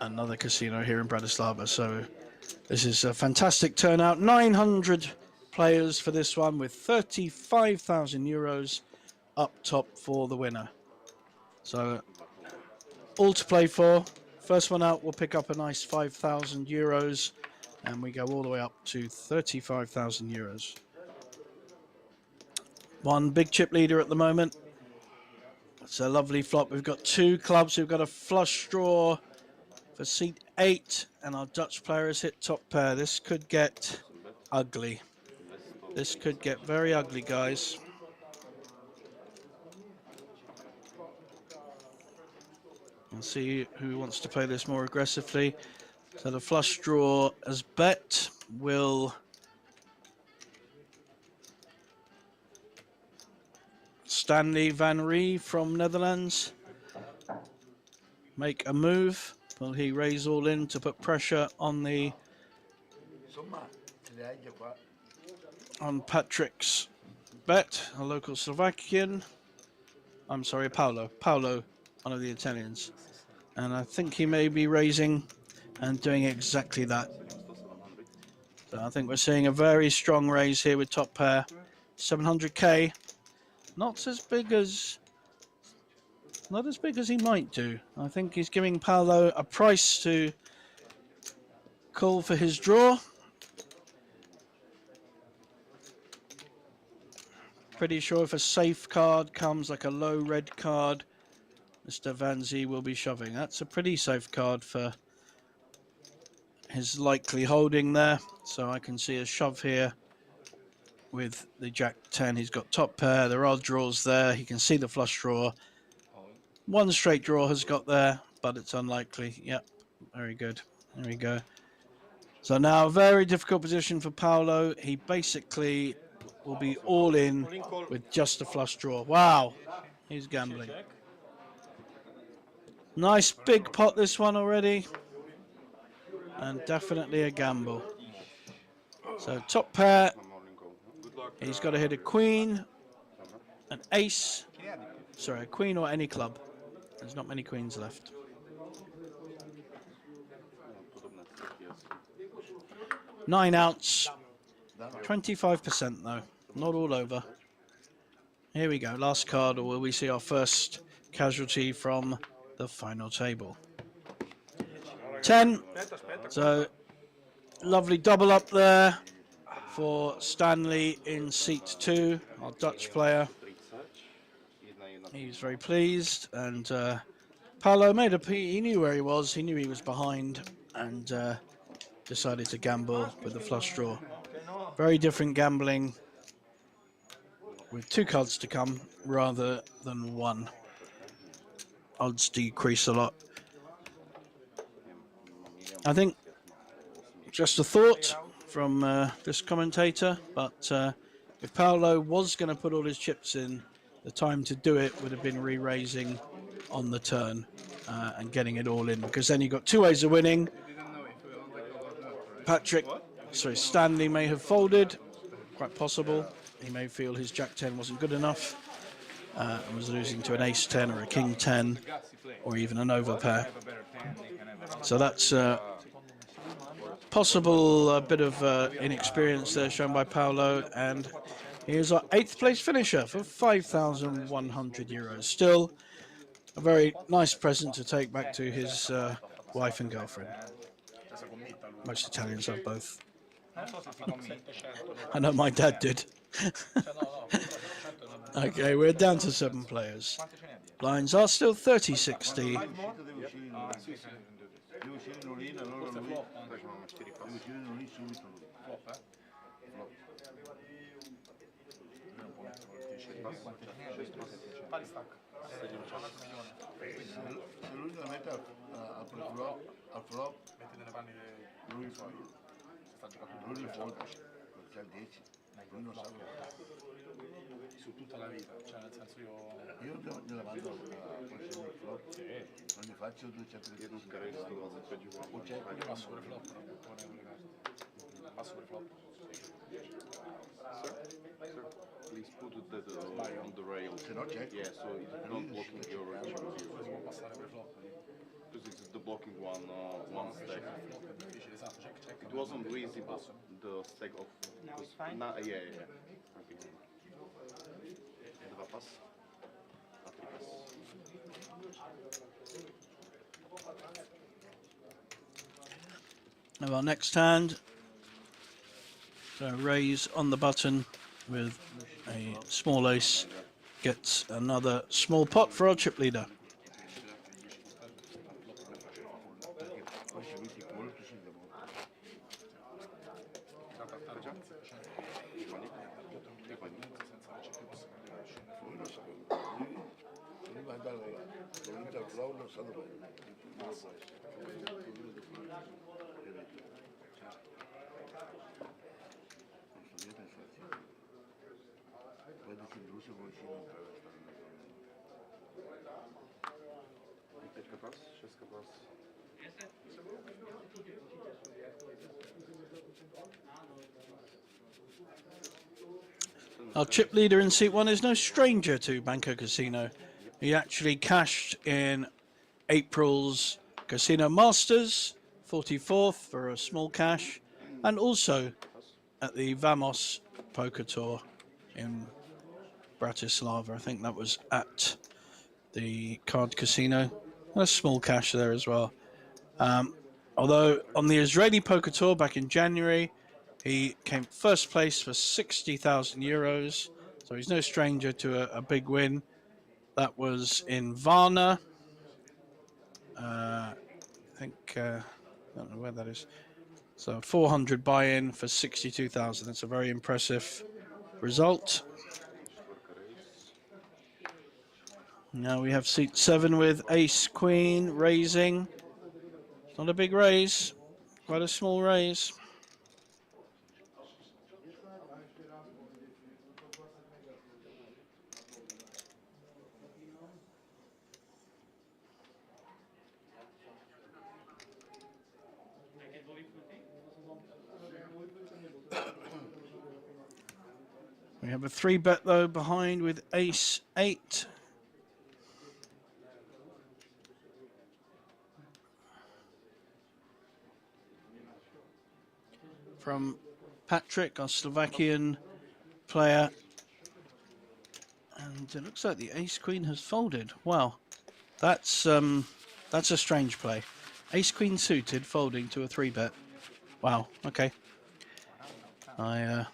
another casino here in Bratislava. So this is a fantastic turnout. 900 players for this one with 35,000 euros up top for the winner. So all to play for. First one out will pick up a nice 5,000 euros, and we go all the way up to 35,000 euros. One big chip leader at the moment. It's a lovely flop. We've got two clubs. We've got a flush draw for seat 8, and our Dutch player has hit top pair. This could get ugly. This could get very ugly, guys. We'll see who wants to play this more aggressively. So the flush draw as bet will Stanley Van Ree from Netherlands make a move. Will he raise all in to put pressure on Patrick's bet, a local Slovakian? I'm sorry, Paolo, one of the Italians. And I think he may be raising and doing exactly that. So I think we're seeing a very strong raise here with top pair. 700k. Not as big as he might do. I think he's giving Paolo a price to call for his draw. Pretty sure if a safe card comes, like a low red card, Mr. Van Zee will be shoving. That's a pretty safe card for his likely holding there. So I can see a shove here with the Jack 10. He's got top pair. There are draws there. He can see the flush draw. One straight draw has got there, but it's unlikely. Yep, very good. There we go. So now a very difficult position for Paolo. He basically will be all in with just a flush draw. Wow, he's gambling. Nice big pot this one already. And definitely a gamble. So top pair. He's got to hit a queen, an ace. Sorry, a queen or any club. There's not many queens left. Nine outs. 25% though. Not all over. Here we go. Last card, or will we see our first casualty from the final table? 10. So lovely double up there for Stanley in seat 2, our Dutch player. He's very pleased, and Paolo made he knew where he was. He knew he was behind, and decided to gamble with the flush draw. Very different gambling with 2 cards to come rather than 1. Odds decrease a lot. I think just a thought from this commentator, but if Paolo was going to put all his chips in, the time to do it would have been re-raising on the turn and getting it all in, because then you've got 2 ways of winning. Stanley may have folded, quite possible. He may feel his Jack 10 wasn't good enough and was losing to an Ace 10 or a King 10 or even an overpair. So that's possible a bit of inexperience there shown by Paolo, and here's our 8th place finisher for 5,100 euros. Still a very nice present to take back to his wife and girlfriend. Most Italians have both. I know my dad did. Okay, we're down to 7 players. Blinds are still 30-60. Su tutta la vita, cioè nel senso io gliela mando al flop, non gli faccio 200 io passo per flop, non vorrei le carte, passo per flop. Sir, please put that on the rail. Se no check. Yeah, so it's not blocking your range. Si può passare per flop. because it's the blocking one stack. It wasn't visible, the stack of... Yeah. Okay. Dwa pas. A three pas. Now our next hand, so raise on the button with a small ace, gets another small pot for our chip leader. Пятка pas, шестка pas. Our chip leader in seat 1 is no stranger to Banco Casino. He actually cashed in April's Casino Masters 44th for a small cash, and also at the Vamos Poker Tour in Bratislava. I think that was at the card casino. A small cash there as well. Although on the Israeli Poker Tour back in January, he came first place for 60,000 euros. So he's no stranger to a big win. That was in Varna. I think, I don't know where that is. So 400 buy-in for 62,000. That's a very impressive result. Now we have seat 7 with ace queen raising. It's not a big raise, quite a small raise. We have a 3-bet though behind with ace 8. From Patrick, our Slovakian player. And it looks like the ace queen has folded. Wow, that's a strange play. Ace queen suited folding to a 3-bet. Wow, okay. I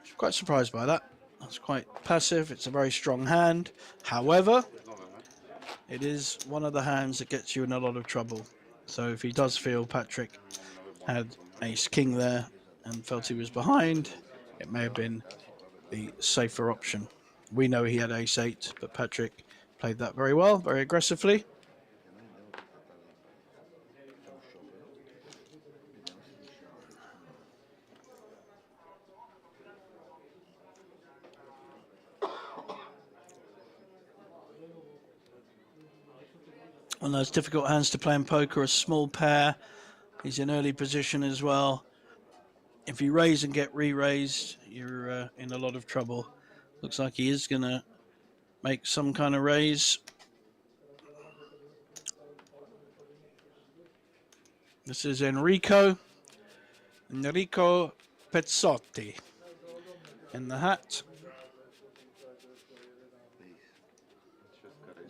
was quite surprised by that. That's quite passive. It's a very strong hand. However, it is one of the hands that gets you in a lot of trouble. So if he does feel Patrick had ace king there and felt he was behind, it may have been the safer option. We know he had ace 8, but Patrick played that very well, very aggressively. One of those difficult hands to play in poker, a small pair. He's in early position as well. If you raise and get re-raised, you're in a lot of trouble. Looks like he is going to make some kind of raise. This is Enrico Pezzotti in the hat.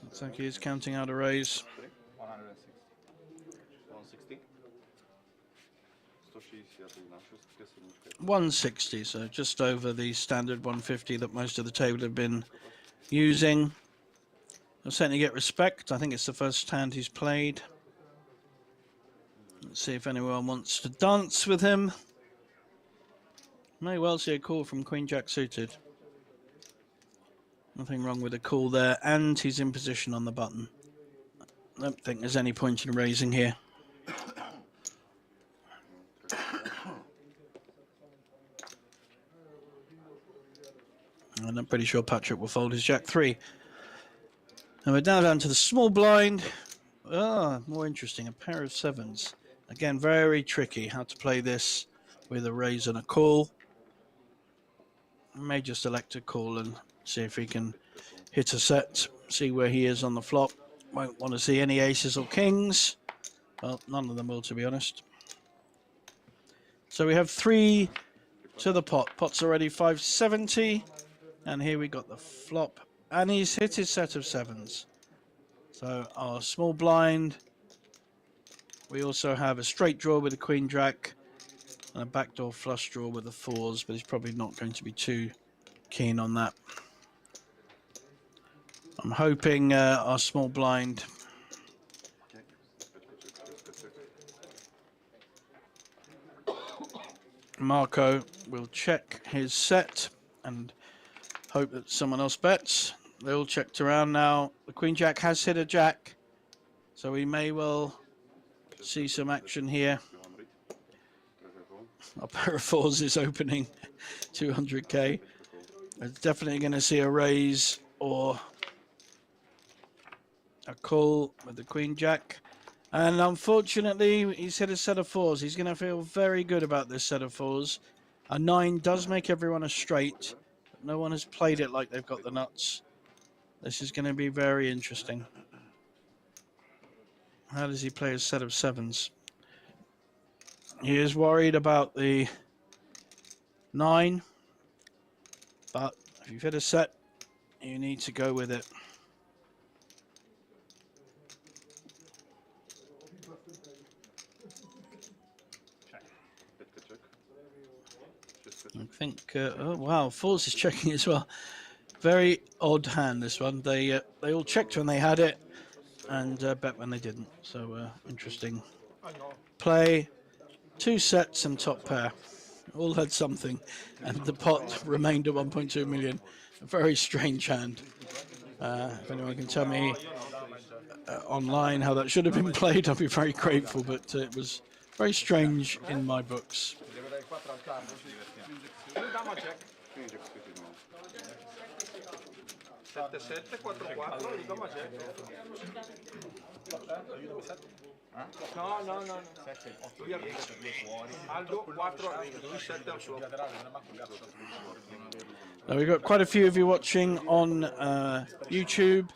Looks like he is counting out a raise. 160, so just over the standard 150 that most of the table have been using. He'll certainly get respect. I think it's the first hand he's played. Let's see if anyone wants to dance with him. May well see a call from Queen Jack suited. Nothing wrong with a call there, and he's in position on the button. I don't think there's any point in raising here. And I'm pretty sure Patrick will fold his Jack 3. And we're now down to the small blind. More interesting, a pair of 7s. Again, very tricky how to play this with a raise and a call. I may just elect a call and see if he can hit a set, see where he is on the flop. Won't want to see any aces or kings. Well, none of them will, to be honest. So we have 3 to the pot. Pot's already 570. And here we got the flop. And he's hit his set of 7s. So our small blind. We also have a straight draw with a queen jack. And a backdoor flush draw with the 4s. But he's probably not going to be too keen on that. I'm hoping our small blind Marco will check his set and hope that someone else bets. They all checked around now. The queen jack has hit a jack, so we may well see some action here. Our pair of 4s is opening 200k. It's definitely going to see a raise or a call with the queen jack. And unfortunately, he's hit a set of 4s. He's going to feel very good about this set of 4s. A 9 does make everyone a straight, but no one has played it like they've got the nuts. This is going to be very interesting. How does he play his set of 7s? He is worried about the 9, but if you've hit a set, you need to go with it. I think, oh wow, 4s is checking as well. Very odd hand, this one. They all checked when they had it and bet when they didn't. So interesting play. 2 sets and top pair. All had something. And the pot remained at 1.2 million. A very strange hand. If anyone can tell me online how that should have been played, I'd be very grateful. But it was very strange in my books. Now we've got quite a few of you watching on YouTube.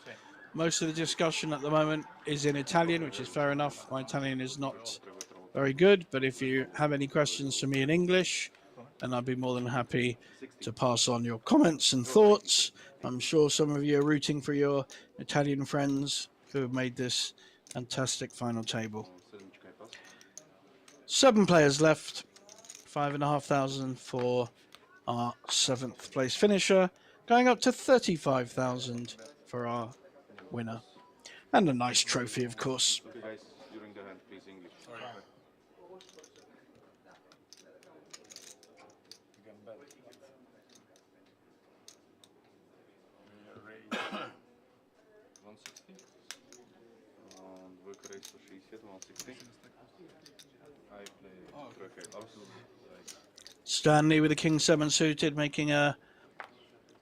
Most of the discussion at the moment is in Italian, which is fair enough. My Italian is not very good, but if you have any questions for me in English, then I'd be more than happy to pass on your comments and thoughts. I'm sure some of you are rooting for your Italian friends who have made this fantastic final table. 7 players left, 5,500 for our 7th place finisher, going up to 35,000 for our winner. And a nice trophy, of course. Guys, during the hand, please English. Stanley with the King 7 suited, making a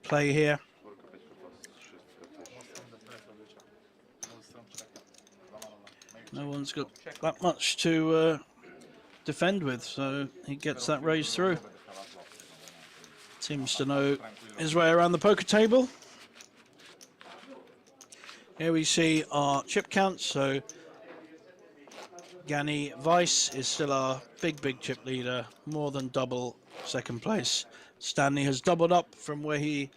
play here. No one's got that much to defend with, so he gets that raise through. Seems to know his way around the poker table. Here we see our chip count. So Gani Weiss is still our big chip leader, more than double second place. Stanley has doubled up from where he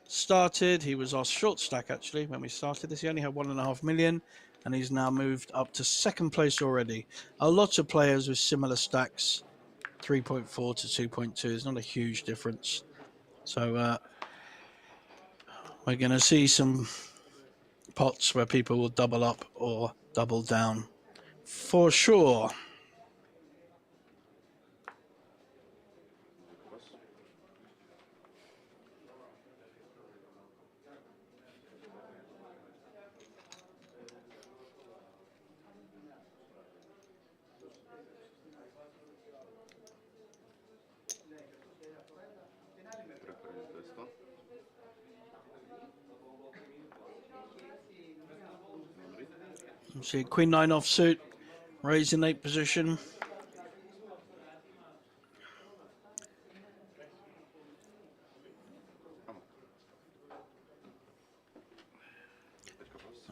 started. He was our short stack actually when we started this. He only had 1.5 million, and he's now moved up to second place already. A lot of players with similar stacks, 3.4 to 2.2 is not a huge difference. So we're going to see some pots where people will double up or double down for sure. See Queen 9 offsuit, raising 8 position.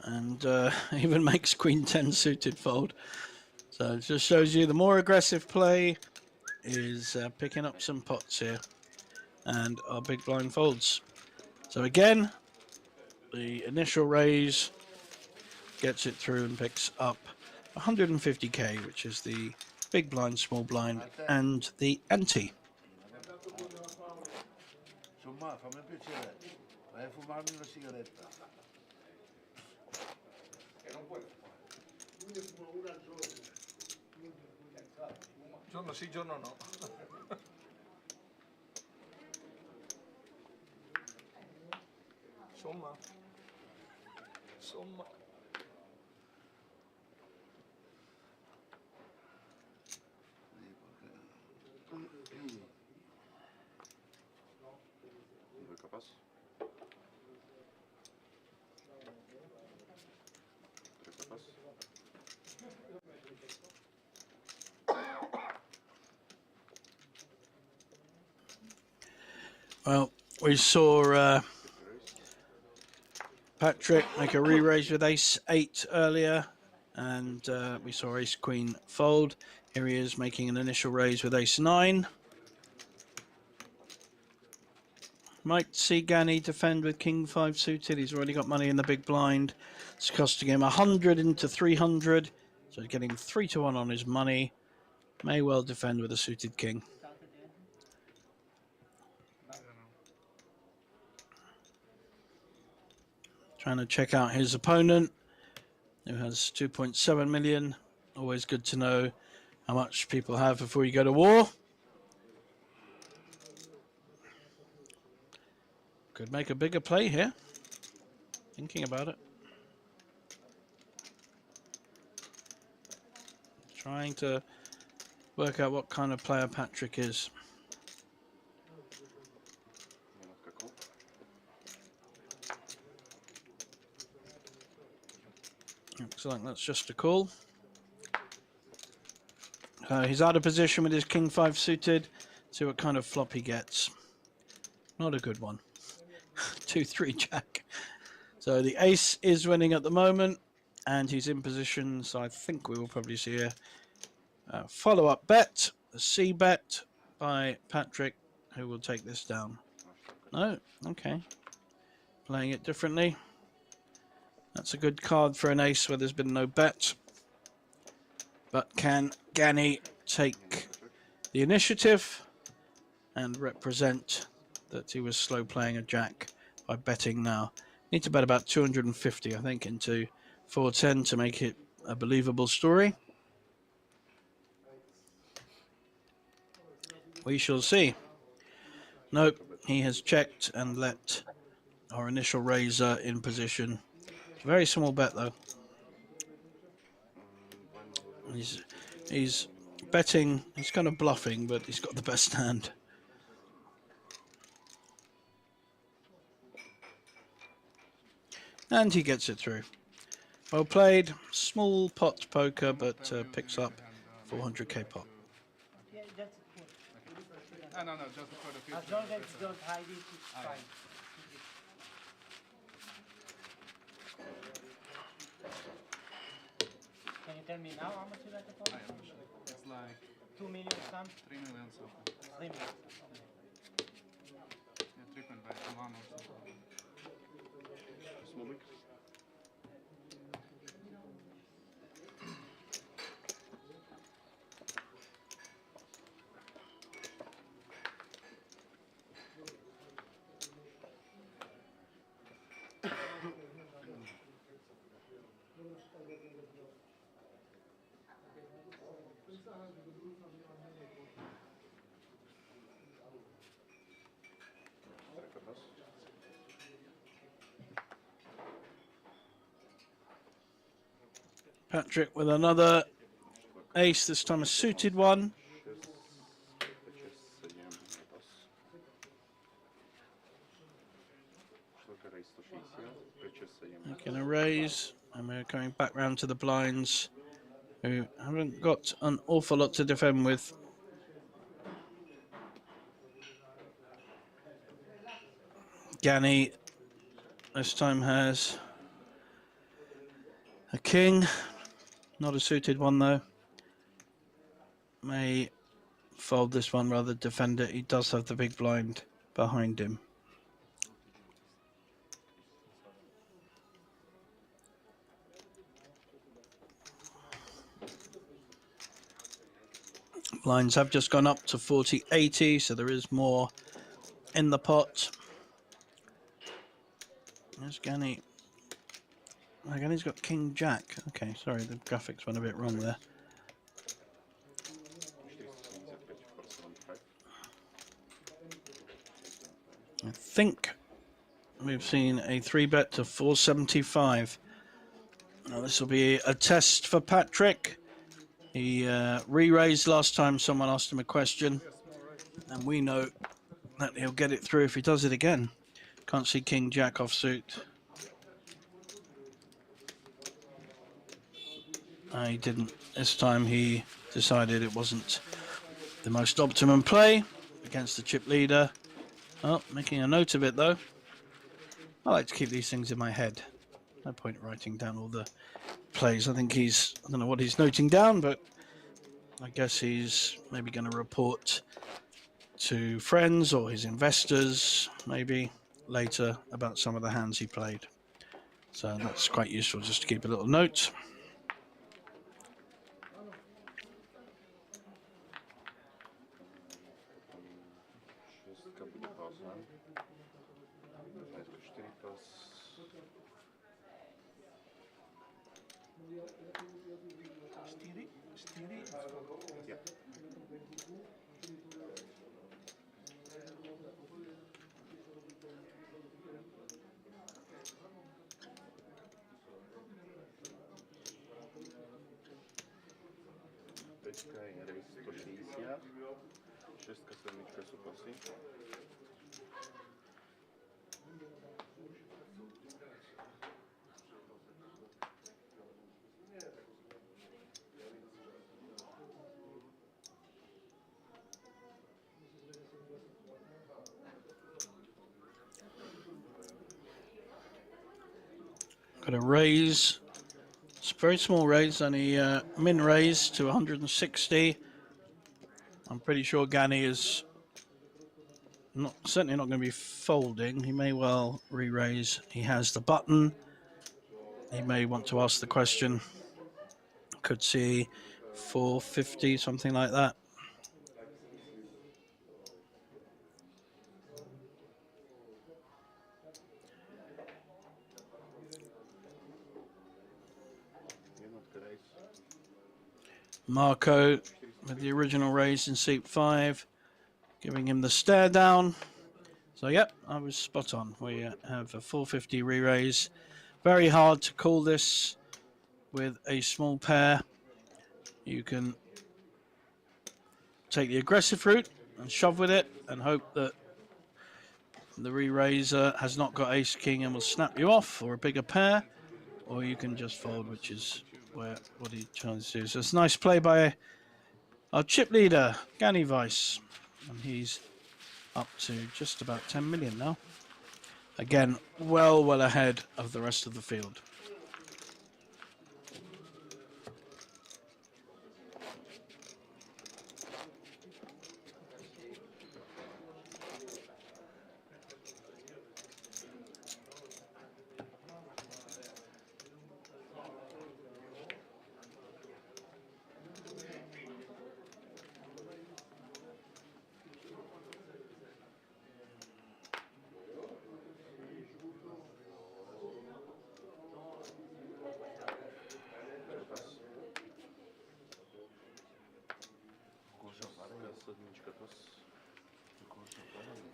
and even makes Queen 10 suited fold. So it just shows you the more aggressive play is picking up some pots here, and our big blind folds. So again, the initial raise gets it through and picks up 150k, which is the big blind, small blind, and the ante. Insomma, fammi un piacere, vai a fumarmi una sigaretta. Giorno sì, giorno no. Insomma. Dwójka pas. Trójka pas. Well, we saw Patrick make a re-raise with ace-8 earlier, and we saw ace-queen fold. Here he is making an initial raise with ace-9. Might see Gani defend with king 5 suited. He's already got money in the big blind. It's costing him 100 into 300, so he's getting 3-1 on his money. May well defend with a suited king. Trying to check out his opponent, who has 2.7 million. Always good to know how much people have before you go to war. Could make a bigger play here. Thinking about it. Trying to work out what kind of player Patrick is. Looks like that's just a call. He's out of position with his king 5 suited. See what kind of flop he gets. Not a good one. 2-3 jack. So the ace is winning at the moment, and he's in position. So I think we will probably see a follow-up bet, a C bet by Patrick, who will take this down. No, okay. Playing it differently. That's a good card for an ace where there's been no bet. But can Gani take the initiative and represent that he was slow playing a jack by betting now? Need to bet about 250, I think, into 410 to make it a believable story. We shall see. Nope, he has checked and let our initial raiser in position. Very small bet though. He's betting, he's kind of bluffing, but he's got the best hand. And he gets it through. Well played. Small pot poker, but picks up 400k pot. Yeah, that's good. No, just for the future. As long as you don't hide it, it's fine. Can you tell me now how much you like the phone? It's like 2 million some? 3 million something. 3 million. Yeah, 3.1 or something. Small big. Patrick with another ace, this time a suited one. Making a raise, and we're coming back round to the blinds, who haven't got an awful lot to defend with. Gani this time has A king, not a suited one though. May fold this one rather defend it. He does have the big blind behind him. Blinds have just gone up to 40-80, so there is more in the pot. There's Gani. Oh, Gani's got King Jack. Okay, sorry, the graphics went a bit wrong there. I think we've seen a 3-bet to 475. Now this will be a test for Patrick. He re-raised last time someone asked him a question, and we know that he'll get it through if he does it again. Can't see King Jack offsuit. He didn't. This time he decided it wasn't the most optimum play against the chip leader. Oh, making a note of it though. I like to keep these things in my head. No point writing down all the plays. I think I don't know what he's noting down, but I guess he's maybe going to report to friends or his investors maybe later about some of the hands he played. So that's quite useful just to keep a little note. Got a raise. It's a very small raise, only min raise to 160. I'm pretty sure Gani is certainly not going to be folding. He may well re-raise. He has the button. He may want to ask the question. Could see 450, something like that. Marco with the original raise in seat 5, giving him the stare down. So, yep, I was spot on. We have a 450 re-raise. Very hard to call this with a small pair. You can take the aggressive route and shove with it and hope that the re-raiser has not got ace-king and will snap you off, or a bigger pair, or you can just fold, which is what he tries to do. So it's a nice play by our chip leader, Gani Weiss, and he's up to just about 10 million now. Again, well ahead of the rest of the field.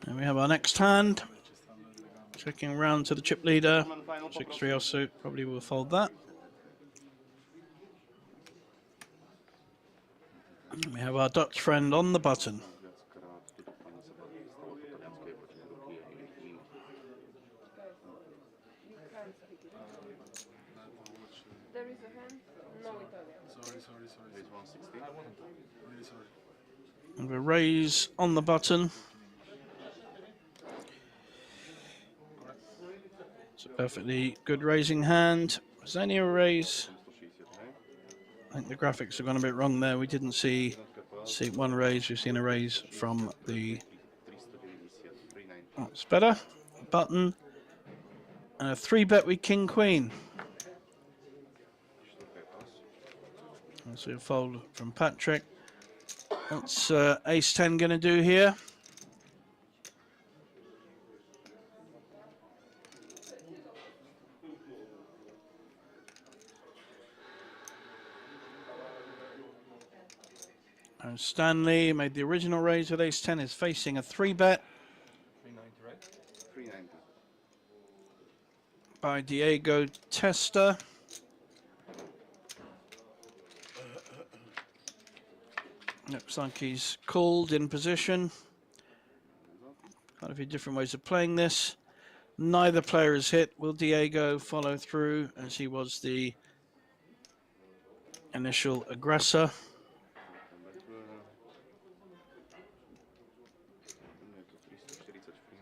And we have our next hand. Checking around to the chip leader. 6-3 offsuit, probably will fold that. And we have our Dutch friend on the button. There is a hand, no Italian. Sorry. It's 160. Really sorry. And a raise on the button. It's a perfectly good raising hand. Is there any raise? 163. I think the graphics have gone a bit wrong there. We didn't see one raise. We've seen a raise from the 390. that's better button. And a 3-bet with King Queen. That's a fold from Patrick. What's Ace 10 going to do here? And Stanley made the original raise with Ace 10, is facing a 3-bet 390, right? 390. by Diego Testa. Looks like he's called in position. Quite a few different ways of playing this. Neither player is hit. Will Diego follow through as he was the initial aggressor?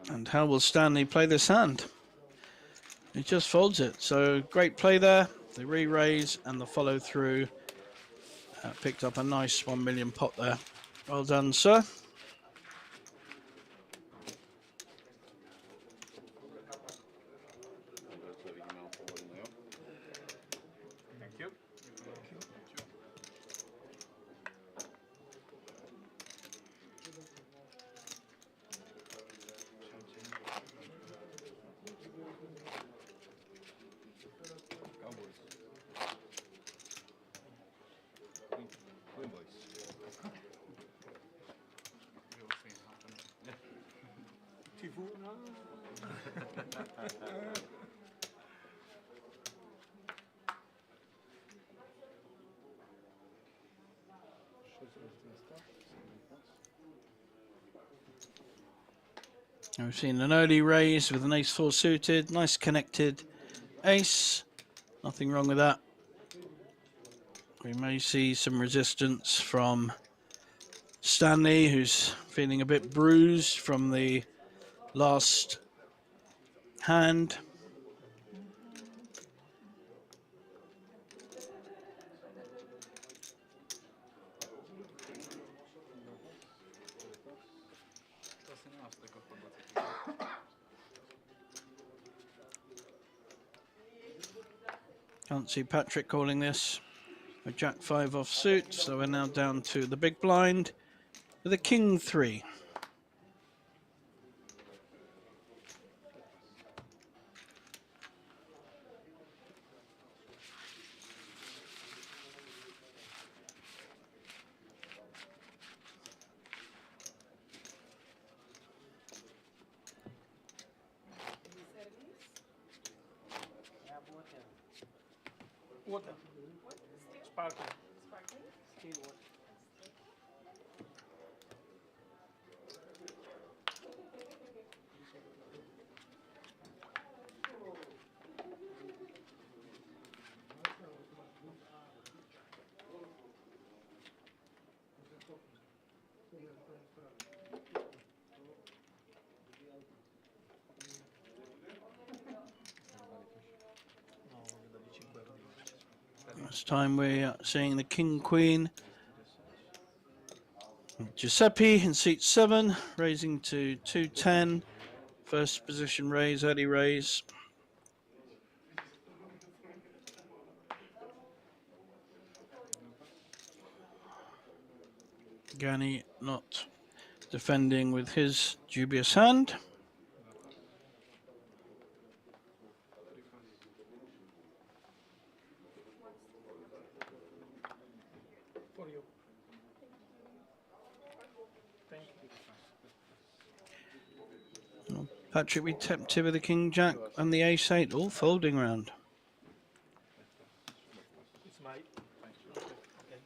And how will Stanley play this hand? He just folds it. So great play there. The re-raise and the follow through. Picked up a nice 1 million pot there. Well done, sir. Thank you. We'll see it happen. We've seen an early raise with an ace 4 suited, nice connected ace. Nothing wrong with that. We may see some resistance from Stanley, who's feeling a bit bruised from the last hand. Can't see Patrick calling this. A Jack 5 off suit, so we're now down to the big blind with a King 3. Water. Sparkling. Still water. This time we're seeing the King Queen. Giuseppe in seat 7, raising to 210. First position raise, early raise. Gani not defending with his dubious hand. For you. Thank you. Patrick, we tempted with the King Jack and the Ace 8, all folding round. It's my. Okay.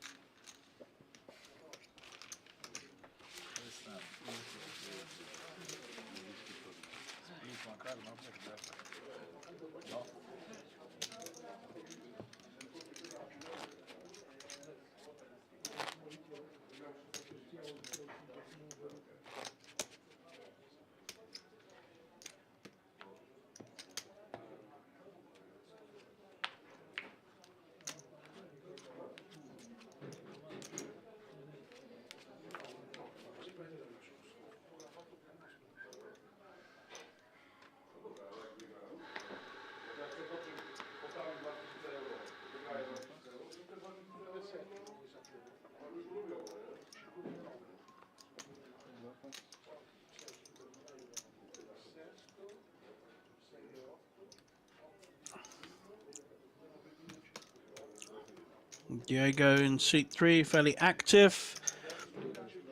Diego in seat 3, fairly active.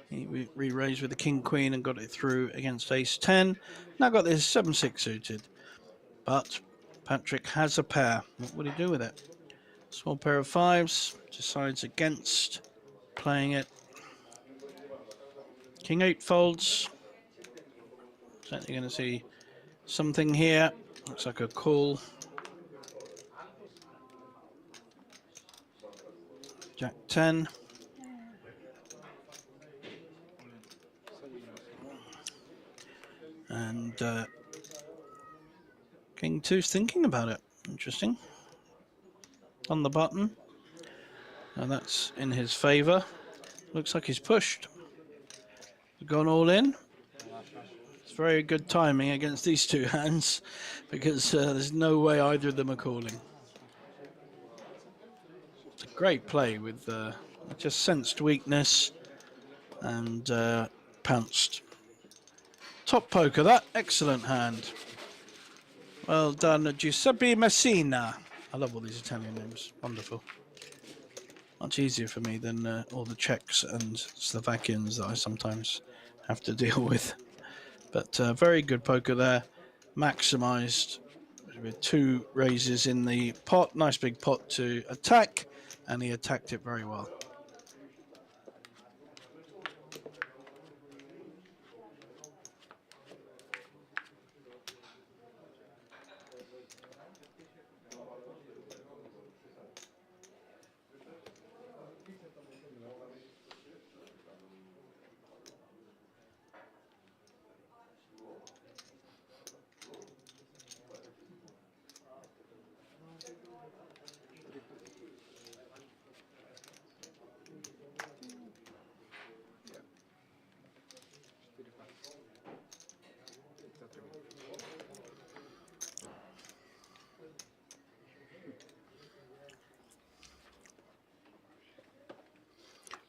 He re-raised with the king queen and got it through against ace 10. Now got this 7-6 suited, but Patrick has a pair. What would he do with it? Small pair of fives, decides against playing it. King 8 folds. Certainly going to see something here. Looks like a call. Jack 10. And King 2's thinking about it. Interesting. On the button. And that's in his favour. Looks like he's pushed. Gone all in. It's very good timing against these two hands because there's no way either of them are calling. It's a great play with just sensed weakness and pounced. Top poker, that excellent hand. Well done, Giuseppe Messina. I love all these Italian names. Wonderful. Much easier for me than all the Czechs and Slovakians that I sometimes have to deal with. But very good poker there. Maximised with 2 raises in the pot. Nice big pot to attack, and he attacked it very well.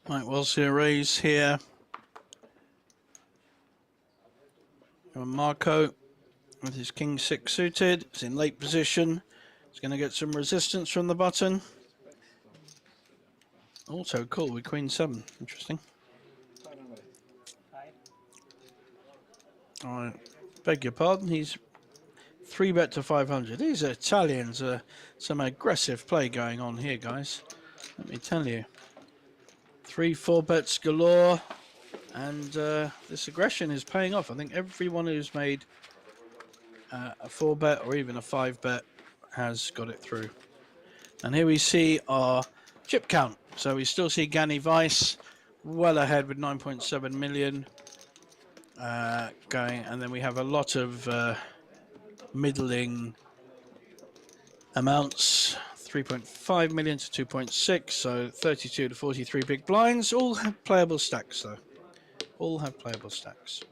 Right, we'll see a raise here. And Marco with his king 6 suited. He's in late position. He's going to get some resistance from the button. Also cool with queen 7. Interesting. All right, beg your pardon. He's 3-bet to 500. These Italians are some aggressive play going on here, guys. Let me tell you. 3-4 bets galore, and this aggression is paying off. I think everyone who's made a 4-bet or even a 5-bet has got it through. And here we see our chip count. So we still see Gani Weiss well ahead with 9.7 million going, and then we have a lot of middling amounts. 3.5 million to 2.6, so 32 to 43 big blinds. All have playable stacks, though. All have playable stacks.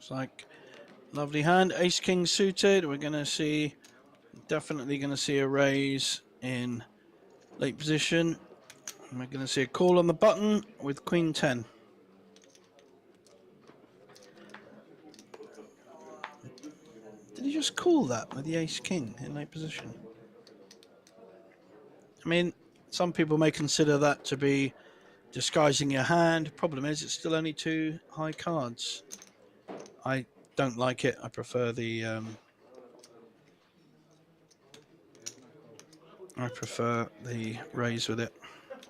Looks like lovely hand. Ace King suited. We're going to see, definitely going to see a raise in late position. And we're going to see a call on the button with Queen 10. Did he just call that with the Ace King in late position? I mean, some people may consider that to be disguising your hand. Problem is, it's still only 2 high cards. I don't like it. I prefer the raise with it.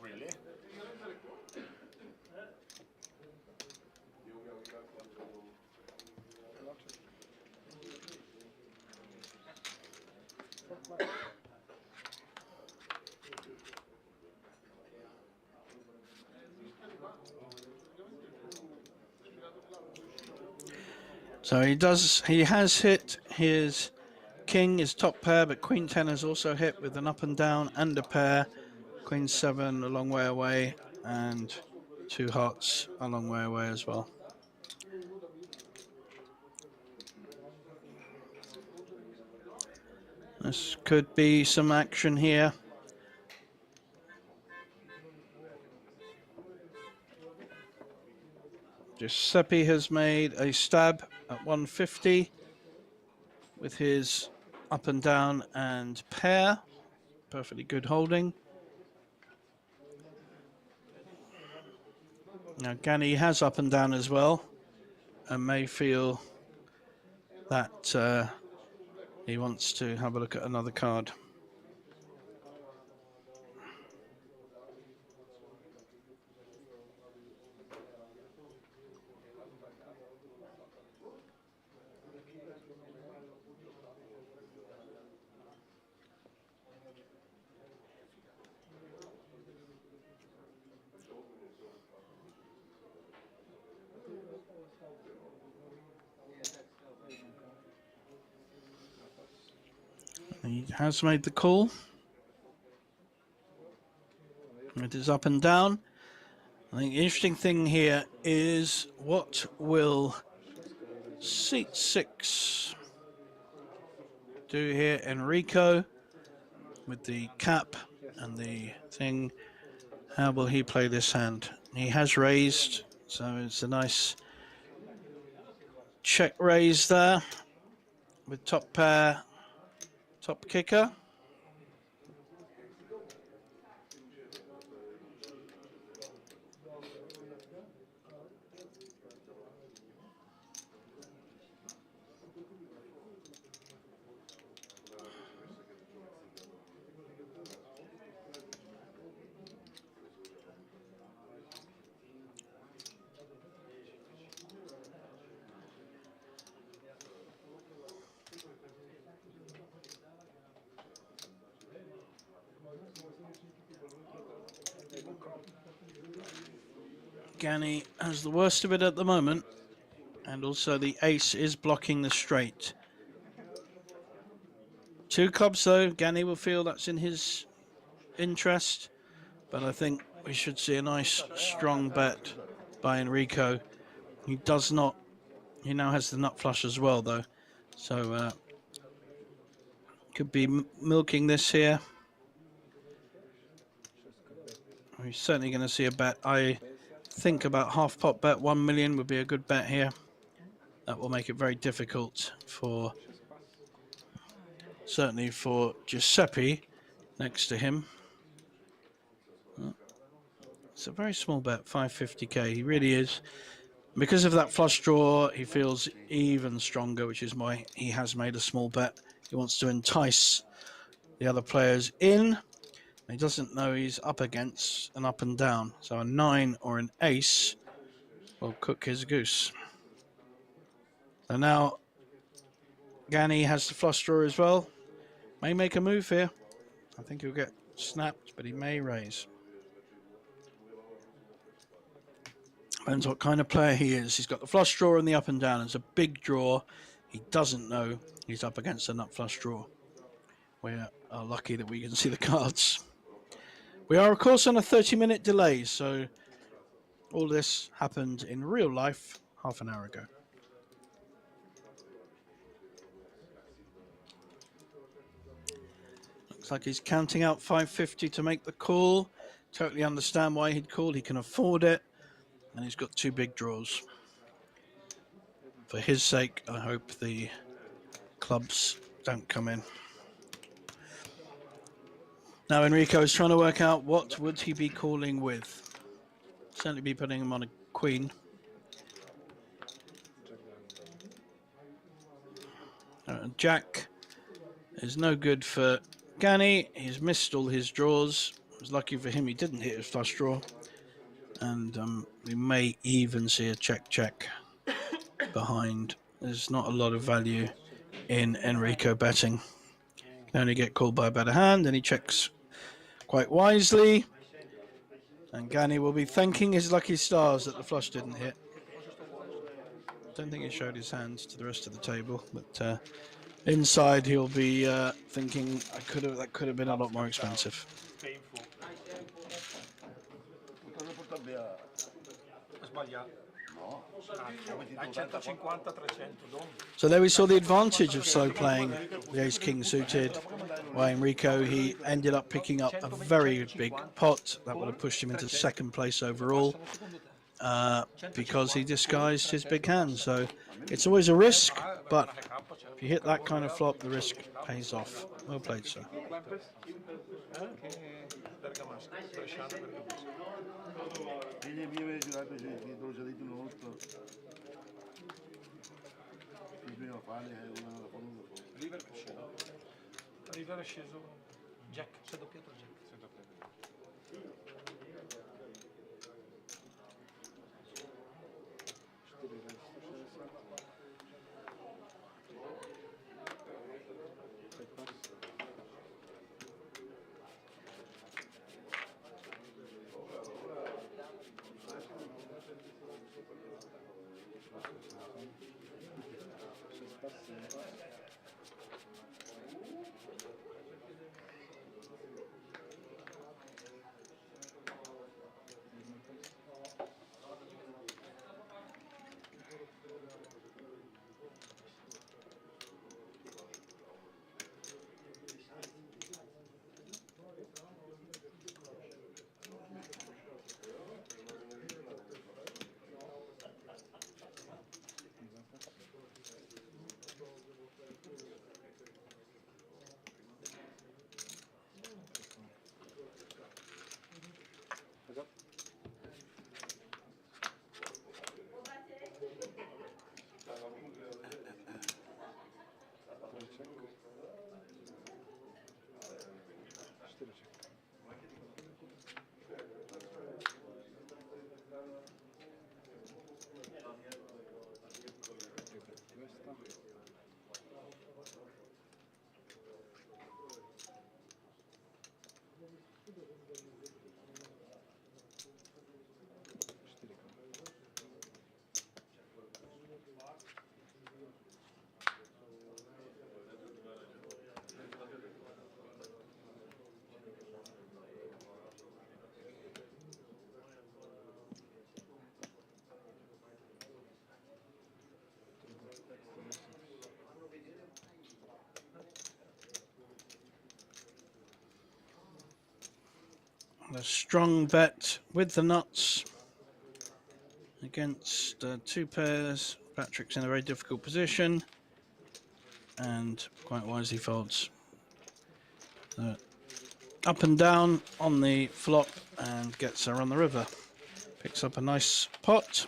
Really? So he has hit his king, his top pair, but Queen 10 has also hit with an up and down and a pair. Queen 7 a long way away, and 2 hearts a long way away as well. This could be some action here. Giuseppe has made a stab at 150 with his up and down and pair. Perfectly good holding. Now Gani has up and down as well and may feel that he wants to have a look at another card. He has made the call. It is up and down. I think the interesting thing here is what will seat 6 do here? Enrico with the cap and the thing. How will he play this hand? He has raised, so it's a nice check raise there with top pair, top kicker. Gani has the worst of it at the moment, and also the ace is blocking the straight. 2 clubs though, Gani will feel that's in his interest, but I think we should see a nice strong bet by Enrico. He does not, he now has the nut flush as well though, so could be milking this here. We're certainly going to see a bet. I think about half pot bet 1 million would be a good bet here. That will make it very difficult for, certainly for Giuseppe next to him. It's a very small bet, 550k. He really is. Because of that flush draw, he feels even stronger, which is why he has made a small bet. He wants to entice the other players in. He doesn't know he's up against an up and down. So a 9 or an ace will cook his goose. And now Gani has the flush draw as well. May make a move here. I think he'll get snapped, but he may raise. Depends what kind of player he is. He's got the flush draw and the up and down. It's a big draw. He doesn't know he's up against a nut flush draw. We are lucky that we can see the cards. We are, of course, on a 30-minute delay, so all this happened in real life half an hour ago. Looks like he's counting out 550 to make the call. Totally understand why he'd called. He can afford it, and he's got 2 big draws. For his sake, I hope the clubs don't come in. Now Enrico is trying to work out what would he be calling with. Certainly be putting him on a queen. Jack is no good for Gani. He's missed all his draws. It was lucky for him he didn't hit his flush draw. And we may even see a check behind. There's not a lot of value in Enrico betting. Can only get called by a better hand, and he checks quite wisely. And Gani will be thanking his lucky stars that the flush didn't hit. Don't think he showed his hands to the rest of the table, but inside he'll be thinking, that could have been a lot more expensive. a 150, 300, don. So there we saw the advantage of slow playing the ace-king suited. By Enrico, he ended up picking up a very big pot that would have pushed him into second place overall because he disguised his big hand. So it's always a risk, but if you hit that kind of flop, the risk pays off. Well played, sir. Figli miei mi giurato che te l'ho già detto una volta. Bisogna fare una qualunque. River è sceso Jack, si è doppiato Jack. A strong bet with the nuts against two pairs. Patrick's in a very difficult position and quite wisely folds up and down on the flop and gets her on the river. Picks up a nice pot.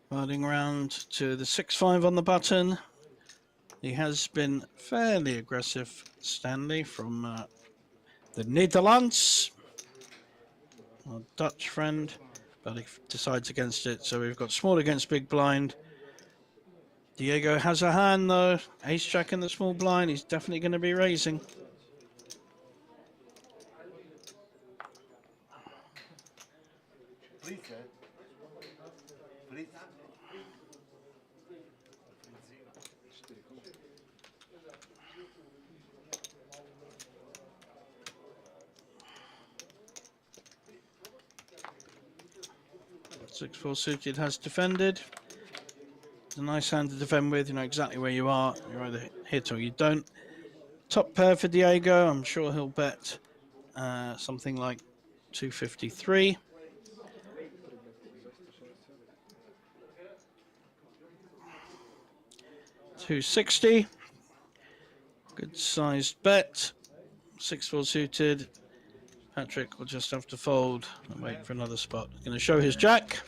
Riding round to the 6-5 on the button. He has been fairly aggressive, Stanley, from the Netherlands, our Dutch friend, but he decides against it. So we've got small against big blind. Diego has a hand though, ace-jack in the small blind. He's definitely going to be raising. Please, please. 6-4 suited has defended. It's a nice hand to defend with. You know exactly where you are. You either hit or you don't. Top pair for Diego. I'm sure he'll bet something like 253. $260. Good sized bet. 6-4 suited. Patrick will just have to fold and wait for another spot. Going to show his jack.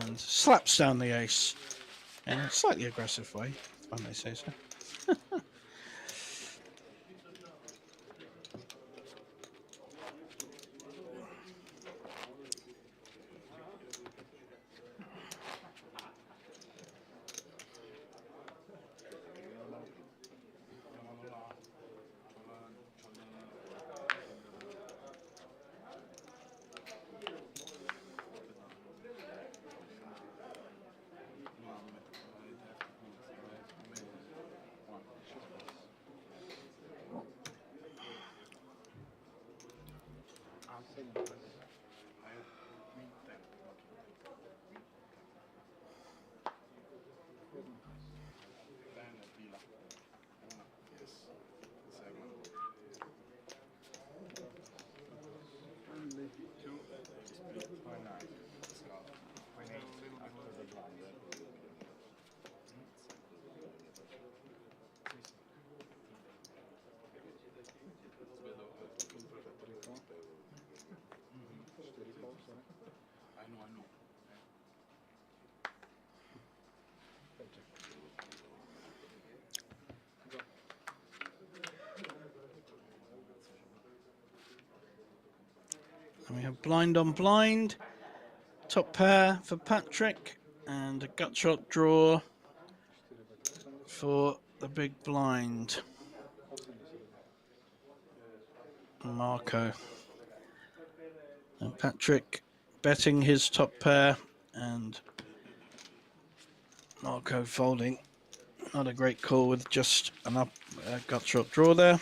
and slaps down the ace in a slightly aggressive way, if I may say so. And we have blind on blind, top pair for Patrick, and a gut shot draw for the big blind, Marco. And Patrick betting his top pair, and Marco folding. Not a great call with just an up gut shot draw there.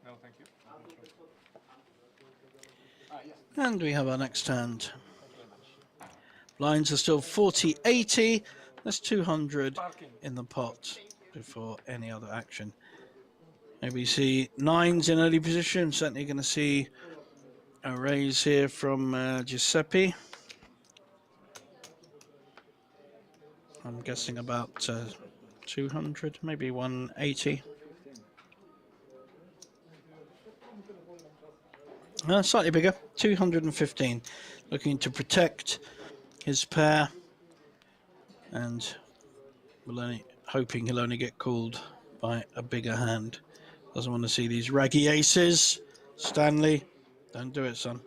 No, thank you. And we have our next hand. Blinds are still 40-80. That's 200 in the pot before any other action. Maybe see nines in early position. Certainly going to see a raise here from Giuseppe. I'm guessing about 200, maybe 180. Slightly bigger, 215. Looking to protect his pair, and hoping he'll only get called by a bigger hand. Doesn't want to see these raggy aces. Stanley, don't do it, son.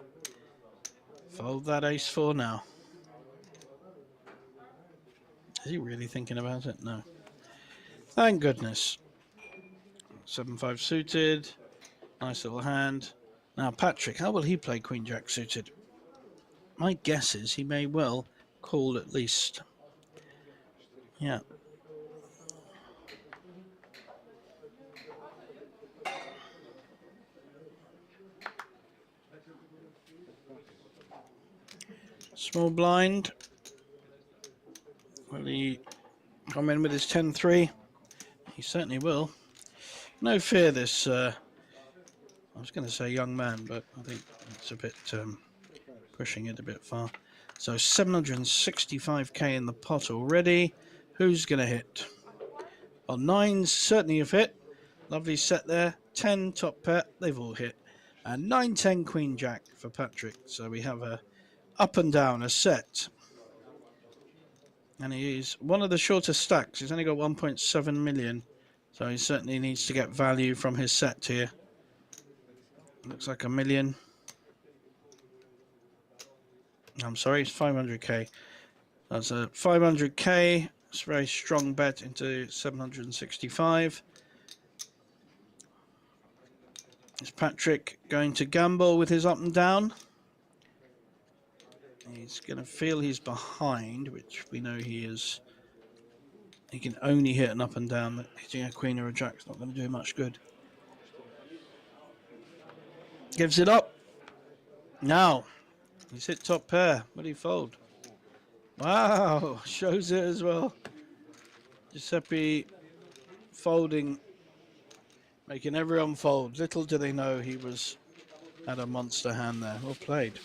Fold that ace four now. Is he really thinking about it? No. Thank goodness. 7-5 suited. Nice little hand. Now, Patrick, how will he play Queen Jack suited? My guess is he may well call at least. Yeah. Small blind. Will he come in with his 10-3? He certainly will. No fear, this, I was going to say young man, but I think it's a bit pushing it a bit far. So 765k in the pot already. Who's going to hit? Well, nines certainly have hit. Lovely set there. 10 top pair, they've all hit. And 9-10 Queen Jack for Patrick. So we have a up and down, a set. And he's one of the shortest stacks. He's only got 1.7 million. So he certainly needs to get value from his set here. Looks like 1 million. I'm sorry, it's 500k. That's a 500k. It's a very strong bet into 765. Is Patrick going to gamble with his up and down? He's going to feel he's behind, which we know he is. He can only hit an up and down. Hitting a queen or a jack is not going to do much good. Gives it up. Now, He's hit top pair. What did he fold? Wow, shows it as well. Giuseppe folding, making everyone fold. Little do they know he had a monster hand there. Well played.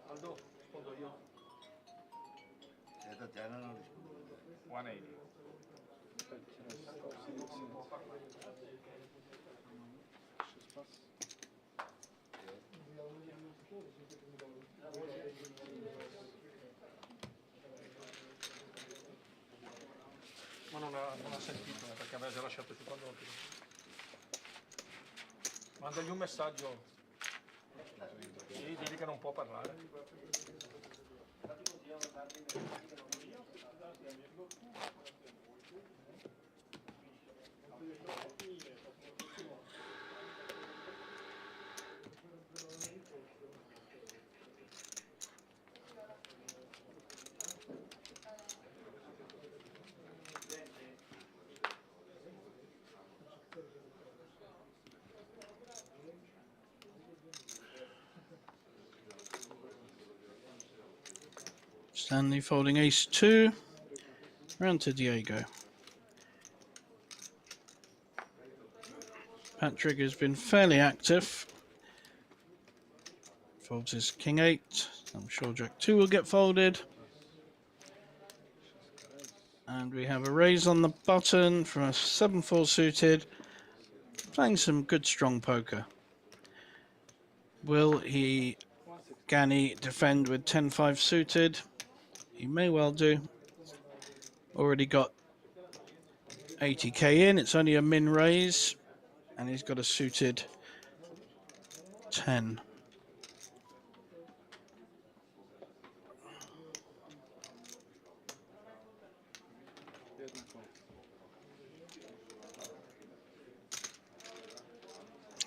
Aldo, rispondo io. Tatiana non risponde. 180. Ma non ha sentito perché aveva già lasciato 50 volte. Mandagli un messaggio. Sì, digli che non può parlare. Stanley folding ace 2. Round to Diego. Patrick has been fairly active. Folds his king 8. I'm sure jack 2 will get folded. And we have a raise on the button from a 7-4 suited. Playing some good strong poker. Will Gani defend with 10-5 suited? He may well do. Already got 80k in. It's only a min raise. And he's got a suited 10.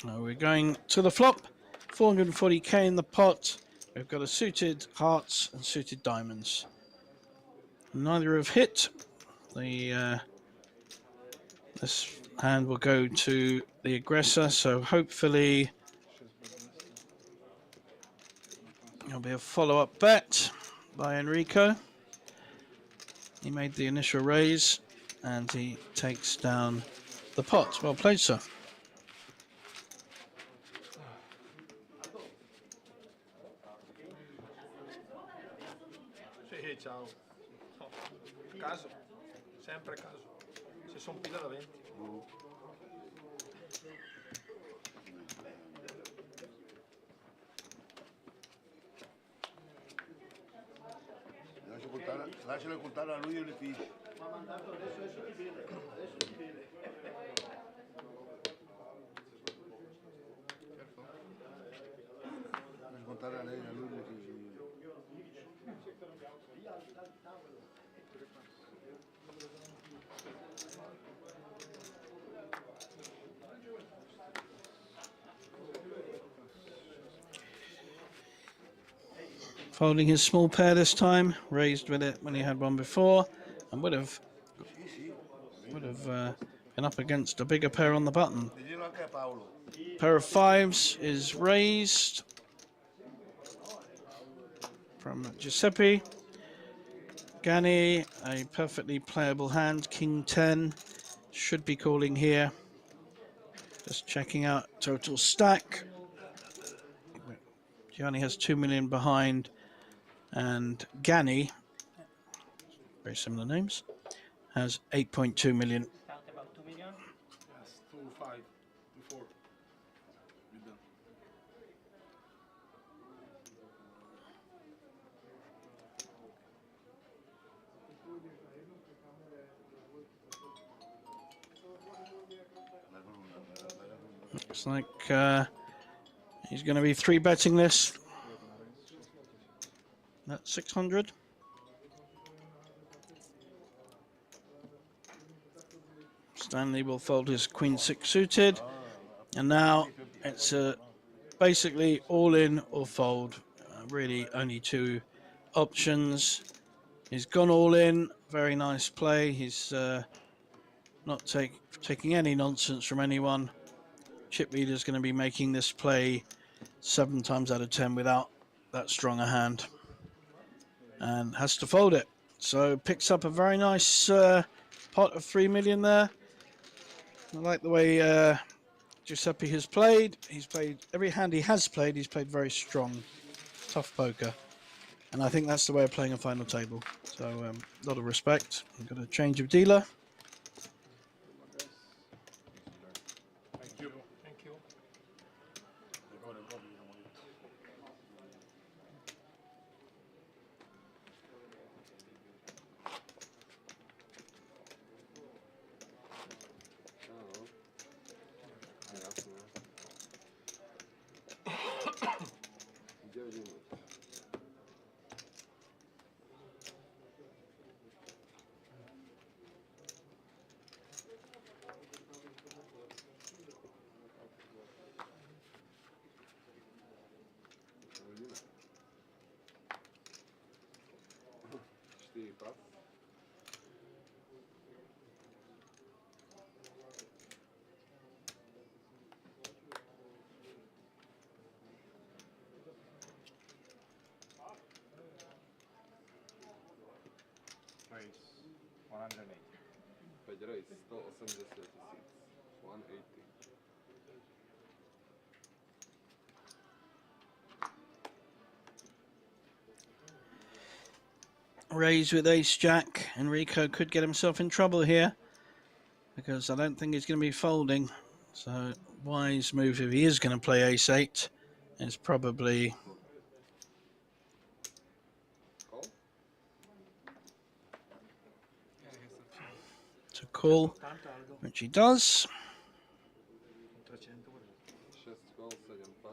Now we're going to the flop. 440k in the pot. We've got a suited hearts and suited diamonds. Neither have hit. This hand will go to the aggressor, so hopefully there'll be a follow-up bet by Enrico. He made the initial raise and he takes down the pot. Well played, sir. Sì, ciao. Caso, sempre caso. Se sono pila da 20. Lascialo contare a lui e le figlie. Ma ha mandato adesso ti vede. Lascia contare a lei, a lui e le figlie. Folding his small pair this time, raised with it when he had one before. and would have been up against a bigger pair on the button. Diglielo anche a Paolo. Pair of fives is raised from Giuseppe. Gani, a perfectly playable hand, King 10, should be calling here. Just checking out total stack. Gianni has 2 million behind, and Gani, very similar names, has 8.2 million. Start about 2 million. Yes, 2, 5, 2, 4. We're done. Looks like he's going to be 3-betting this. That's 600. Stanley will fold his Queen 6 suited, and now it's basically all in or fold. Really only 2 options. He's gone all in. Very nice play. He's not taking any nonsense from anyone. Chip leader's going to be making this play 7 times out of 10 without that strong a hand, and has to fold it. So picks up a very nice pot of 3 million there. I like the way Giuseppe has played. He's played every hand he has played. He's played very strong, tough poker, and I think that's the way of playing a final table. So a lot of respect. I've got a change of dealer. Thank you. Thank you. Raise 180. Pedro jest 186. 180. Raise with ace jack. Enrico could get himself in trouble here, because I don't think he's going to be folding. So wise move, if he is going to play ace 8, is probably Call? to call, which he does. 6 call, 7 pas.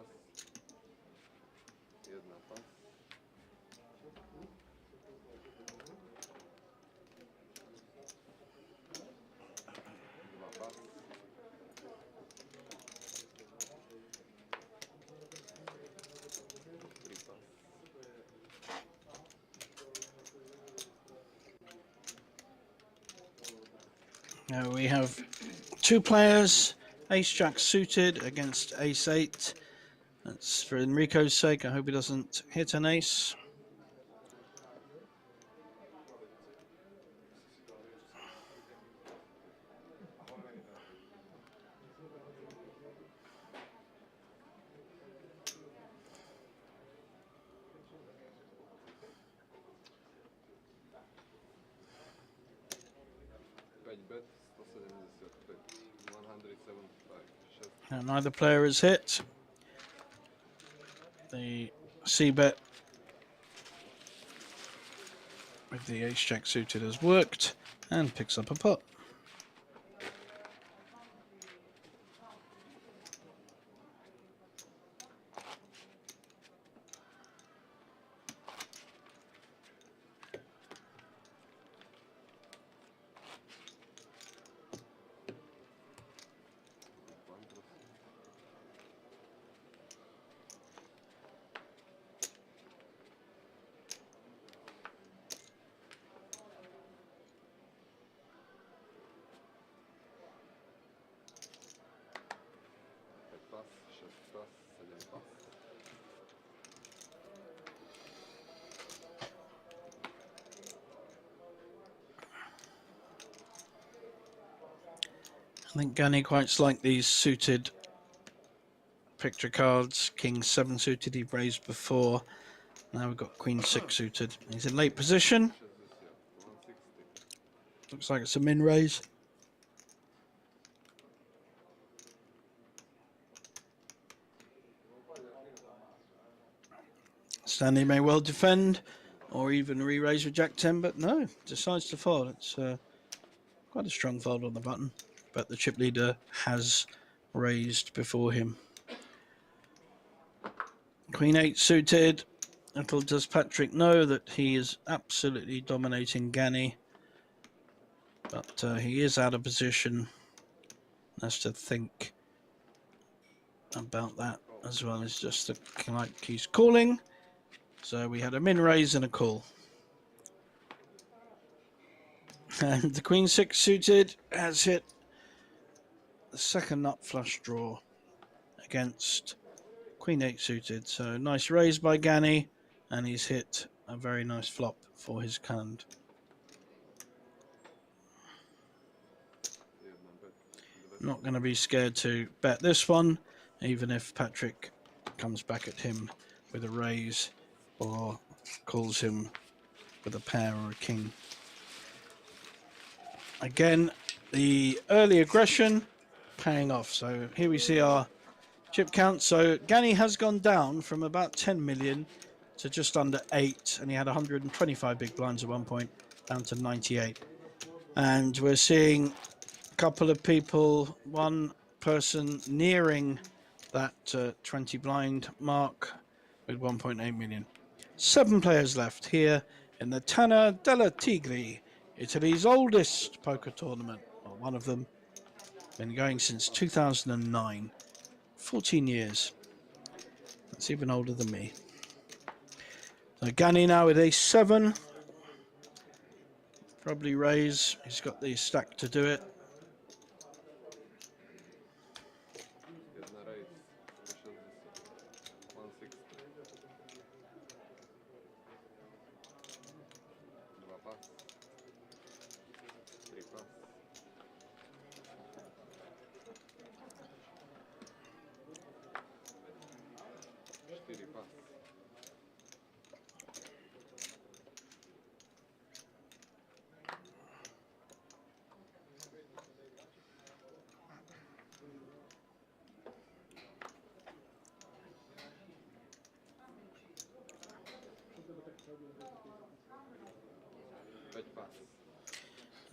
1 pas. 2 pas. Now we have 2 players, ace jack suited against ace 8. That's for Enrico's sake. I hope he doesn't hit an ace. Bet 175. 175. And neither player has hit. The c-bet with the ace jack suited has worked and picks up a pot. I think Gani quite like these suited picture cards. King 7 suited he raised before. Now we've got Queen 6 suited. He's in late position. Looks like it's a min raise. Stanley may well defend or even re-raise with Jack 10, but no, decides to fold. It's quite a strong fold on the button, but the chip leader has raised before him. Queen 8 suited. Little does Patrick know that he is absolutely dominating Gani, but he is out of position. Has to think about that as well as just like he's calling. So we had a min raise and a call. And the Queen 6 suited has hit the second nut flush draw against Queen 8 suited. So nice raise by Gani, and he's hit a very nice flop for his hand. Not going to be scared to bet this one, even if Patrick comes back at him with a raise or calls him with a pair or a king. Again, the early aggression paying off. So here we see our chip count. So Gani has gone down from about 10 million to just under 8, and he had 125 big blinds at one point, down to 98. And we're seeing a couple of people, one person nearing that 20 blind mark with 1.8 million. 7 players left here in the Tana delle Tigri, Italy's oldest poker tournament, or one of them. Been going since 2009, 14 years. That's even older than me. So Gani now with a7. Probably raise. He's got the stack to do it.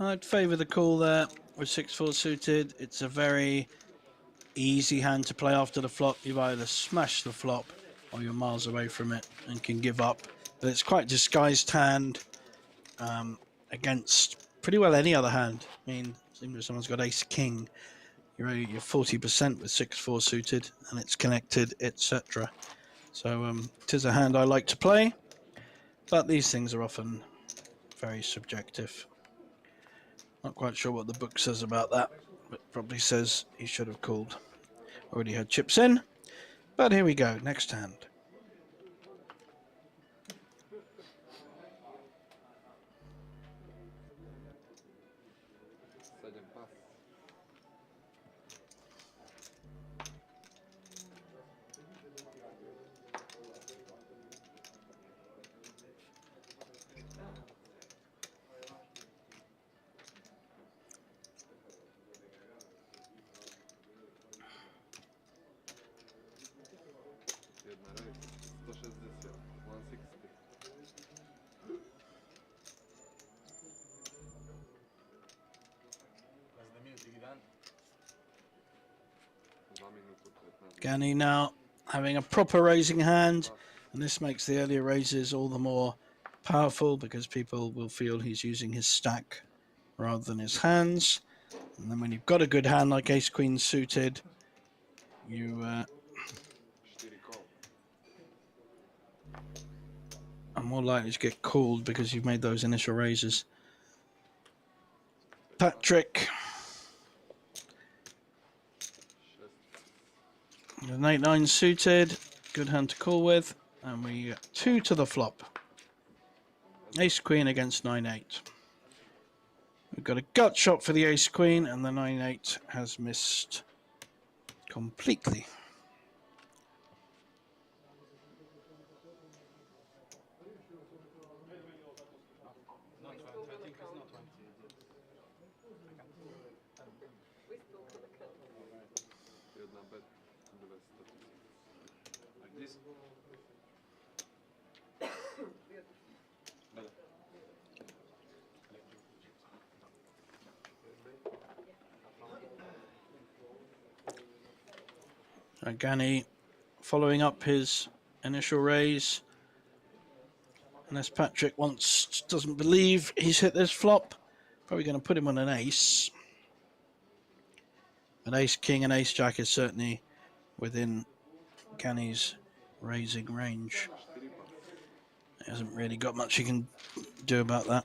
I'd favour the call there with 6-4 suited. It's a very easy hand to play after the flop. You've either smashed the flop or you're miles away from it and can give up. But it's quite a disguised hand against pretty well any other hand. I mean, if someone's got ace-king, you're 40% with 6-4 suited and it's connected, etc. So it is a hand I like to play, but these things are often very subjective. Not quite sure what the book says about that, but probably says he should have called. Already had chips in, but here we go, next hand. Gani now having a proper raising hand, and this makes the earlier raises all the more powerful because people will feel he's using his stack rather than his hands. And then when you've got a good hand like ace-queen suited, you are more likely to get called because you've made those initial raises. Patrick An 8-9 suited, good hand to call with, and we get 2 to the flop. Ace Queen against 9-8. We've got a gut shot for the Ace Queen, and the 9-8 has missed completely. Gani following up his initial raise. Unless Patrick doesn't believe he's hit this flop, probably going to put him on an ace. An ace king and ace jack is certainly within Gani's raising range. He hasn't really got much he can do about that.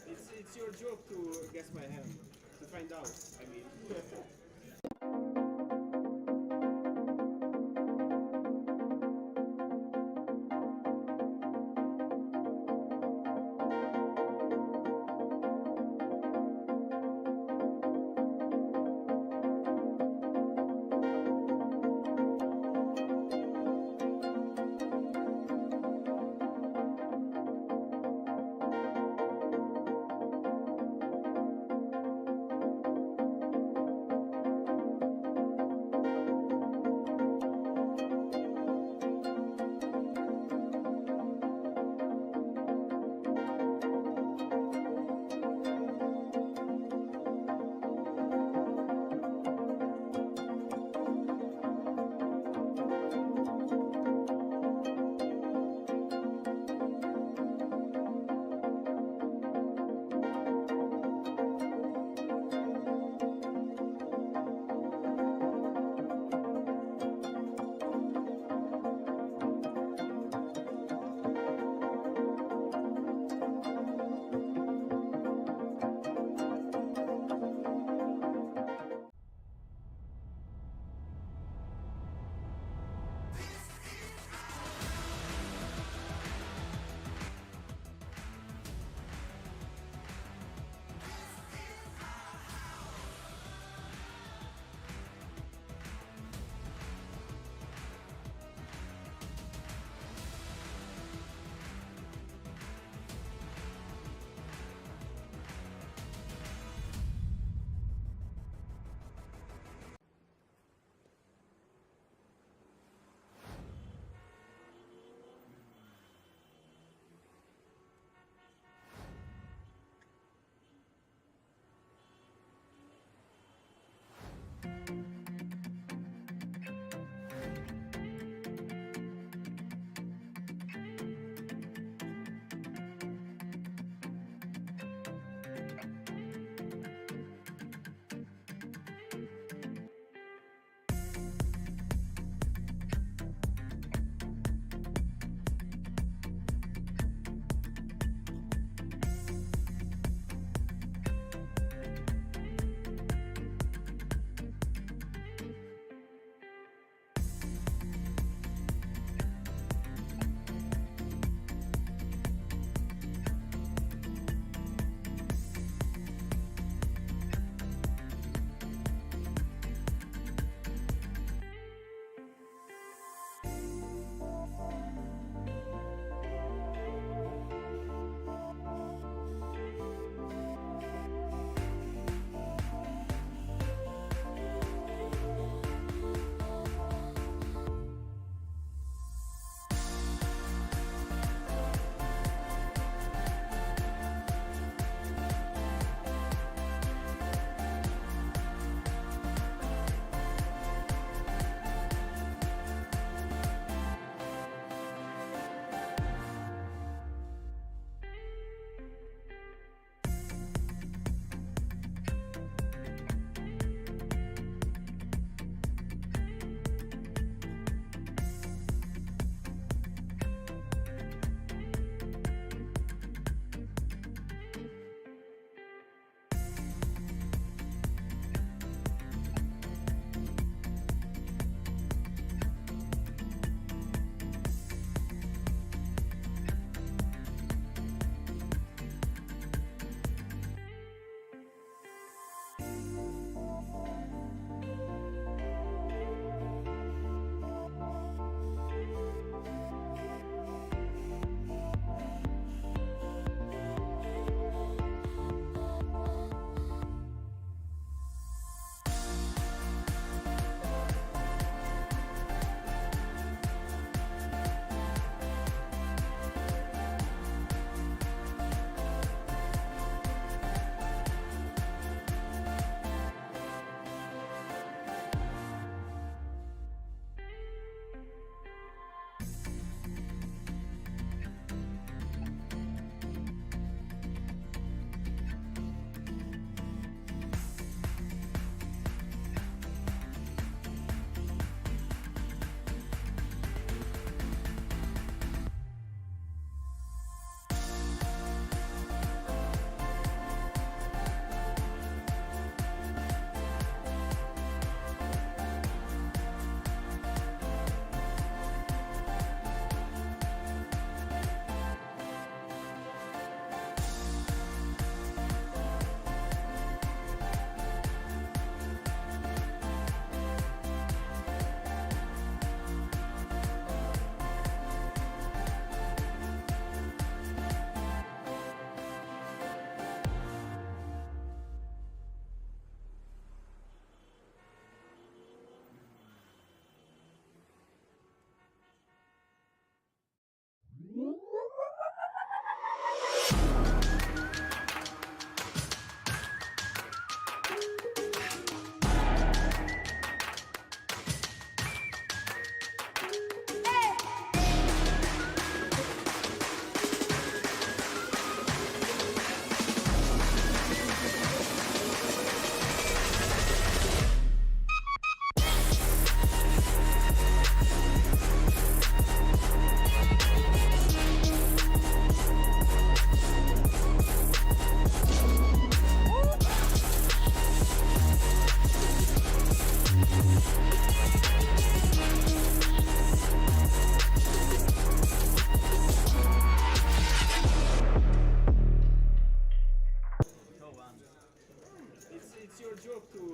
It's your job to guess my hand, to find out. I mean.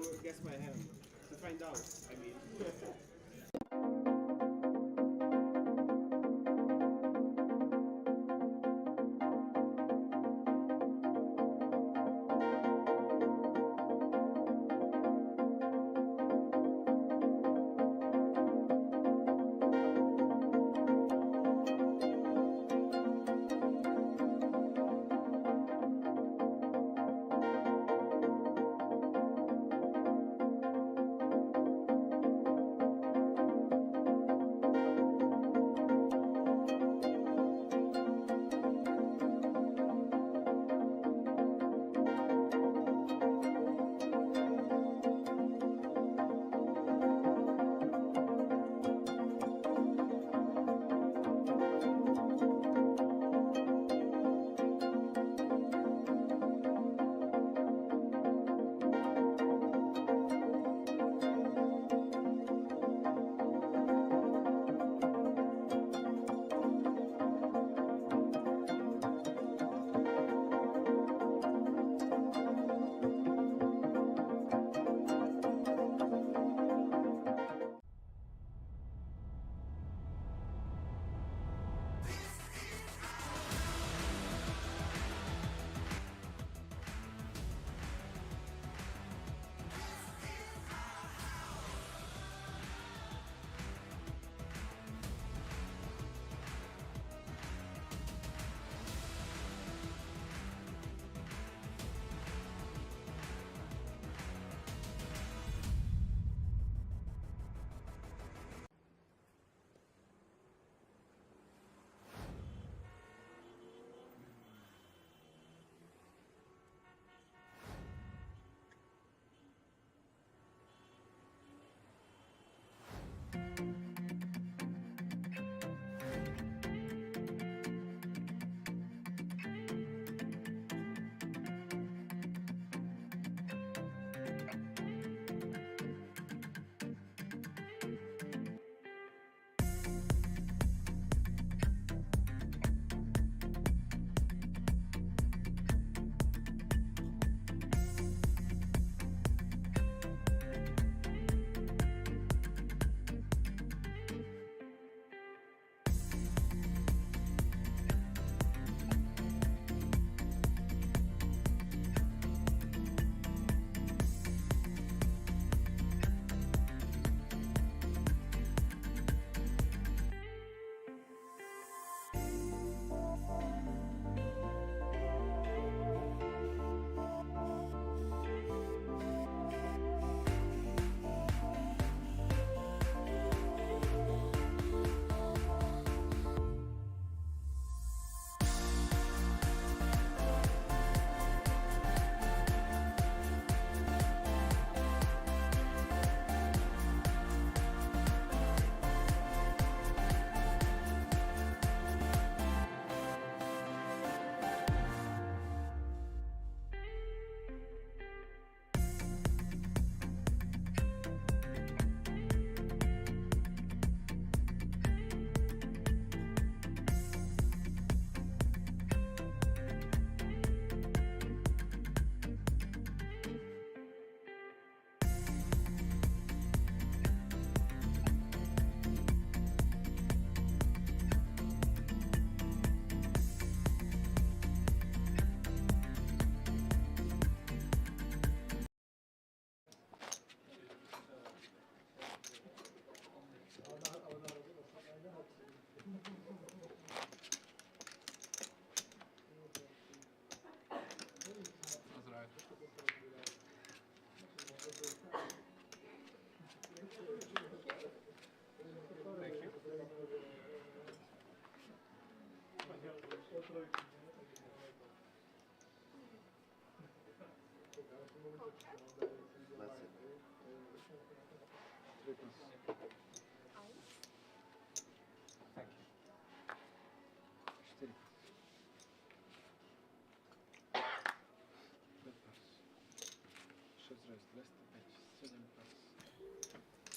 to guess my hand to find out. I mean.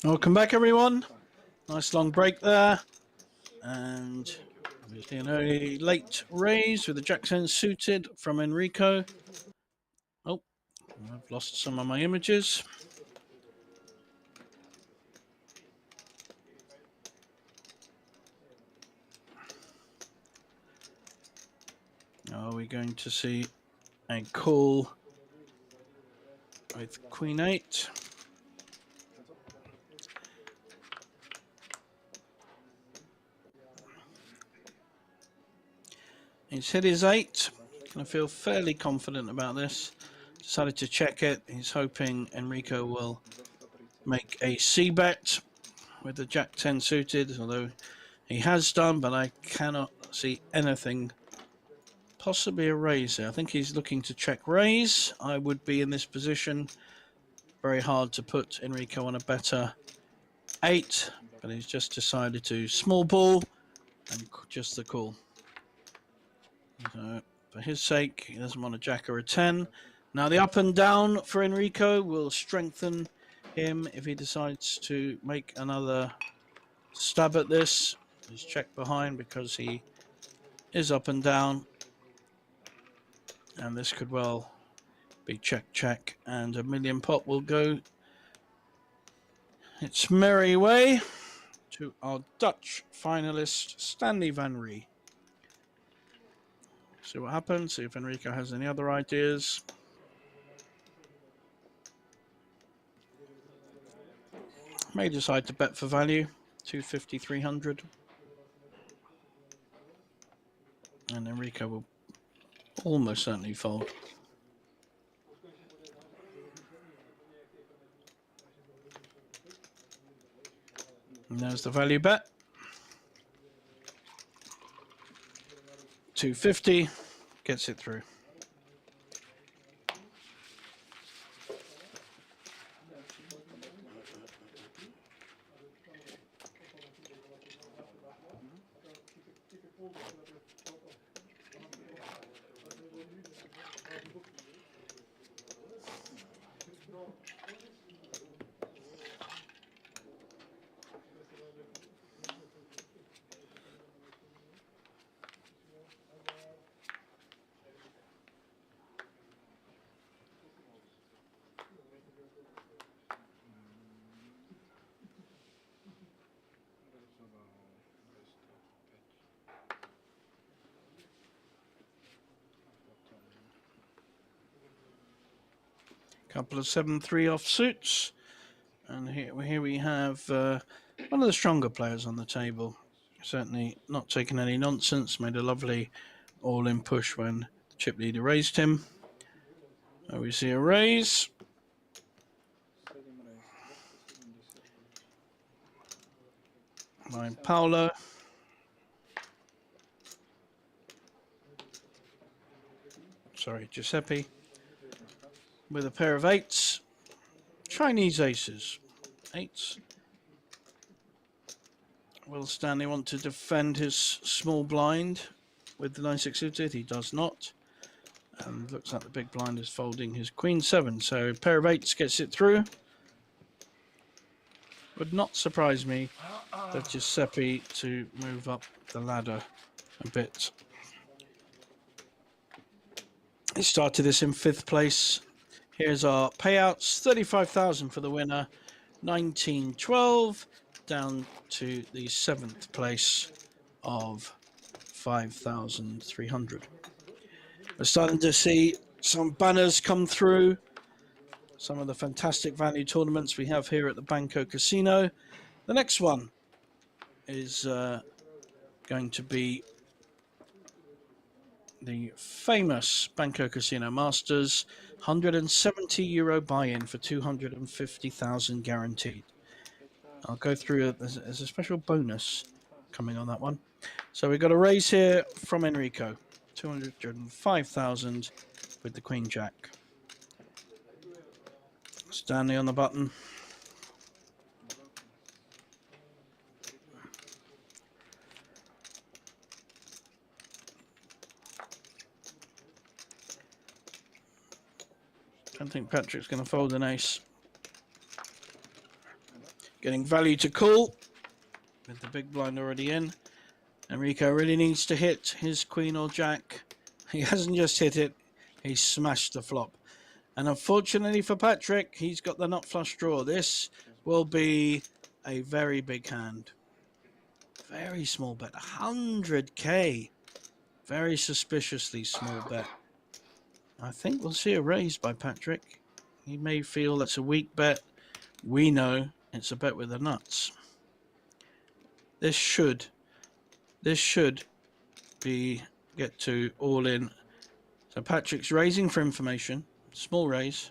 Welcome back, everyone. Nice long break there. And obviously an early late raise with the Jackson suited from Enrico. Oh, I've lost some of my images. Are we going to see a call with Queen 8? He's hit his 8. Gonna feel fairly confident about this. Decided to check it. He's hoping Enrico will make a C bet with the Jack 10 suited, although he has done, but I cannot see anything. Possibly a raise here. I think he's looking to check raise. I would be in this position. Very hard to put Enrico on a better 8, but he's just decided to small ball and just the call. So for his sake, he doesn't want a jack or a 10. Now the up and down for Enrico will strengthen him if he decides to make another stab at this. He's checked behind because he is up and down. And this could well be check, and a million pot will go its merry way to our Dutch finalist, Stanley Van Ree. See what happens, see if Enrico has any other ideas. May decide to bet for value, 250, 300. And Enrico will almost certainly fold. And there's the value bet. 250 gets it through. Couple of 7-3 offsuits, and here we have one of the stronger players on the table. Certainly not taking any nonsense. Made a lovely all-in push when the chip leader raised him. We see a raise. By Paolo. Sorry, Giuseppe. With a pair of 8s. Chinese aces. 8s. Will Stanley want to defend his small blind with the 9-6 suited? He does not. And looks like the big blind is folding his Queen 7. So a pair of 8s gets it through. Would not surprise me that Giuseppe to move up the ladder a bit. He started this in 5th place. Here's our payouts. 35,000 for the winner. 1912 down to the 7th place of 5,300. We're starting to see some banners come through. Some of the fantastic value tournaments we have here at the Banco Casino. The next one is going to be the famous Banco Casino Masters. €170 buy-in for 250,000 guaranteed. I'll go through it. There's a special bonus coming on that one. So we've got a raise here from Enrico. 205,000 with the Queen Jack. Stanley on the button. I don't think Patrick's going to fold an ace. Getting value to call with the big blind already in. Enrico really needs to hit his Queen or Jack. He hasn't just hit it, he smashed the flop. And unfortunately for Patrick, he's got the nut flush draw. This will be a very big hand. Very small bet, 100k. Very suspiciously small bet. I think we'll see a raise by Patrick. He may feel that's a weak bet. We know it's a bet with the nuts. This should be get to all in. So Patrick's raising for information, small raise.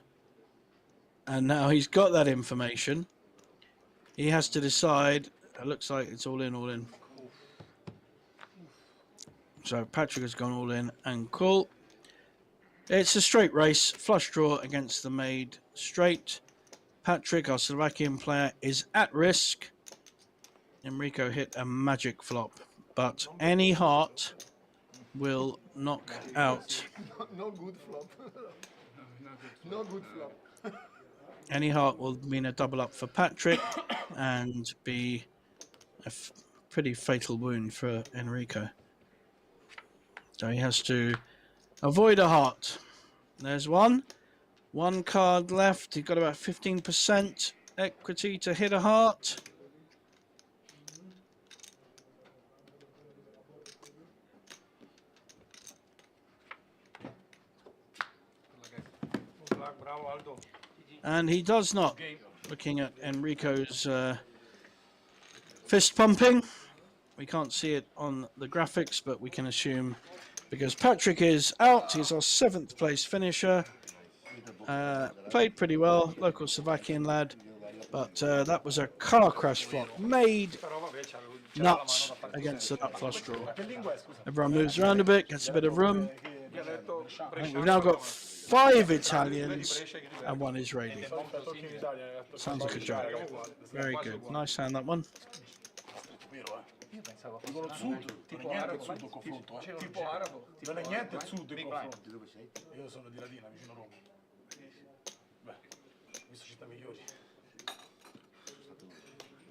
And now he's got that information. He has to decide. It looks like it's all in, all in. So Patrick has gone all in and call. It's a straight race, flush draw against the made straight. Patrick, our Slovakian player, is at risk. Enrico hit a magic flop, but any heart will knock out. No good flop. No good flop. Any heart will mean a double up for Patrick and be a pretty fatal wound for Enrico. So he has to avoid a heart. There's one. One card left. He's got about 15% equity to hit a heart. Bravo, Aldo. And he does not. Looking at Enrico's fist pumping. We can't see it on the graphics, but we can assume because Patrick is out. He's our 7th place finisher. Played pretty well, local Slovakian lad, but that was a car crash flop. Made nuts against the nut flush draw. Everyone moves around a bit, gets a bit of room. I think we've now got 5 Italians and 1 Israeli. Sounds like a joke. Very good. Nice hand, that one. Dicono sud, non è niente il sud in confronto. Tipo arabo. Non è niente il sud in confronto. Dove sei? Io sono di Latina, vicino a Roma. Beh, ho visto città migliori.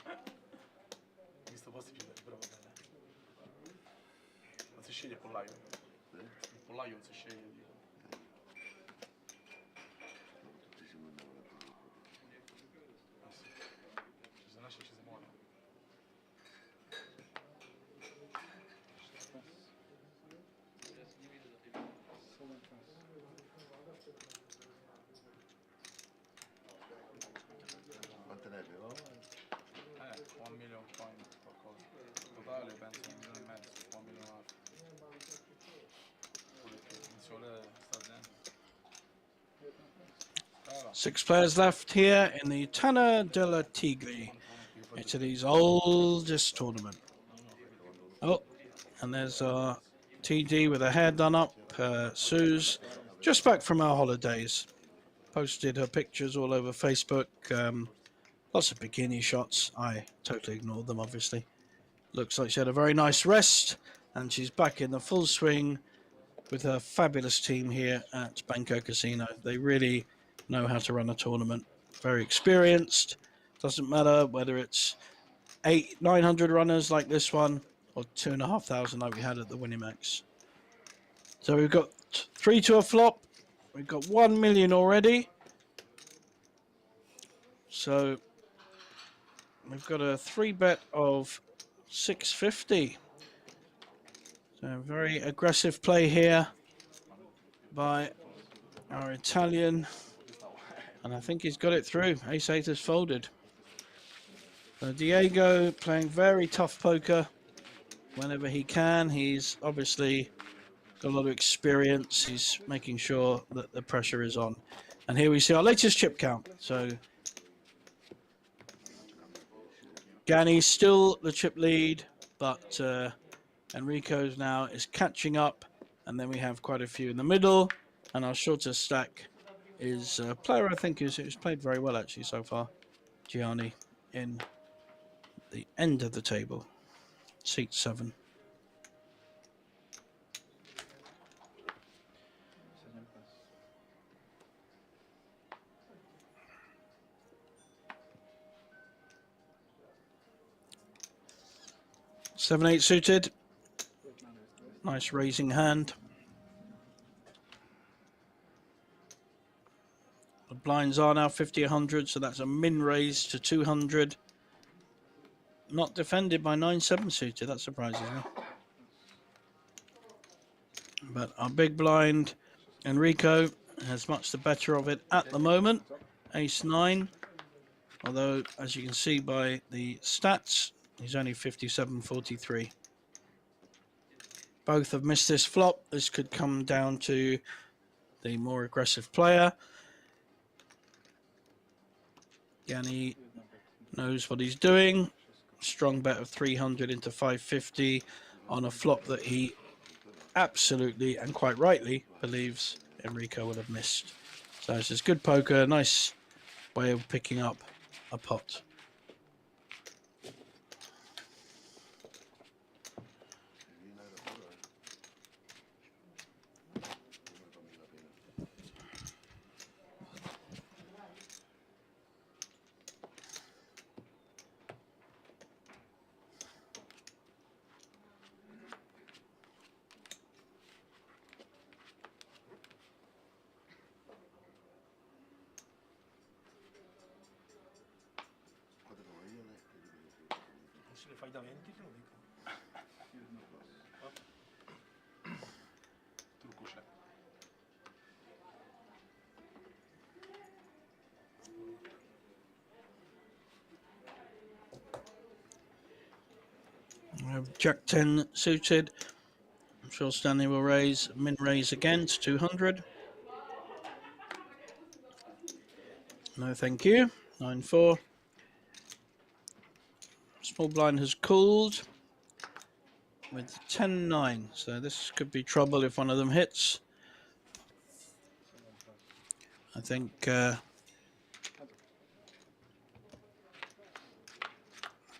Ho visto posti più belli, però va bene. Non si sceglie il pollaio. Il pollaio non si sceglie. Ci si nasce e ci si muore. Quante ne avevo? 1 million coin qualcosa. Totale penso 1,5 milioni, 1 milione. Insiole sta dentro. 6 players left here in the Tana delle Tigri, Italy's oldest tournament. Oh, and there's our TD with her hair done up. Sue's just back from our holidays. Posted her pictures all over Facebook. Lots of bikini shots. I totally ignored them, obviously. Looks like she had a very nice rest, and she's back in the full swing with her fabulous team here at Banco Casino. They really know how to run a tournament. Very experienced. Doesn't matter whether it's 900 runners like this one or 2,500 like we had at the Winnimax. So we've got 3 to a flop. We've got 1 million already. So we've got a 3 bet of 650. So very aggressive play here by our Italian. And I think he's got it through. Ace-8 has folded. So Diego playing very tough poker whenever he can. He's obviously got a lot of experience. He's making sure that the pressure is on. And here we see our latest chip count. So Gani's still the chip lead, but Enrico's now is catching up. And then we have quite a few in the middle. And our shortest stack is a player I think who's played very well actually so far. Gianni in the end of the table, seat 7. Seven, 8 suited. Nice raising hand. The blinds are now 50, 100, so that's a min raise to 200. Not defended by 9-7 suited. That surprises me. But our big blind, Enrico, has much the better of it at the moment. Ace-9. Although, as you can see by the stats, he's only 57-43. Both have missed this flop. This could come down to the more aggressive player. Yanni knows what he's doing. Strong bet of 300 into 550 on a flop that he absolutely and quite rightly believes Enrico would have missed. So this is good poker, nice way of picking up a pot. Se le fai da 20 te lo dico. Trucco c'è. We have Jack 10 suited. I'm sure Stanley will raise, min raise again to 200. No, thank you. 9-4. Small blind has cooled with 10-9. So this could be trouble if one of them hits. I think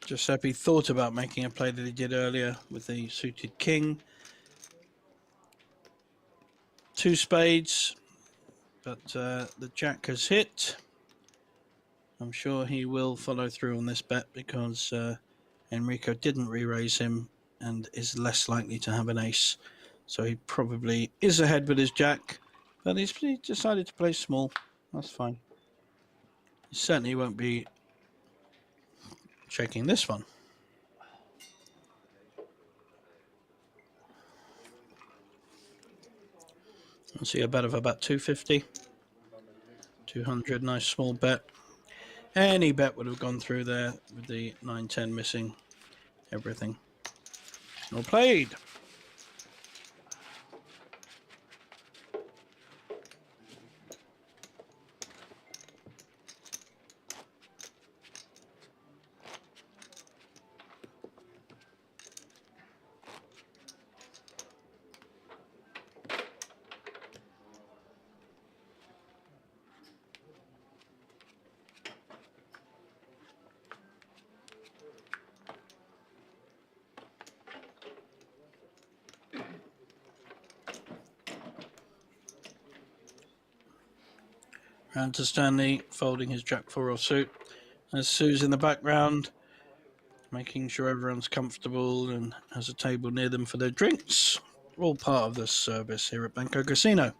Giuseppe thought about making a play that he did earlier with the suited king. 2 spades, but the jack has hit. I'm sure he will follow through on this bet because Enrico didn't re-raise him and is less likely to have an ace. So he probably is ahead with his jack, but he decided to play small. That's fine. He certainly won't be checking this one. I'll see a bet of about 250. 200, nice small bet. Any bet would have gone through there with the 9-10 missing everything. Well played. Round to Stanley, folding his jack 4 offsuit. There's Sue's in the background, making sure everyone's comfortable and has a table near them for their drinks. All part of the service here at Banco Casino.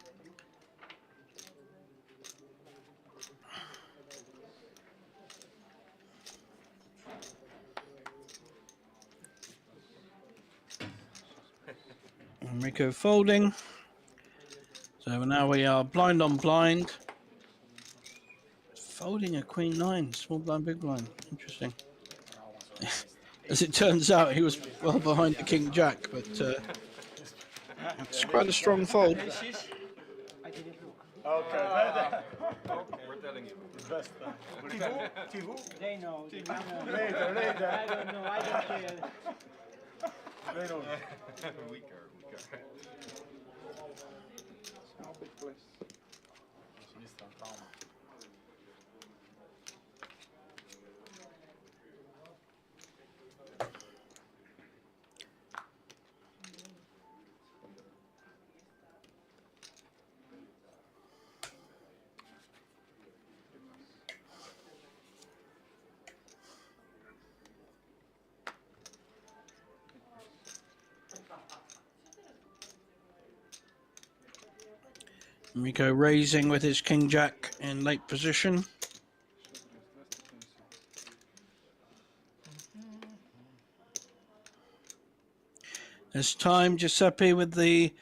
Enrico folding. So now we are blind on blind. Folding a queen 9, small blind, big blind. Interesting. As it turns out, he was well behind the king jack, but it's quite a strong fold. Okay, We're telling you. best. TV? They know. Later, later. I don't know. I don't care. They know. Weaker. Sinistra un trauma. Enrico raising with his king jack in late position. This time Giuseppe with the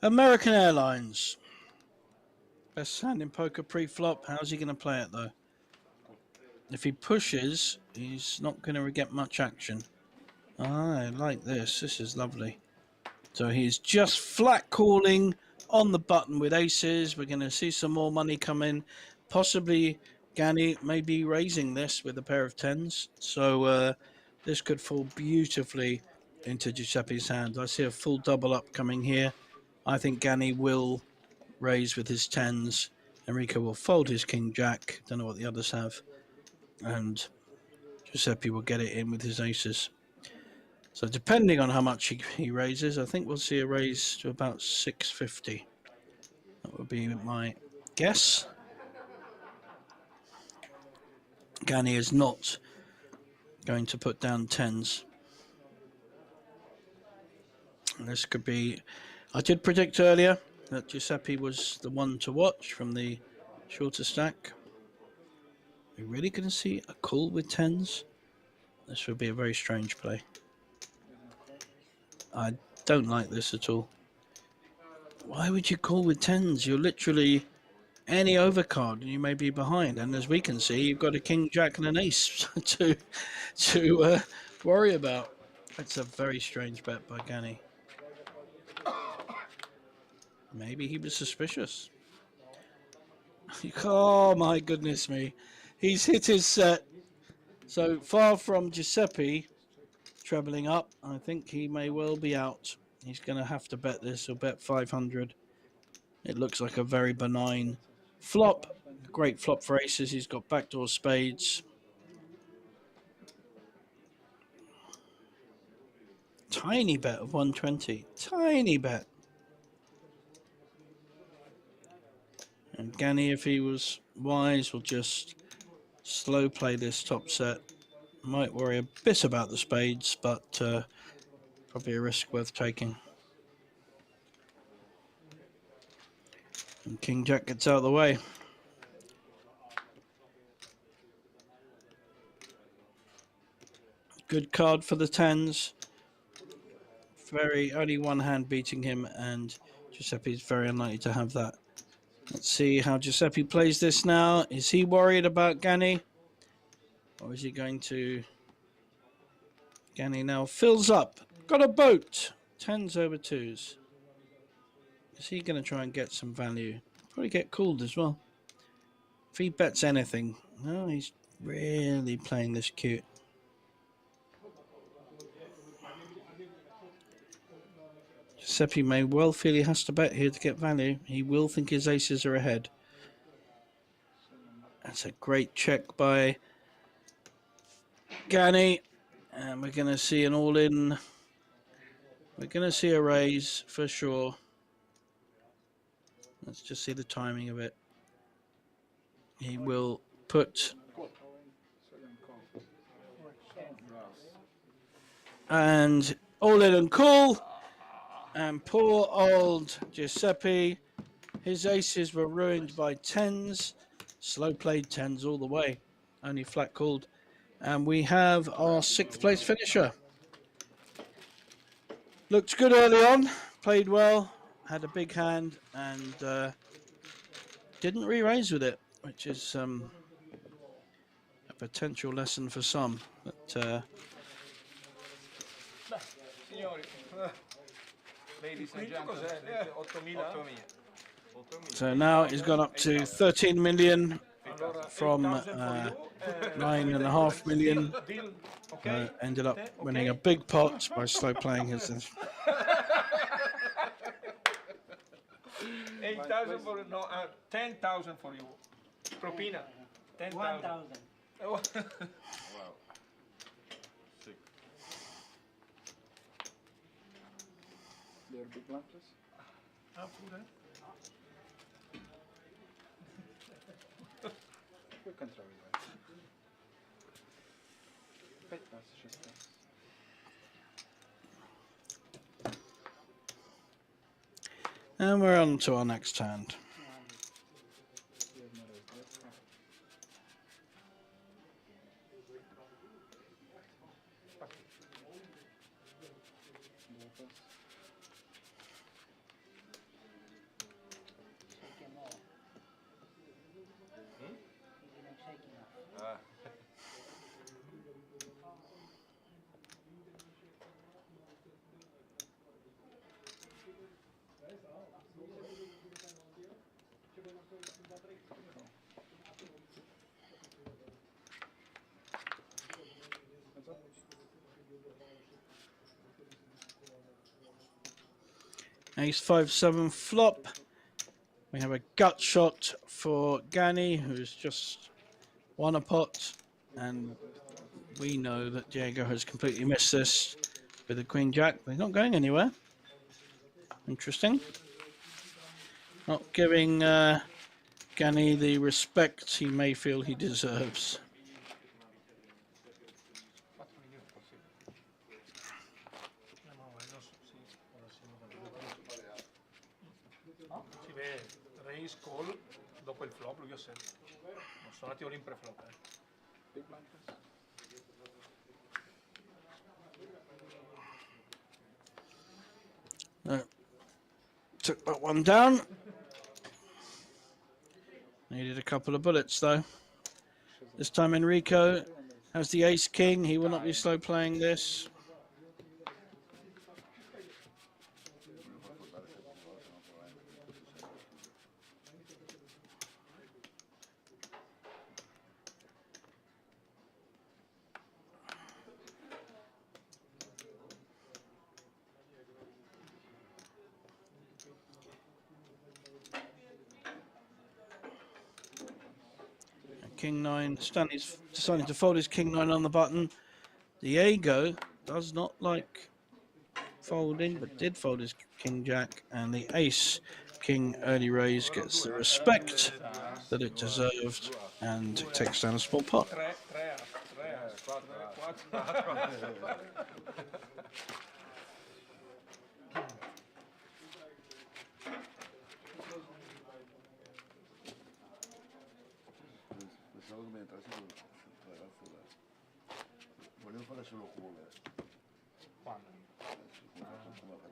American Airlines. Best hand in poker pre-flop. How's he going to play it though? If he pushes, he's not going to get much action. I like this. This is lovely. So he's just flat calling on the button with aces. We're going to see some more money come in. Possibly Gani may be raising this with a pair of tens. So this could fall beautifully into Giuseppe's hand. I see a full double up coming here. I think Gani will raise with his tens. Enrico will fold his king jack. Don't know what the others have. And Giuseppe will get it in with his aces. So depending on how much he raises, I think we'll see a raise to about 650. That would be my guess. Gani is not going to put down tens. And this could be... I did predict earlier that Giuseppe was the one to watch from the shorter stack. We're really going to see a call with tens? This would be a very strange play. I don't like this at all. Why would you call with tens? You're literally any overcard and you may be behind. And as we can see, you've got a king, jack and an ace to worry about. That's a very strange bet by Gani. Maybe he was suspicious. Oh my goodness me. He's hit his set. So far from Giuseppe trebling up, I think he may well be out. He's going to have to bet this. He'll bet 500. It looks like a very benign flop. Great flop for aces. He's got backdoor spades. Tiny bet of 120. Tiny bet. And Gani, if he was wise, will just slow play this top set. Might worry a bit about the spades, but probably a risk worth taking. And King Jack gets out of the way. Good card for the tens. Only one hand beating him, and Giuseppe's very unlikely to have that. Let's see how Giuseppe plays this now. Is he worried about Gani? Or is he going to... Gani now fills up. Got a boat. Tens over twos. Is he going to try and get some value? Probably get called as well. If he bets anything. No, he's really playing this cute. Giuseppe may well feel he has to bet here to get value. He will think his aces are ahead. That's a great check by Gani. And we're going to see an all-in. We're going to see a raise for sure. Let's just see the timing of it. He will put... And all-in and call. And poor old Giuseppe. His aces were ruined by tens. Slow played tens all the way. Only flat called. And we have our 6th place finisher. Looked good early on. Played well. Had a big hand. And didn't re-raise with it. Which is a potential lesson for some. But... Signori, ladies and gentlemen, 8.000. So now he's gone up to 13 million from 9.5 million. Ended up winning a big pot by slow playing his. 8,000 for no, 10,000 for you. Propina, 10,000. 1,000. Wow. They're big lunches. We can try it. 15, 16. And we're on to our next hand. Ace-5-7 flop. We have a gut shot for Gani, who's just won a pot, and we know that Diego has completely missed this with the Queen Jack. But he's not going anywhere. Interesting. Not giving Gani the respect he may feel he deserves. Si vede raise call dopo il flop, lui ha set. Non sono andati all in pre-flop. Took that one down. Needed a couple of bullets though. This time Enrico has the ace king. He will not be slow playing this. King 9. Stanley's deciding to fold his king 9 on the button. Diego does not like folding, but did fold his king jack, and the ace king early raise gets the respect that it deserved and takes down a small pot. Pensavo che mi entrasse sul ragazzo là. Volevo fare solo cuore. Quando? Come ha fatto prima.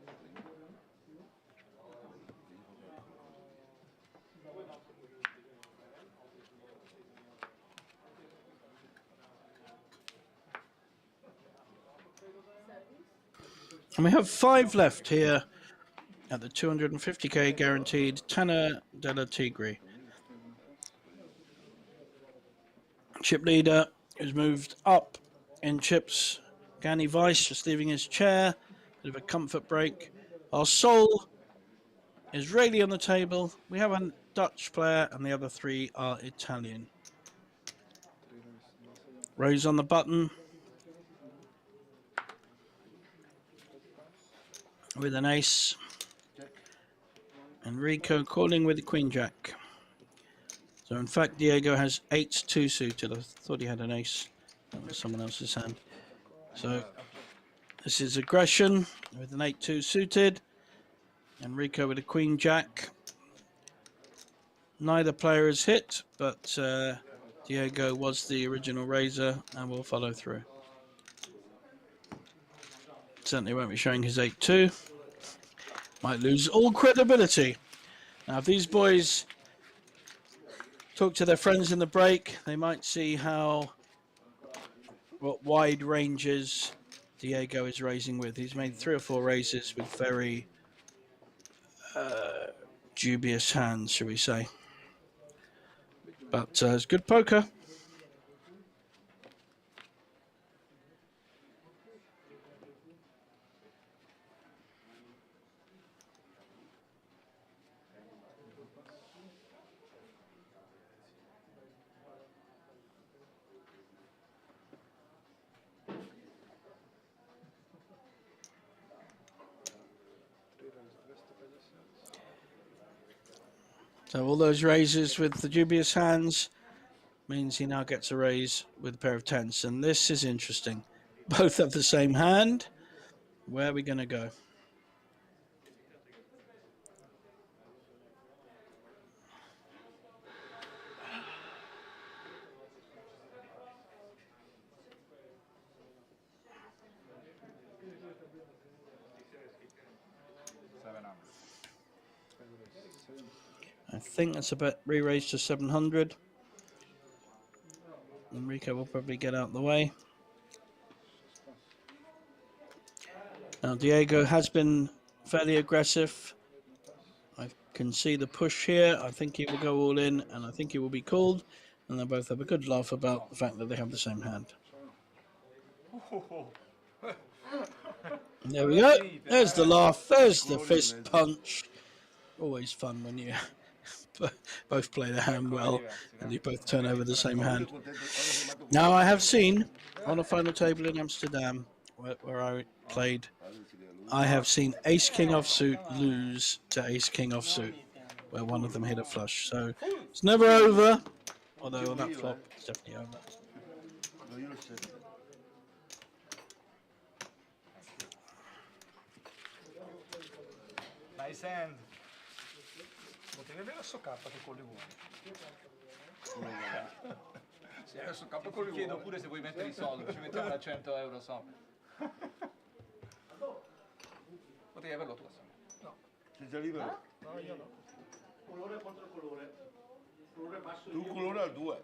And we have 5 left here at the 250k guaranteed Tana delle Tigri. Chip leader is moved up in chips. Gani Weiss just leaving his chair. Bit of a comfort break. Our soul is really on the table. We have a Dutch player and the other 3 are Italian. Rose on the button. With an ace. Enrico calling with the Queen Jack. So in fact, Diego has 8-2 suited. I thought he had an ace. That was someone else's hand. So this is aggression with an 8-2 suited. Enrico with a Queen Jack. Neither player is hit, but Diego was the original raiser and will follow through. Certainly won't be showing his 8-2. Might lose all credibility. Now, if these boys talk to their friends in the break, they might see what wide ranges Diego is raising with. He's made 3 or 4 raises with very dubious hands, shall we say. But it's good poker. So all those raises with the dubious hands means he now gets a raise with a pair of 10s. And this is interesting. Both have the same hand. Where are we going to go? I think that's a bet re-raised to 700. Enrico will probably get out of the way. Now Diego has been fairly aggressive. I can see the push here. I think he will go all in, and I think he will be called. And they both have a good laugh about the fact that they have the same hand. There we go. There's the laugh. There's the fist punch. Always fun when you both play the hand well and you both turn over the same hand. Now, I have seen on a final table in Amsterdam where I played, I have seen Ace King offsuit lose to Ace King offsuit, where one of them hit a flush. So it's never over, although on that flop it's definitely over. Nice hand. Potevi avere adesso K che con le vuoi. Sì, adesso K con le vuoi. Chiedo pure se vuoi mettere i soldi, ci mettiamo da 100 euro sopra. Potevi averlo tu. No. Sei già libero? No, io no. Colore contro colore. Colore basso. Tu colore al 2.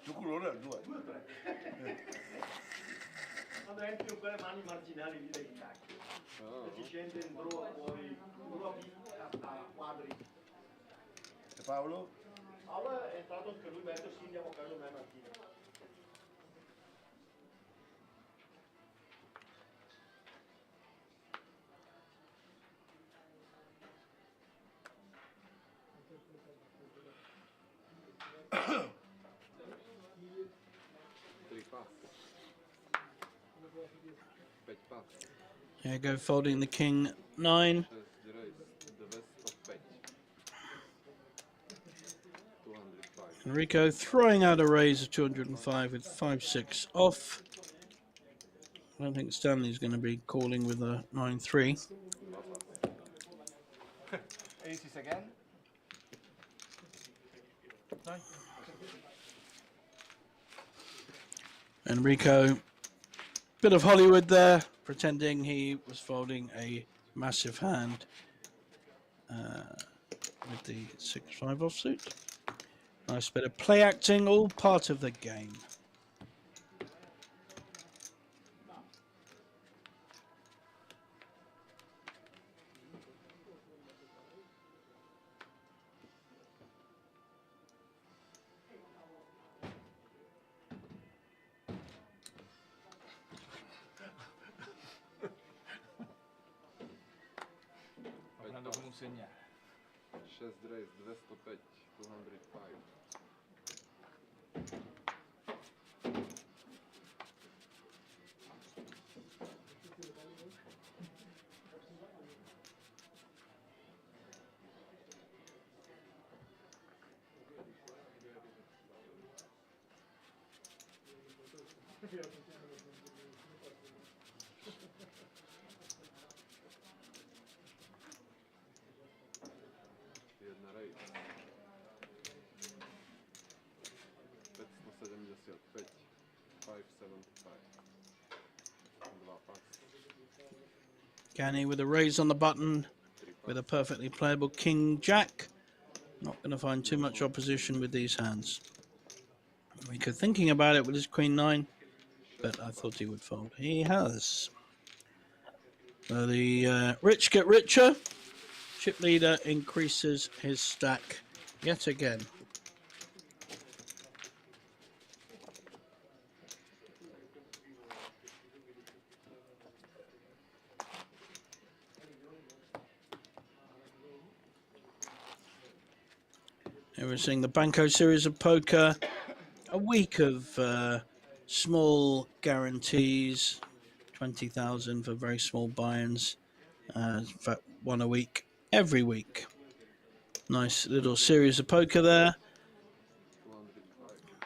Tu colore al 2. Quando entri con quelle mani marginali lì dei cacchi. E ti scende in draw fuori. Draw a quadri. E Paolo? Paolo è entrato anche lui, detto sì, andiamo a casa me mattina. There you go, folding the king 9. Enrico throwing out a raise of 205 with 5-6 off. I don't think Stanley's going to be calling with a 9-3. Aces again? Enrico, bit of Hollywood there, pretending he was folding a massive hand with the 6-5 offsuit. Nice bit of play acting, all part of the game. Prendo come un segnale. 6 raise, 205, 205. Jedna raise. 575. 575. Dwa pas. Gani with a raise on the button with a perfectly playable King Jack. Not going to find too much opposition with these hands. Enrico thinking about it with his Queen 9, but I thought he would fold. He has. So the rich get richer. Chip leader increases his stack yet again. Here we're seeing the Banco series of poker. A week of small guarantees, 20,000 for very small buy-ins. In fact, one a week, every week. Nice little series of poker there,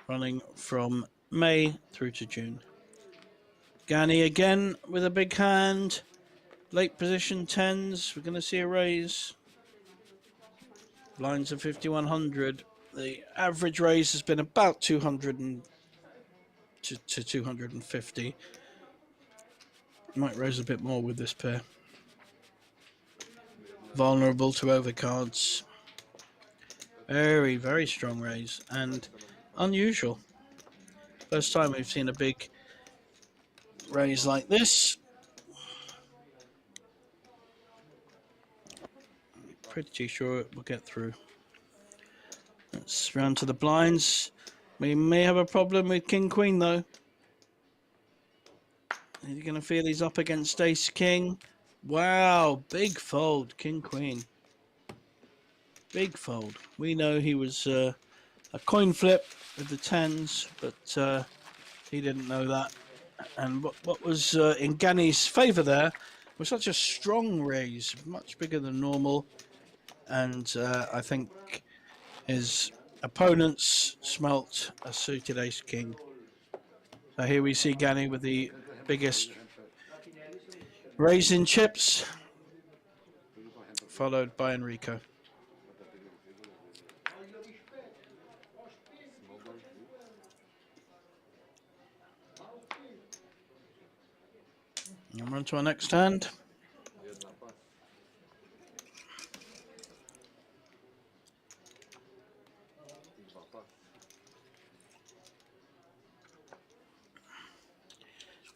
running from May through to June. Gani again with a big hand. Late position 10s. We're going to see a raise. Blinds of 5,100. The average raise has been about 200 to 250. Might raise a bit more with this pair. Vulnerable to overcards. Very, very strong raise and unusual. First time we've seen a big raise like this. Pretty sure it will get through. Let's round to the blinds. We may have a problem with King Queen though. You're going to feel he's up against ace king. Wow, big fold, king queen. Big fold. We know he was a coin flip with the tens, but he didn't know that. And what was in Gani's favour there was such a strong raise, much bigger than normal. And I think his opponents smelt a suited ace king. So here we see Gani with the biggest raise in chips, followed by Enrico. And we're on to our next hand.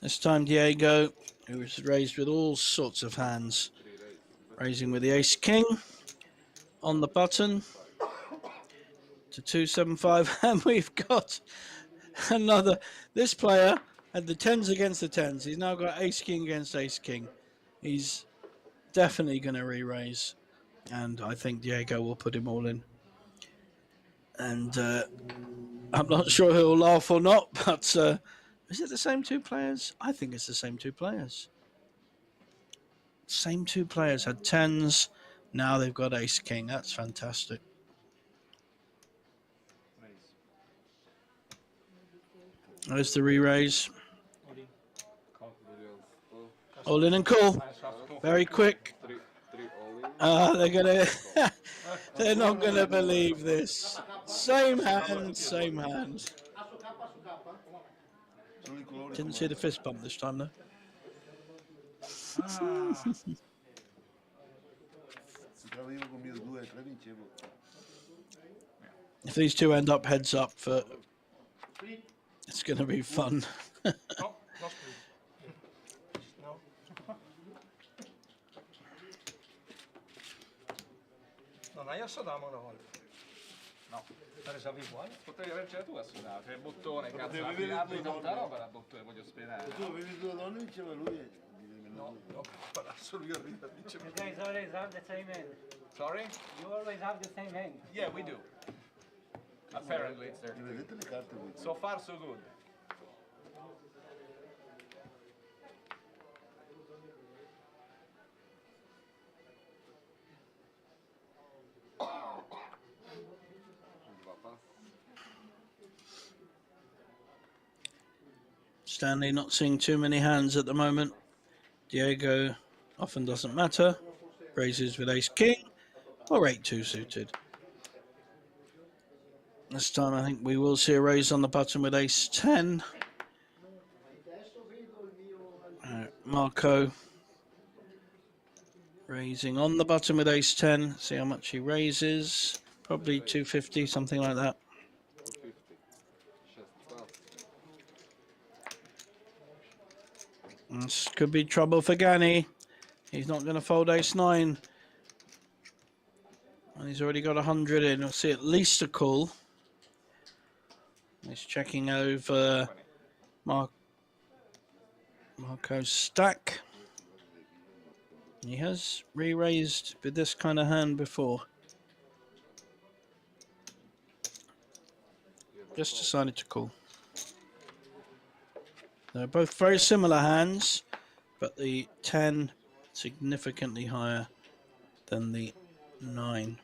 This time Diego, who was raised with all sorts of hands, raising with the ace king on the button to 275, and we've got another. This player had the tens against the tens. He's now got ace king against ace king. He's definitely going to re-raise, and I think Diego will put him all in. And I'm not sure he'll laugh or not, but is it the same two players? I think it's the same two players. Same two players had tens. Now they've got ace king. That's fantastic. There's the re-raise. All in and call. Very quick. They're gonna. They're not gonna believe this. Same hand, same hand. Didn't see the fist bump this time though. If these two end up heads up, it's going to be fun. No, no split. No. Non hai assadato una volta? No. Te ne sapevi uguale? Potevi avercela tu assodato, c'è il bottone, cazzo, apri tanta roba, la bottone, voglio spiegare. Tu avevi due donne, diceva lui. No, no, palazzo lui arriva e dice... You guys always have the same end. Sorry? You always have the same end. Yeah, we do. Apparently. Vedete le carte voi? So far, so good. Stanley not seeing too many hands at the moment. Diego often doesn't matter. Raises with ace king or 8-2 suited. This time I think we will see a raise on the button with ace 10. Marco raising on the button with ace 10. See how much he raises. Probably 250, something like that. This could be trouble for Gani. He's not going to fold ace 9. And he's already got 100 in. We'll see at least a call. He's checking over Marco's stack. He has re-raised with this kind of hand before. Just decided to call. They're both very similar hands, but the 10 significantly higher than the 9.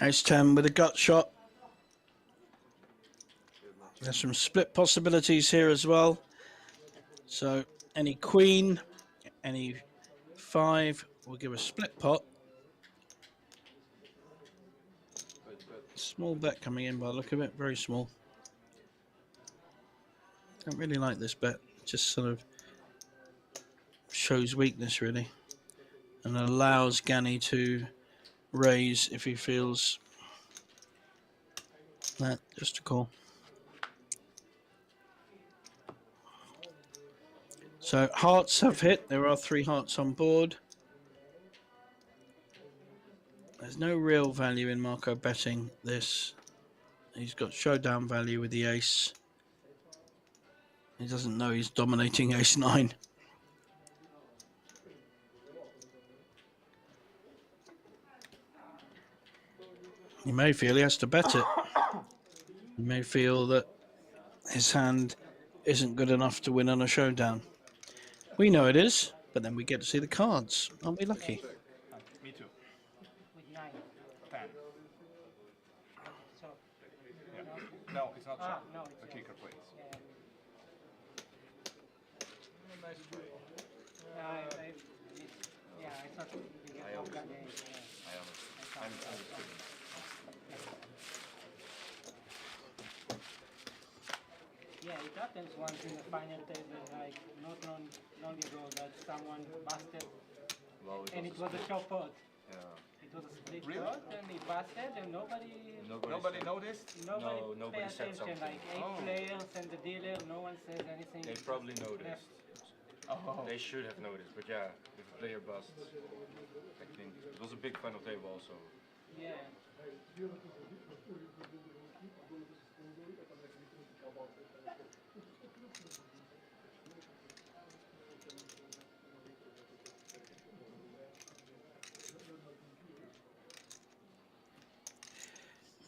Ace 10 with a gut shot. There's some split possibilities here as well. So any queen, any 5 will give a split pot. Small bet coming in by the look of it, very small. Don't really like this bet. It just sort of shows weakness really, and allows Gani to raise if he feels that. Just a call. So hearts have hit. There are 3 hearts on board. There's no real value in Marco betting this He's got showdown value with the ace. He doesn't know he's dominating ace 9. He may feel he has to bet it. He may feel that his hand isn't good enough to win on a showdown. We know it is, but then we get to see the cards. Aren't we lucky? Me too. With 9. 10. So, Yeah. No, it's not check. no, The it's kicker plays. Nice try. Yeah, I thought you get I one always- gun game. I understand. Yeah, it happens once in the final table, like not long ago, that someone busted, Well, and it was a short pot. Yeah. It was a split Really? pot, and it busted, and nobody Nobody noticed? pay said attention. something. Like 8 players and the dealer, no one says anything. They probably noticed. Oh. They should have noticed, but yeah, if a player busts, I think it was a big final table also. Yeah.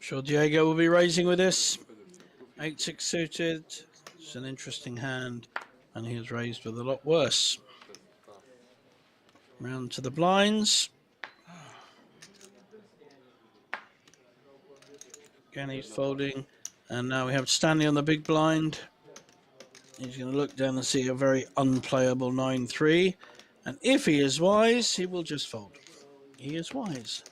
Sure, Diego will be raising with this. 8-6 suited. It's an interesting hand, and he has raised with a lot worse. Round to the blinds. Again, he's folding, and now we have Stanley on the big blind. He's going to look down and see a very unplayable 9-3, and if he is wise, he will just fold. He is wise.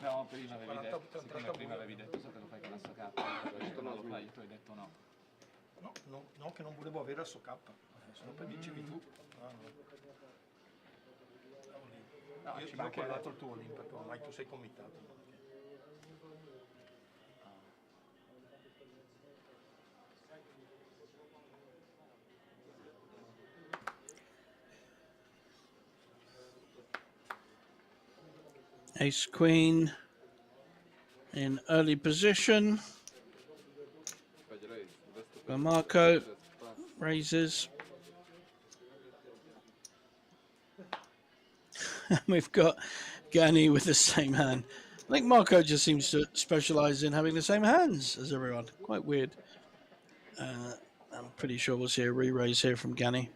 No, prima avevi detto, siccome prima avevi detto se te lo fai con la SK, ho detto no, lo fai, tu hai detto no. No, che non volevo avere il SK, se no poi dicevi tu. No, Io ci ho mancherebbe. dato il tuo link perché ormai tu sei committato. Ace Queen in early position. Marco raises. We've got Gani with the same hand. I think Marco just seems to specialize in having the same hands as everyone. Quite weird. I'm pretty sure we'll see a re-raise here from Gani,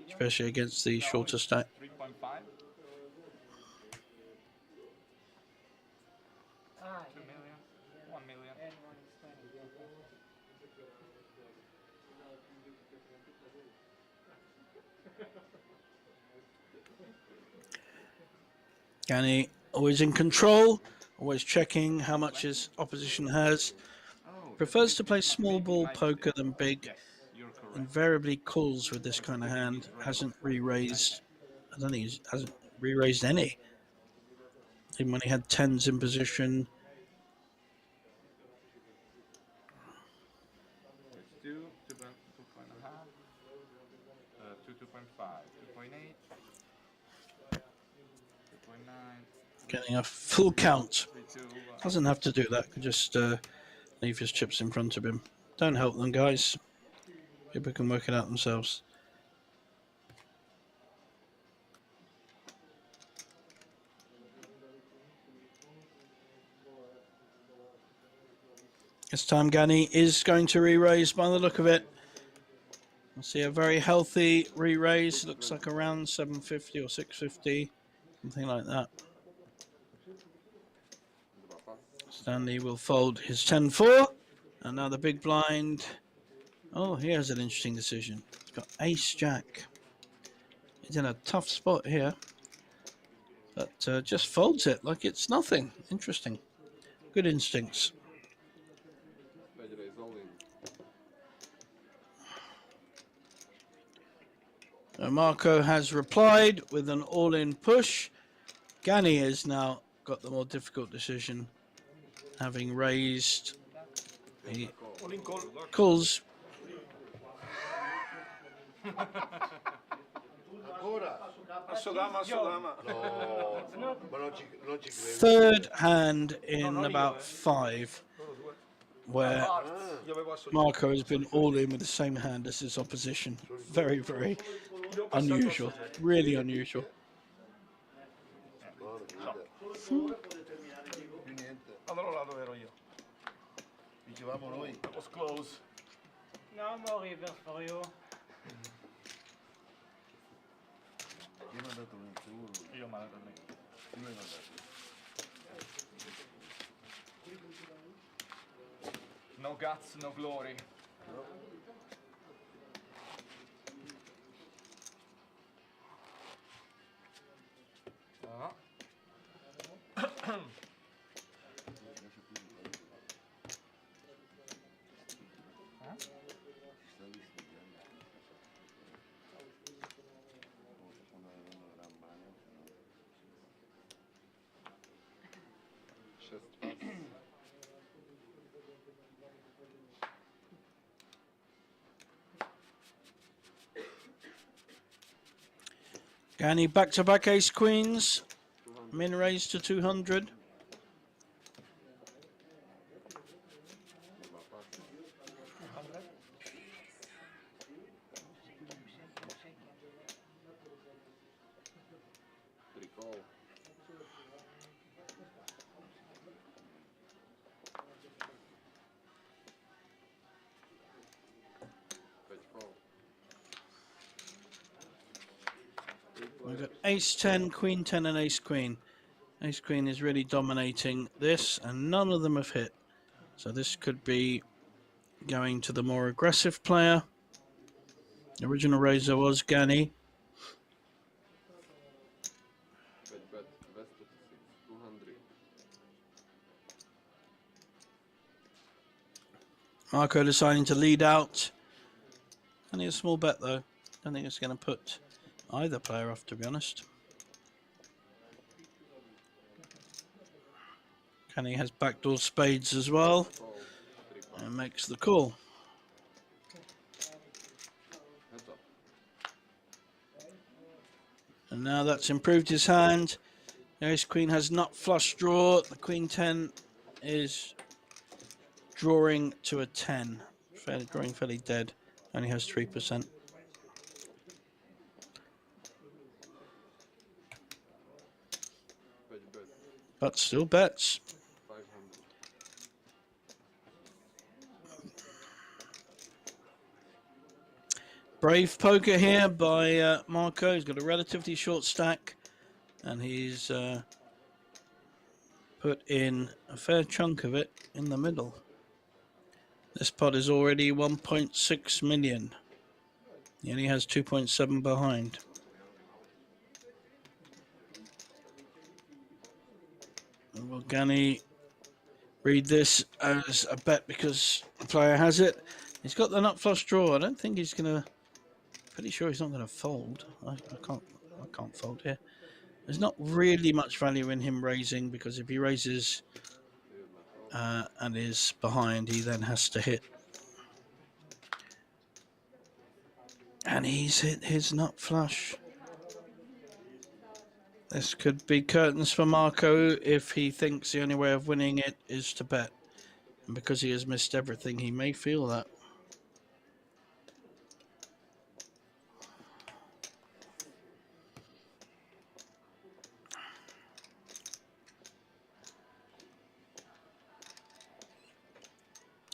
especially against the shorter stack. 3.5? 2 million? 1 million? And one is 20, yeah. Gani always in control, always checking how much his opposition has. Prefers to play small ball poker than big. Yes, you're correct. Invariably calls with this kind of hand. Hasn't re-raised. I don't think he hasn't re-raised any. Even when he had tens in position. It's 2, 2.5, 2, 2.5, 2.8, 2.9, Getting a full count. 3, 2, Doesn't have to do that. Could just leave his chips in front of him. Don't help them, guys. People can work it out themselves. This time Gani is going to re-raise by the look of it. We'll see a very healthy re-raise. Looks like around 750 or 650, something like that. Stanley will fold his 10-4. And now the big blind. Oh, here's an interesting decision. He's got ace-jack. He's in a tough spot here. But just folds it like it's nothing. Interesting. Good instincts. So Marco has replied with an all-in push. Gani has now got the more difficult decision, having raised. He All in call. calls. Ancora? Asso dama, asso dama. No, ma non ci credo. Third hand in about 5, where Io avevo asso Marco has been all in with the same hand as his opposition. Very, very unusual. Really unusual. Più niente. Allora lato ero io. Dicevamo noi. It was close. No more rivers for you. Io mi ho dato un inseguro. Io male per me. Io mi ho dato. No guts, no glory. Ah. Gani back-to-back ace queens. Min raised to 200. We've got ace 10, queen 10 and ace queen. Ace queen is really dominating this and none of them have hit. So this could be going to the more aggressive player. The original raiser was Gani. Marco deciding to lead out. Only a small bet though. Don't think it's going to put either player off, to be honest. Kenny has backdoor spades as well and makes the call. And now that's improved his hand. The ace queen has nut flush draw. The queen 10 is drawing to a 10. Drawing fairly dead. Only has 3%. But still bets. Brave poker here by Marco. He's got a relatively short stack and he's put in a fair chunk of it in the middle. This pot is already 1.6 million. He only has 2.7 behind. Will Gani read this as a bet because the player has it? He's got the nut flush draw. I don't think he's gonna. Pretty sure he's not gonna fold. I can't fold here. There's not really much value in him raising because if he raises and is behind, he then has to hit. And he's hit his nut flush. This could be curtains for Marco if he thinks the only way of winning it is to bet. And because he has missed everything, he may feel that.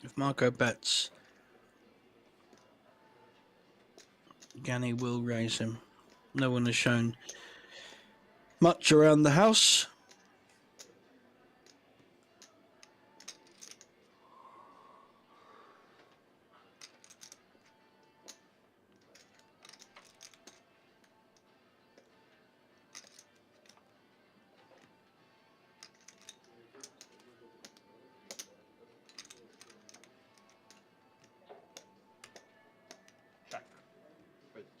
If Marco bets, Gani will raise him. No one has shown much around the house.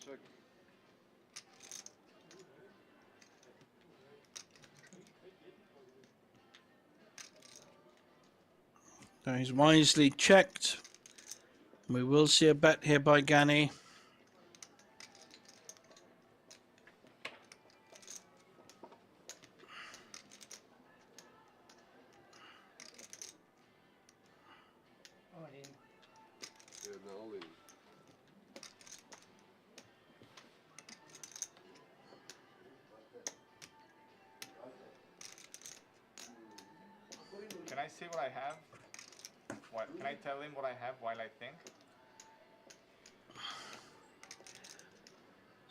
Check. So he's wisely checked. We will see a bet here by Gani. All in. Yeah, no, all in. Can I see what I have? What, can I tell him what I have while I think?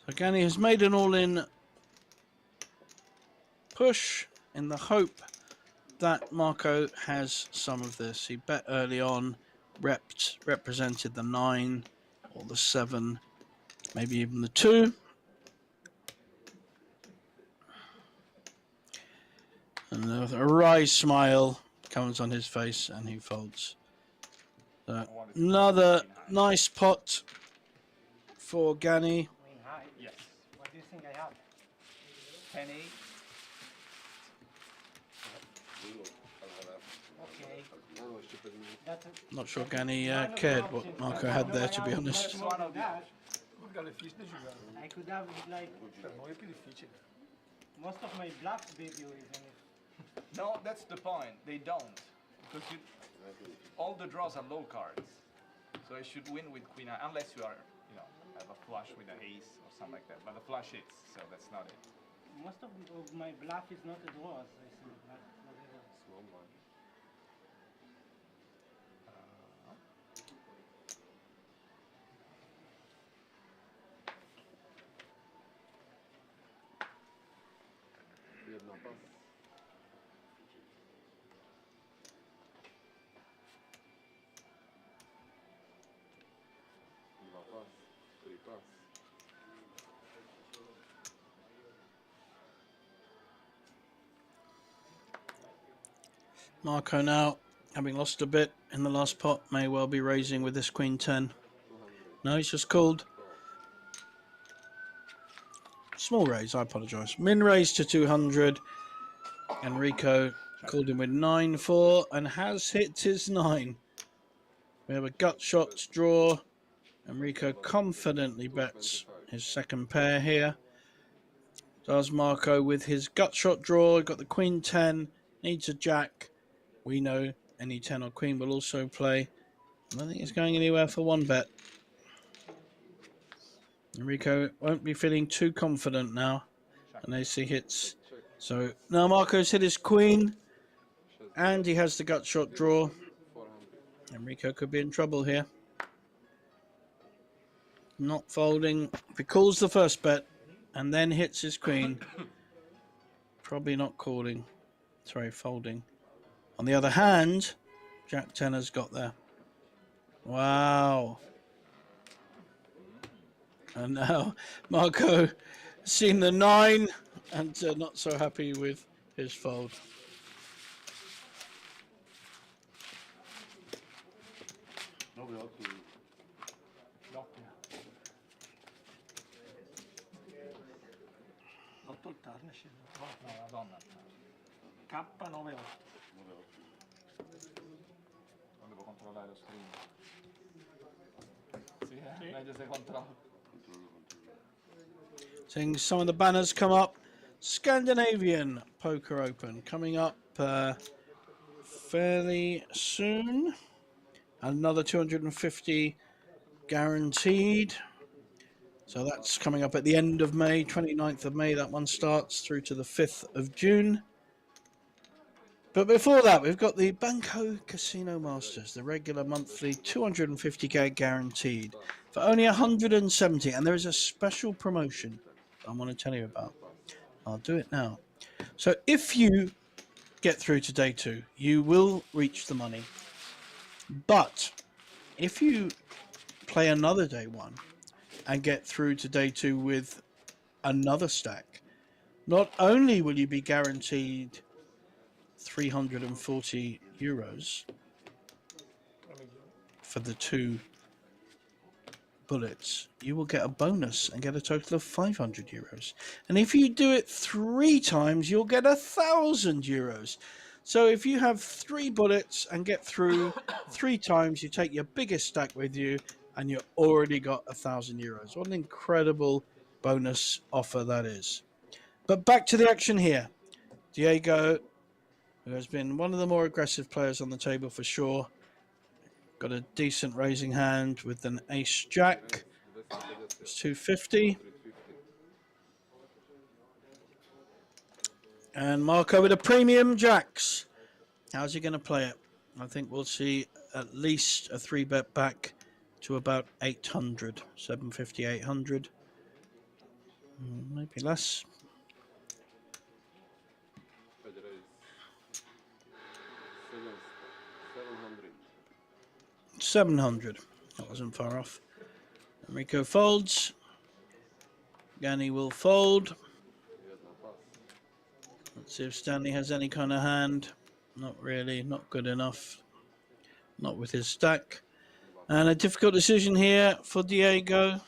So Gani has made an all-in push in the hope that Marco has some of this. He bet early on, represented the 9 or the 7, maybe even the 2. And a wry smile comes on his face and he folds. So another nice pot for Gani. Queen high. Yes. What do you think I have? 10-8. Okay. No, jeszcze pewnie. That's Not sure Gani cared what Marco had there, to be honest. one of that. Guarda, è difficile giocare. I could have like Per noi è più difficile. most of my bluffs beat you even if. No, that's the point. They don't. Because you, all the draws are low cards. So I should win with queen eye, unless you are, you know, have a flush with an ace or something like that. But the flush hits, so that's not it. Most of my bluff is not a draw, I think. But whatever. Small blind. Jedna pas. Dwa pas. 3 pas. Marco now, having lost a bit in the last pot, may well be raising with this queen 10. No, he's just called. Small raise, I apologise. Min raise to 200. Enrico called him with 9-4 and has hit his 9. We have a gut shot draw. Enrico confidently bets his second pair here. Does Marco with his gut shot draw. Got the queen 10, needs a jack. We know any 10 or queen will also play. I don't think he's going anywhere for one bet. Enrico won't be feeling too confident now. And as he hits. So now Marco's hit his queen. And he has the gut shot draw. 400. Enrico could be in trouble here. Not folding. If he calls the first bet and then hits his queen, probably not calling. Sorry, folding. On the other hand, Jack 10 has got there. Wow. And now Marco seen the 9 and not so happy with his fold. Nowy odkrył. L'otto il turn scende. No, la donna. K9-8. Nowy odkrył. Non devo controllare lo stream. Sì, meglio se controllo. Seeing some of the banners come up. Scandinavian Poker Open coming up fairly soon. Another 250 guaranteed. So that's coming up at the end of May, 29th of May. That one starts through to the 5th of June. But before that, we've got the Banco Casino Masters, the regular monthly 250k guaranteed for only 170. And there is a special promotion I want to tell you about. I'll do it now. So if you get through to day 2, you will reach the money. But if you play another day 1 and get through to day 2 with another stack, not only will you be guaranteed 340 euros for the 2 bullets, you will get a bonus and get a total of 500 euros. And if you do it 3 times, you'll get 1,000 euros. So if you have 3 bullets and get through 3 times, you take your biggest stack with you, and you already got €1,000. What an incredible bonus offer that is. But back to the action here. Diego, who has been one of the more aggressive players on the table for sure, got a decent raising hand with an ace jack. It's 250. And Marco with a premium jacks. How's he going to play it? I think we'll see at least a 3-bet back to about 800, 750, 800. Maybe less. 700. That wasn't far off. Enrico folds. Gani will fold. Let's see if Stanley has any kind of hand. Not really, not good enough. Not with his stack. And a difficult decision here for Diego.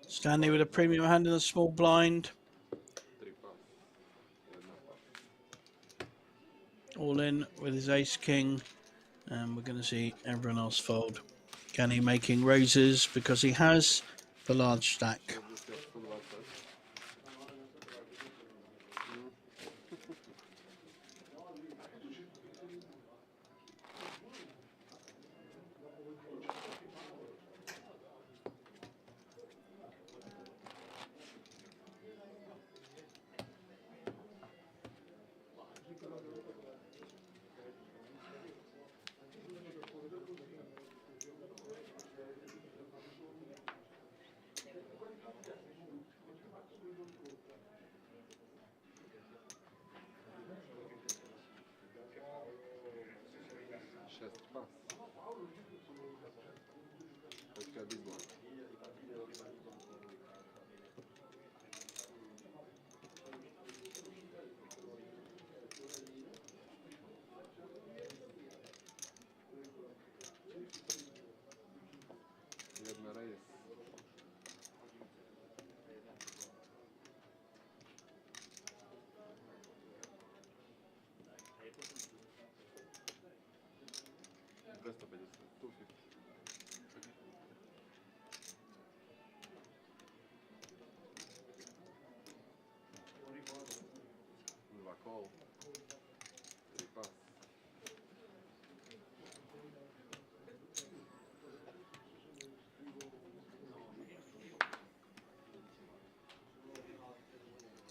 Stanley with a premium hand in a small blind. All in with his ace king. And we're going to see everyone else fold. Gani making raises because he has the large stack.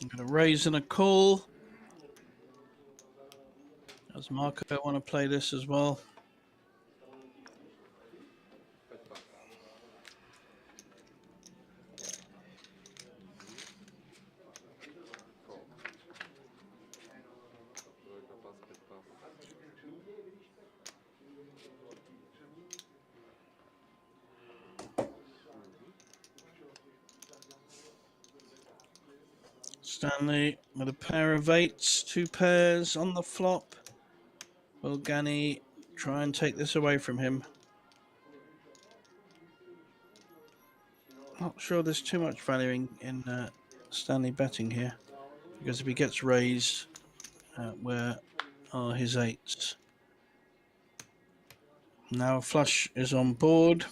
I'm going to raise and a call. Does Marco want to play this as well? Stanley with a pair of eights, 2 pairs on the flop. Will Gani try and take this away from him? Not sure there's too much value in Stanley betting here, because if he gets raised, where are his eights? Now flush is on board.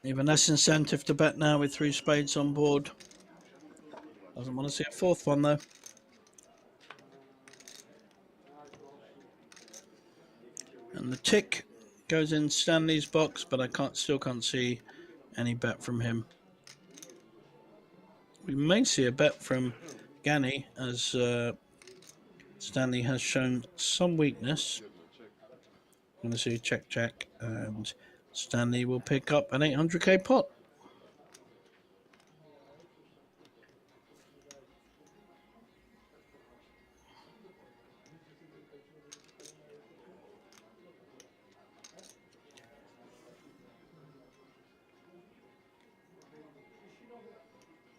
Even less incentive to bet now with 3 spades on board. Doesn't want to see a 4th one though. And the tick goes in Stanley's box, but I still can't see any bet from him. We may see a bet from Gani, as Stanley has shown some weakness. I'm going to see check, check, and Stanley will pick up an 800k pot.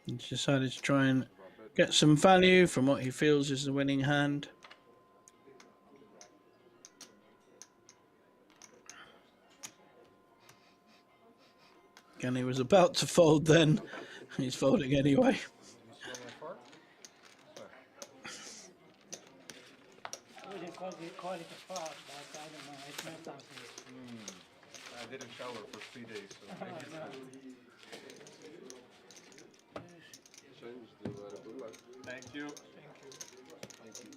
He's decided to try and get some value from what he feels is the winning hand. Gani was about to fold then. He's folding anyway. They call it a fraud, but I don't know, it's not something. I didn't shower for 3 days, so maybe it's not. Thank you. Thank you.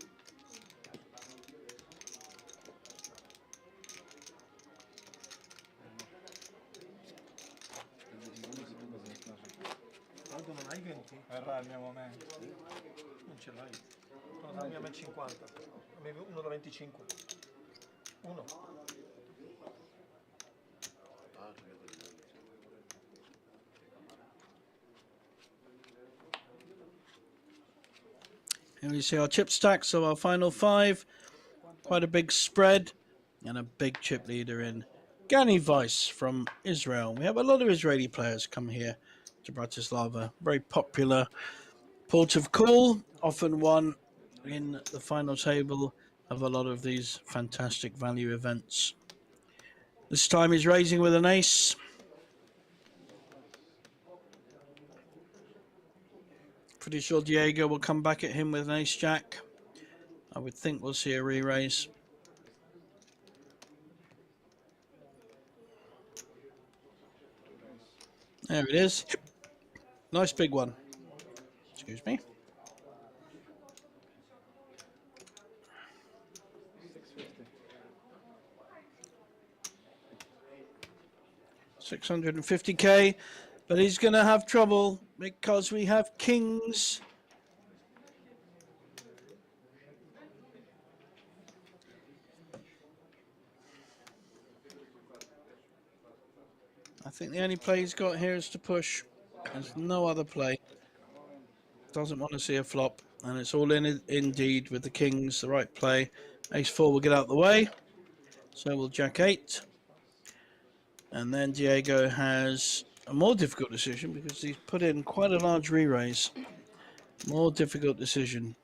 Aldo, non hai 20? Verrà il mio momento. Non ce l'hai. No, dammi a me 50. A me uno da 25. Uno. Here we see our chip stacks of our final 5. Quite a big spread and a big chip leader in Gani Weiss from Israel. We have a lot of Israeli players come here to Bratislava. Very popular port of call, often one in the final table of a lot of these fantastic value events. This time he's raising with an ace. Pretty sure Diego will come back at him with an ace-jack. I would think we'll see a re-raise. There it is. Nice big one. Excuse me. $650k, but he's going to have trouble because we have kings. I think the only play he's got here is to push. There's no other play. Doesn't want to see a flop, and it's all in indeed with the kings, the right play. Ace-4 will get out of the way, so we'll jack-8. And then Diego has a more difficult decision because he's put in quite a large re-raise. More difficult decision.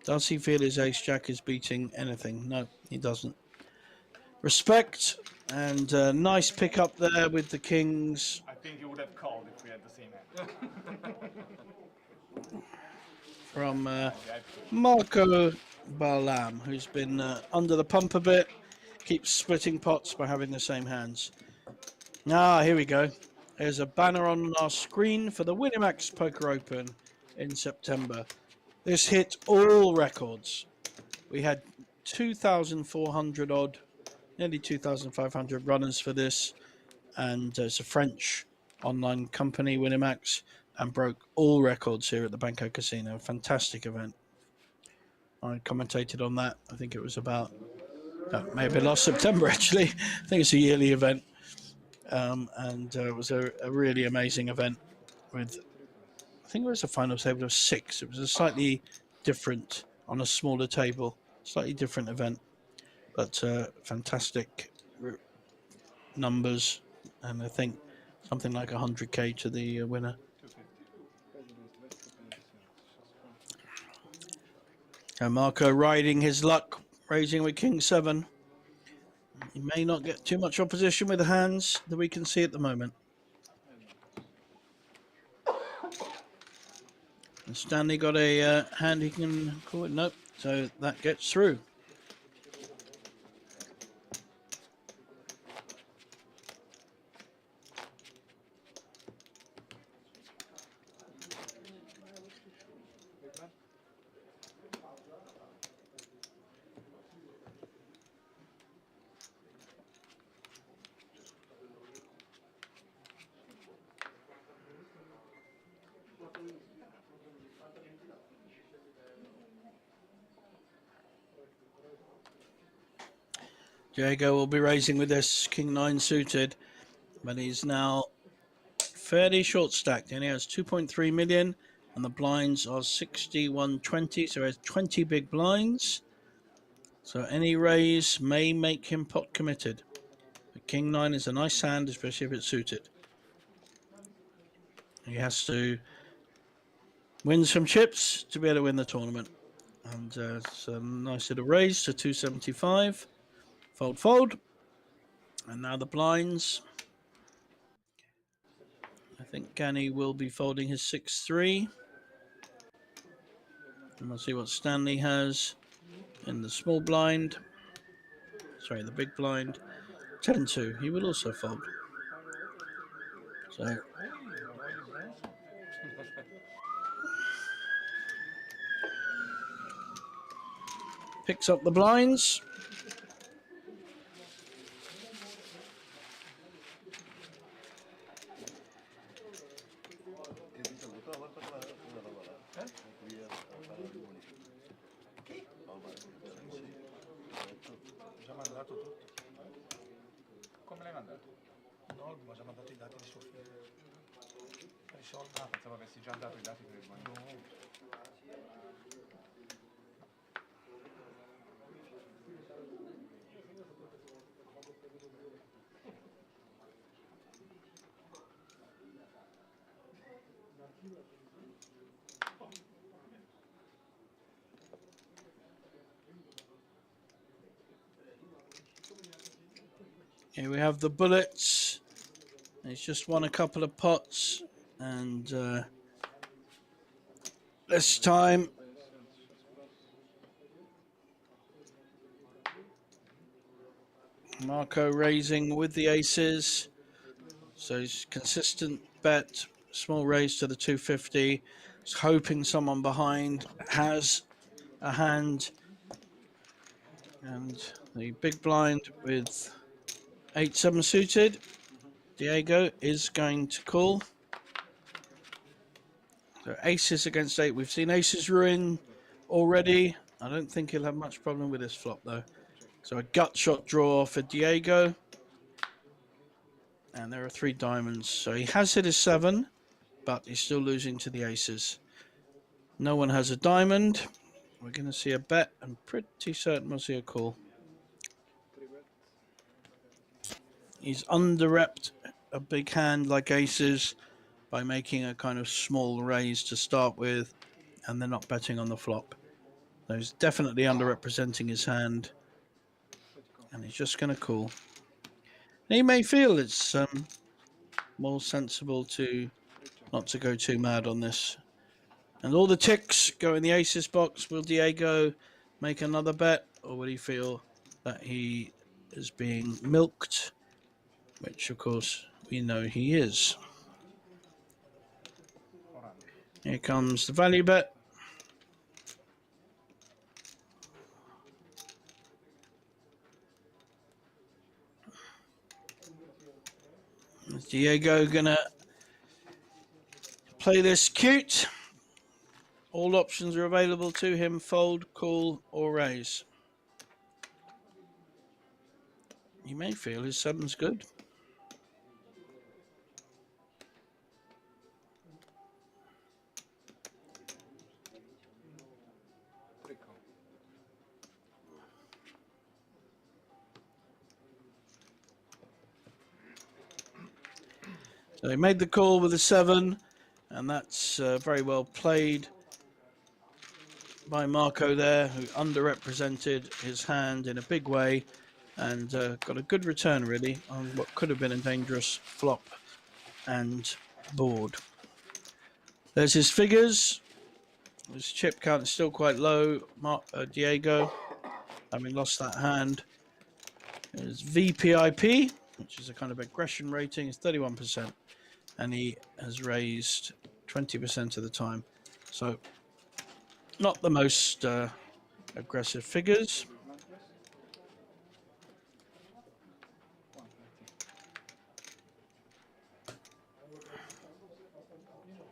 Does he feel his ace-jack is beating anything? No, he doesn't. Respect, and a nice pick up there with the kings. I think you would have called if we had the same hand. From Marco Barlam, who's been under the pump a bit, keeps splitting pots by having the same hands. Ah, here we go. There's a banner on our screen for the Winamax Poker Open in September. This hit all records. We had 2,400 odd, nearly 2,500 runners for this, and it's a French online company, Winamax, and broke all records here at the Banco Casino. Fantastic event. I commentated on that. I think it was about, maybe last September actually. I think it's a yearly event. And it was a really amazing event with, I think it was a final table of 6. It was a slightly different, on a smaller table, slightly different event, but fantastic numbers, and I think something like 100k to the winner. And Marco riding his luck, raising with King 7. He may not get too much opposition with the hands that we can see at the moment. And Stanley got a hand he can call it. Nope. So that gets through. Diego will be raising with this King 9 suited, but he's now fairly short stacked. He only has 2.3 million, and the blinds are 61.20, so he has 20 big blinds. So any raise may make him pot committed. But King 9 is a nice hand, especially if it's suited. He has to win some chips to be able to win the tournament. And it's a nice little raise to 275. Fold, fold. And now the blinds. I think Gani will be folding his 6-3. And we'll see what Stanley has in the small blind. Sorry, the big blind. 10-2. He will also fold. So picks up the blinds. Già mandato tutto. Come l'hai mandato? No, mi ha già mandato i dati di Sofia. Per i soldi. Ah, pensavo avessi già dato i dati per il buon. Here we have the bullets. He's just won a couple of pots, and this time Marco raising with the aces. So he's consistent bet, small raise to the 250. He's hoping someone behind has a hand. And the big blind with 8-7 suited. Diego is going to call. So aces against 8. We've seen aces ruin already. I don't think he'll have much problem with this flop though. So a gut shot draw for Diego. And there are 3 diamonds. So he has hit his 7, but he's still losing to the aces. No one has a diamond. We're going to see a bet. I'm pretty certain we'll see a call. He's under-repped a big hand like aces by making a kind of small raise to start with, and they're not betting on the flop. So he's definitely underrepresenting his hand, and he's just going to call. And he may feel it's more sensible to not to go too mad on this. And all the ticks go in the aces box. Will Diego make another bet, or will he feel that he is being milked? Which, of course, we know he is. Here comes the value bet. Is Diego gonna play this cute? All options are available to him: fold, call, or raise. He may feel his 7's good. So he made the call with a 7, and that's very well played by Marco there, who underrepresented his hand in a big way and got a good return really on what could have been a dangerous flop and board. There's his figures. His chip count is still quite low. Diego, having lost that hand. His VPIP, which is a kind of aggression rating, is 31%. And he has raised 20% of the time. So not the most aggressive figures.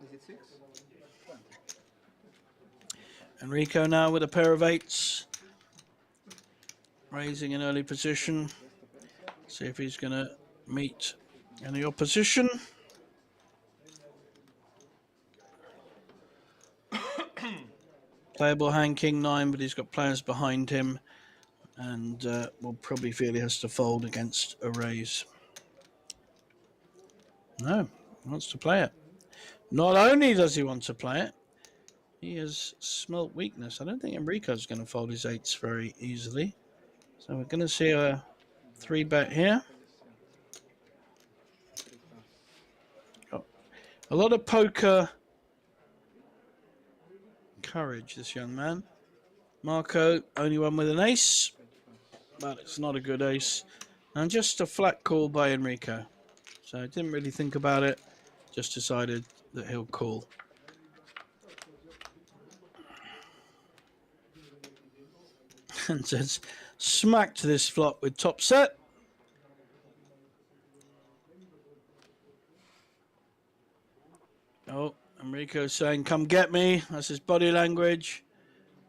Is it 6? Enrico now with a pair of 8s. raising in early position. See if he's going to meet any opposition. Playable hand king 9, but he's got players behind him, and will probably feel he has to fold against a raise. No, he wants to play it. Not only does he want to play it, he has smelt weakness. I don't think Enrico's going to fold his 8s very easily. So we're going to see a 3-bet here. Got a lot of poker courage, this young man. Marco, only one with an ace, but it's not a good ace. And just a flat call by Enrico. So I didn't really think about it, just decided that he'll call. And says, smacked this flop with top set. Oh, Enrico's saying, come get me. That's his body language.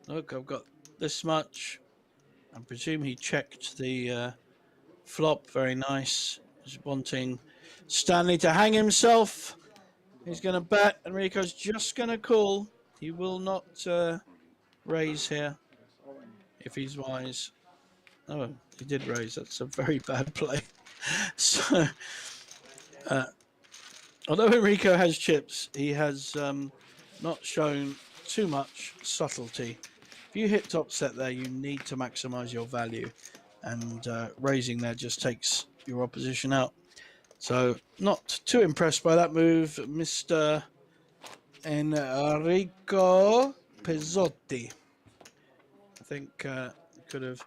Look, I've got this much. I presume he checked the flop. Very nice. He's wanting Stanley to hang himself. He's going to bet. Enrico's just going to call. He will not raise here if he's wise. Oh, he did raise. That's a very bad play. So, although Enrico has chips, he has not shown too much subtlety. If you hit top set there, you need to maximize your value, and raising there just takes your opposition out. So not too impressed by that move, Mr. Enrico Pezzotti. I think could have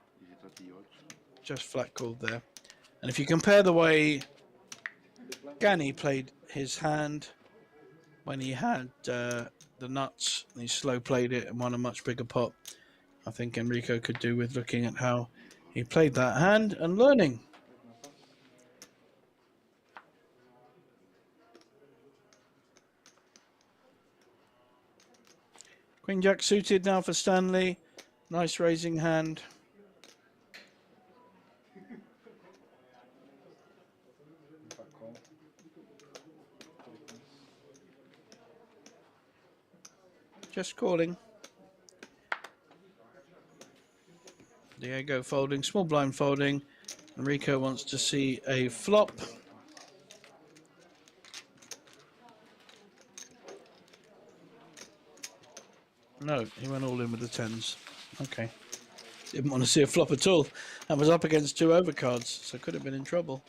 just flat called there. And if you compare the way Gani played his hand when he had the nuts, and he slow played it and won a much bigger pot, I think Enrico could do with looking at how he played that hand and learning. Queen Jack suited now for Stanley. Nice raising hand. Just calling. Diego folding, small blind folding. Enrico wants to see a flop. No, he went all in with the 10s. Okay. Didn't want to see a flop at all. And was up against 2 overcards, so could have been in trouble.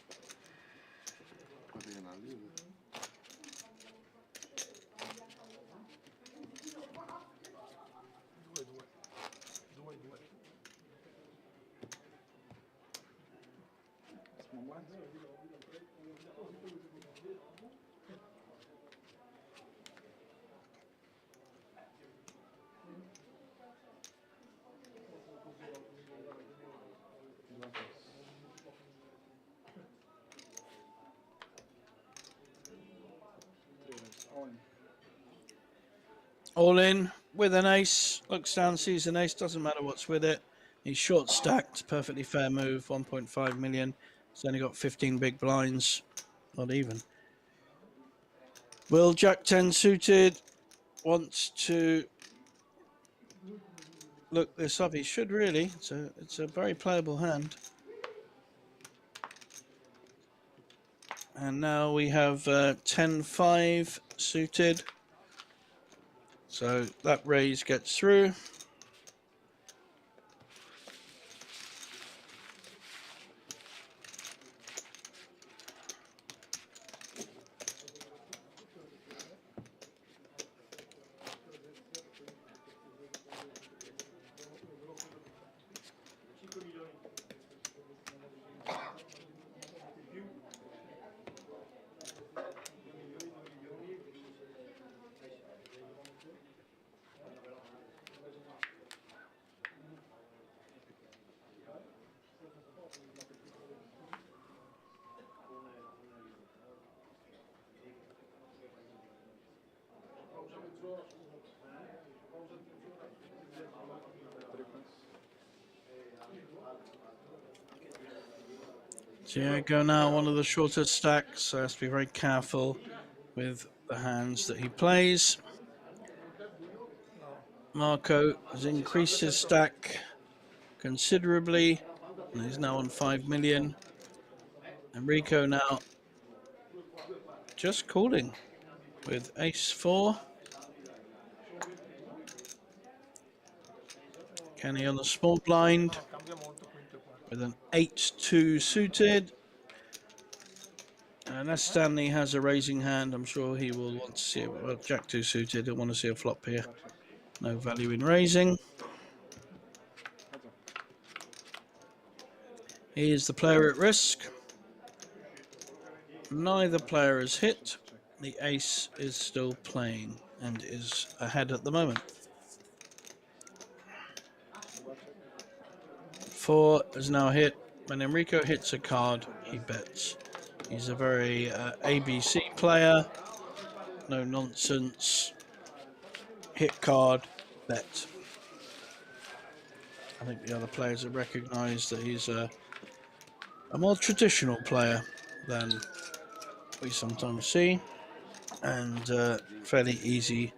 All in with an ace. Looks down, sees an ace. Doesn't matter what's with it. He's short stacked. Perfectly fair move. 1.5 million. He's only got 15 big blinds. Not even. Will Jack 10 suited wants to look this up? He should really. It's a very playable hand. And now we have 10-5 suited. So that raise gets through. Diego now one of the shorter stacks, so has to be very careful with the hands that he plays. Marco has increased his stack considerably, and he's now on 5 million. Enrico now just calling with ace-4. Kenny on the small blind with an 8-2 suited. Unless Stanley has a raising hand, I'm sure he will want to see it. Well, Jack-2 suited, he'll want to see a flop here. No value in raising. He is the player at risk. Neither player has hit. The ace is still playing and is ahead at the moment. 4 is now hit. When Enrico hits a card, he bets. He's a very ABC player. No nonsense. Hit card, bet. I think the other players have recognised that he's a more traditional player than we sometimes see, and fairly easy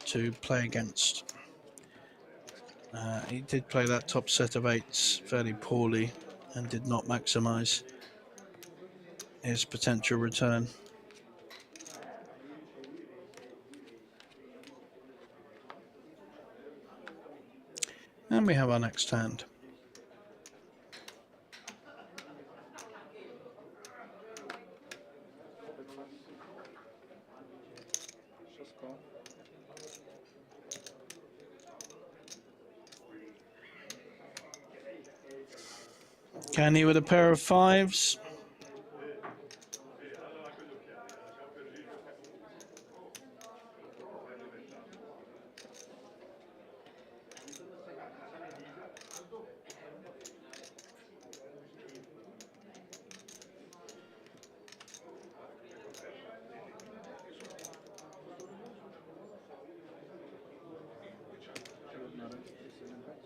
to play against. He did play that top set of 8s fairly poorly and did not maximise his potential return. And we have our next hand. Canny with a pair of 5s.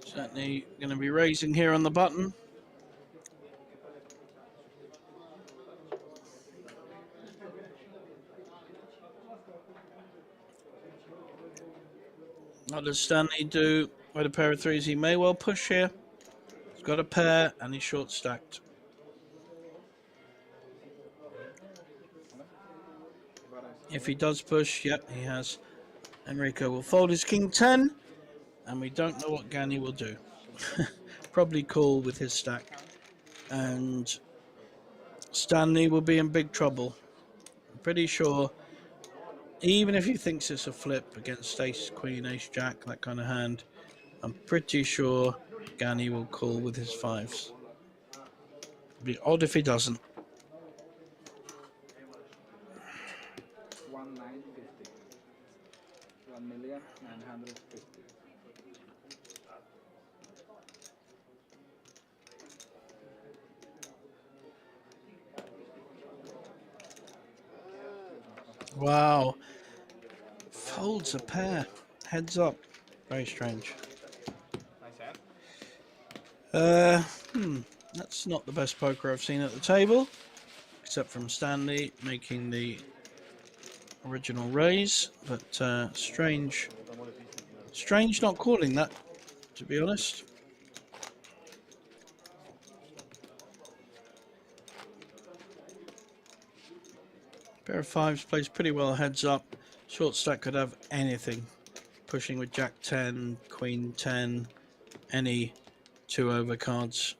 Certainly going to be raising here on the button. What does Stanley do with a pair of 3s? He may well push here. He's got a pair and he's short stacked. If he does push, yep, he has. Enrico will fold his king 10, and we don't know what Gani will do. Probably call with his stack. And Stanley will be in big trouble. I'm pretty sure, even if he thinks it's a flip against ace, queen, ace, jack, that kind of hand, I'm pretty sure Gani will call with his 5s. It'd be odd if he doesn't. 1,950. 1,950,000. Wow. Folds a pair. Heads up. Very strange. Nice hand. That's not the best poker I've seen at the table, except from Stanley making the original raise, but strange not calling that, to be honest. Pair of 5s plays pretty well heads up. Short stack could have anything. Pushing with jack 10, queen 10, any 2 over cards.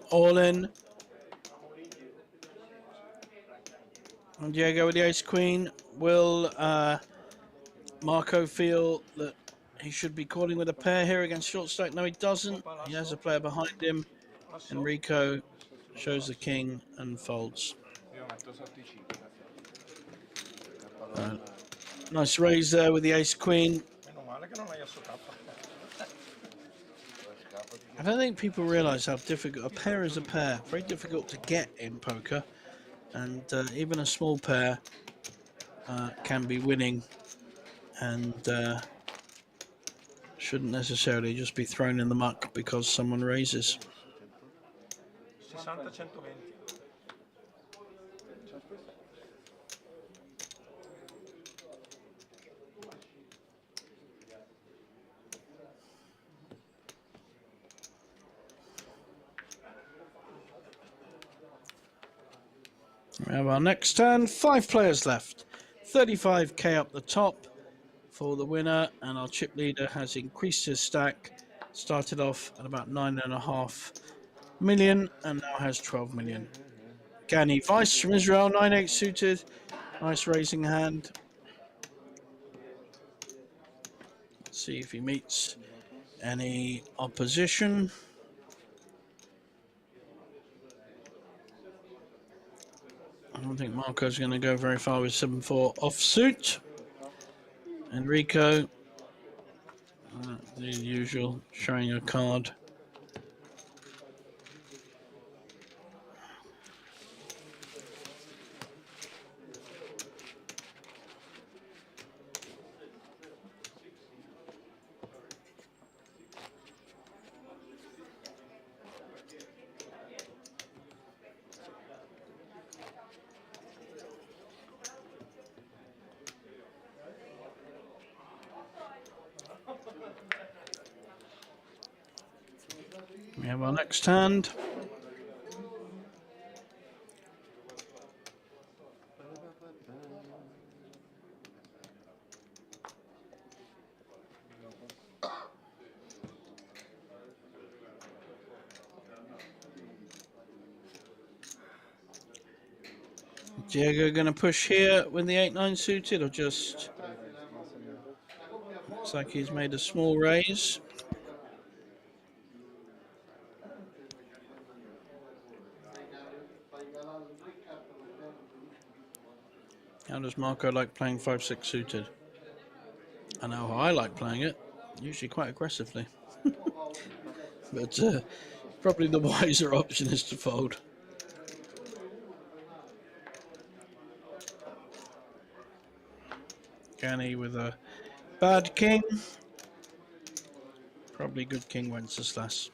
All in. And Diego with the ace queen. Will Marco feel that he should be calling with a pair here against short stack? No, he doesn't. He has a player behind him. Enrico shows the king and folds. Io metto sotto I 5. Nice raise there with the ace queen. Meno male che non hai asso K. I don't think people realize how difficult a pair is. A pair, very difficult to get in poker, and even a small pair can be winning, and shouldn't necessarily just be thrown in the muck because someone raises. 60-120. We have our next turn. 5 players left. 35k up the top for the winner, and our chip leader has increased his stack. Started off at about 9.5 million and now has 12 million. Gani Vice from Israel, 9-8 suited. Nice raising hand. Let's see if he meets any opposition. I don't think Marco's going to go very far with 7-4 offsuit. Enrico, the usual, showing a card. We have our next hand. Diego going to push here with the 8-9 suited, or just looks like he's made a small raise. How does Marco like playing 5-6 suited? I know how I like playing it, usually quite aggressively. But probably the wiser option is to fold. Gani with a bad king. Probably good king Wenceslas.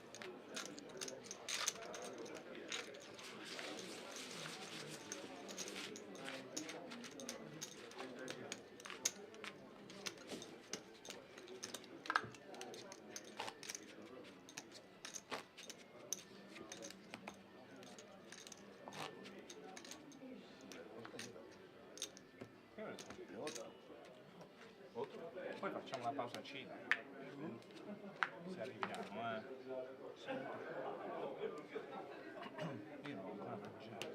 Poi facciamo una pausa a cena. Se arriviamo, Io non ho ancora mangiato.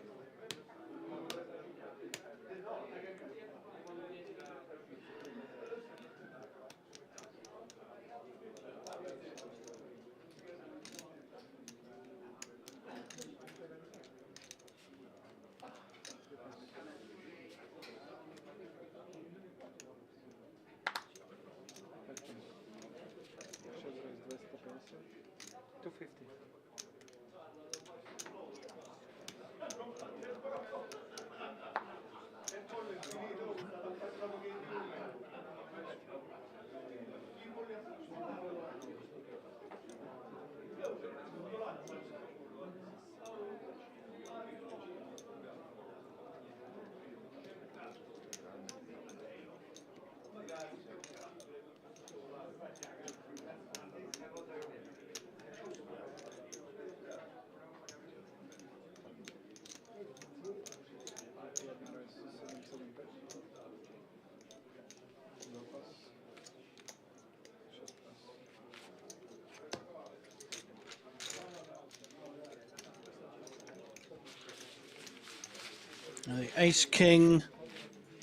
Now the ace king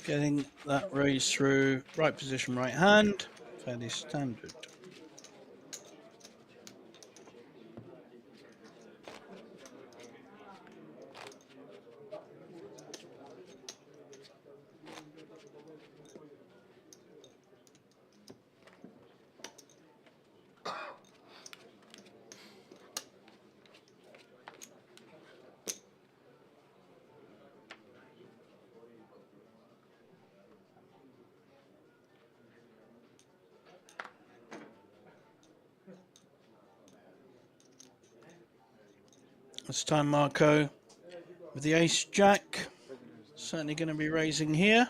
getting that raise through. Right position, right hand. Fairly standard. This time Marco with the ace jack. Certainly going to be raising here.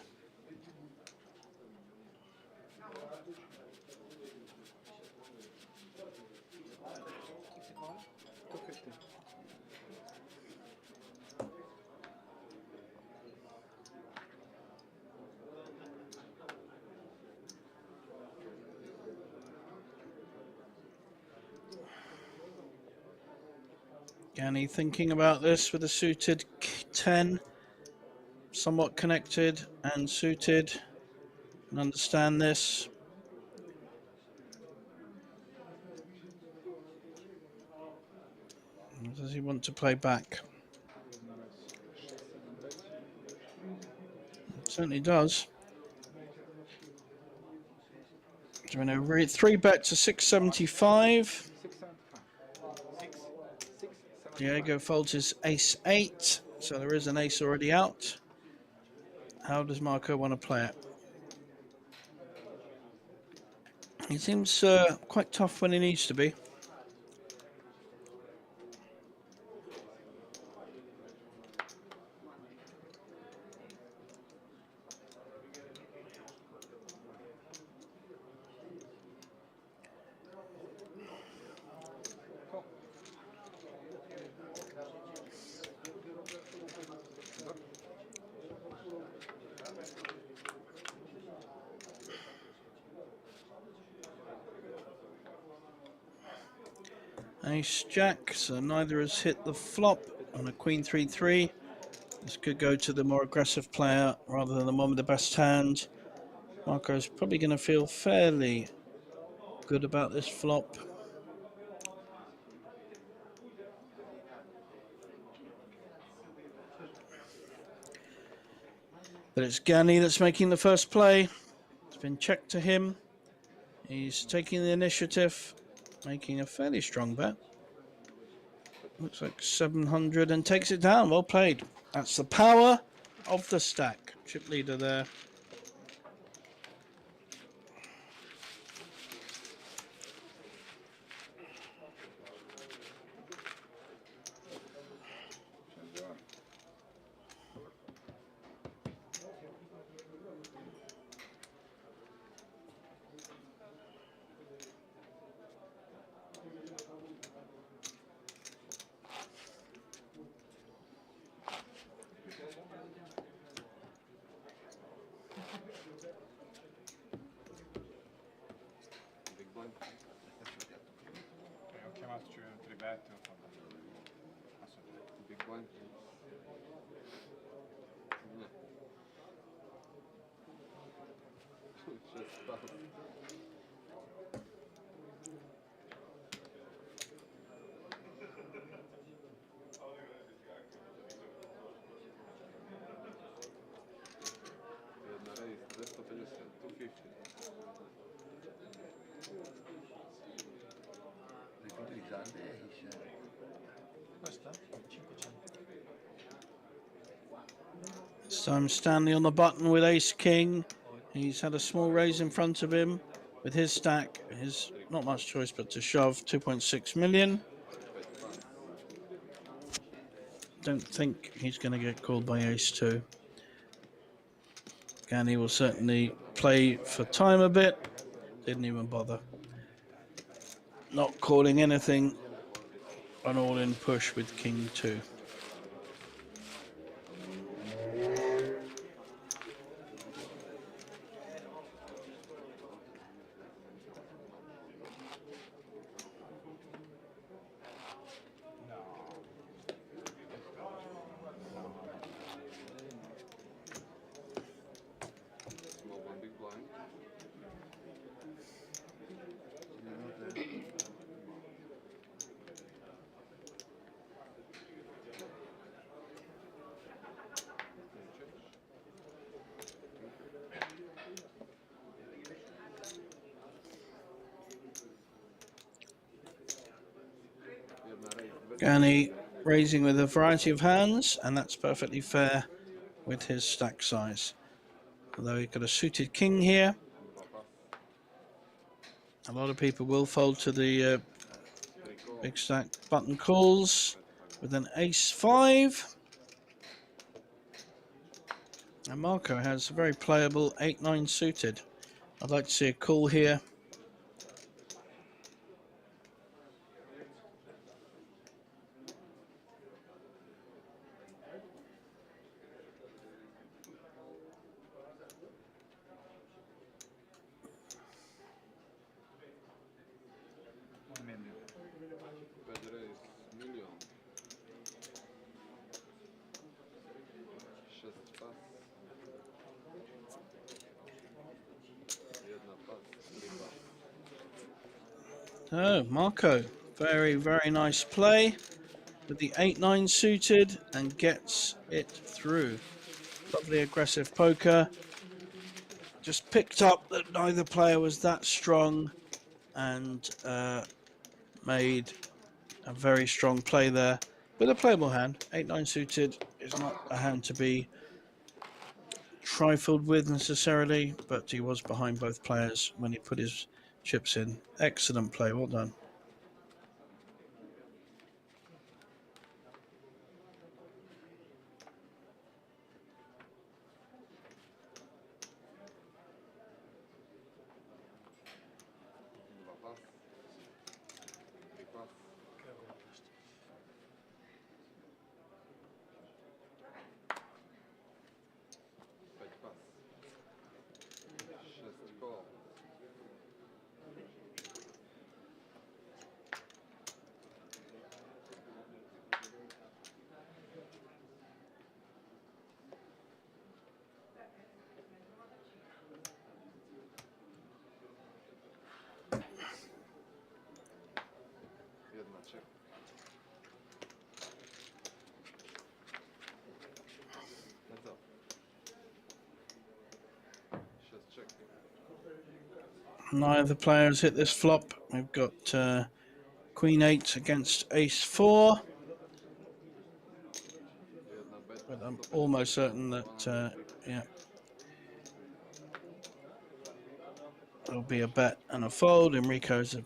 Gani thinking about this with a suited 10. Somewhat connected and suited. And understand this. Does he want to play back? It certainly does. Doing a 3-bet to 675. Diego folds his ace 8, so there is an ace already out. How does Marco want to play it? He seems quite tough when he needs to be. Ace jack, so neither has hit the flop on a queen 3-3. This could go to the more aggressive player rather than the one with the best hand. Marco's probably going to feel fairly good about this flop. But it's Gani that's making the first play. It's been checked to him. He's taking the initiative, making a fairly strong bet. Looks like 700 and takes it down. Well played. That's the power of the stack. Chip leader there. This time Stanley on the button with ace king. He's had a small raise in front of him with his stack. His not much choice but to shove 2.6 million. Don't think he's going to get called by ace 2. Gani will certainly play for time a bit. Didn't even bother. Not calling anything. An all-in push with king 2. Gani raising with a variety of hands, and that's perfectly fair with his stack size. Although he's got a suited king here, a lot of people will fold to the big stack. Button calls with an ace-5. And Marco has a very playable 8-9 suited. I'd like to see a call here. Oh, Marco, very, very nice play with the 8-9 suited and gets it through. Lovely aggressive poker. Just picked up that neither player was that strong and made a very strong play there with a playable hand. 8-9 suited is not a hand to be trifled with necessarily, but he was behind both players when he put his chips in. Excellent play, well done. Neither players hit this flop. We've got Queen 8 against Ace 4. But I'm almost certain that, yeah, there'll be a bet and a fold. Enrico's a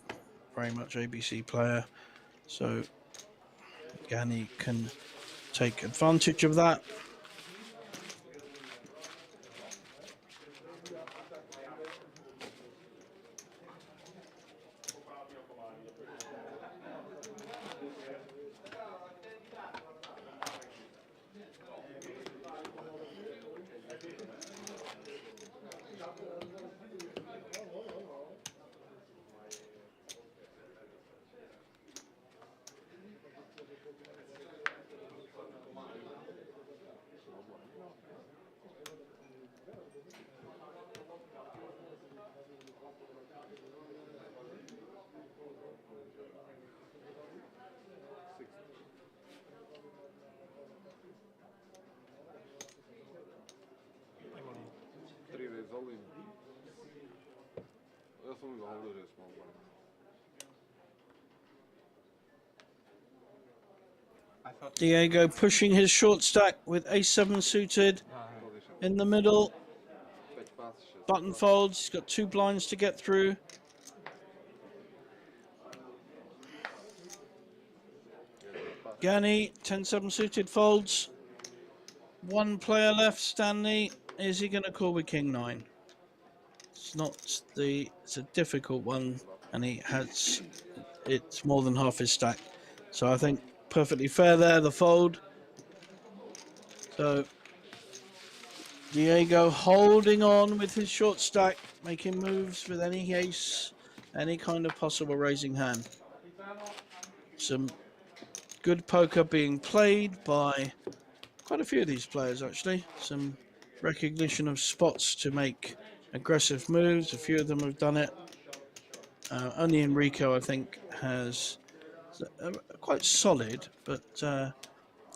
very much ABC player, so Gani can take advantage of that. Diego pushing his short stack with Ace-7 suited in the middle. Button folds, he's got 2 blinds to get through. Gani, 10-7 suited folds. 1 player left, Stanley. Is he going to call with King 9? It's a difficult one, and it's more than half his stack. So I think perfectly fair there, the fold. So Diego holding on with his short stack, making moves with any ace, any kind of possible raising hand. Some good poker being played by quite a few of these players, actually. Some recognition of spots to make aggressive moves. A few of them have done it. Only Enrico, I think, has quite solid, but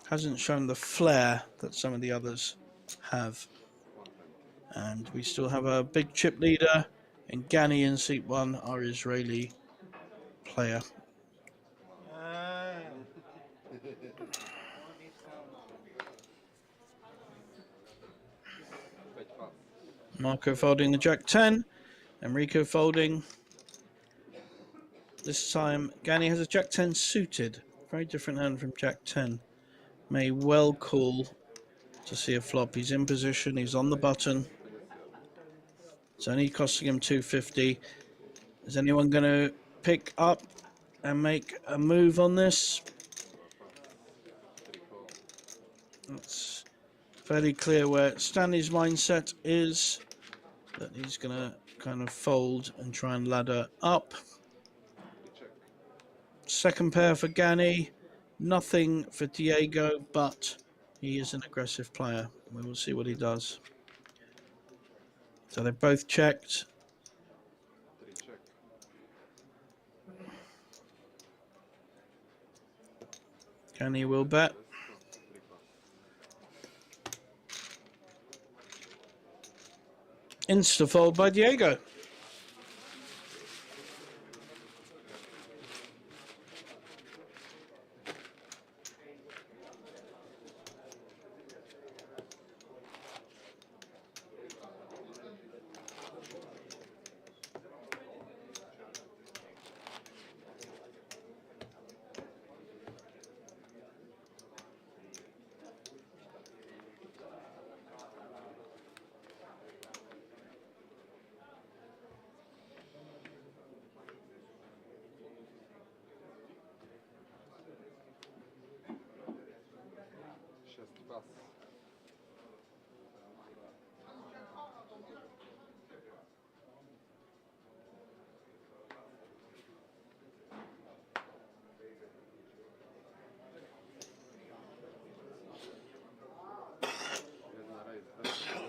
hasn't shown the flair that some of the others have. And we still have a big chip leader in Gani in seat 1, our Israeli player. Marco folding the Jack 10. Enrico folding. This time, Gani has a Jack 10 suited. Very different hand from Jack 10. May well call to see a flop. He's in position. He's on the button. It's only costing him 250. Is anyone going to pick up and make a move on this? It's fairly clear where Stanley's mindset is, that he's going to kind of fold and try and ladder up. Second pair for Gani. Nothing for Diego, but he is an aggressive player. We will see what he does. So they've both checked. Gani will bet. Insta fold by Diego.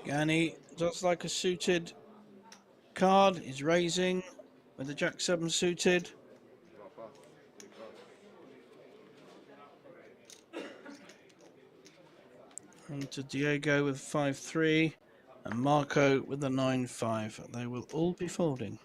Gani, just like a suited card, is raising with the Jack 7 suited. And to Diego with 5-3 and Marco with the 9-5. They will all be folding.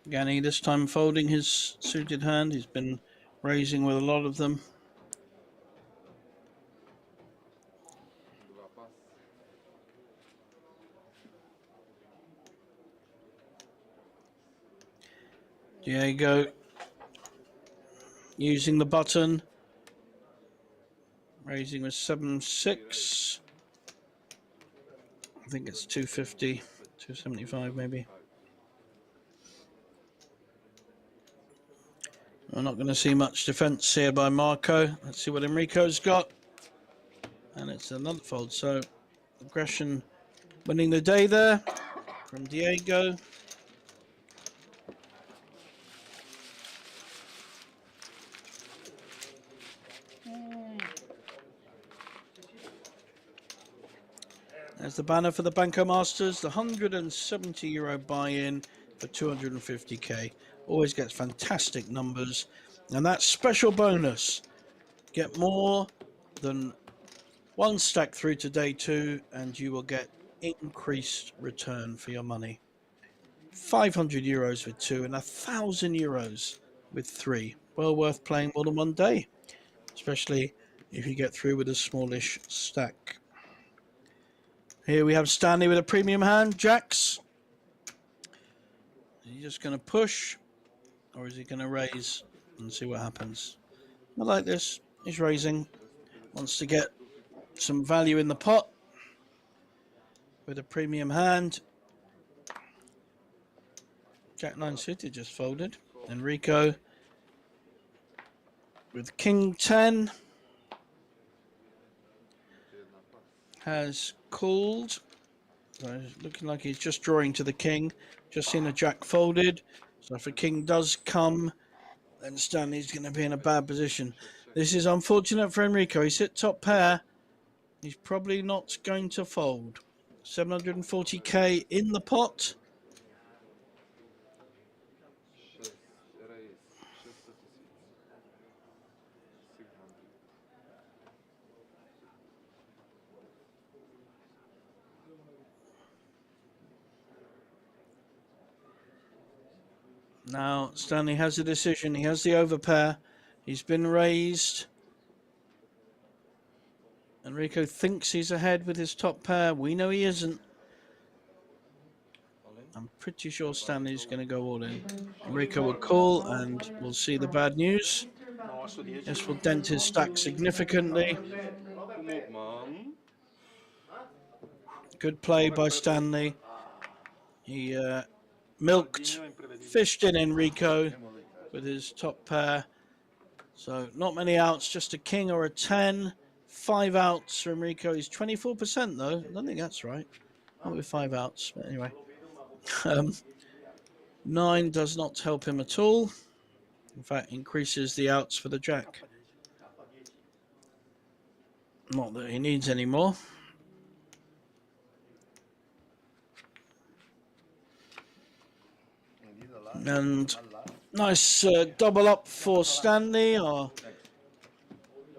Gani this time folding his suited hand. He's been raising with a lot of them. Diego using the button, raising with 7-6. I think it's 250, 275 maybe. We're not going to see much defense here by Marco. Let's see what Enrico's got. And it's another fold. So aggression winning the day there from Diego. There's the banner for the Banco Masters, the €170 buy-in for 250k. Always gets fantastic numbers. And that special bonus. Get more than one stack through to day 2 and you will get increased return for your money. €500 with 2 and €1,000 with 3. Well worth playing more than one day, especially if you get through with a smallish stack. Here we have Stanley with a premium hand, Jacks. Is he just going to push or is he going to raise and see what happens? I like this. He's raising. Wants to get some value in the pot. with a premium hand. Jack 9 suited just folded. Enrico with King 10 has called. So looking like he's just drawing to the king. Just seen a jack folded. So if a king does come, then Stanley's going to be in a bad position. This is unfortunate for Enrico. He's hit top pair. He's probably not going to fold. 740k in the pot. Now Stanley has a decision. He has the overpair. He's been raised. Enrico thinks he's ahead with his top pair. We know he isn't. I'm pretty sure Stanley's going to go all in. Enrico will call and we'll see the bad news. This will dent his stack significantly. Good play by Stanley. He milked, fished in Enrico with his top pair. So not many outs, just a king or a 10. 5 outs for Enrico. He's 24% though. I don't think that's right. Not with 5 outs, but anyway. 9 does not help him at all. In fact, increases the outs for the jack. Not that he needs any more. And nice double up for Stanley, our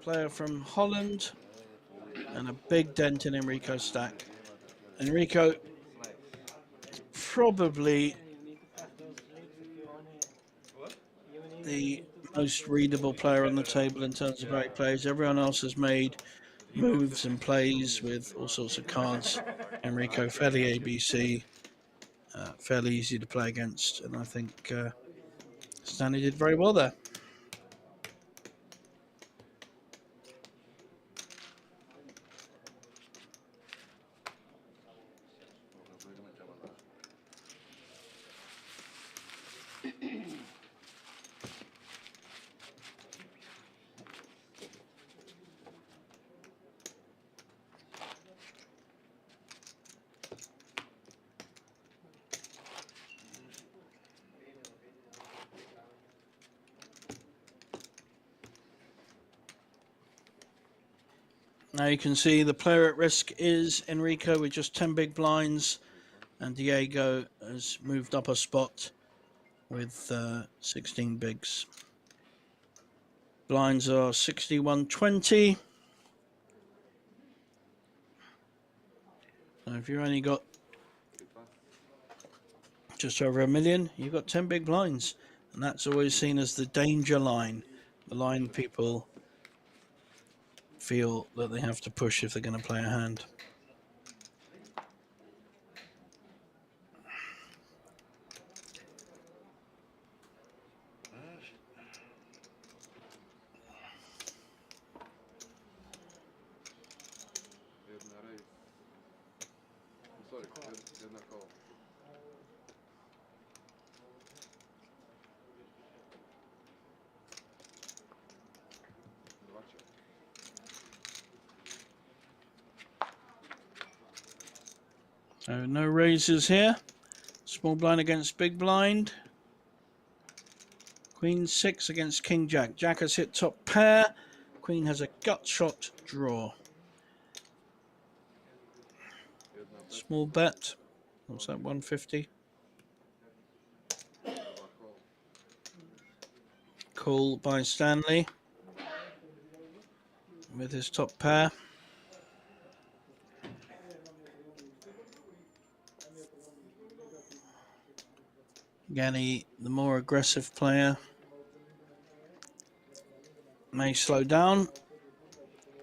player from Holland. And a big dent in Enrico's stack. Enrico probably the most readable player on the table in terms of how he plays. Everyone else has made moves and plays with all sorts of cards. Enrico fairly ABC, fairly easy to play against, and I think Stanley did very well there. Now you can see the player at risk is Enrico with just 10 big blinds, and Diego has moved up a spot with 16 bigs. Blinds are 61-20. So if you've only got just over $1 million, you've got 10 big blinds, and that's always seen as the danger line, the line people feel that they have to push if they're going to play a hand. So no raises here. Small blind against big blind. Queen 6 against King Jack. Jack has hit top pair. Queen has a gut shot draw. Small bet. What's that, 150? Call by Stanley with his top pair. Again, the more aggressive player may slow down.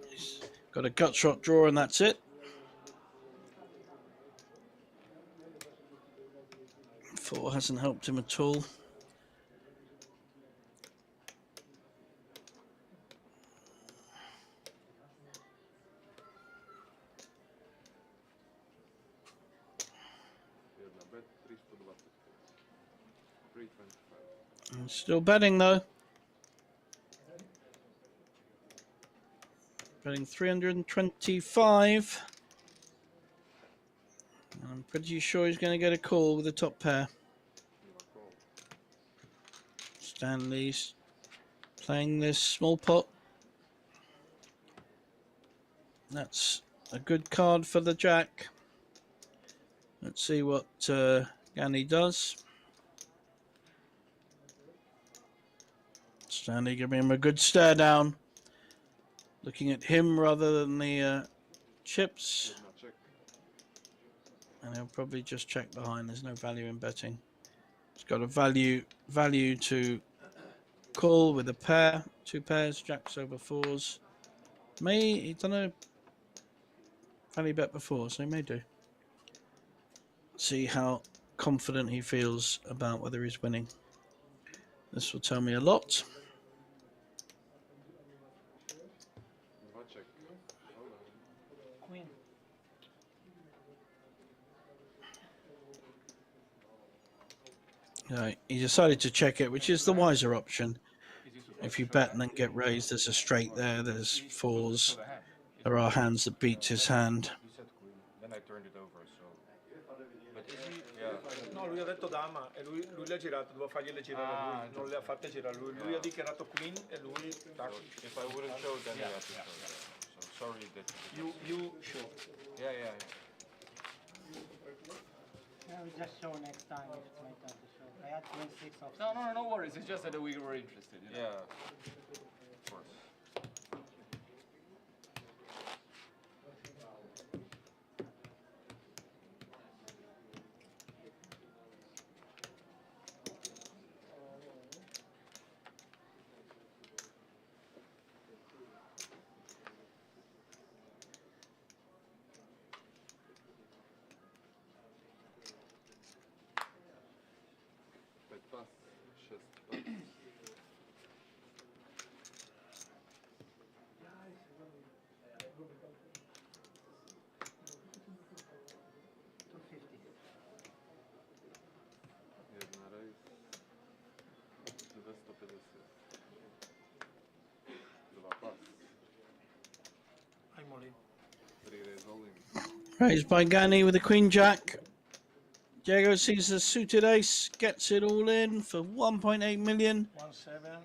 He's got a gut shot draw and that's it. 4 hasn't helped him at all. I'm still betting though. Betting 325. I'm pretty sure he's going to get a call with the top pair. Stanley's playing this small pot. That's a good card for the jack. Let's see what Gani does. Stanley giving him a good stare down. Looking at him rather than the chips. And he'll probably just check behind. There's no value in betting. He's got a value to call with a pair. Two pairs, jacks over fours. He's done a value bet before, so he may do. See how confident he feels about whether he's winning. This will tell me a lot. Queen. He decided to check it, which is the wiser option. If you bet and then get raised, there's a straight there, there's fours. There are hands that beat his hand. Then I turned it over, so... But No, lui ha detto dama e lui le ha girato, doveva fargliele girare lui, non le ha fatte girare lui. Lui ha dichiarato queen e lui... if I wouldn't show, then you have to show. So sorry that... You show. Yeah. I will just show next time if it's my turn to show. I had queen 6 of... No worries. It's just that we were interested. You know? Yeah. Of course. Raised by Gani with a queen jack. Diego sees the suited ace, gets it all in for 1.8 million. 1-7.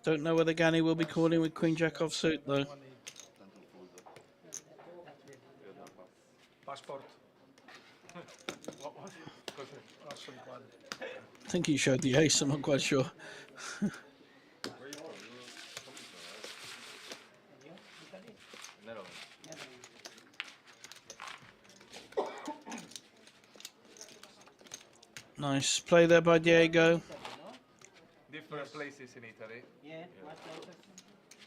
Don't know whether Gani will be calling with queen jack offsuit though. Passport. I think he showed the ace, I'm not quite sure. Nice play there by Diego. Different places in Italy. Yeah, what places?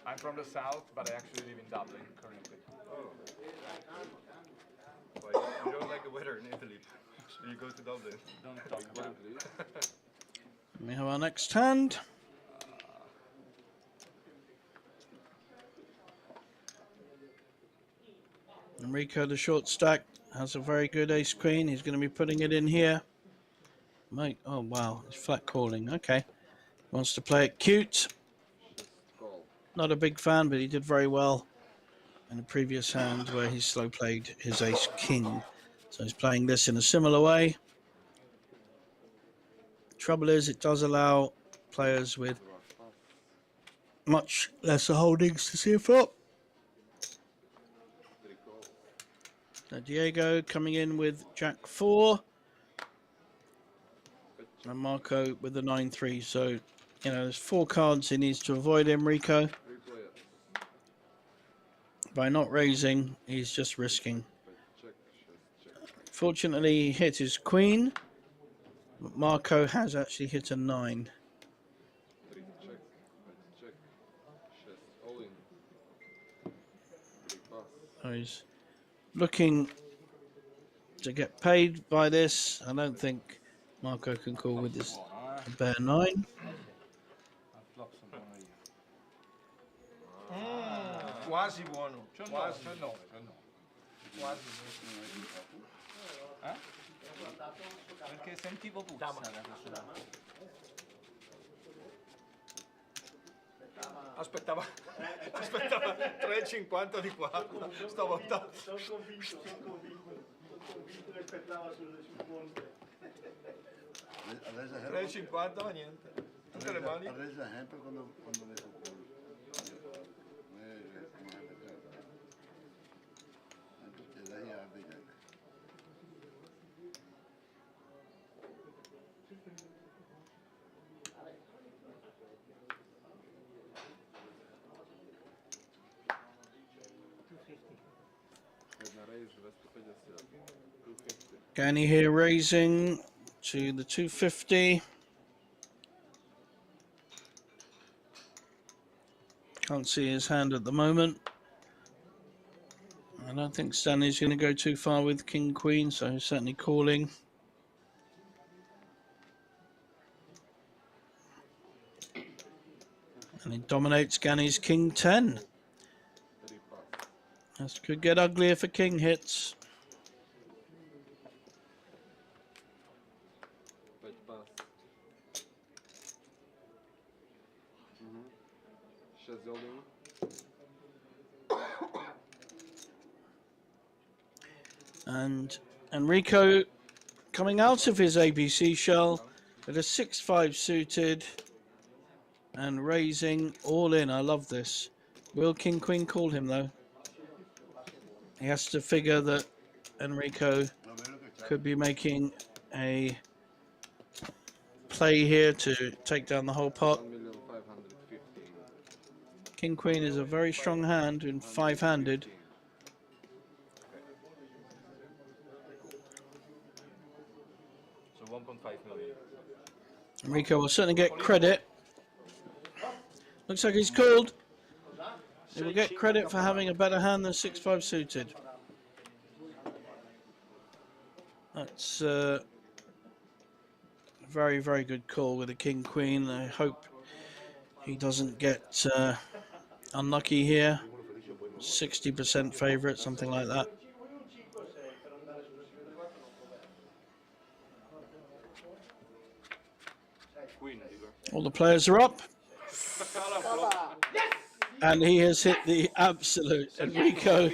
I'm from the south, but I actually live in Dublin currently. Oh. Well, you don't like the weather in Italy, so you go to Dublin. Don't talk about it. We have our next hand. Enrico, the short stack, has a very good ace queen. He's going to be putting it in here. Mate, oh wow, he's flat calling. Okay, wants to play it cute. Not a big fan, but he did very well in a previous hand where he slow played his ace king. So he's playing this in a similar way. Trouble is, it does allow players with much lesser holdings to see a flop. So Diego coming in with Jack 4. And Marco with the 9-3. So, you know, there's 4 cards he needs to avoid, Enrico. By not raising, he's just risking. Fortunately, he hit his queen. But Marco has actually hit a 9. So he's looking to get paid by this. I don't think Marco can call with this bare 9. Quasi buono. Quasi. No. Quasi. Perché sentivo puzza da questo lato. Aspettava 3,50 di qua, stavolta. Sono convinto che aspettava sul ponte. Adesso 3,50 ma niente. Tutte le mani. adesso è sempre quando le tocco. Gani here raising to the 250. Can't see his hand at the moment. I don't think Stanley's going to go too far with King Queen, so he's certainly calling. And he dominates Gani's King 10. This could get ugly if a king hits. And Enrico coming out of his ABC shell with a 6-5 suited and raising all in. I love this. Will King Queen call him though? He has to figure that Enrico could be making a play here to take down the whole pot. King Queen is a very strong hand in 5-handed. So 1.5 million. Enrico will certainly get credit. Looks like he's called. He will get credit for having a better hand than 6-5 suited. That's a very, very good call with a King Queen. I hope he doesn't get unlucky here. 60% favourite, something like that. All the players are up. And he has hit the absolute. Enrico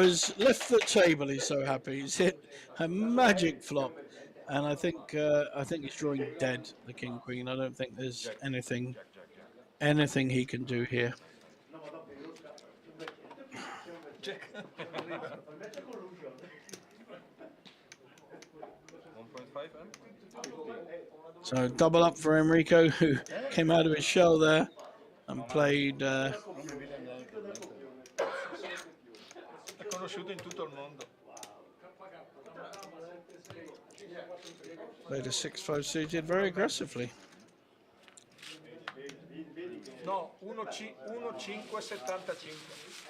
has left the table. He's so happy. He's hit a magic flop, and I think he's drawing dead the King Queen. I don't think there's anything he can do here. So double up for Enrico, who came out of his shell there and played. È conosciuto in tutto il mondo. Played a 6-5 suited very aggressively. No, 1,575.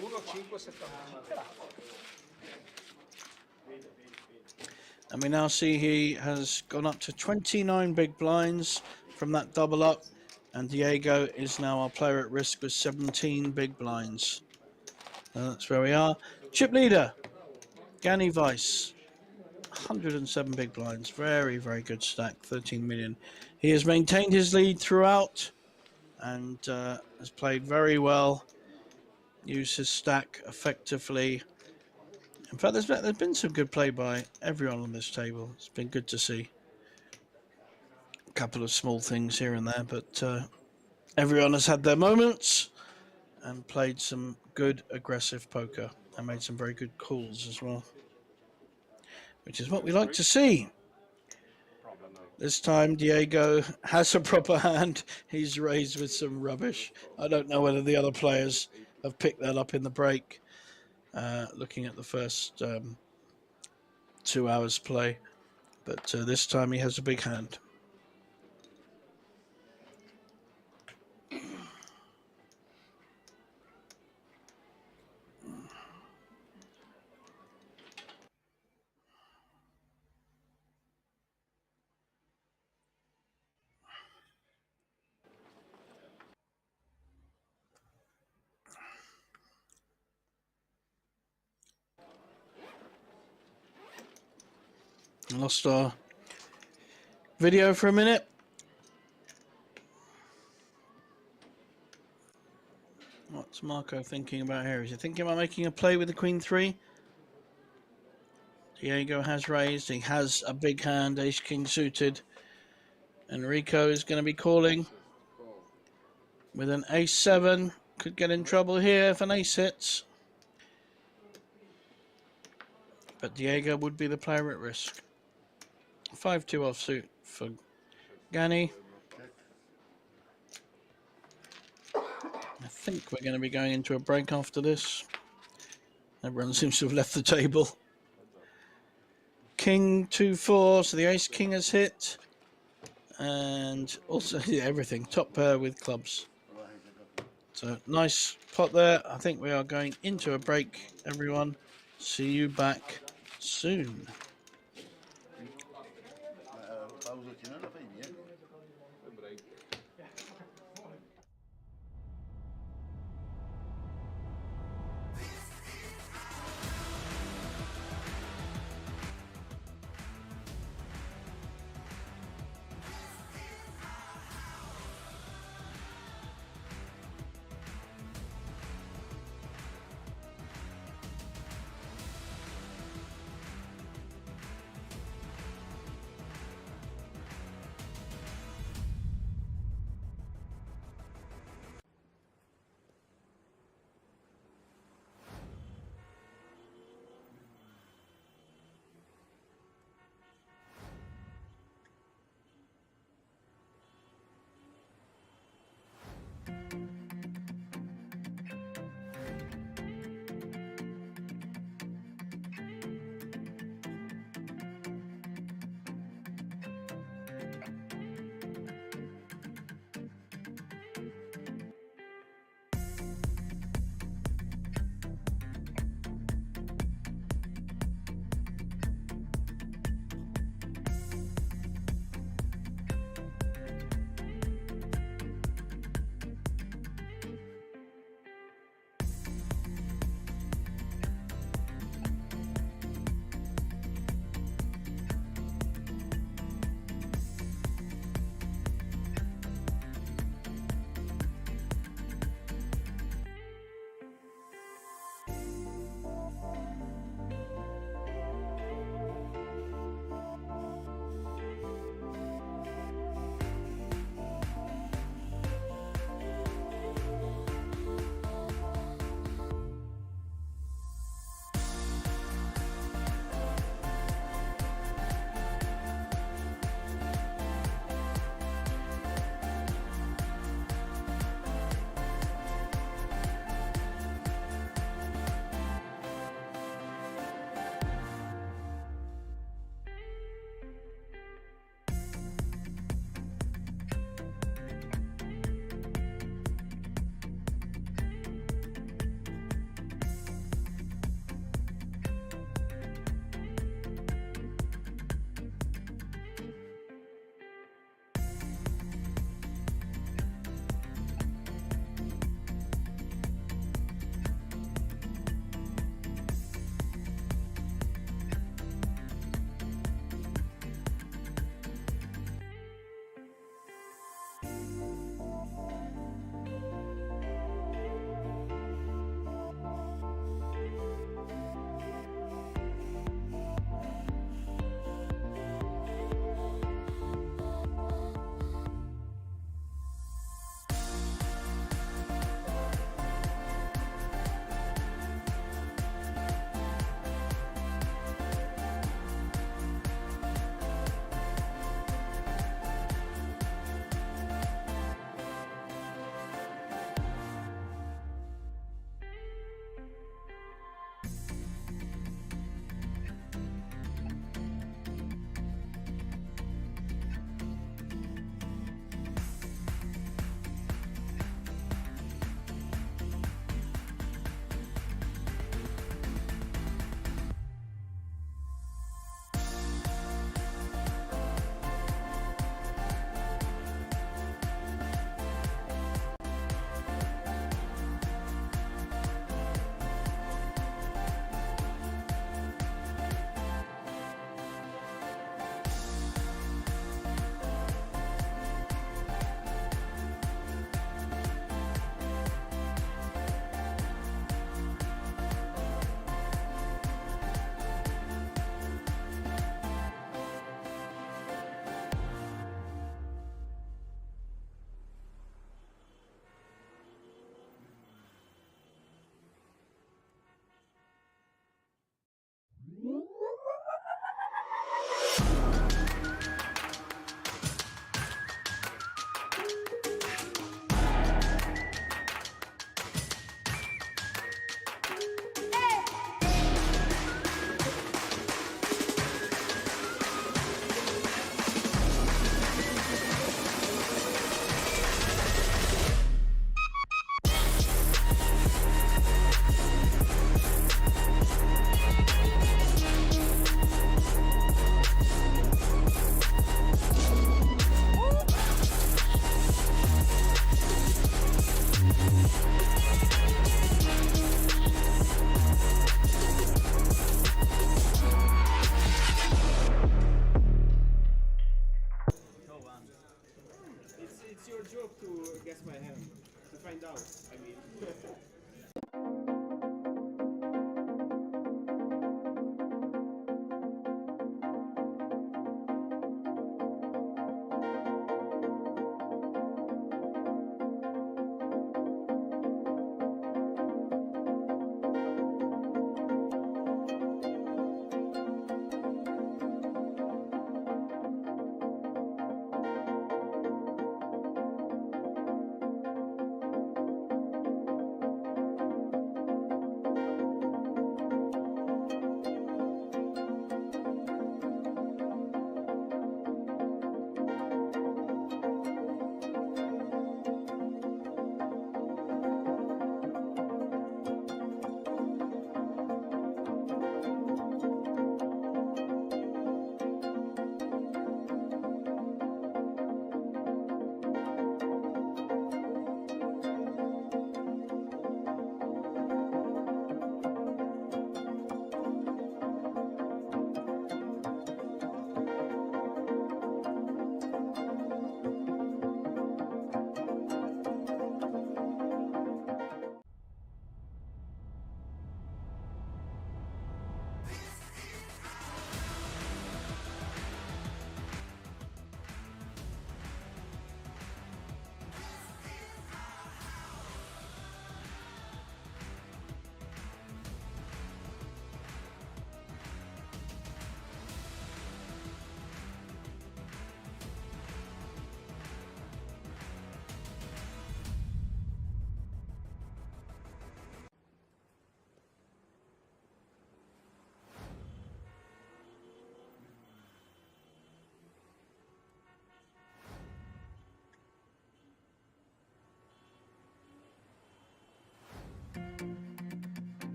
1,575. And we now see he has gone up to 29 big blinds from that double up. And Diego is now our player at risk with 17 big blinds. And that's where we are. Chip leader, Gani Weiss, 107 big blinds. Very, very good stack, 13 million. He has maintained his lead throughout and has played very well. Used his stack effectively. In fact, there's been some good play by everyone on this table. It's been good to see. A couple of small things here and there, but everyone has had their moments and played some good aggressive poker and made some very good calls as well, which is what we like to see. This time Diego has a proper hand. He's raised with some rubbish. I don't know whether the other players have picked that up in the break, looking at the first 2 hours play, but this time he has a big hand. Lost our video for a minute. What's Marco thinking about here? Is he thinking about making a play with the Queen 3? Diego has raised. He has a big hand, Ace King suited. Enrico is going to be calling with an Ace 7. Could get in trouble here if an ace hits. But Diego would be the player at risk. 5-2 offsuit for Gani. I think we're going to be going into a break after this. Everyone seems to have left the table. King 2-4, so the Ace King has hit. And also everything, top pair with clubs. So nice pot there. I think we are going into a break, everyone. See you back soon.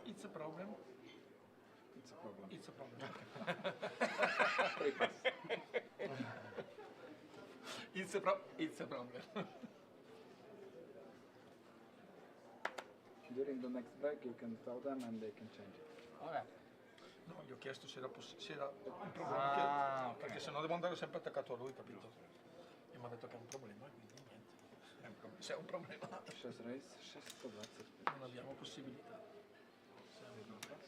It's a problem. It's a problem. It's a problem. It's a problem. During the next break you can tell them and they can change it. Vabbè. No, gli ho chiesto se era un problema, ok. perché sennò devo andare sempre attaccato a lui, capito? E mi ha detto che è un problema, quindi niente. Se è un problema 6 race, 620. non abbiamo possibilità. Se è un problema.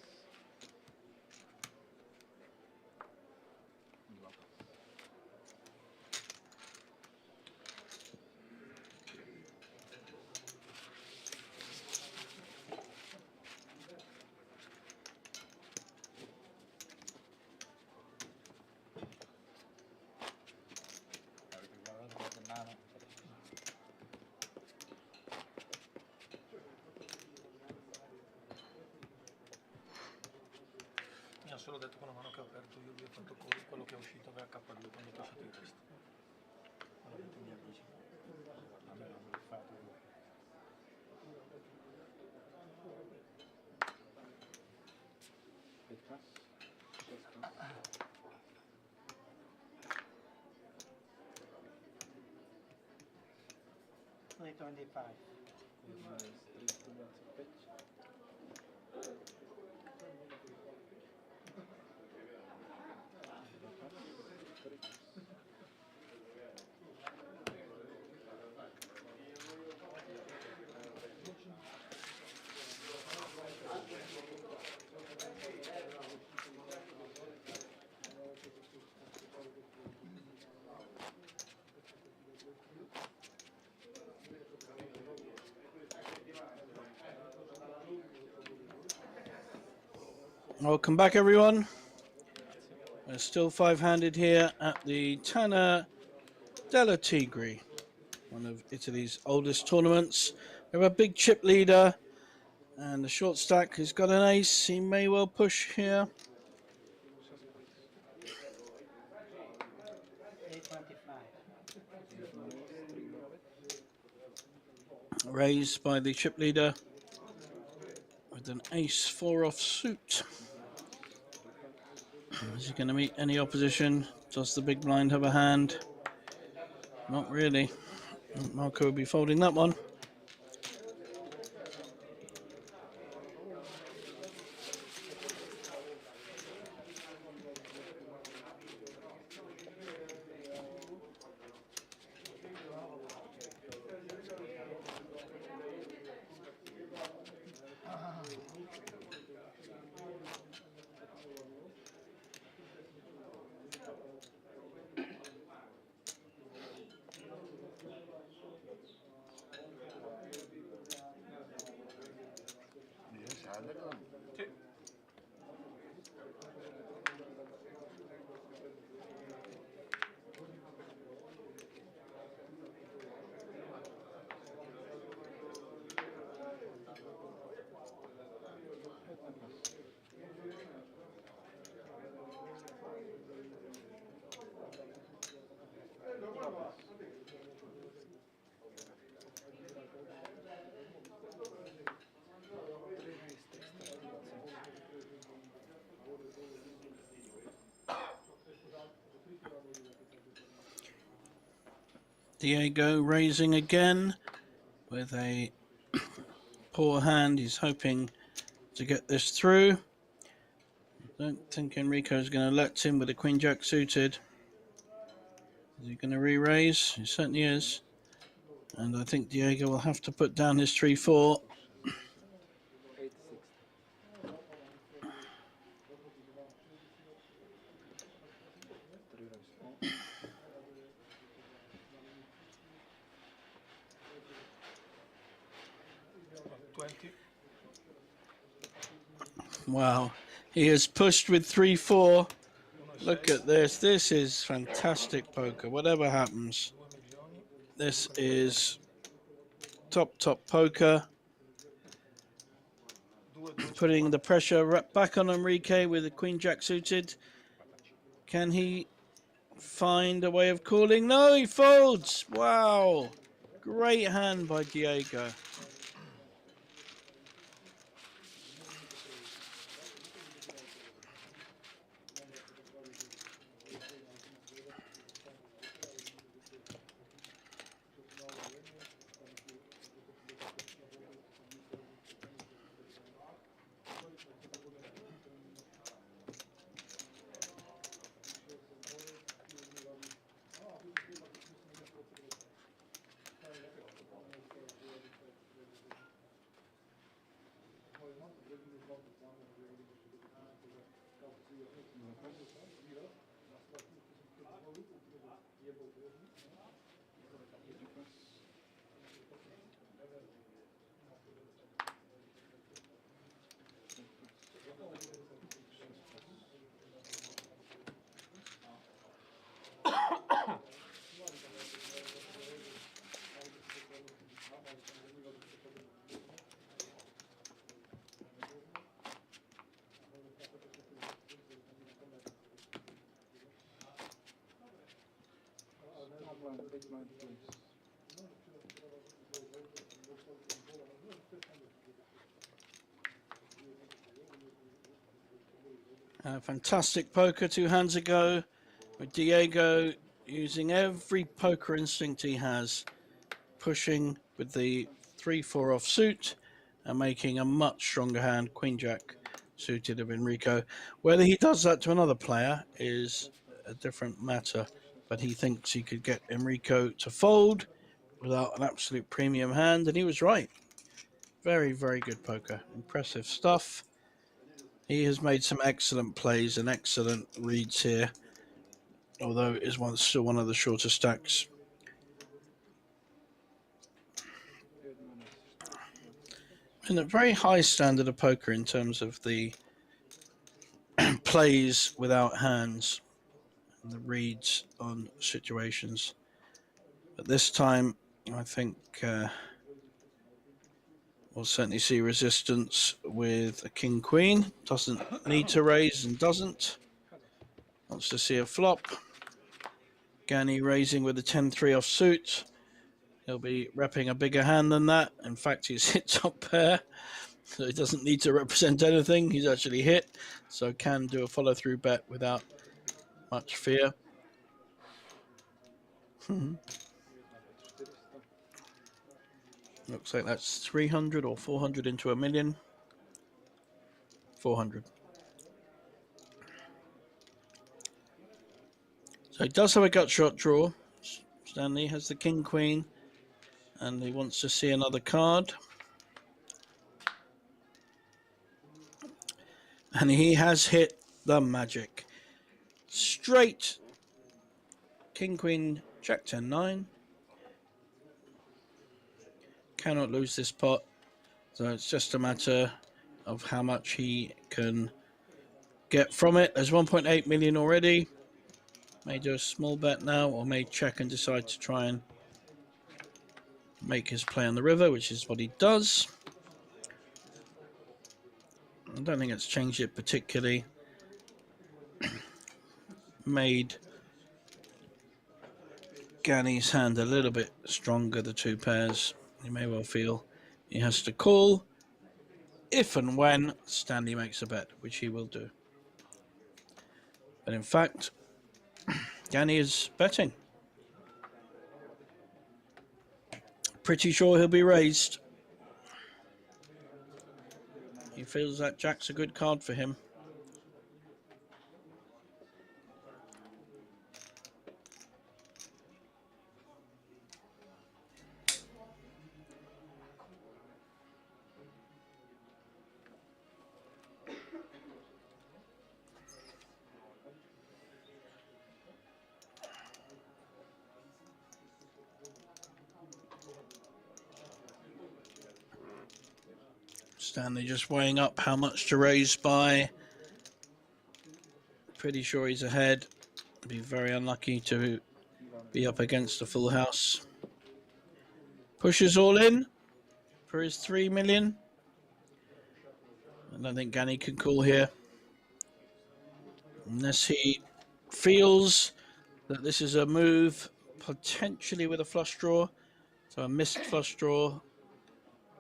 Mi ha solo detto con la mano che ho aperto, io lui ho fatto quello che è uscito aveva K2 quando ho passato il test. Allora tu mi avvisi. A me l'hanno fatto lui. Big pass. 325. Jedna jest 325. Welcome back, everyone. We're still five-handed here at the Tana delle Tigri, one of Italy's oldest tournaments. We have a big chip leader, and the short stack has got an ace. He may well push here. 825. Raised by the chip leader with an ace 4 off suit. Is he going to meet any opposition? Does the big blind have a hand? Not really. Marco will be folding that one. Yes, I like them. Diego raising again with a poor hand. He's hoping to get this through. Don't think Enrico's going to let him with a queen jack suited. Is he going to re-raise? He certainly is. And I think Diego will have to put down his 3-4. 20. Wow. He has pushed with 3-4. Look at this. This is fantastic poker. Whatever happens, this is top poker. Putting the pressure back on Enrique with the queen jack suited. Can he find a way of calling? No, he folds. Wow. Great hand by Diego. Fantastic poker 2 hands ago with Diego using every poker instinct he has, pushing with the 3-4 off suit and making a much stronger hand, queen jack suited of Enrico. Whether he does that to another player is a different matter, but he thinks he could get Enrico to fold without an absolute premium hand, and he was right. Very, very good poker. Impressive stuff. He has made some excellent plays and excellent reads here, although it is still one of the shorter stacks. And a very high standard of poker in terms of the plays without hands and the reads on situations. But this time, I think we'll certainly see resistance with a king-queen. Doesn't need to raise and doesn't. Wants to see a flop. Gani raising with a 10-3 offsuit. He'll be repping a bigger hand than that. In fact, he's hit top pair, so he doesn't need to represent anything. He's actually hit, so can do a follow-through bet without much fear. Looks like that's 300 or 400 into a million. 400. So he does have a gut shot draw. Stanley has the king queen, and he wants to see another card. And he has hit the magic. Straight king queen jack 10-9. Cannot lose this pot. So it's just a matter of how much he can get from it. There's 1.8 million already. May do a small bet now, or may check and decide to try and make his play on the river, which is what he does. I don't think it's changed it particularly. Made Gani's hand a little bit stronger, the two pairs. He may well feel he has to call if and when Stanley makes a bet, which he will do. But in fact, Gani is betting. Pretty sure he'll be raised. He feels that jack's a good card for him. Stanley just weighing up how much to raise by. Pretty sure he's ahead. Be very unlucky to be up against a full house. Pushes all in for his 3 million. I don't think Gani can call here. Unless he feels that this is a move potentially with a flush draw. So a missed flush draw.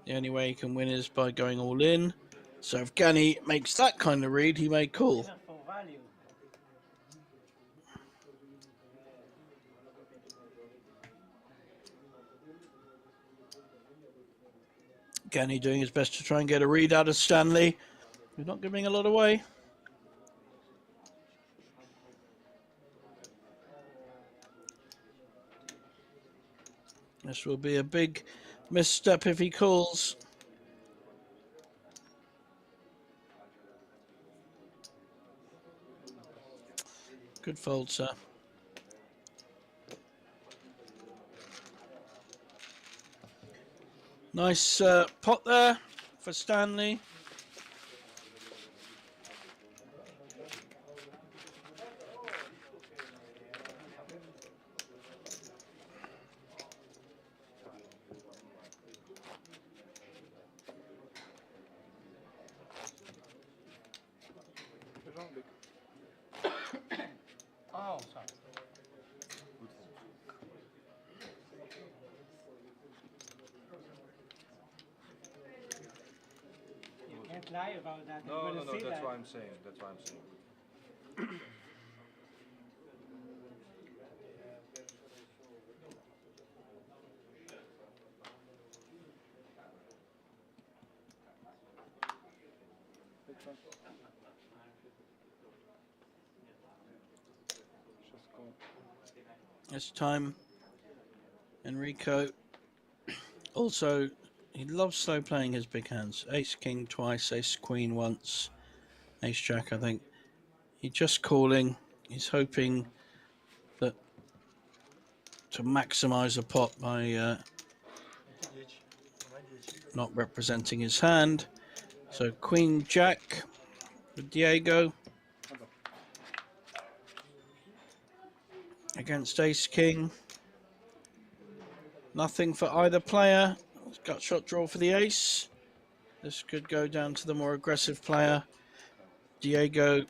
The only way he can win is by going all in. So if Gani makes that kind of read, he may call. Gani doing his best to try and get a read out of Stanley. He's not giving a lot away. This will be a big misstep if he calls. Good fold, sir. Nice pot there for Stanley. Oh, sorry. You can't lie about that. No, no, no, that's why I'm saying. That's why I'm saying. This time, Enrico. Also, he loves slow playing his big hands. Ace King twice, Ace Queen once, Ace Jack, I think. He's just calling. He's hoping that to maximize a pot by not representing his hand. So Queen Jack with Diego. against ace king. Nothing for either player. Gut shot draw for the ace. This could go down to the more aggressive player, Diego.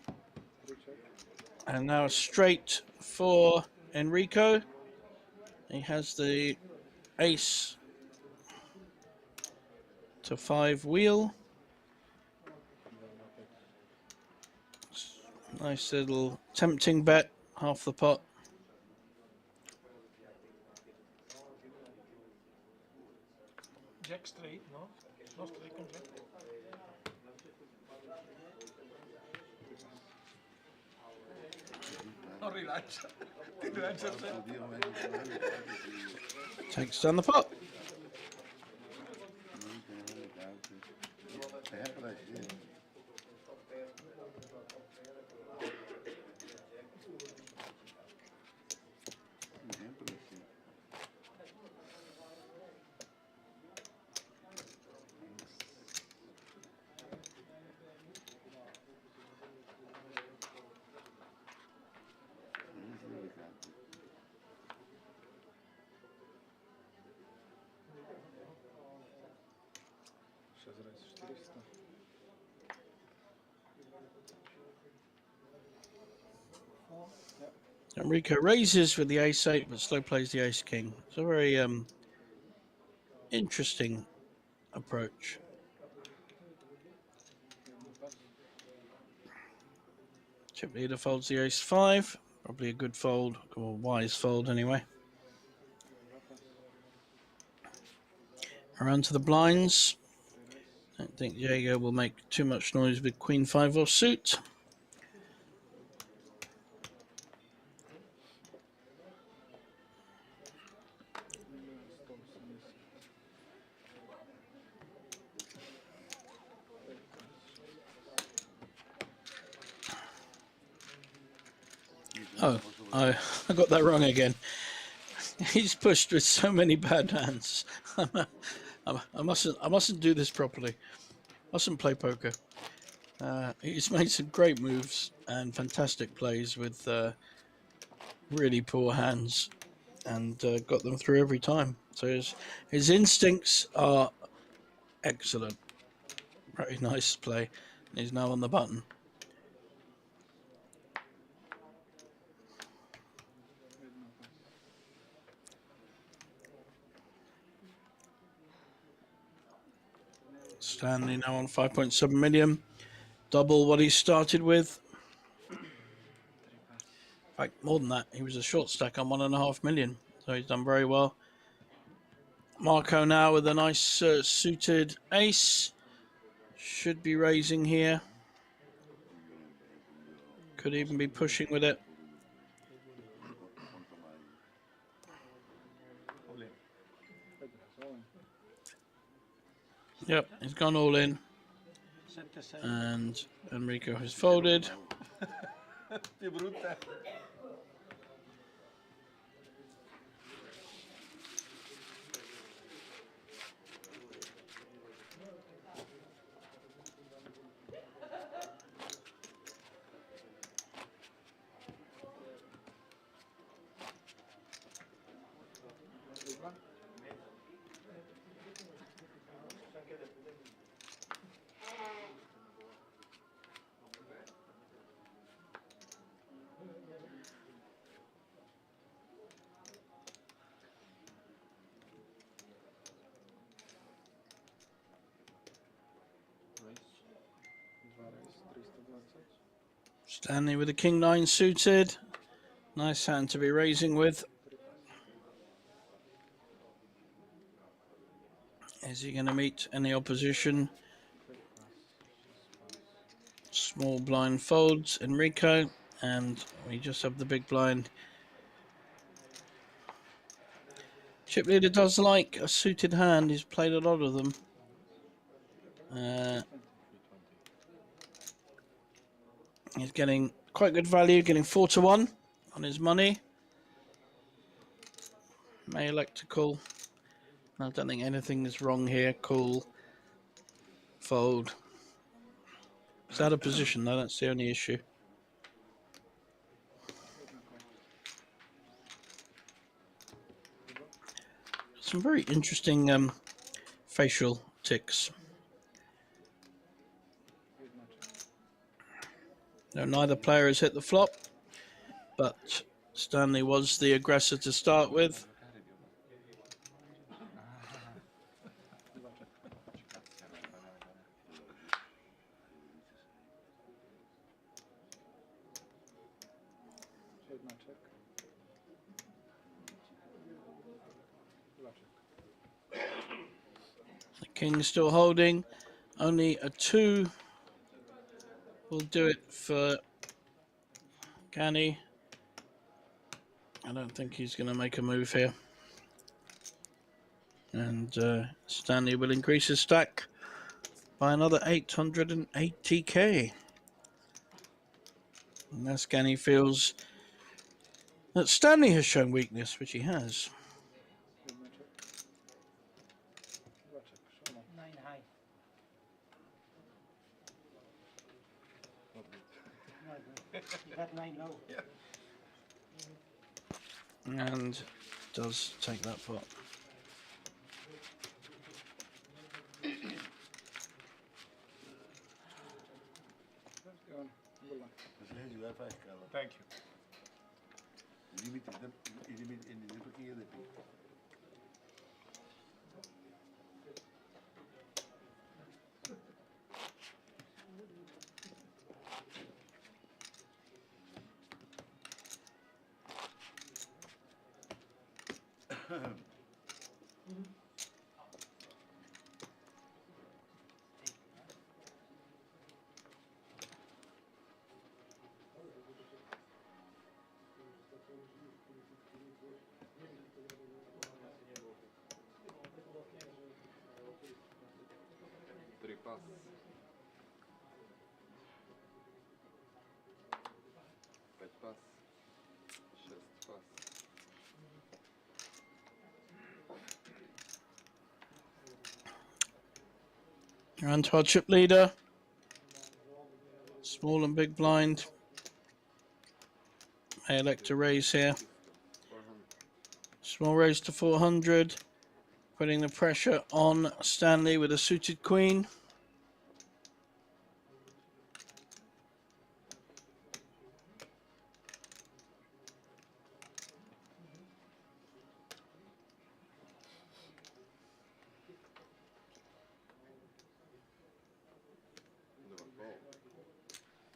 And now a straight for Enrico. He has the ace to 5 wheel. Nice little tempting bet, half the pot. Jack straight, no? No straight con jack. Non rilancia. Ti rilancia sempre. Takes down the pot. Enrico raises with the ace-8, but slow plays the ace-king. It's a very interesting approach. Chip leader folds the ace-5. Probably a good fold, or wise fold anyway. Around to the blinds. Don't think Diego will make too much noise with queen-5 or suit. Oh, I got that wrong again. He's pushed with so many bad hands. I mustn't do this properly. Mustn't play poker. He's made some great moves and fantastic plays with really poor hands, and got them through every time. So his instincts are excellent. Very nice play. And he's now on the button. Stanley now on 5.7 million, double what he started with. In fact, more than that, he was a short stack on 1.5 million, so he's done very well. Marco now with a nice suited ace, should be raising here. Could even be pushing with it. Yep, he's gone all in. And Enrico has folded. Stanley with a king-9 suited. Nice hand to be raising with. Is he going to meet any opposition? Small blind folds, Enrico, and we just have the big blind. Chip leader does like a suited hand. He's played a lot of them. He's getting quite good value, getting 4-1 on his money. May elect to call. I don't think anything is wrong here. Call, fold. It's out of position though, that's the only issue. some very interesting facial tics. Now, neither player has hit the flop, but Stanley was the aggressor to start with. The king still holding. Only a 2 will do it for Gani. I don't think he's going to make a move here. And Stanley will increase his stack by another 880k. Unless Gani feels that Stanley has shown weakness, which he has. 9 high. Not good. You got 9 low. And does take that pot. Thank you. Pas. 5 pas. 6 pas. You're on to our chip leader. Small and big blind. May elect to raise here. Small raise to 400. Putting the pressure on Stanley with a suited queen.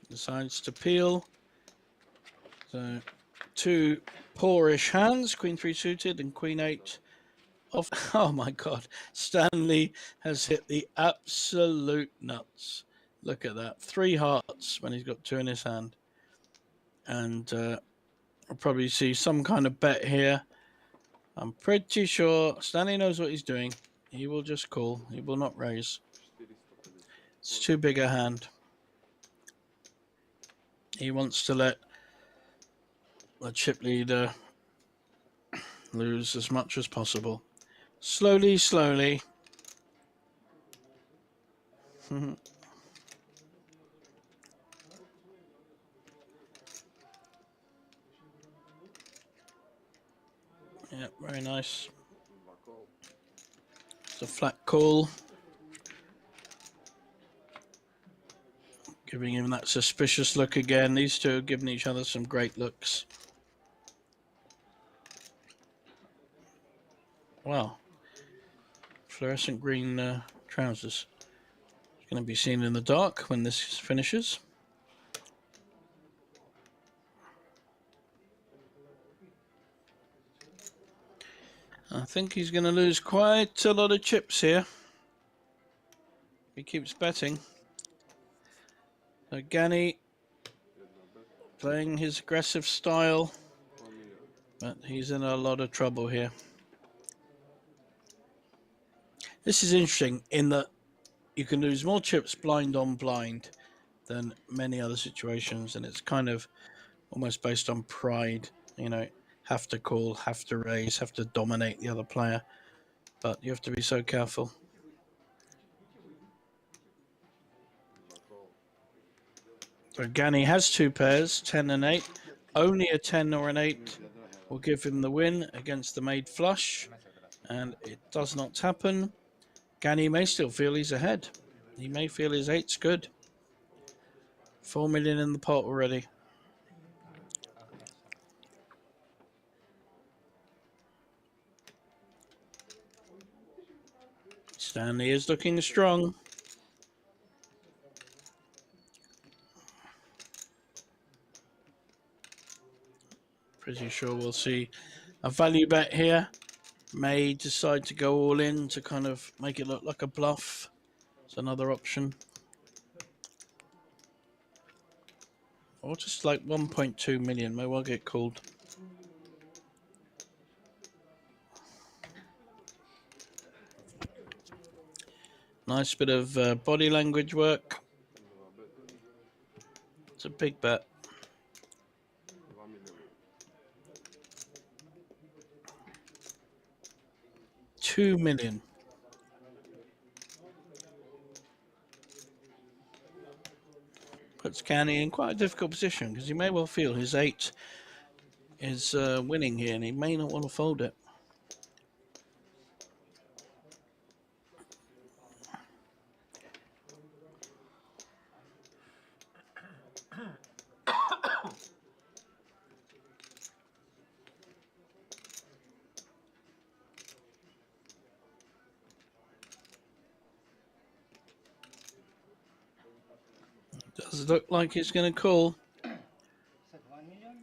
Decides to peel. So 2 poorish hands, queen 3 suited and queen 8 off. Oh my God, Stanley has hit the absolute nuts. Look at that, 3 hearts when he's got 2 in his hand. And I'll probably see some kind of bet here. I'm pretty sure Stanley knows what he's doing. He will just call, he will not raise. It's too big a hand. He wants to let the chip leader lose as much as possible. Slowly, slowly. Yeah, very nice. It's a flat call. Giving him that suspicious look again. These two are giving each other some great looks. Wow. Fluorescent green trousers. It's going to be seen in the dark when this finishes. I think he's going to lose quite a lot of chips here. He keeps betting. So Gani playing his aggressive style, but he's in a lot of trouble here. This is interesting in that you can lose more chips blind on blind than many other situations, and it's kind of almost based on pride, you know, have to call, have to raise, have to dominate the other player, but you have to be so careful. So Gani has 2 pairs, 10 and 8. Only a 10 or an 8 will give him the win against the made flush, And it does not happen. Gani may still feel he's ahead. He may feel his 8's good. 4 million in the pot already. Stanley is looking strong. Pretty sure we'll see a value bet here. May decide to go all in to kind of make it look like a bluff. It's another option. Or just like 1.2 million may well get called. Nice bit of body language work. It's a big bet. 2 million. Puts Canny in quite a difficult position because he may well feel his 8 is winning here and he may not want to fold it. Does look like he's going to call. Is that 1 million?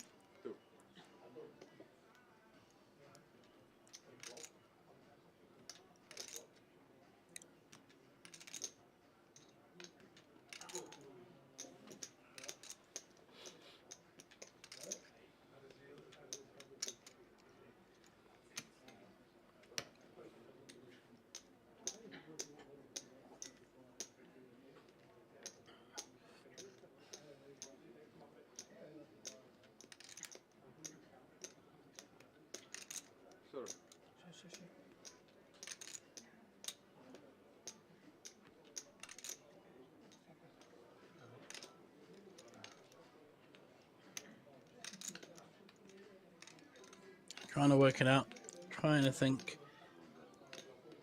Trying to work it out. Trying to think.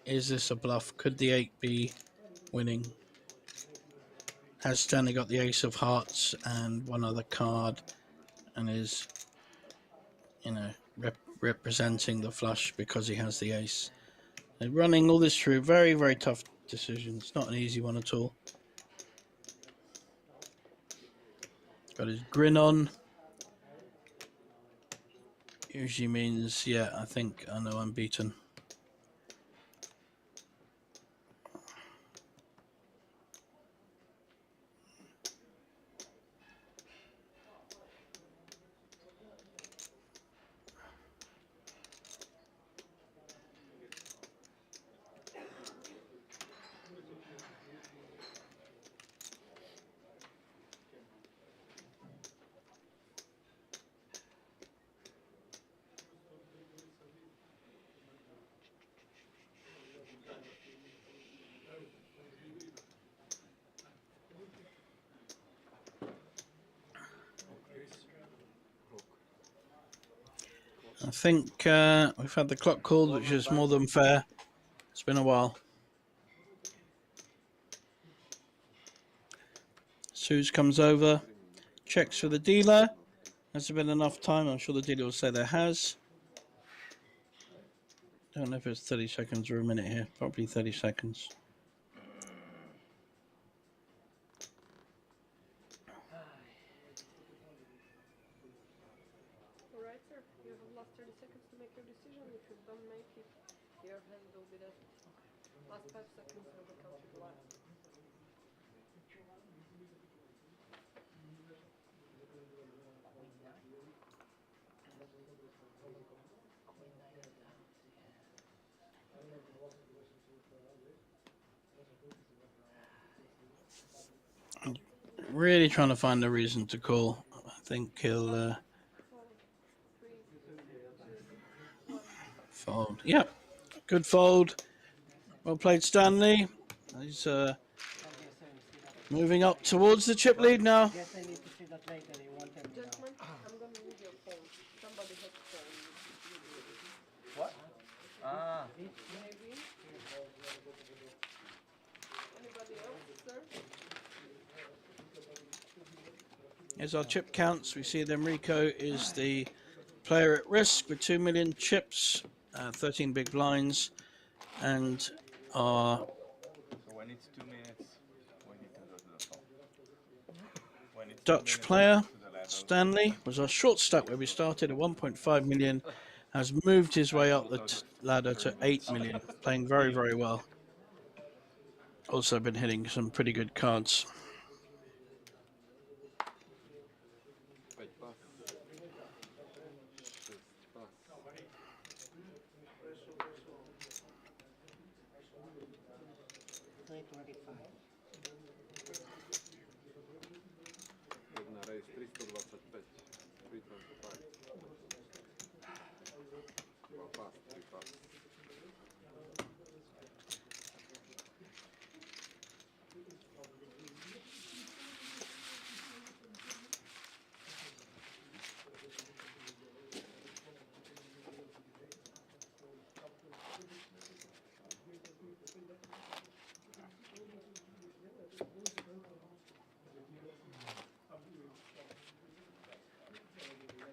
Is this a bluff? Could the 8 be winning? Has Stanley got the ace of hearts and one other card and is, you know, representing the flush because he has the ace? They're running all this through. Very, very tough decision. It's not an easy one at all. Got his grin on. Usually means, yeah, I think I know I'm beaten. I think we've had the clock called, which is more than fair. It's been a while. Suze comes over, checks for the dealer. Has there been enough time? I'm sure the dealer will say there has. Don't know if it's 30 seconds or a minute here. Probably 30 seconds. Alright, sir. You have last 30 seconds to make your decision. If you don't make it, your hand will be dead. Last 5 seconds will be counted live. Really trying to find a reason to call. I think he'll fold. Yep, good fold. Well played, Stanley. He's moving up towards the chip lead now. Guess I need to see that later. You won't tell me now. Gentlemen, I'm going to need your phone. Somebody has phone. What? Ah, maybe. Anybody else, sir? Here's our chip counts. We see that Enrico is the player at risk with 2 million chips, 13 big blinds, and our so when it's 2 minutes, we need to go to the phone. When it's 2 Dutch minutes, player, to the level. Stanley, was our short stack where we started at 1.5 million, has moved his way up the ladder to 8 million, playing very, very well. Also been hitting some pretty good cards. Пять пас. 6 пас. 325. Jedna race 325. 325. 2 pass, 3 pass.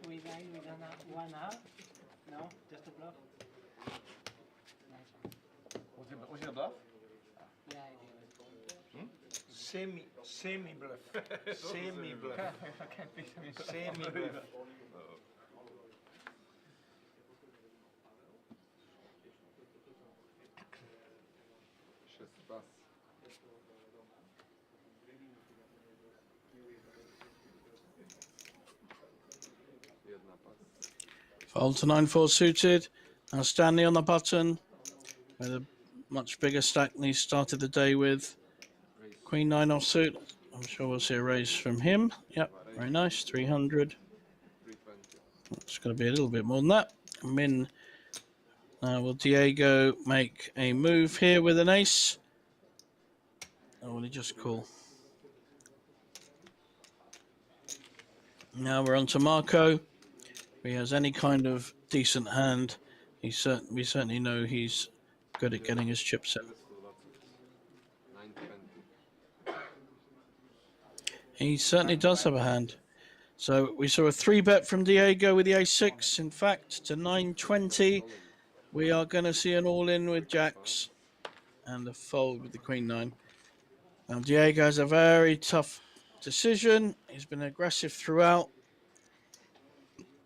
We line with one half? No, just a bluff. Nice one. Was it a bluff? Yeah, I did. Semi bluff. Semi bluff. I can't be Semi bluff. Pass. Jedna pass. Fold to 9-4 suited. Now Stanley on the button with a much bigger stack than he started the day with. Queen 9 offsuit. I'm sure we'll see a raise from him. Yep, very nice. 300. 320. It's going to be a little bit more than that. Min. Will Diego make a move here with an ace? Or will he just call? Now we're on to Marco. If he has any kind of decent hand, we certainly know he's good at getting his chips in. 920. He certainly does have a hand. So we saw a 3-bet from Diego with the ace-6. In fact, to 920, we are going to see an all-in with jacks and a fold with the queen 9. Now Diego has a very tough decision. He's been aggressive throughout.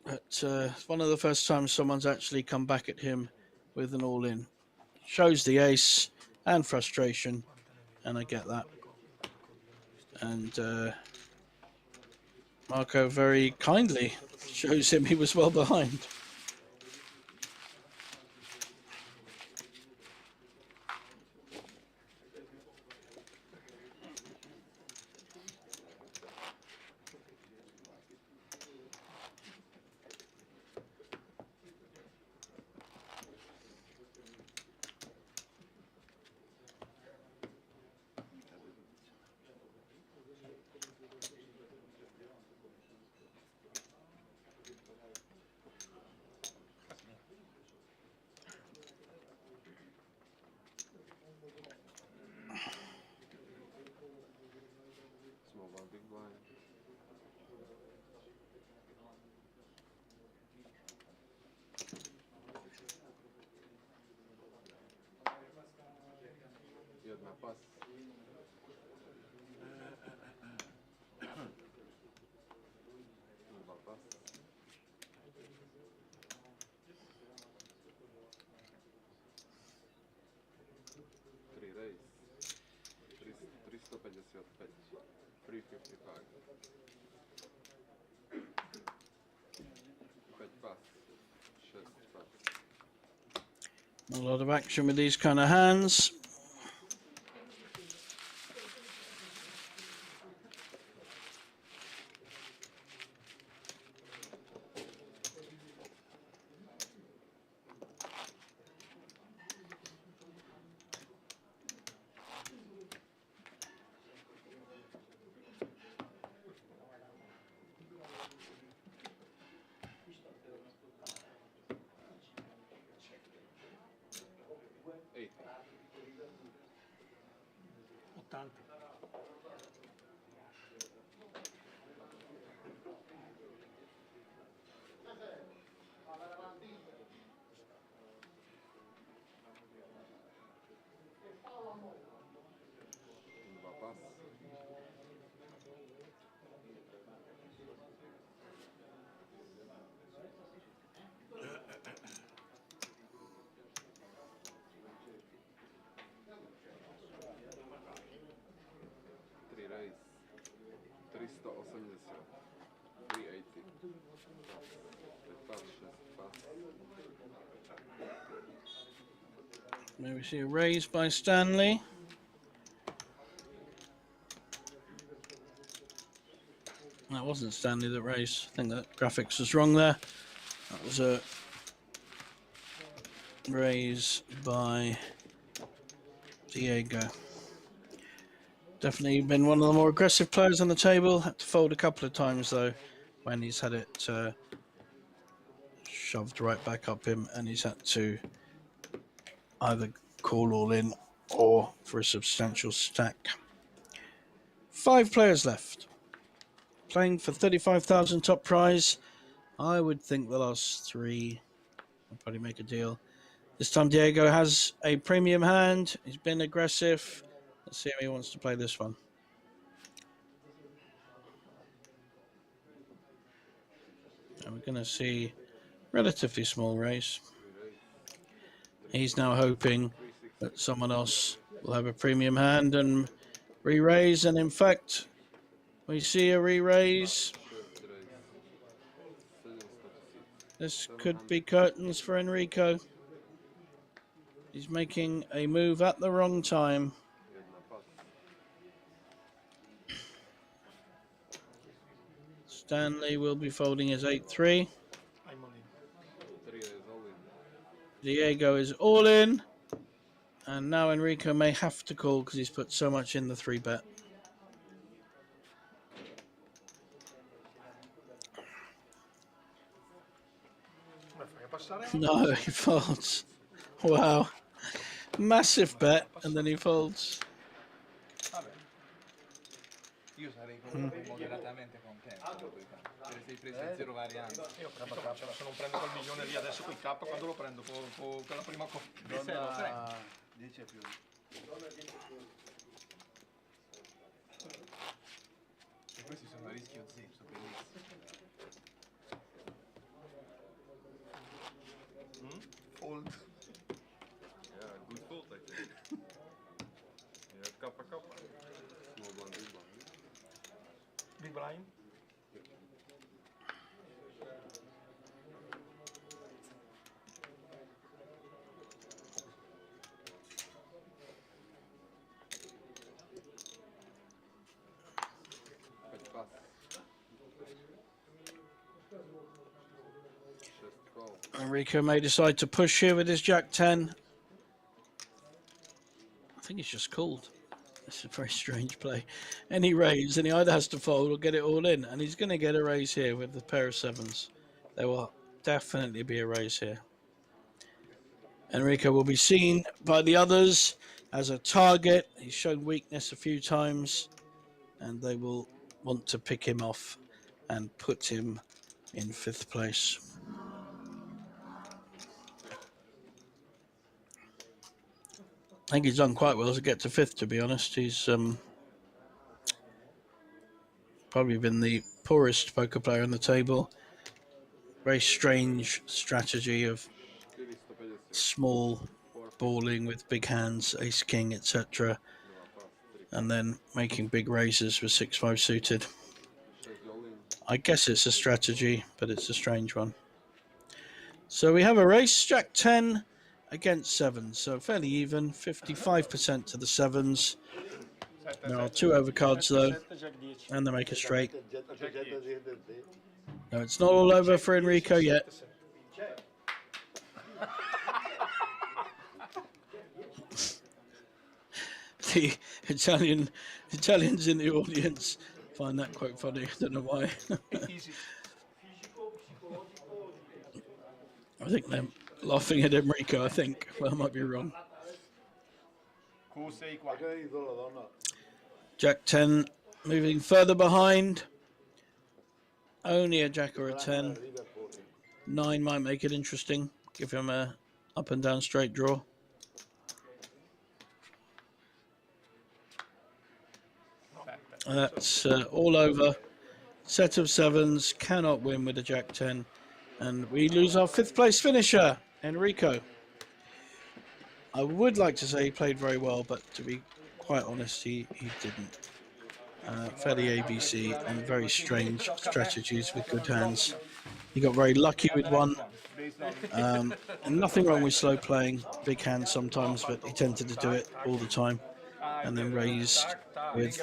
But it's one of the first times someone's actually come back at him with an all-in. Shows the ace and frustration, and I get that. And Marco very kindly shows him he was well behind. Small one, big blind. Jedna pass. Dwa pas. 3 race. 355. 355. 5 pass. 6 pass. A lot of action with these kind of hands. Three raise. 380. 380. Pas, 6 pas. Maybe see a raise by Stanley. That wasn't Stanley that raised. I think that graphics was wrong there. That was a raise by Diego. Definitely been one of the more aggressive players on the table. Had to fold a couple of times though when he's had it shoved right back up him, and he's had to either call all in or for a substantial stack. 5 players left. Playing for 35,000 top prize. I would think the last 3 will probably make a deal. This time Diego has a premium hand. He's been aggressive. Let's see how he wants to play this one. And we're going to see relatively small raise. He's now hoping that someone else will have a premium hand and re-raise, and in fact we see a re-raise. This could be curtains for Enrico. He's making a move at the wrong time. Stanley will be folding his 8-3. Diego is all in. And now Enrico may have to call because he's put so much in the 3-bet. No, he folds. Wow. Massive bet, and then he folds. Io sarei comunque moderatamente contento. Se sei preso in 0 varianti. Io ho capito, ma se non prendo quel milione lì adesso con K, quando lo prendo con la prima cosa? 10 più. E questi sono a rischio zero, sono bellissimi. Fold. Yeah, good fold, I think. You have kappa kappa. Small blind, big blind. Big blind. Enrico may decide to push here with his Jack-10. I think he's just called. It's a very strange play. Any raise, and he either has to fold or get it all in. And he's going to get a raise here with the pair of 7s. There will definitely be a raise here. Enrico will be seen by the others as a target. He's shown weakness a few times, and they will want to pick him off and put him in 5th place. I think he's done quite well to get to 5th, to be honest. He's probably been the poorest poker player on the table. Very strange strategy of small balling with big hands, ace-king, etc. And then making big raises with 6-5 suited. I guess it's a strategy, but it's a strange one. So we have a race, Jack-10 against 7s, so fairly even, 55% to the 7s. There are 2 overcards though, and they make a straight. No, it's not all over for Enrico yet. The Italians in the audience find that quite funny. I don't know why. I think they're laughing at Enrico, I think. Well, I might be wrong. Jack-10 moving further behind. Only a Jack or a 10. 9 might make it interesting. Give him a up and down straight draw. That's all over. Set of sevens, cannot win with a Jack-10. And we lose our 5th place finisher, Enrico. I would like to say he played very well, but to be quite honest, he didn't. Fairly ABC and very strange strategies with good hands. He got very lucky with one. And nothing wrong with slow playing, big hands sometimes, but he tended to do it all the time. And then raised with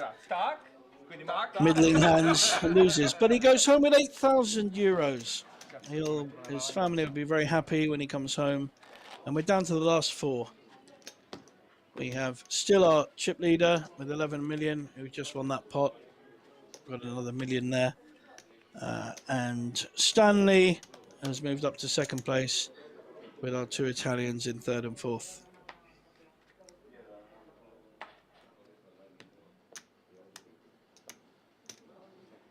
middling hands, loses. But he goes home with €8,000. His family will be very happy when he comes home. And we're down to the last 4. We have still our chip leader with 11 million, who just won that pot. Got another million there. And Stanley has moved up to 2nd place with our 2 Italians in 3rd and 4th.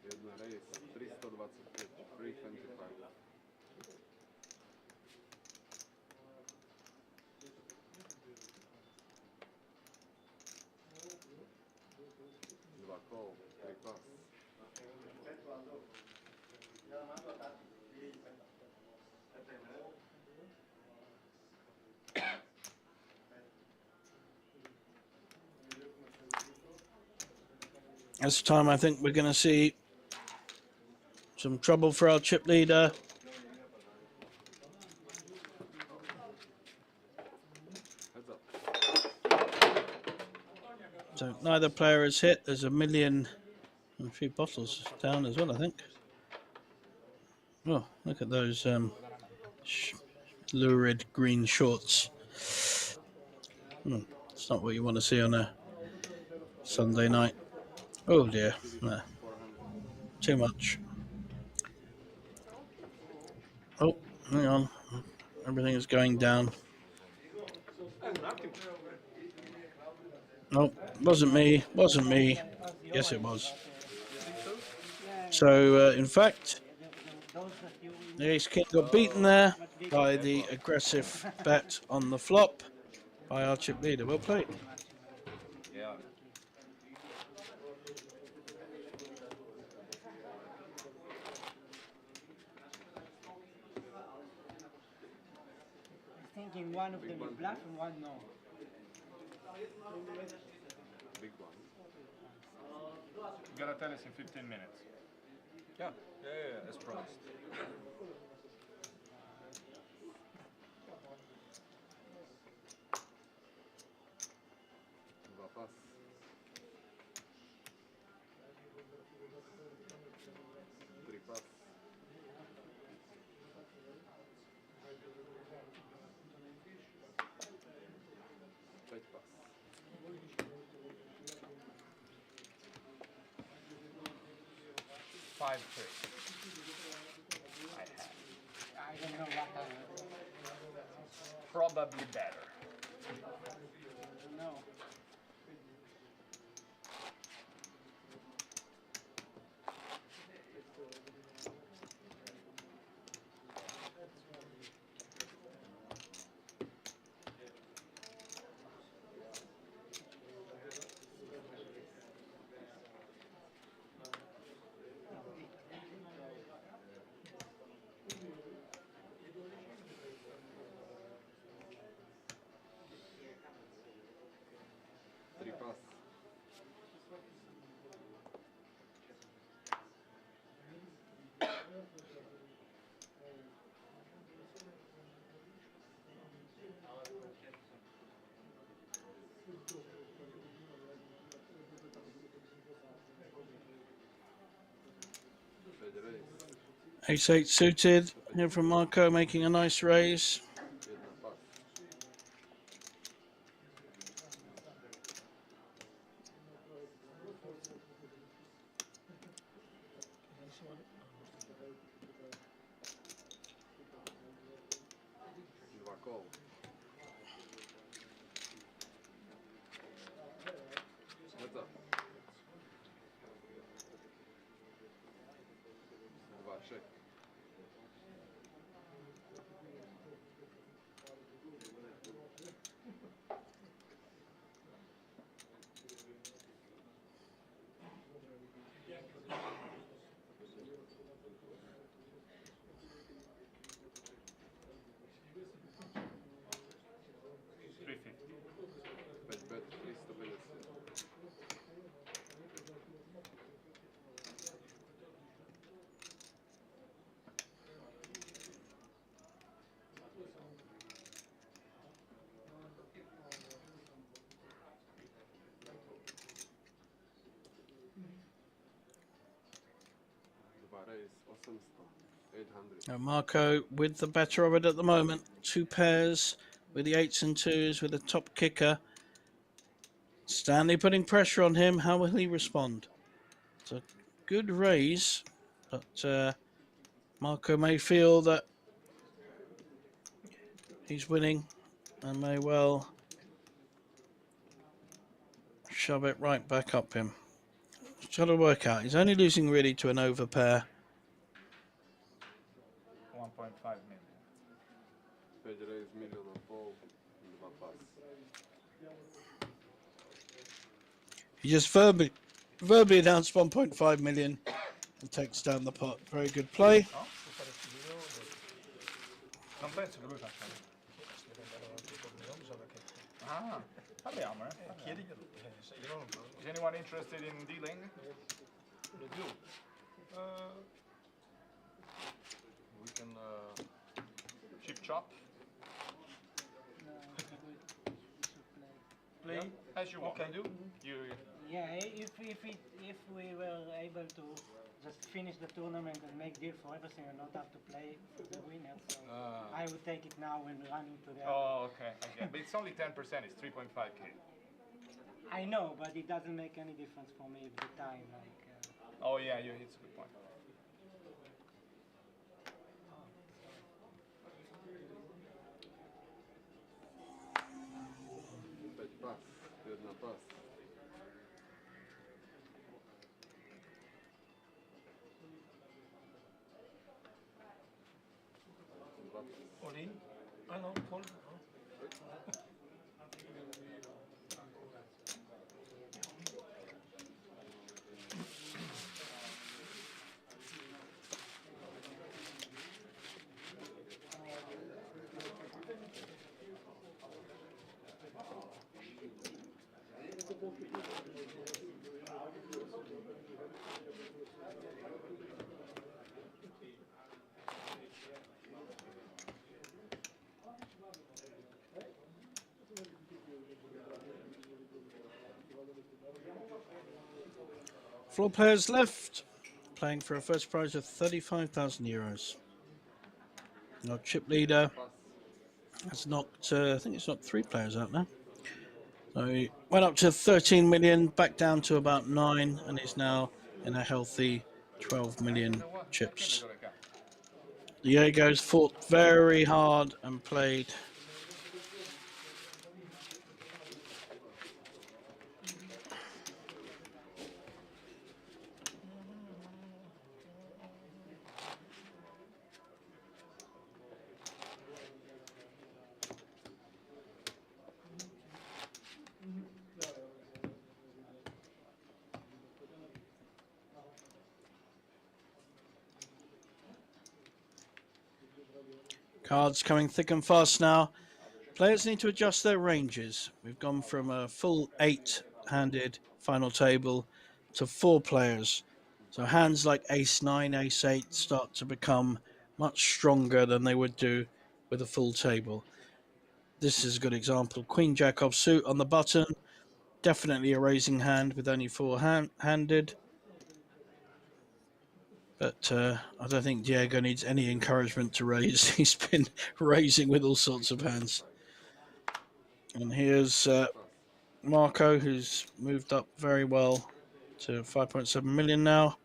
Jedna race 325, 325. Dva kol, 3 pas. This time I think we're going to see some trouble for our chip leader. Heads up. So neither player has hit. There's a million and a few bottles down as well, I think. Oh, look at those lurid green shorts. It's not what you want to see on a Sunday night. Oh dear, no. Too much. Oh, hang on. Everything is going down. No, wasn't me. Wasn't me. Yes, it was. So, in fact, the Ace King got beaten there by the aggressive bet on the flop by our chip leader. Well played. Yeah. I think in one of them is bluff and one no. Big one. You gotta tell us in 15 minutes. Yeah, as promised. Dva pas. 3 pas. 5 pas. 5-3. I don't know what Probably better. no. Three pas. Ace-8 suited. Here from Marco, making a nice raise. Jedna pas. Dva kol. Heads up. Dva check. Marco with the better of it at the moment. Two pairs with the 8s and 2s with a top kicker. Stanley putting pressure on him. How will he respond? It's a good raise, but Marco may feel that he's winning and may well shove it right back up him. It's got to work out. He's only losing really to an overpair. 1.5 million. He just verbally announced 1.5 million and takes down the pot. Very good play. No? Non penso che lui faccia. Ah, parliamo, Chiediglielo. Io non Is anyone interested in dealing? lo do. We can Chip chop? No, we should play. Play as you want. Okay. You Yeah, if we were able to just finish the tournament and make deal for everything and not have to play for the winner, so I would take it now when running to the. Oh, okay. But it's only 10%. It's 3.5k. I know, but it doesn't make any difference for me at the time. Like. Oh yeah, it's a good point. All in? Ah no, call. Floor players left, playing for a first prize of 35,000 euros. Our chip leader has knocked, I think it's knocked 3 players out now. So he went up to 13 million, back down to about 9, and is now in a healthy 12 million chips. Diego's fought very hard and played. Cards coming thick and fast now. Players need to adjust their ranges. We've gone from a full 8-handed final table to 4 players. So hands like ace-9, ace-8 start to become much stronger than they would do with a full table. This is a good example. Queen-Jack offsuit on the button. Definitely a raising hand with only 4-handed. But I don't think Diego needs any encouragement to raise. He's been raising with all sorts of hands. And here's Marco, who's moved up very well to 5.7 million now.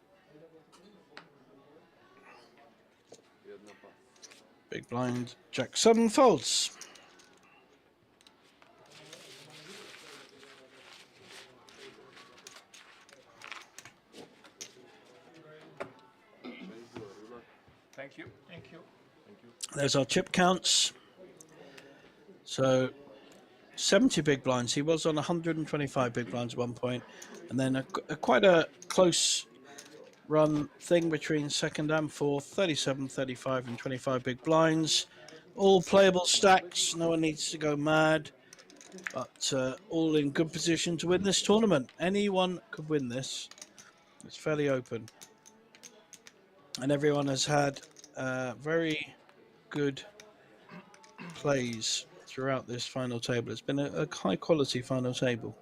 Big blind, Jack 7 folds. Thank you. Thank you. There's our chip counts. So 70 big blinds. He was on 125 big blinds at one point, and then quite a close run thing between second and fourth. 37, 35, and 25 big blinds. All playable stacks. No one needs to go mad, but all in good position to win this tournament. Anyone could win this. It's fairly open, and everyone has had very good plays throughout this final table. It's been a high quality final table.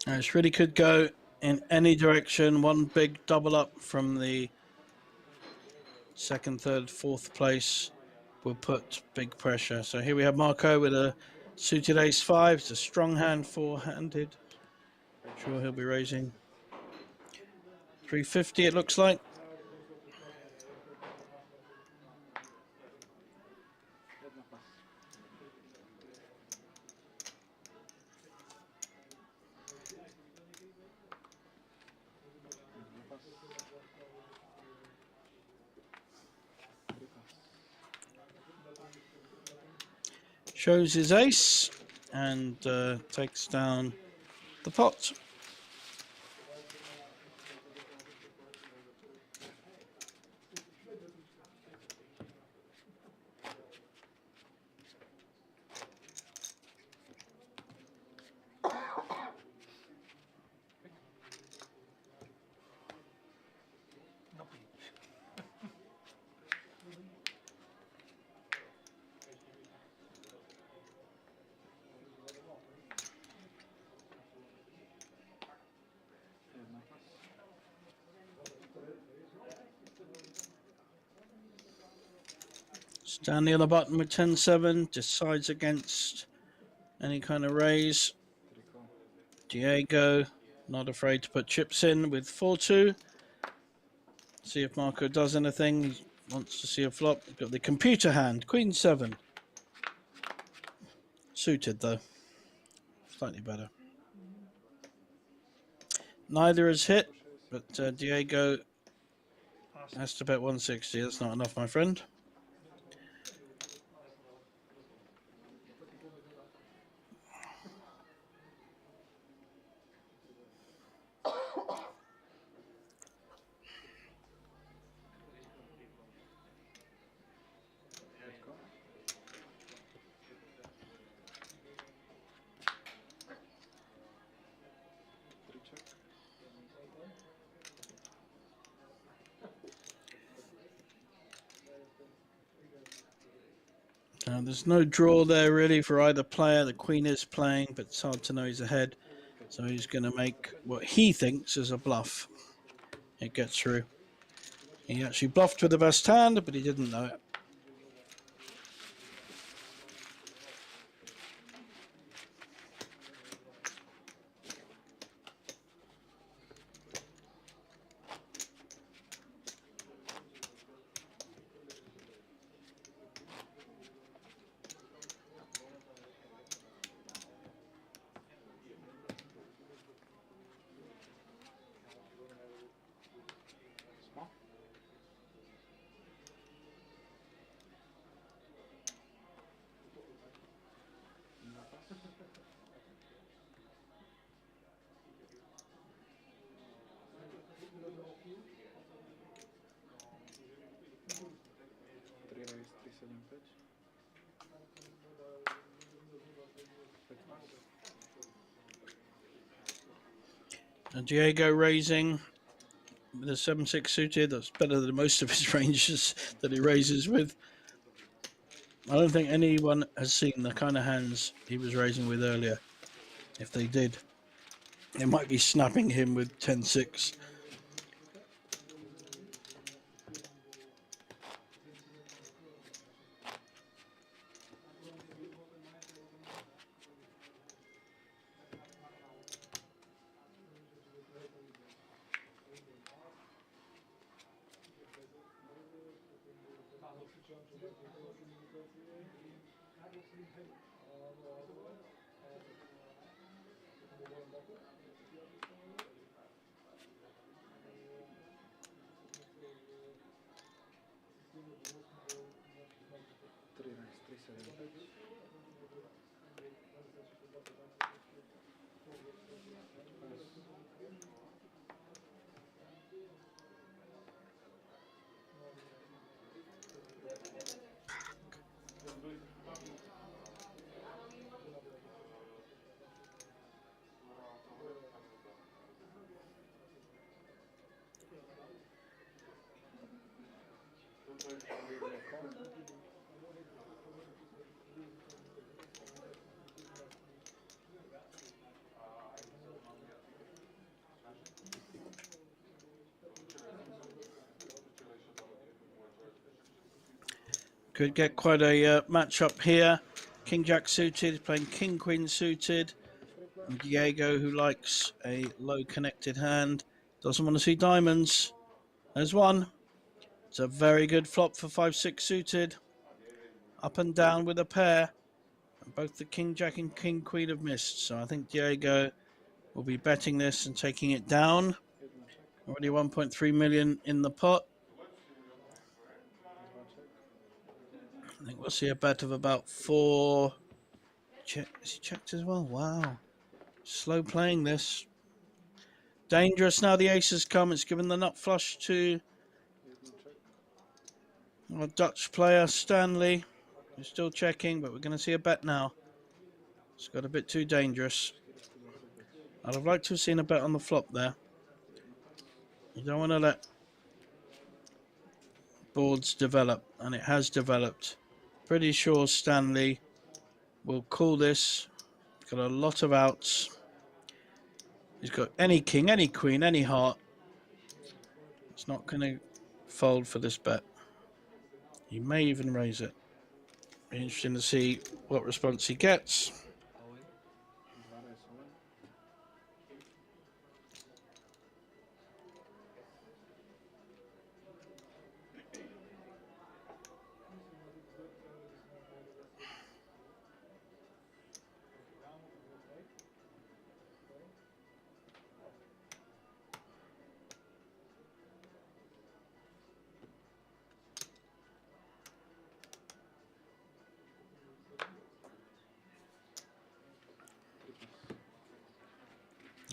This really could go in any direction. One big double up from the second, third, fourth place will put big pressure. So here we have Marco with a suited ace-5. It's a strong hand, four-handed. Sure, he'll be raising 350, it looks like. Shows his ace and takes down the pot. No pitch. Stanley on the button with 10-7, decides against any kind of raise. Diego, not afraid to put chips in with 4-2. See if Marco does anything. He wants to see a flop. We've got the computer hand, Queen-7. Suited though, slightly better. Neither has hit, but Diego has to bet 160. That's not enough, my friend. There's no draw there really for either player. The queen is playing, but it's hard to know he's ahead. So he's going to make what he thinks is a bluff. It gets through. He actually bluffed with the best hand, but he didn't know it. And Diego raising with a 7-6 suited. That's better than most of his ranges that he raises with. I don't think anyone has seen the kind of hands he was raising with earlier. If they did, they might be snapping him with 10-6. Could get quite a match-up here. King Jack suited, playing King Queen suited. And Diego, who likes a low connected hand, doesn't want to see diamonds. There's one. It's a very good flop for 5-6 suited. Up and down with a pair. And both the King Jack and King Queen have missed. So I think Diego will be betting this and taking it down. Already 1.3 million in the pot. I think we'll see a bet of about 4. Is he checked as well? Wow. Slow playing this. Dangerous now the ace has come. It's given the nut flush to our Dutch player, Stanley. He's still checking, but we're going to see a bet now. It's got a bit too dangerous. I'd have liked to have seen a bet on the flop there. You don't want to let boards develop, and it has developed. Pretty sure Stanley will call this. He's got a lot of outs. He's got any king, any queen, any heart. He's not going to fold for this bet. He may even raise it. Be interesting to see what response he gets.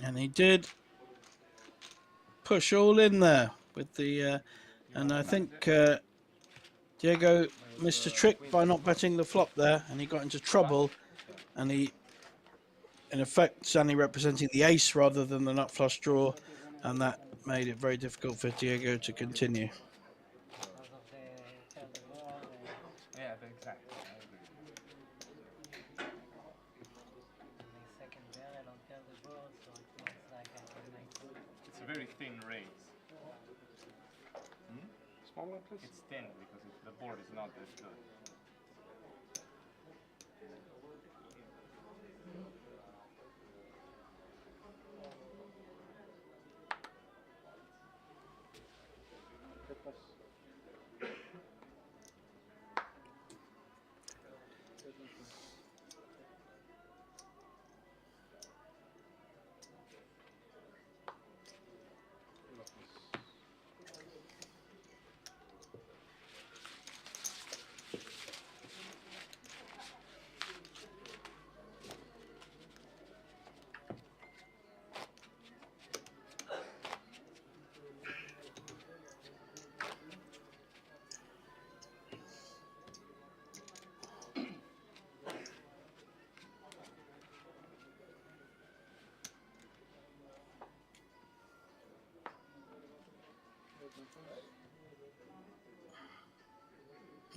And he did push all in there with the, and I think Diego missed a trick by not betting the flop there, and he got into trouble, and he, in effect, Stanley representing the ace rather than the nut flush draw, and that made it very difficult for Diego to continue. Yeah, exactly. It's a very thin raise. Smaller, please. It's thin because the board is not that good.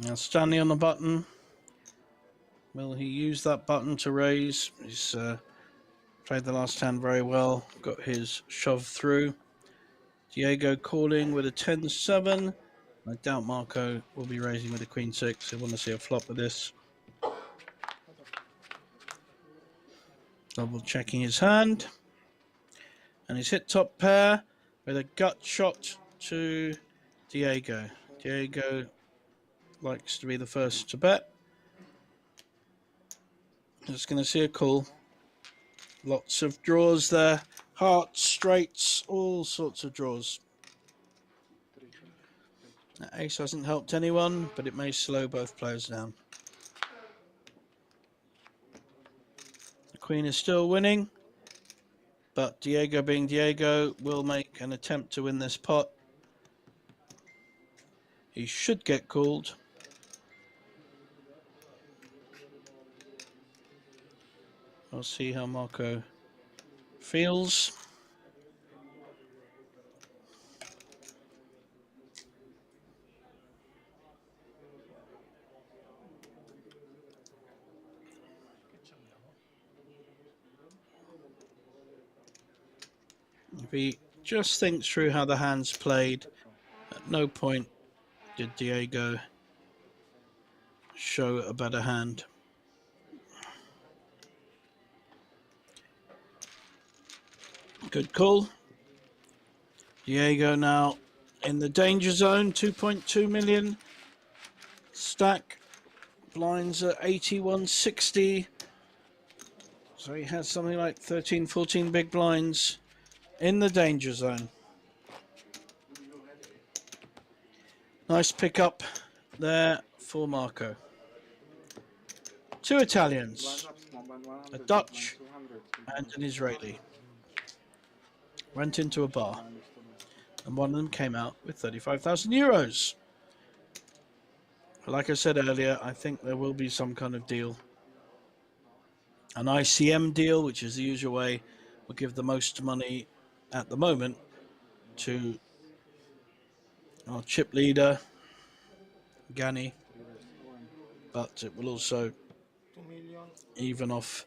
Now Stanley on the button. Will he use that button to raise? He's played the last hand very well. Got his shove through. Diego calling with a 10-7. I doubt Marco will be raising with a queen-6. I want to see a flop with this. Double checking his hand. And he's hit top pair with a gut shot to Diego. Diego likes to be the first to bet. Just going to see a call. Lots of draws there. Hearts, straights, all sorts of draws. That ace hasn't helped anyone, but it may slow both players down. The queen is still winning, but Diego, being Diego, will make an attempt to win this pot. He should get called. We'll see how Marco feels. If he just thinks through how the hand's played, at no point did Diego show a better hand. Good call. Diego now in the danger zone, 2.2 million stack. Blinds at 81.60. So he has something like 13, 14 big blinds in the danger zone. Nice pickup there for Marco. Two Italians, a Dutch and an Israeli, went into a bar, and one of them came out with 35,000 euros. Like I said earlier, I think there will be some kind of deal. An ICM deal, which is the usual way, will give the most money at the moment to our chip leader, Gani, but it will also 2 million, even off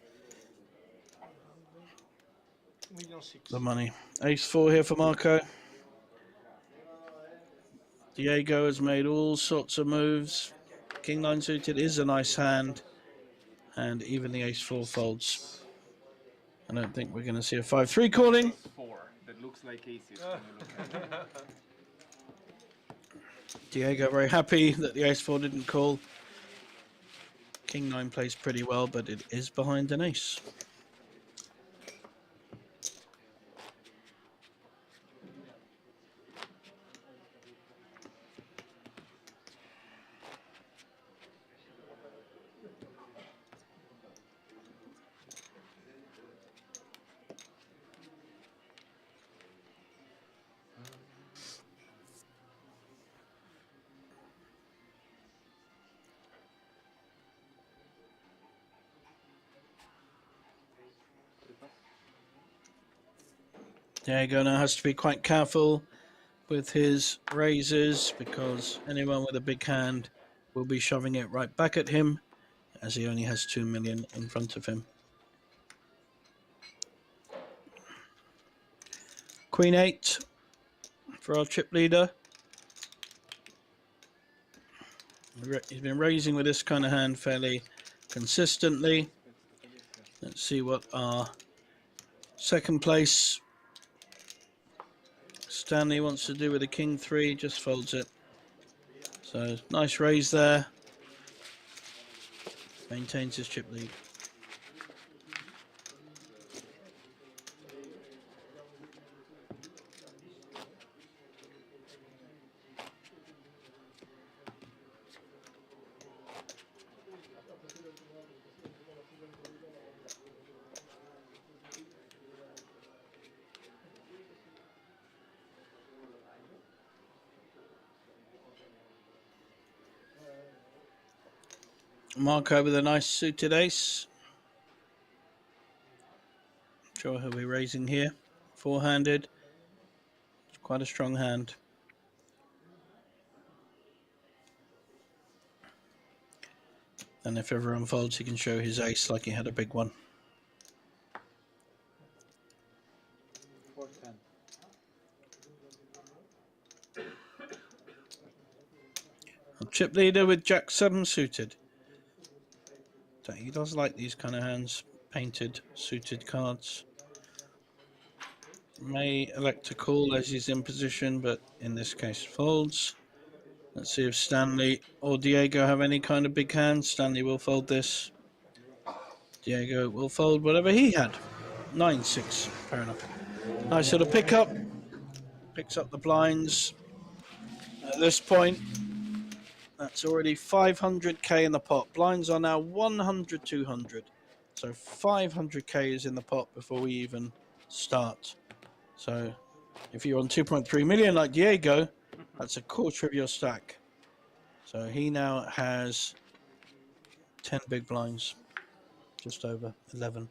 2,600,000. the money. Ace-4 here for Marco. Diego has made all sorts of moves. King-9 suited is a nice hand, and even the Ace-4 folds. I don't think we're going to see a 5-3 calling. Ace-4 that looks like aces when you look at it. Diego very happy that the Ace-4 didn't call. King-9 plays pretty well, but it is behind an ace. Diego now has to be quite careful with his raises because anyone with a big hand will be shoving it right back at him as he only has 2 million in front of him. Queen 8 for our chip leader. He's been raising with this kind of hand fairly consistently. Let's see what our second place Stanley wants to do with a King 3, just folds it. So nice raise there. Maintains his chip lead. Marco with a nice suited ace. Sure he'll be raising here. Four-handed. It's quite a strong hand. And if everyone folds, he can show his ace like he had a big one. 4-10. A chip leader with Jack 7 suited. So he does like these kind of hands, painted, suited cards. May elect to call as he's in position, but in this case folds. Let's see if Stanley or Diego have any kind of big hands. Stanley will fold this. Diego will fold whatever he had. 9-6, fair enough. Nice little pickup. Picks up the blinds. At this point, that's already 500k in the pot. Blinds are now 100, 200. So 500k is in the pot before we even start. So if you're on 2.3 million like Diego, that's a quarter of your stack. So he now has 10 big blinds, just over 11.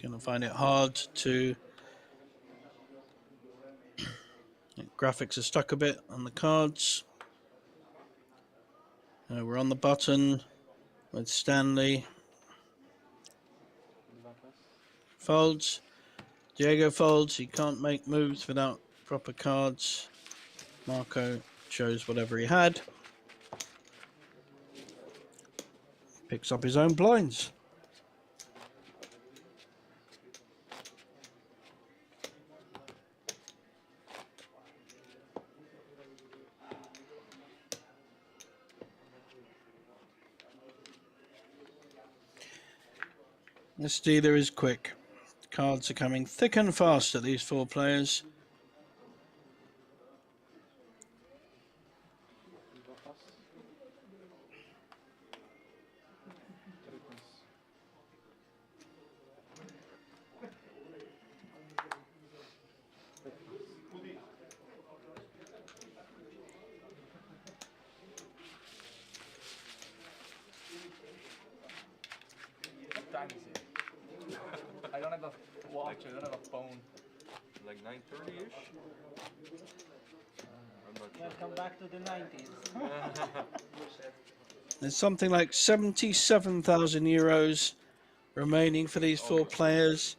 Going to find it hard to... Graphics are stuck a bit on the cards. We're on the button with Stanley. Folds. Diego folds. He can't make moves without proper cards. Marco chose whatever he had. Picks up his own blinds. This dealer is quick. Cards are coming thick and fast at these four players. What time is it? I don't have a watch, I don't have a phone. Like 9:30-ish? I'm not sure. Welcome back to the 90s. There's something like 77,000 euros remaining for these four players.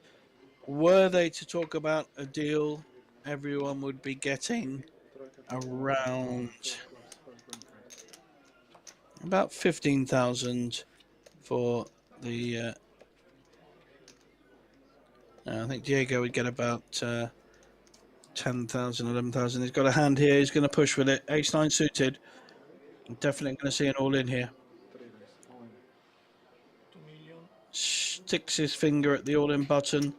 Were they to talk about a deal, everyone would be getting around about 15,000 for the. I think Diego would get about 10,000, 11,000. He's got a hand here. He's going to push with it. Ace nine suited. I'm definitely going to see an all in here. 2 million. Sticks his finger at the all in button.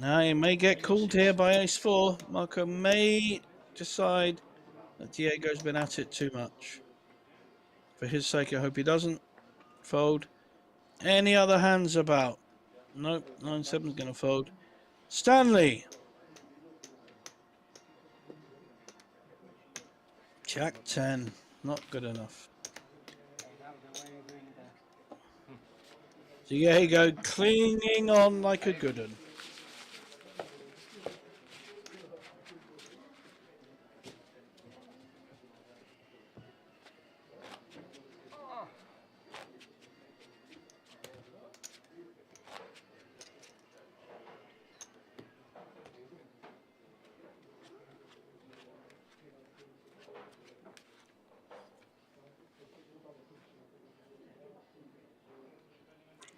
Now he may get called here by ace four. Marco may decide that Diego's been at it too much. For his sake, I hope he doesn't fold. Any other hands about? Nope, 9-7's going to fold. Stanley. Jack 10, not good enough. Diego clinging on like a good one.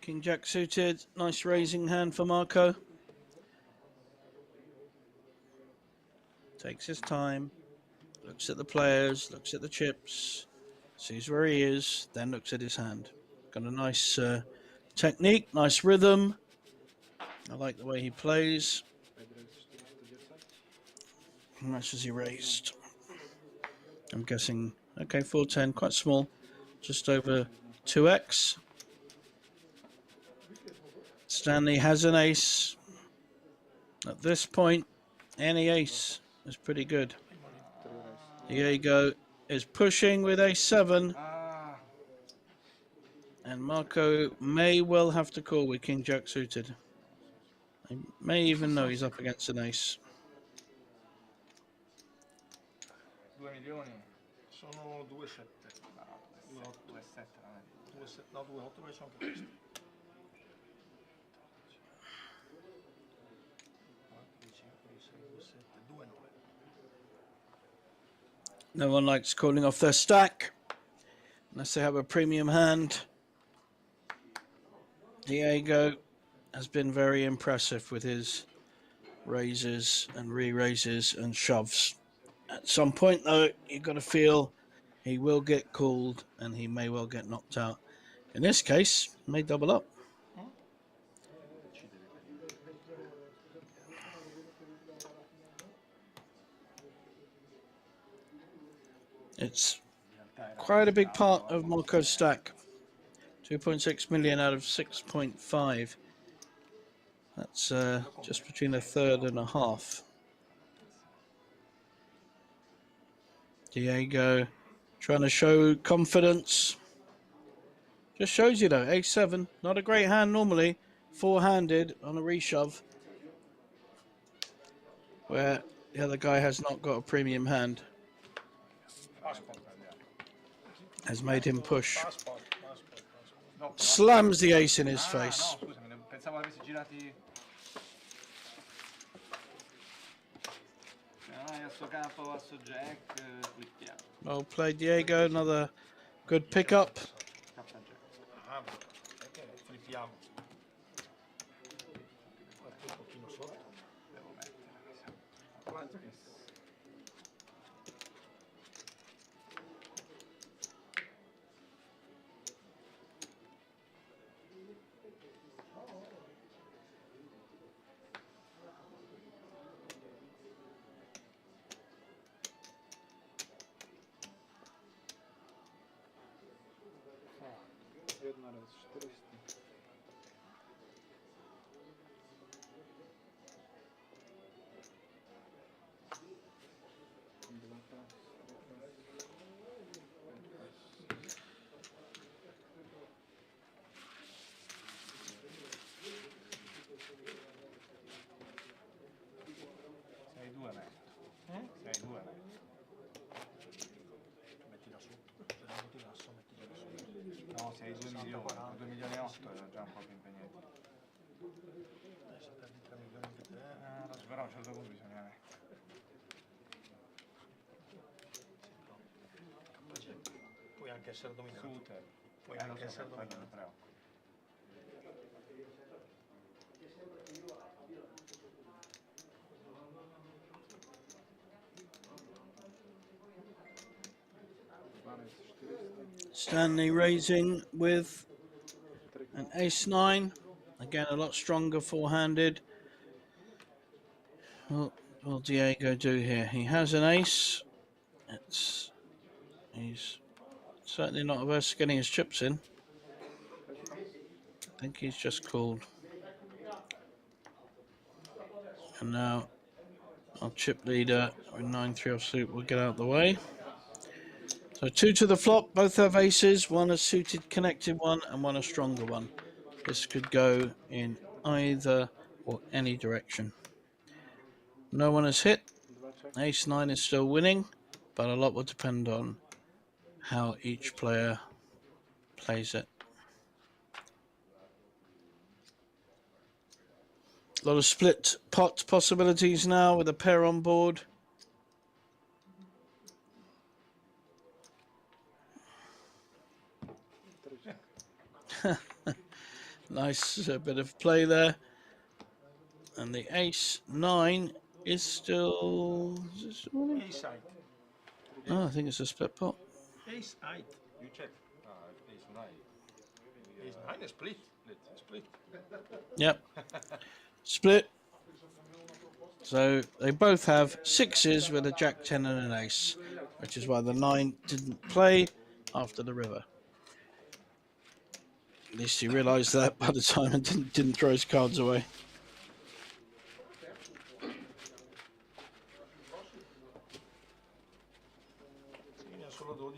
King Jack suited, nice raising hand for Marco. Takes his time, looks at the players, looks at the chips, sees where he is, then looks at his hand. Got a nice technique, nice rhythm. I like the way he plays. How much has he raised? I'm guessing, okay, 410, quite small, just over 2x. Stanley has an ace. At this point, any ace is pretty good. Diego is pushing with ace-7. And Marco may well have to call with King Jack suited. He may even know he's up against an ace. 2 milioni? Sono 2,7. No, 2,7 non è. 2,7, no, 2,8 perché c'è anche questo. 4, 5, 6, 2, 7, 2, 9. No one likes calling off their stack unless they have a premium hand. Diego has been very impressive with his raises and re-raises and shoves. At some point, though, you've got to feel he will get called and he may well get knocked out. In this case, he may double up. It's quite a big part of Marco's stack. 2.6 million out of 6.5. That's just between a third and a half. Diego trying to show confidence. Just shows you though, ace-7, not a great hand normally. Four-handed on a reshove. Where the other guy has not got a premium hand. Has made him push. Slams the ace in his face. No, scusami, pensavo avessi girati. asso capo, asso jack, flippiamo. Well played, Diego. Another good pickup. Cappa jack. Ah, sai che flippiamo. Qualche un pochino sotto. Devo mettere, mi sa. Jedna raz 400. Dwa pas, Sei due metto. Sei due metto. Mettila sotto. Se non ti lasso, mettila sotto. No, sei 2 milioni. 2 milioni e 8 era già un po' più impegnativo. Adesso perdi 3 milioni anche te. Però a un certo punto bisogna mettere. Puoi anche essere dominato. Suited. Puoi Lo anche so, essere poi non mi dominato. preoccupo. Stanley raising with an ace-9. Again, a lot stronger four-handed. What will Diego do here? He has an ace. He's certainly not averse to getting his chips in. I think he's just called. And now our chip leader with 9-3 offsuit will get out of the way. So 2 to the flop, both have aces, one a suited connected one and one a stronger one. This could go in either or any direction. No one has hit. Ace-9 is still winning, but a lot will depend on how each player plays it. A lot of split pot possibilities now with a pair on board. Nice bit of play there. And the ace-9 is still... Ace 8. Oh, I think it's a split pot. Ace 8. You check. Ace 9. Ace 9 is split. Split. Yep. Split. So they both have sixes with a jack 10 and an ace, which is why the 9 didn't play after the river. At least he realised that by the time and didn't throw his cards away. Ne ha solo 12.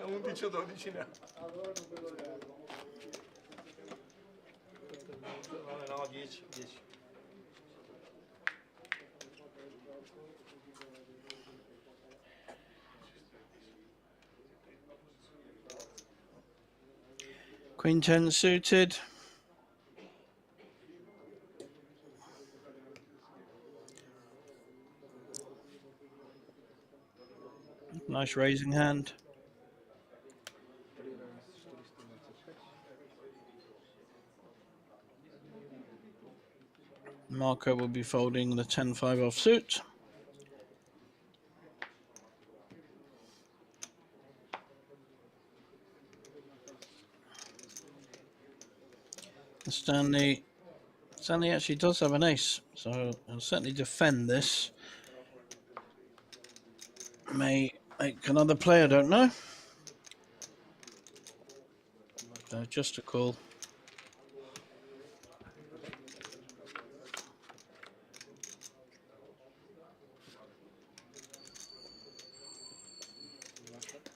11 o 12 ne ha. No, 10. Queen 10 suited. Nice raising hand. Marco will be folding the 10-5 offsuit. Stanley actually does have an ace, so he'll certainly defend this. May make another play, I don't know. So just a call.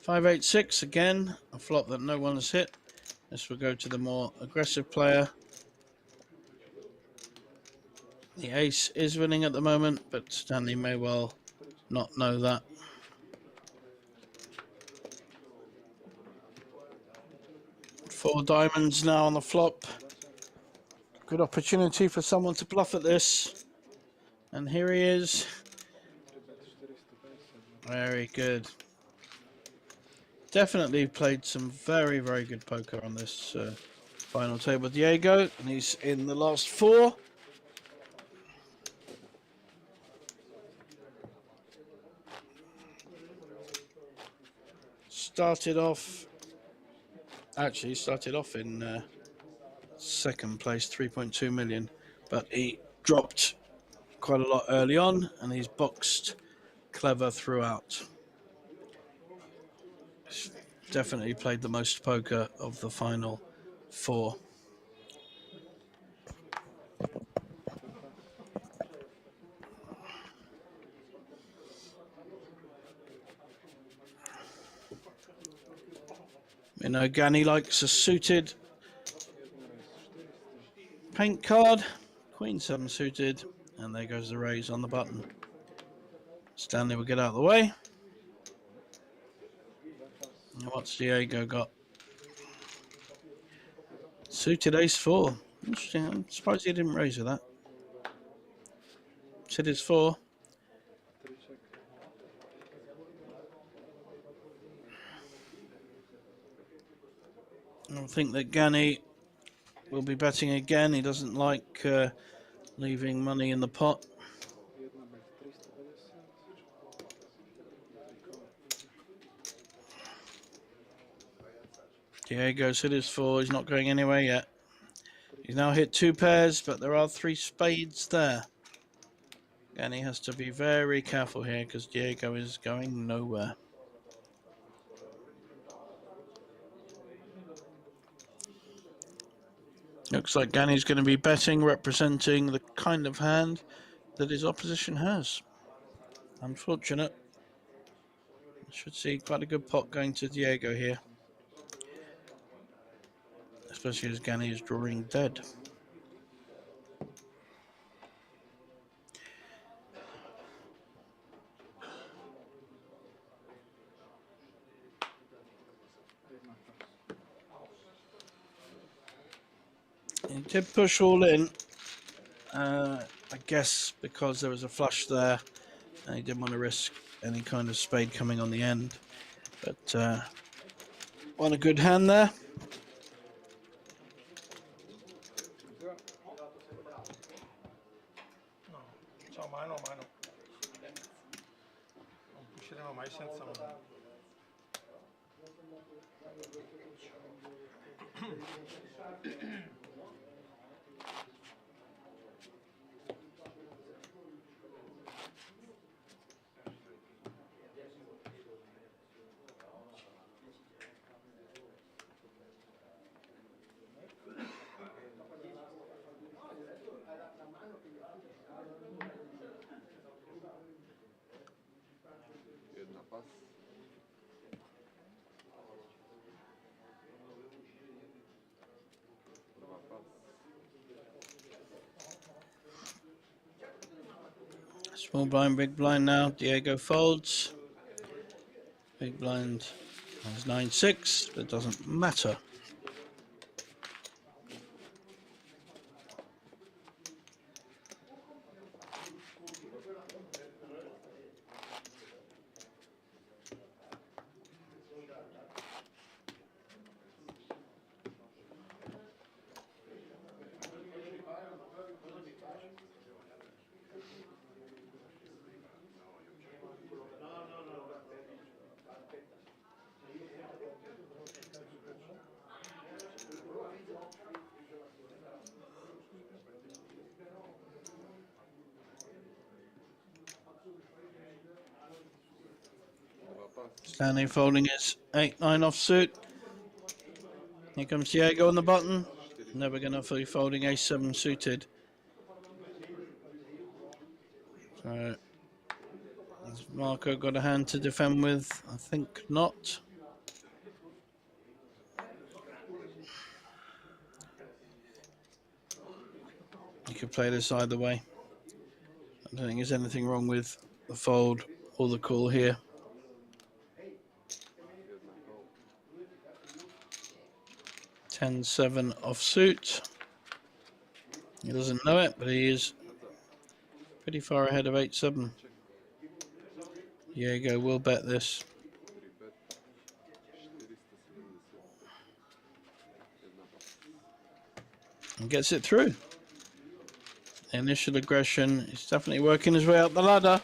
Five, 8, 6 again, a flop that no one has hit. This will go to the more aggressive player. The ace is winning at the moment, but Stanley may well not know that. Four diamonds now on the flop. Good opportunity for someone to bluff at this. And here he is. Very good. Definitely played some very, very good poker on this final table. Diego, and he's in the last 4. Started off in second place, 3.2 million, but he dropped quite a lot early on, and he's boxed clever throughout. He's definitely played the most poker of the final 4. You know, Gani likes a suited paint card. Queen 7 suited, and there goes the raise on the button. Stanley will get out of the way. And what's Diego got? Suited ace 4. Interesting. I'm surprised he didn't raise with that. Said it's 4. I think that Gani will be betting again. He doesn't like leaving money in the pot. Diego's hit his 4. He's not going anywhere yet. He's now hit 2 pairs, but there are 3 spades there. Gani has to be very careful here because Diego is going nowhere. Looks like Gani's going to be betting, representing the kind of hand that his opposition has. Unfortunate. Should see quite a good pot going to Diego here. Especially as Gani is drawing dead. He did push all in. I guess because there was a flush there. And he didn't want to risk any kind of spade coming on the end. But won a good hand there. No, ciao mano, mano. Non usciremo mai senza mano. Jedna pas. Dwa pas. Small blind, big blind now. Diego folds. Big blind has 9-6, but it doesn't matter. Stanley folding his 8-9 offsuit. Here comes Diego on the button. Never going to be folding ace-7 suited. So, has Marco got a hand to defend with? I think not. You could play this either way. I don't think there's anything wrong with the fold or the call here. $10-7 offsuit. He doesn't know it, but he is pretty far ahead of 8-7. Diego will bet this. And gets it through. Initial aggression is definitely working his way up the ladder.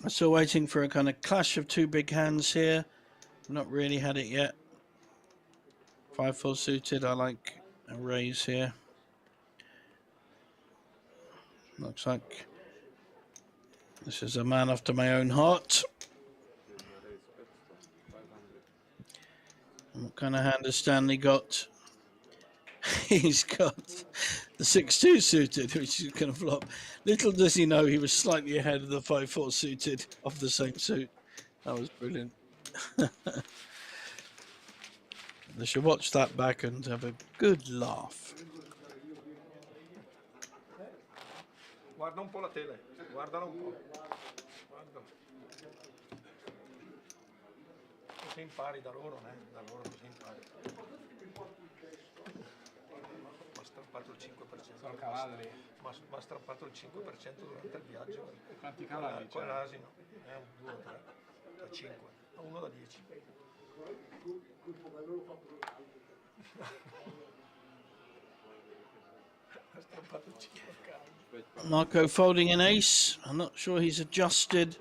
I'm still waiting for a kind of clash of two big hands here. Not really had it yet. 5-4 suited. I like a raise here. Looks like this is a man after my own heart. And what kind of hand has Stanley got? He's got the 6-2 suited, which is going to flop. Little does he know he was slightly ahead of the 5-4 suited of the same suit. That was brilliant. They should watch that back and have a good laugh. Guarda un po' la tele, guardala un po'. Guarda. Così impari da loro, da loro così impari. Mi ha strappato il 5%. Sono cavalli. Mi ha strappato il 5% durante il viaggio. Quanti cavalli Con c'è? l'asino. 1, 2, 3, da 5, 1 da 10. Ha strappato il 5%. Marco folding an ace. I'm not sure he's adjusted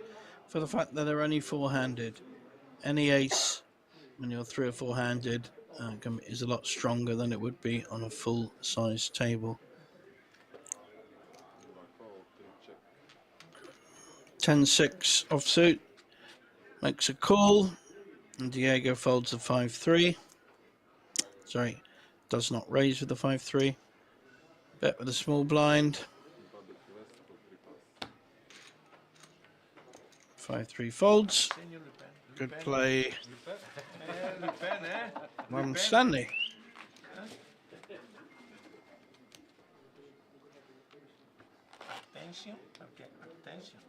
for the fact that they're only four-handed. Any ace, when you're 3 or 4-handed, is a lot stronger than it would be on a full-size table. 10-6 offsuit. Makes a call. And Diego folds a 5-3. Sorry, does not raise with the 5-3. Bet with a small blind. 5-3 folds. Good play. Stanley. Attention, perché attention.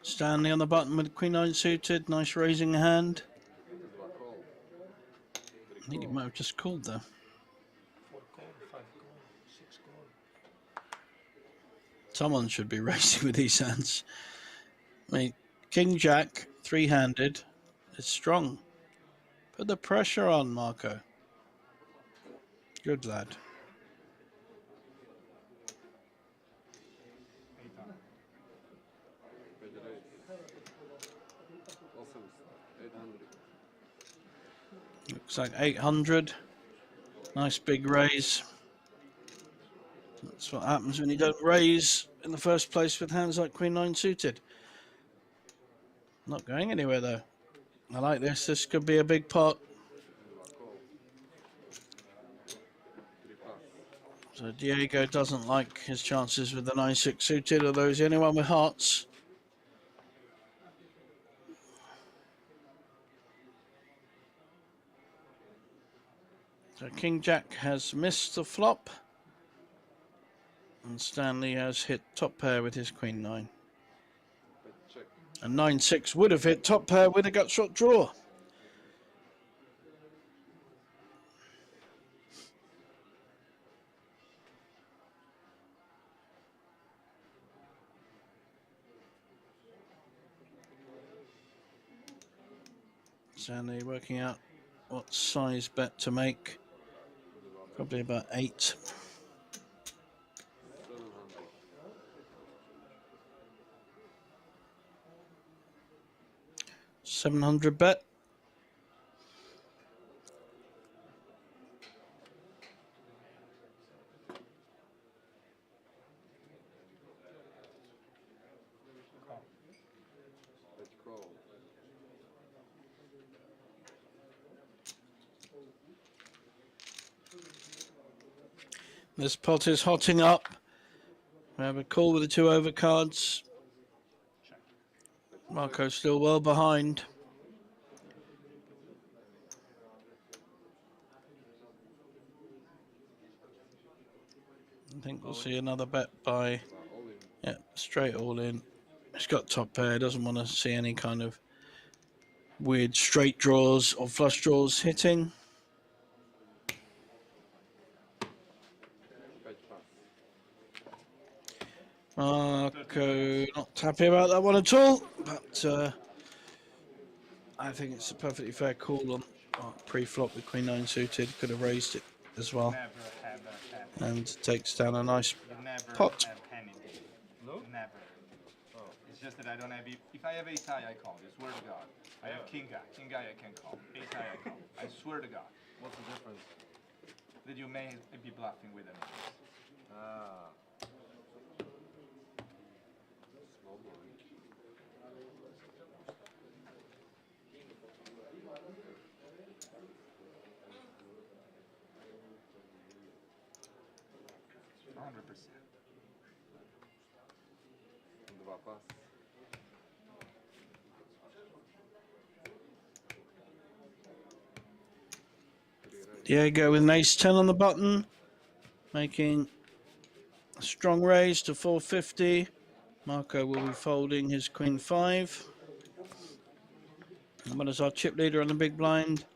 Stanley on the button with Queen 9 suited. Nice raising hand. I think he might have just called there. 4 call, 5 call, 6 call. Someone should be racing with these hands. I mean, King Jack, 3-handed, is strong. Put the pressure on, Marco. Good lad. Looks like 800. Nice big raise. That's what happens when you don't raise in the first place with hands like Queen 9 suited. Not going anywhere though. I like this. This could be a big pot. So Diego doesn't like his chances with the 9-6 suited, although he's the only one with hearts. So King Jack has missed the flop. And Stanley has hit top pair with his Queen 9. And 9-6 would have hit top pair with a gut shot draw. Stanley working out what size bet to make. Probably about 8. 700 bet. Let's call. This pot is hotting up. We have a call with the 2 overcards. Marco still well behind. I think we'll see another bet by, yeah, straight all in. He's got top pair, doesn't want to see any kind of weird straight draws or flush draws hitting. Marco not happy about that one at all, but I think it's a perfectly fair call on pre-flop with Queen 9 suited. Could have raised it as well. Never, ever, ever. And takes down a nice You never pot. have penny. No? Never. Oh. It's just that I don't have. If I have ace high, I call. I swear to God. I have king high. King high, I can call. Ace high, I call. I swear to God. What's the difference? That you may be bluffing with them. Ah. Small blind. Dwa pas. Diego with an ace 10 on the button, making a strong raise to 450. Marco will be folding his Queen 5. And what is our chip leader on the big blind?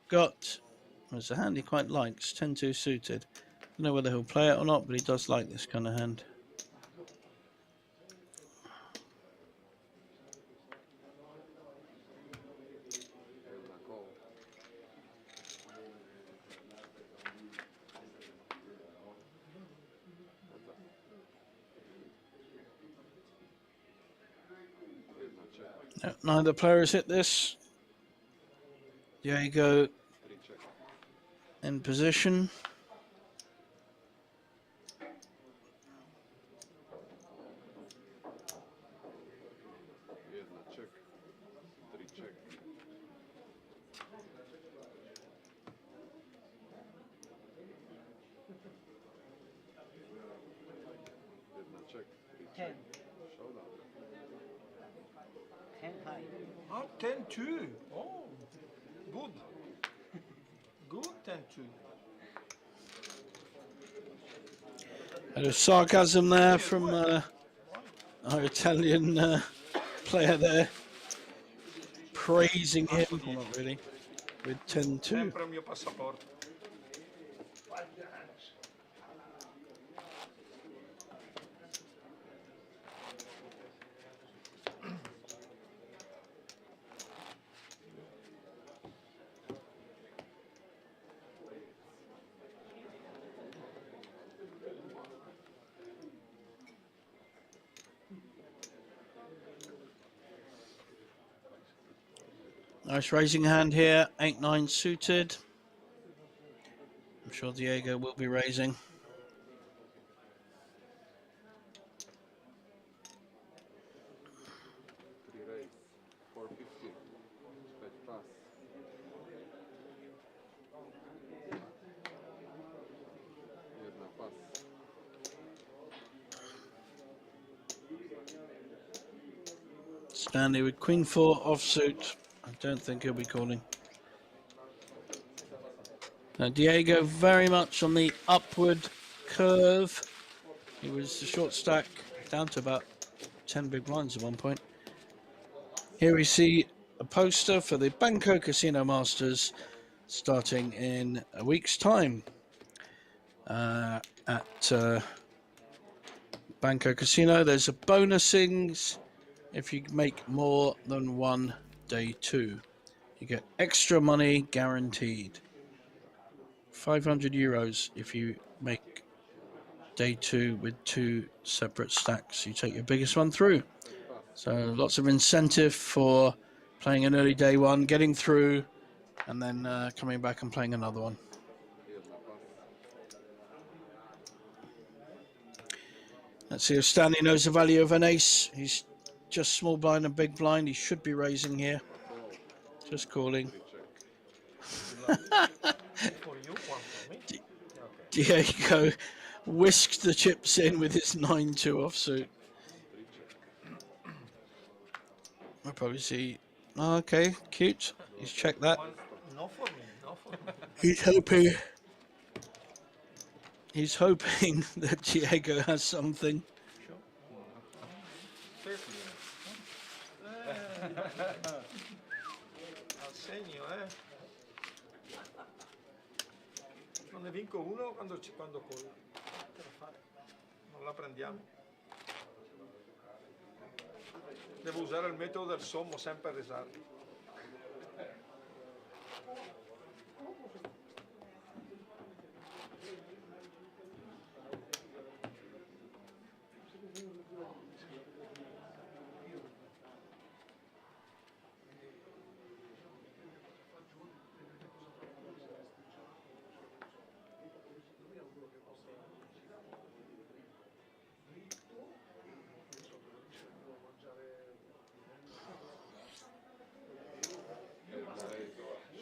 Got, there's a hand he quite likes, 10-2 suited. Don't know whether he'll play it or not, but he does like this kind of hand. No, neither player has hit this. Diego in position. Ten. 10 high. Oh, 10-2. Oh, good. Good 10-2. A bit of sarcasm there from our Italian player there, praising him, well, not really, with 10-2. Sempre il mio passaporto. Nice raising hand here, 8-9 suited. I'm sure Diego will be raising. Raise. 450. Spade pass. Jedna pas. Stanley with Queen 4 offsuit. I don't think he'll be calling. Now Diego very much on the upward curve. He was the short stack down to about 10 big blinds at one point. Here we see a poster for the Banco Casino Masters starting in a week's time at Banco Casino. There's a bonusings if you make more than one day 2. You get extra money guaranteed. 500 euros if you make day 2 with 2 separate stacks. You take your biggest one through. So lots of incentive for playing an early day 1, getting through, and then coming back and playing another one. Let's see if Stanley knows the value of an ace. He's just small blind and big blind. He should be raising here. Just calling. For you, one for me. Okay. Diego whisked the chips in with his 9-2 offsuit. I'll probably see. Oh, okay, cute. He's checked that. No for me, no for me. He's hoping that Diego has something. Al segno, Non ne vinco uno quando colla. Non la prendiamo. Devo usare il metodo del sommo, sempre risardo.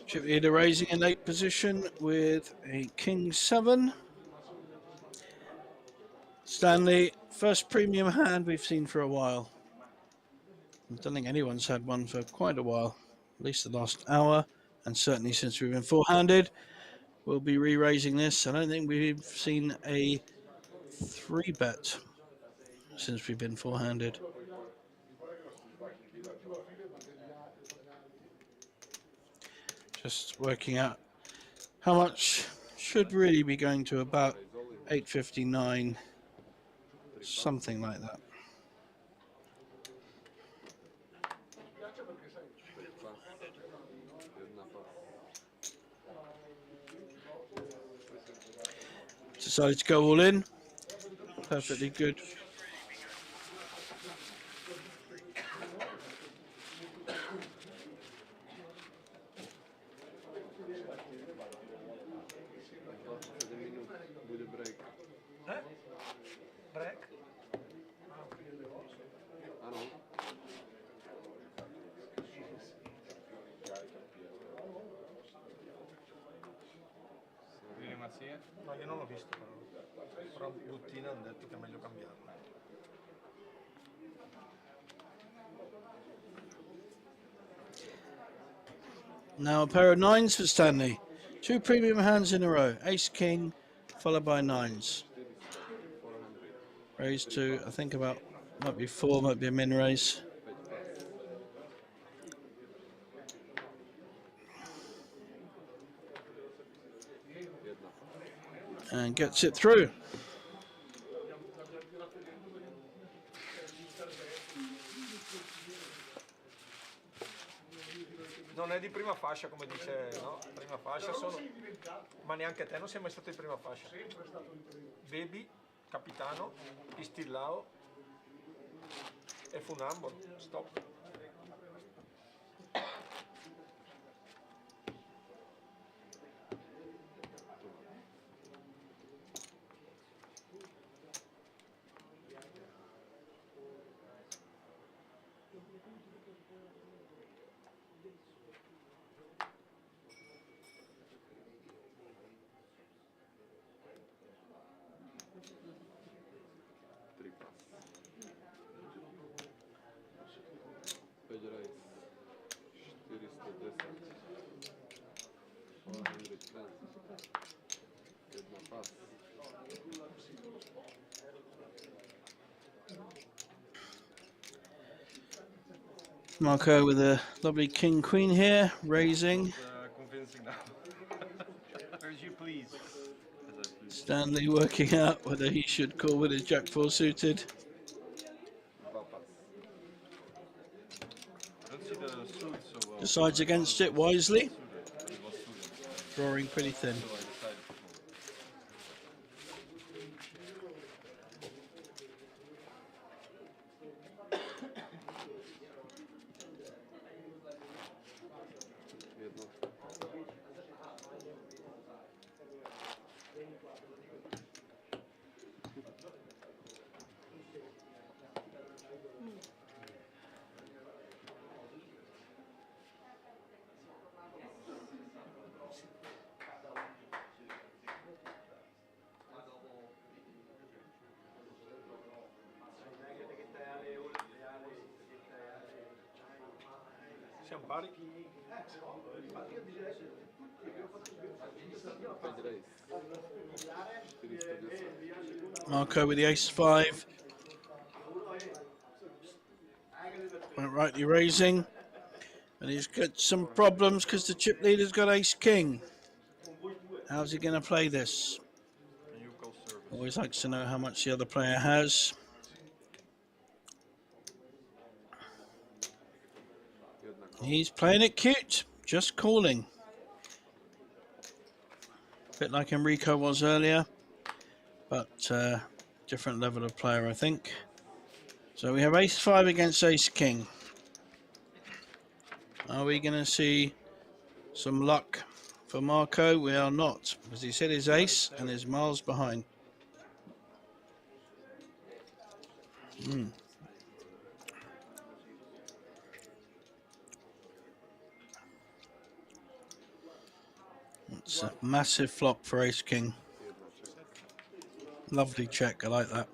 Chip leader raising in 8 position with a king 7. Stanley, first premium hand we've seen for a while. I don't think anyone's had one for quite a while, at least the last hour, and certainly since we've been four-handed. We'll be re-raising this. I don't think we've seen a 3-bet since we've been four-handed. Just working out how much should really be going to about 859, something like that. Decided to go all in. Perfectly good. Break? No, io non l'ho visto però Buttina hanno detto che è meglio cambiarlo. Now a pair of 9s for Stanley. 2 premium hands in a row. Ace, king, followed by 9s. Raise to, I think about, might be 4, might be a min raise. And gets it through. Non è di prima fascia come dice, no? Prima fascia sono, ma neanche te non sei mai stato in prima fascia. Baby, capitano, Istillao e Funambolo, stop. Marco with a lovely king queen here, raising. Convincing now. As you please. Stanley working out whether he should call with his jack 4 suited. I don't see the suit so well. decides against it wisely. Drawing pretty thin. So I decided to fold. Siamo pari. Marco with the ace-5. Went rightly raising. And he's got some problems because the chip leader's got ace-king. How's he going to play this? And you call service. Always likes to know how much the other player has. He's playing it cute, just calling. Bit like Enrico was earlier, but different level of player, I think. So we have ace-5 against ace-king. Are we going to see some luck for Marco? We are not, because he's hit his ace and is miles behind. It's a massive flop for ace-king. Lovely check, I like that.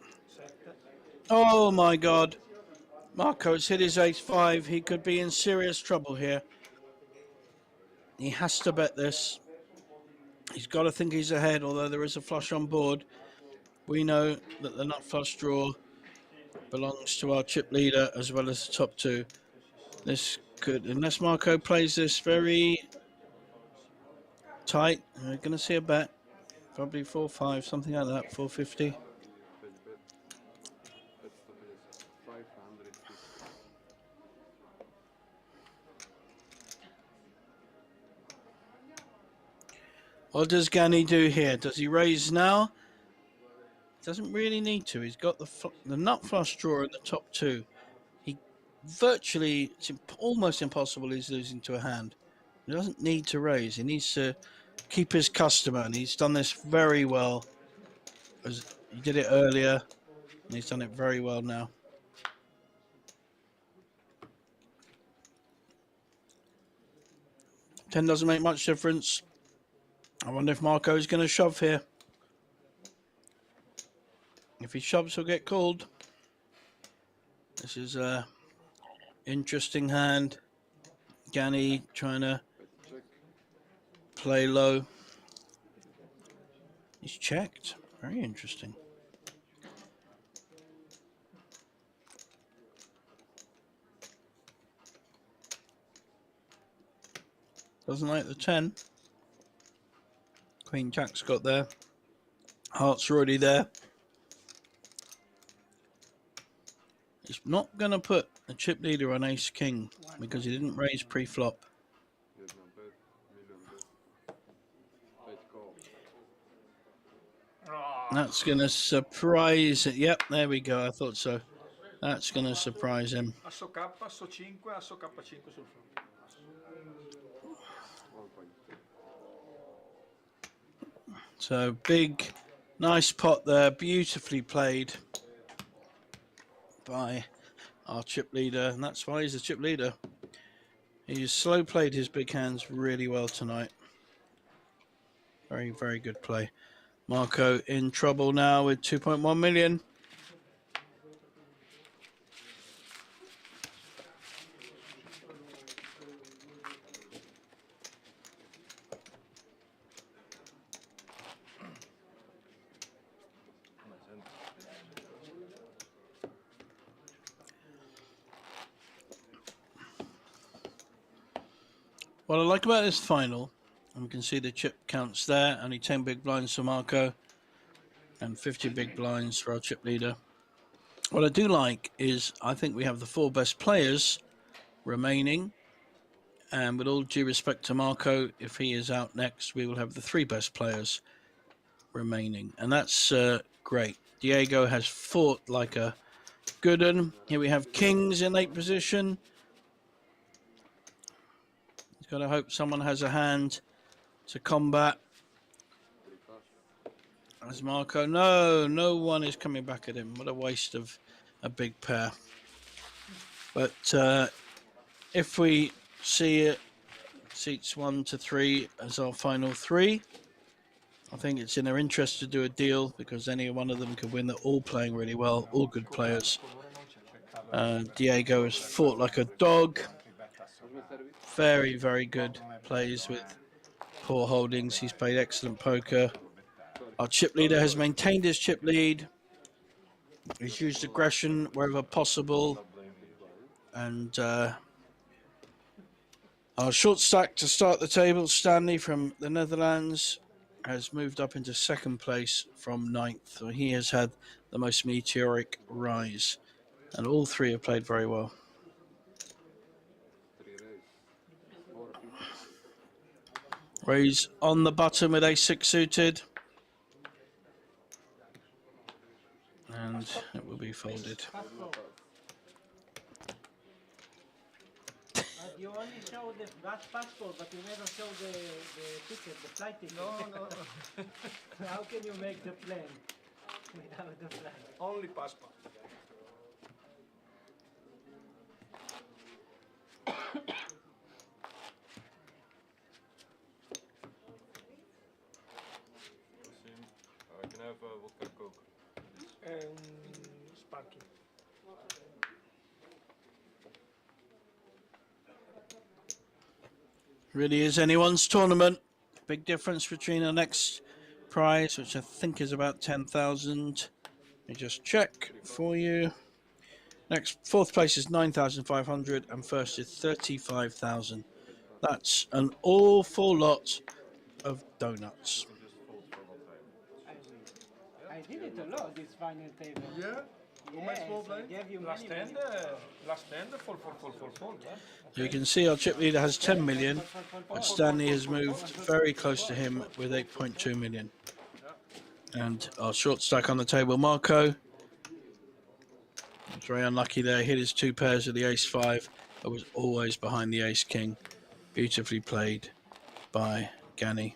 Oh my God. Marco's hit his ace-5. He could be in serious trouble here. He has to bet this. He's got to think he's ahead, although there is a flush on board. We know that the nut flush draw belongs to our chip leader as well as the top two. This could, unless Marco plays this very tight, we're going to see a bet. Probably 4-5, something like that, 450. What does Gani do here? Does he raise now? Doesn't really need to. He's got the nut flush draw in the top two. He virtually, it's almost impossible he's losing to a hand. He doesn't need to raise. He needs to keep his customer, and he's done this very well. He did it earlier, and he's done it very well now. Ten doesn't make much difference. I wonder if Marco is going to shove here. If he shoves, he'll get called. This is a interesting hand. Gani trying to play low. He's checked. Very interesting. Doesn't like the 10. Queen Jack's got there. Hearts are already there. He's not going to put a chip leader on ace king because he didn't raise pre-flop. That's going to surprise it. Yep, there we go. I thought so. That's going to surprise him. Asso K, Asso 5, Asso K5 sul flop. So big, nice pot there. Beautifully played by our chip leader. And that's why he's a chip leader. He's slow played his big hands really well tonight. Very, very good play. Marco in trouble now with 2.1 million. What I like about this final, and we can see the chip counts there, only 10 big blinds for Marco and 50 big blinds for our chip leader. What I do like is I think we have the 4 best players remaining And with all due respect to Marco, if he is out next, we will have the 3 best players remaining. And that's great. Diego has fought like a good one. Here we have kings in 8th position. He's got to hope someone has a hand to combat. As Marco, no one is coming back at him. What a waste of a big pair. But if we see it, seats 1 to 3 as our final 3, I think it's in their interest to do a deal because any one of them could win. They're all playing really well, all good players. Diego has fought like a dog. Very, very good plays with poor holdings. He's played excellent poker. Our chip leader has maintained his chip lead. He's used aggression wherever possible. And our short stack to start the table, Stanley from the Netherlands, has moved up into 2nd place from 9th. So he has had the most meteoric rise. And all 3 have played very well. Raise on the button with ace-6 suited. And it will be folded. You only show the passport, but you never show the ticket, the flight ticket. No. How can you make the plane without the flight? Only passport. I can have vodka Coke. Sparky. Really is anyone's tournament. Big difference between our next prize, which I think is about 10,000. Let me just check for you. Next, 4th place is 9,500 and 1st is 35,000. That's an awful lot of donuts. I did it a lot, this final table. Yeah? Yes, I gave you Last many, hand, full. So you can see our chip leader has 10 million, but Stanley has moved very close to him with 8.2 million. And our short stack on the table, Marco. Was very unlucky there, hit his 2 pairs of the ace-5, but was always behind the ace-king. Beautifully played by Gani.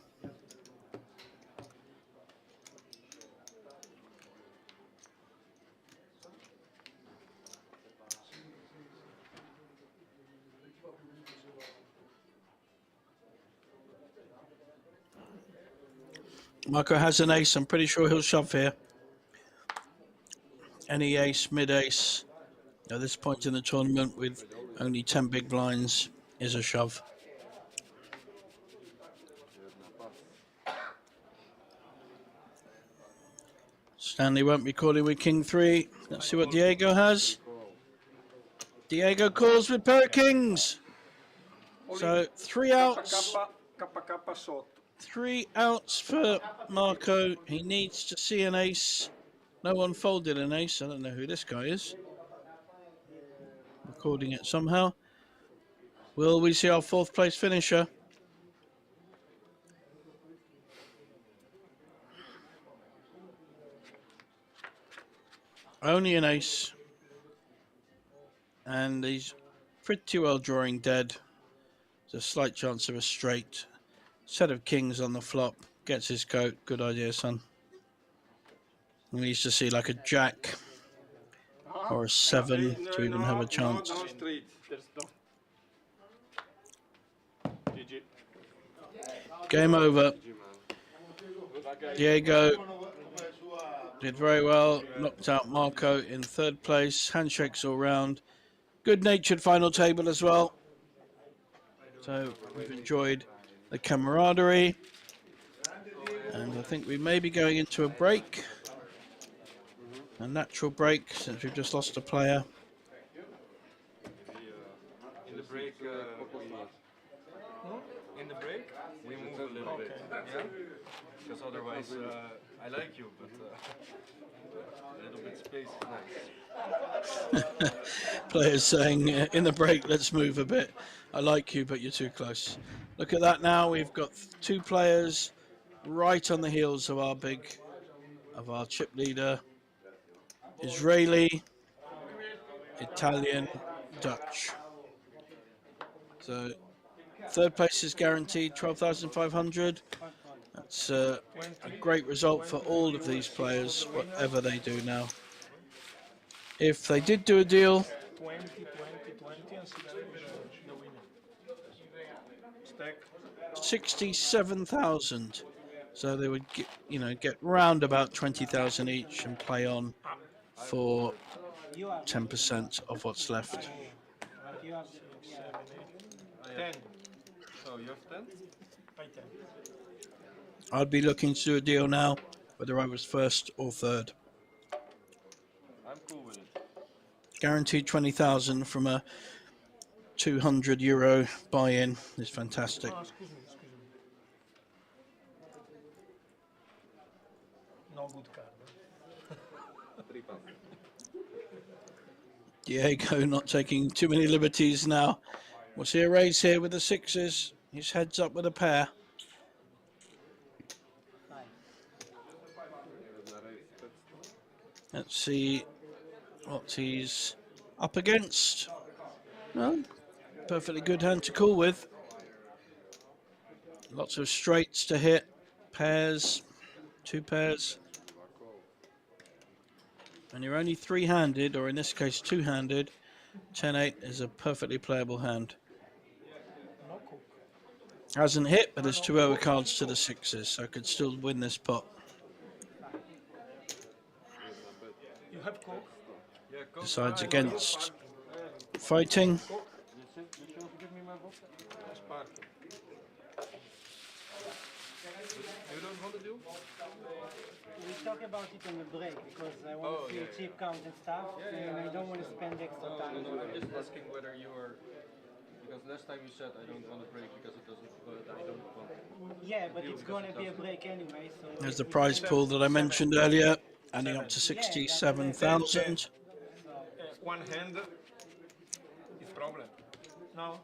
Marco has an ace. I'm pretty sure he'll shove here. Any ace, mid-ace, at this point in the tournament with only 10 big blinds is a shove. Stanley won't be calling with King 3. Let's see what Diego has. Diego calls with pair of kings. So 3 outs. Kappa sotto. 3 outs for Marco. He needs to see an ace. No one folded an ace. I don't know who this guy is. Recording it somehow. Will we see our 4th place finisher? Only an ace. And he's pretty well drawing dead. There's a slight chance of a straight. Set of kings on the flop. Gets his coat. Good idea, son. We needs to see like a jack or a 7 to even have a chance. Game over. Diego did very well. Knocked out Marco in 3rd place. Handshakes all round. Good-natured final table as well. So we've enjoyed the camaraderie. And I think we may be going into a break. A natural break since we've just lost a player. In the break, we move a little bit. Yeah? Because otherwise, I like you, but a little bit space is nice. Players saying in the break, let's move a bit. I like you, but you're too close. Look at that now. We've got two players right on the heels of our chip leader. Israeli, Italian, Dutch. So third place is guaranteed 12,500. That's a great result for all of these players, whatever they do now. If they did do a deal, 20, 20, 20, and 60 the winner. Stack. 67,000. So they would get round about 20,000 each and play on for 10% of what's left. You have 10. Oh, you have 10? I 10. I'd be looking to do a deal now, whether I was first or third. I'm cool with it. Guaranteed 20,000 from a €200 buy-in is fantastic. Oh, excuse me. No good card. Diego not taking too many liberties now. We'll see a raise here with the sixes. He's heads up with a pair. Let's see what he's up against. Well, perfectly good hand to call with. Lots of straights to hit. Pairs, two pairs. And you're only three-handed, or in this case two-handed. 10-8 is a perfectly playable hand. Hasn't hit, but there's two overcards to the sixes, so could still win this pot. You have coke? Decides against fighting. You don't want to do? We talk about it on the break because I want to see cheap count and stuff, and I don't want to spend extra time. No, I'm just asking whether you are, because last time you said I don't want to break because it doesn't, but I don't want. Yeah, but it's going to be a break anyway, so... There's the prize pool that I mentioned earlier, adding up to 67,000. One hand is problem. No?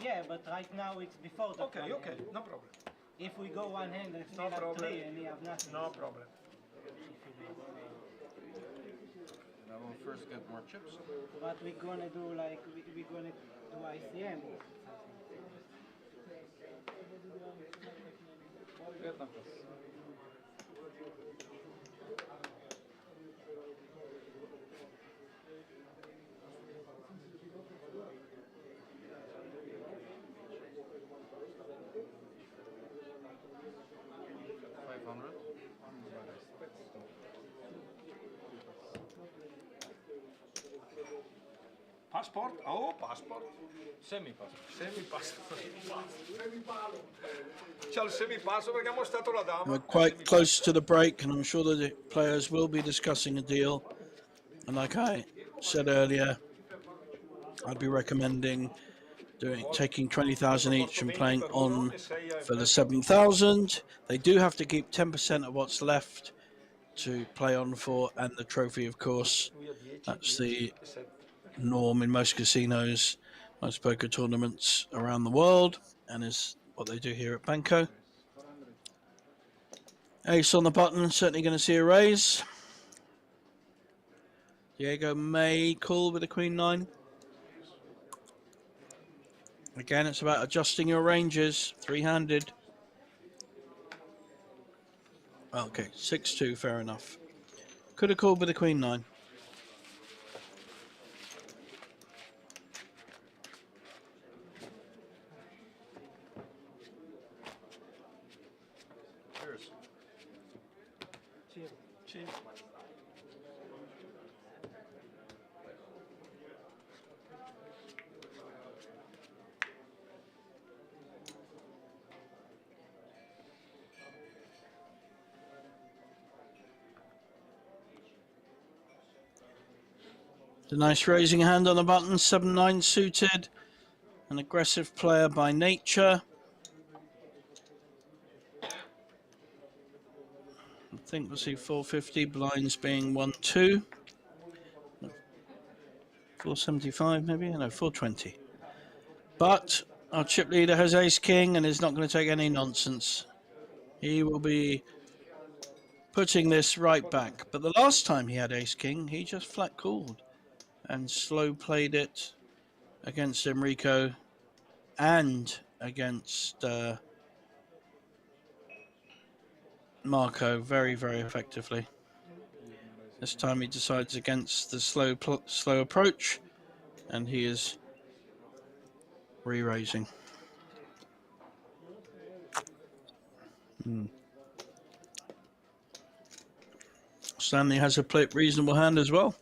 Yeah, but right now it's before the Okay, no problem. If we go one hand and still No have problem. three and we have nothing. No problem. And I will first get more chips. But we're gonna do like we're gonna do ICM. Passport? Oh, passport. Semi-passport. C'è il semipasso perché ha mostrato la dama. We're quite close to the break, and I'm sure the players will be discussing a deal. And like I said earlier, I'd be recommending taking 20,000 each and playing on for the 7,000. They do have to keep 10% of what's left to play on for, and the trophy, of course. That's the norm in most casinos, most poker tournaments around the world, and is what they do here at Banco. Ace on the button, certainly going to see a raise. Diego may call with the Queen 9. Again, it's about adjusting your ranges, three-handed. Okay, 6-2, fair enough. Could have called with the Queen 9. Cheers. A nice raising hand on the button, 7-9 suited. An aggressive player by nature. think we'll see 450, blinds being 1-2. 475 maybe? No, 420. But our chip leader has ace king and is not going to take any nonsense. He will be putting this right back. But the last time he had ace king, he just flat called and slow played it against Enrico and against Marco very, very effectively. This time he decides against the slow approach, and he is re-raising. Stanley has a reasonable hand as well.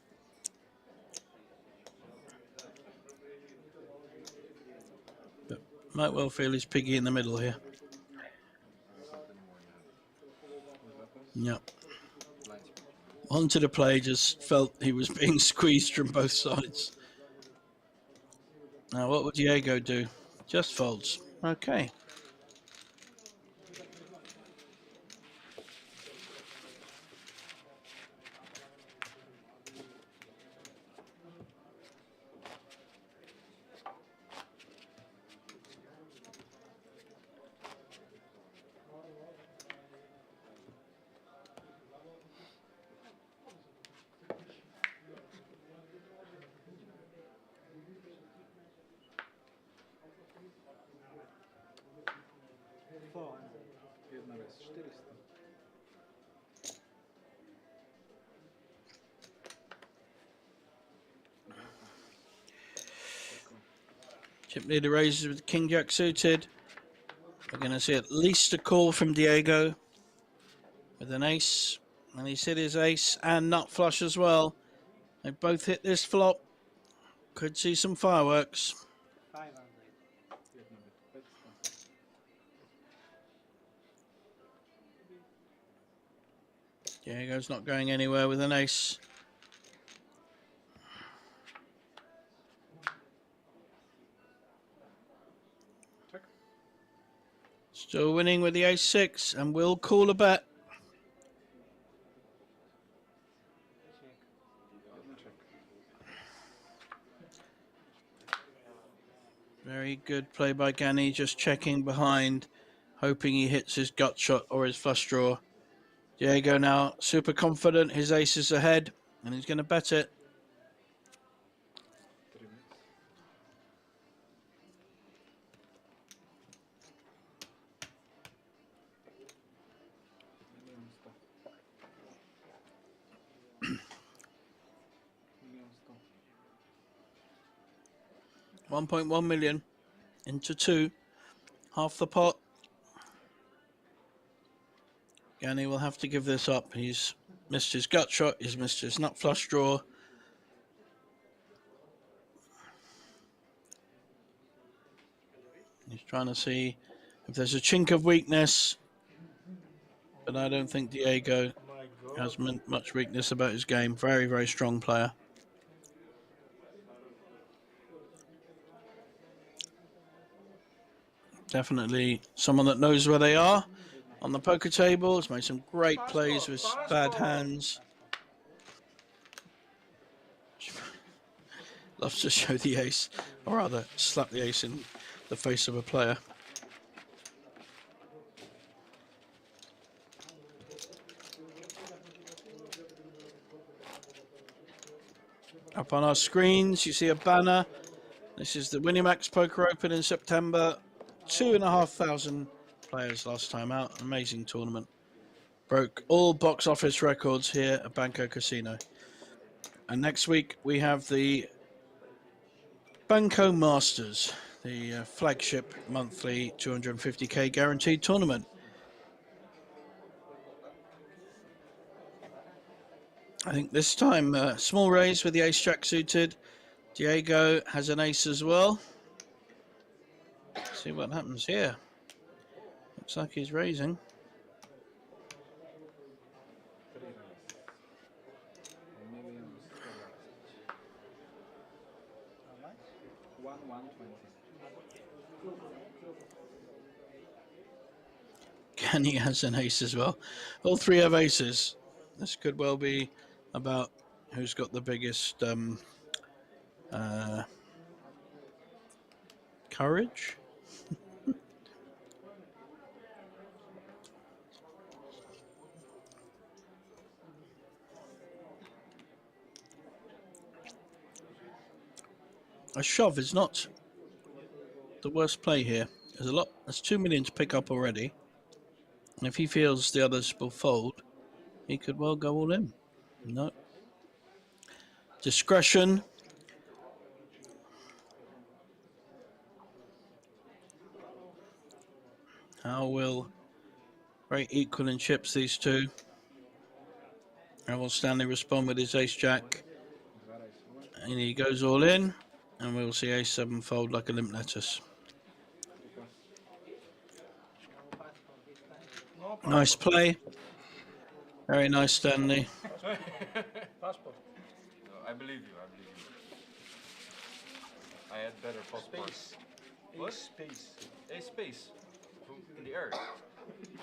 But might well feel he's piggy in the middle here. Yep. Wanted to play, just felt he was being squeezed from both sides. Now what would Diego do? Just folds. Okay. Chip leader raises with King Jack suited. We're going to see at least a call from Diego with an ace. And he's hit his ace and nut flush as well. They both hit this flop. Could see some fireworks. 500. Diego's not going anywhere with an ace. Still winning with the ace-6 and will call a bet. Very good play by Gani, just checking behind, hoping he hits his gut shot or his flush draw. Diego now super confident, his ace is ahead, and he's going to bet it. $1.1 million into 2, half the pot. Gani will have to give this up. He's missed his gut shot, he's missed his nut flush draw. He's trying to see if there's a chink of weakness, but I don't think Diego has much weakness about his game. Very, very strong player. Definitely someone that knows where they are on the poker table. Has made some great plays with bad hands. Loves to show the ace, or rather slap the ace in the face of a player. Up on our screens, you see a banner. This is the Winnimax Poker Open in September. 2,500 players last time out. Amazing tournament. Broke all box office records here at Banco Casino. And next week we have the Banco Masters, the flagship monthly 250k guaranteed tournament. I think this time small raise with the ace jack suited. Diego has an ace as well. Let's see what happens here. Looks like he's raising. And he has an ace as well. All three have aces. This could well be about who's got the biggest courage. A shove is not the worst play here. There's a lot. There's 2 million to pick up already. And if he feels the others will fold, he could well go all in. No. Discretion. How will very equal in chips, these two. How will Stanley respond with his ace-jack? And he goes all in. And we'll see ace-7 fold like a limp lettuce. Nice play. Very nice, Stanley. Passport. No, I believe you. I had better passport. Space. What? Space. A space. In the air.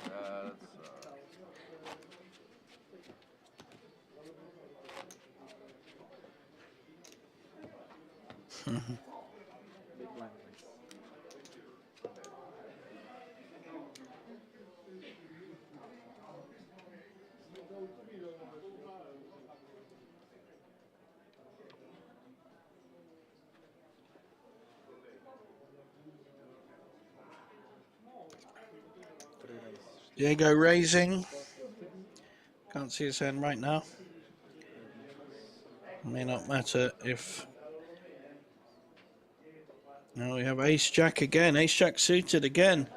That's. Diego raising. Can't see his hand right now. May not matter if... Now we have ace-jack again. Ace-jack suited again.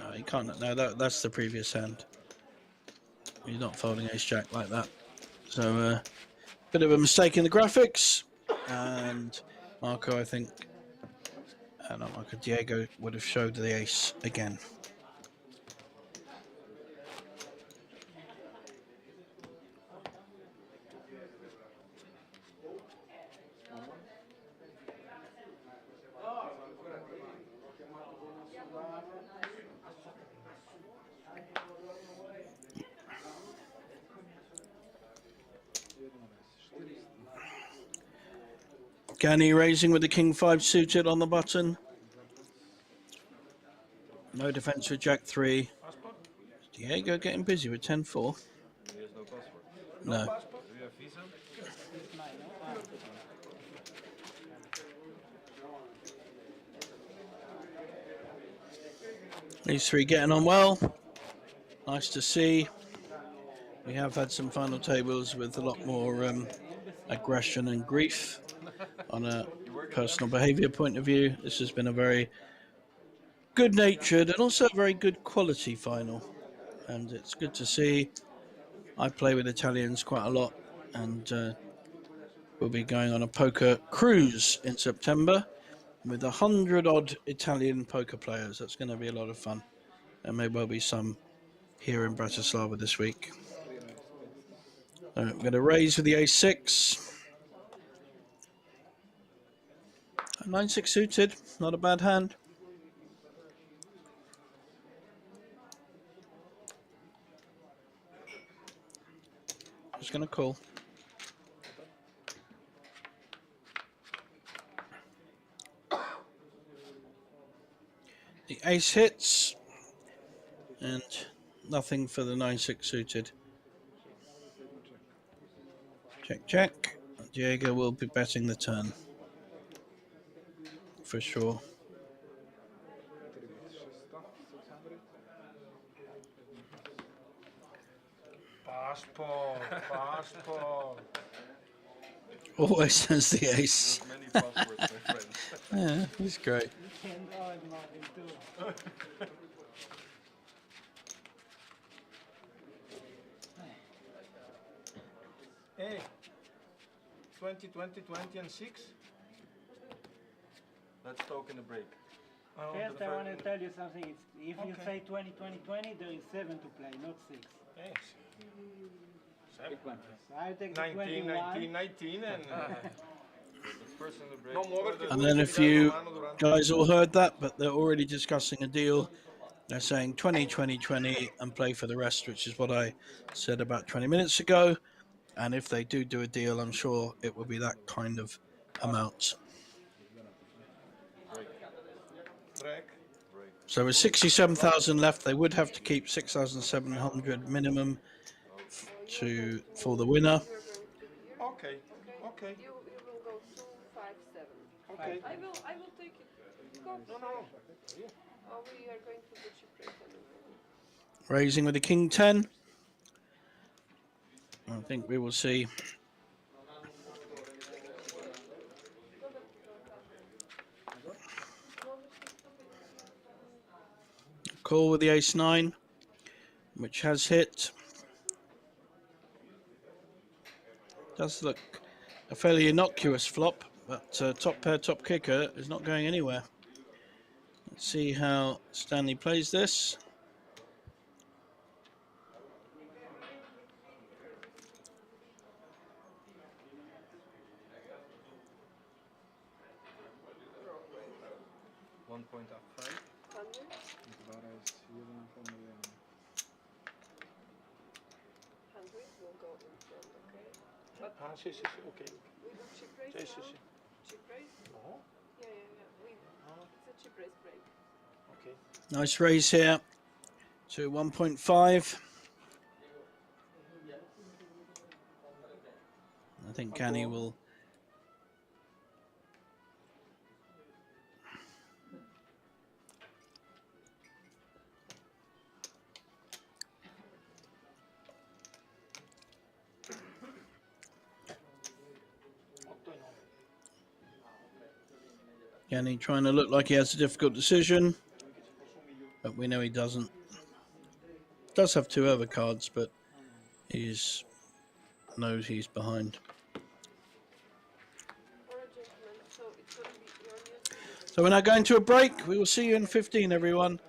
No, he can't. No, that's the previous hand. He's not folding ace-jack like that. So, bit of a mistake in the graphics. And Marco, I think... not Marco, Diego would have showed the ace again. Gani raising with the king-5 suited on the button. No defense with jack-3. Diego getting busy with 10-4. He has no passport. No. Do you have visa? These three getting on well. Nice to see. We have had some final tables with a lot more aggression and grief on a personal behaviour point of view. This has been a very good-natured and also a very good quality final. And it's good to see. I play with Italians quite a lot, and we'll be going on a poker cruise in September with 100-odd Italian poker players. That's going to be a lot of fun. There may well be some here in Bratislava this week. I'm going to raise with the ace-6. 9-6 suited, not a bad hand. Just going to call. The ace hits, and nothing for the 9-6 suited. Check, check. Diego will be betting the turn. For sure. Passport. Always has the ace. Many passports, my friend. Yeah, he's great. Hey, 20, 20, 20 and 6? Let's talk in the break. First, I want to tell you something. If you say 20, 20, 20, there is 7 to play, not 6. Yes. I take the 19, 21. 19, 19 and... First in the break. No more. And then if you guys all heard that, but they're already discussing a deal They're saying 20, 20, 20 and play for the rest, which is what I said about 20 minutes ago. And if they do a deal, I'm sure it will be that kind of amount. Break. So with 67,000 left, they would have to keep 6,700 minimum for the winner. You're going to here. Okay. Okay. You will go 257. Okay. I will take it. Go. No. Oh, we are going to the cheap rate anyway. Raising with the king 10. I think we will see. Call with the ace 9, which has hit. Does look a fairly innocuous flop, but top pair, top kicker is not going anywhere. Let's see how Stanley plays this. One point up 5. 100. Bara is hier van de 100 will go in front, okay? But Sì, okay. we do cheap raise Sì, now? sì. Cheap raise? No. Yeah. It's a cheap raise break. Okay. Nice raise here to 1.5. I think Canny will. Canny trying to look like he has a difficult decision, but we know he doesn't. Does have 2 overcards, but he's knows he's behind. So we're now going to a break. We will see you in 15, everyone.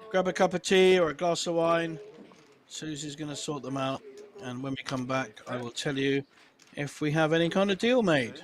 Grab a cup of tea or a glass of wine. Susie's going to sort them out. And when we come back, I will tell you if we have any kind of deal made.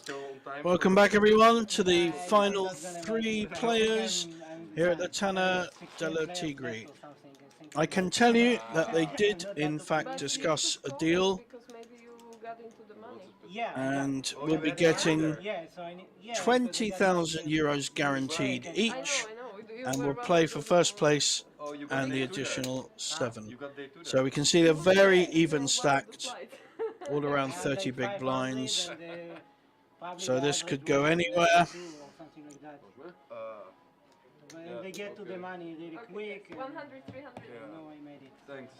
still on time. Welcome back, everyone, to the final three players here at the Tana delle Tigri. I can tell you that they did, in fact, But you discuss should a call deal, them because maybe you got into the money. Yeah, and Oh, we'll you be had the getting order. yeah. So I need, yeah, 20,000 euros guaranteed I know, each, I know. You and were we'll about play to for do first the- place Oh, you got and the day two there. additional 7. You got day two there. So we can see they're very even You were about to stacked, flight. all around I had 30 like big 500 blinds. and, probably So the this average could go was, anywhere. 2 or something like that. But Yeah, they get to the okay. money really Okay, quick. and 100, 300. Yeah. No, I made it. Thanks.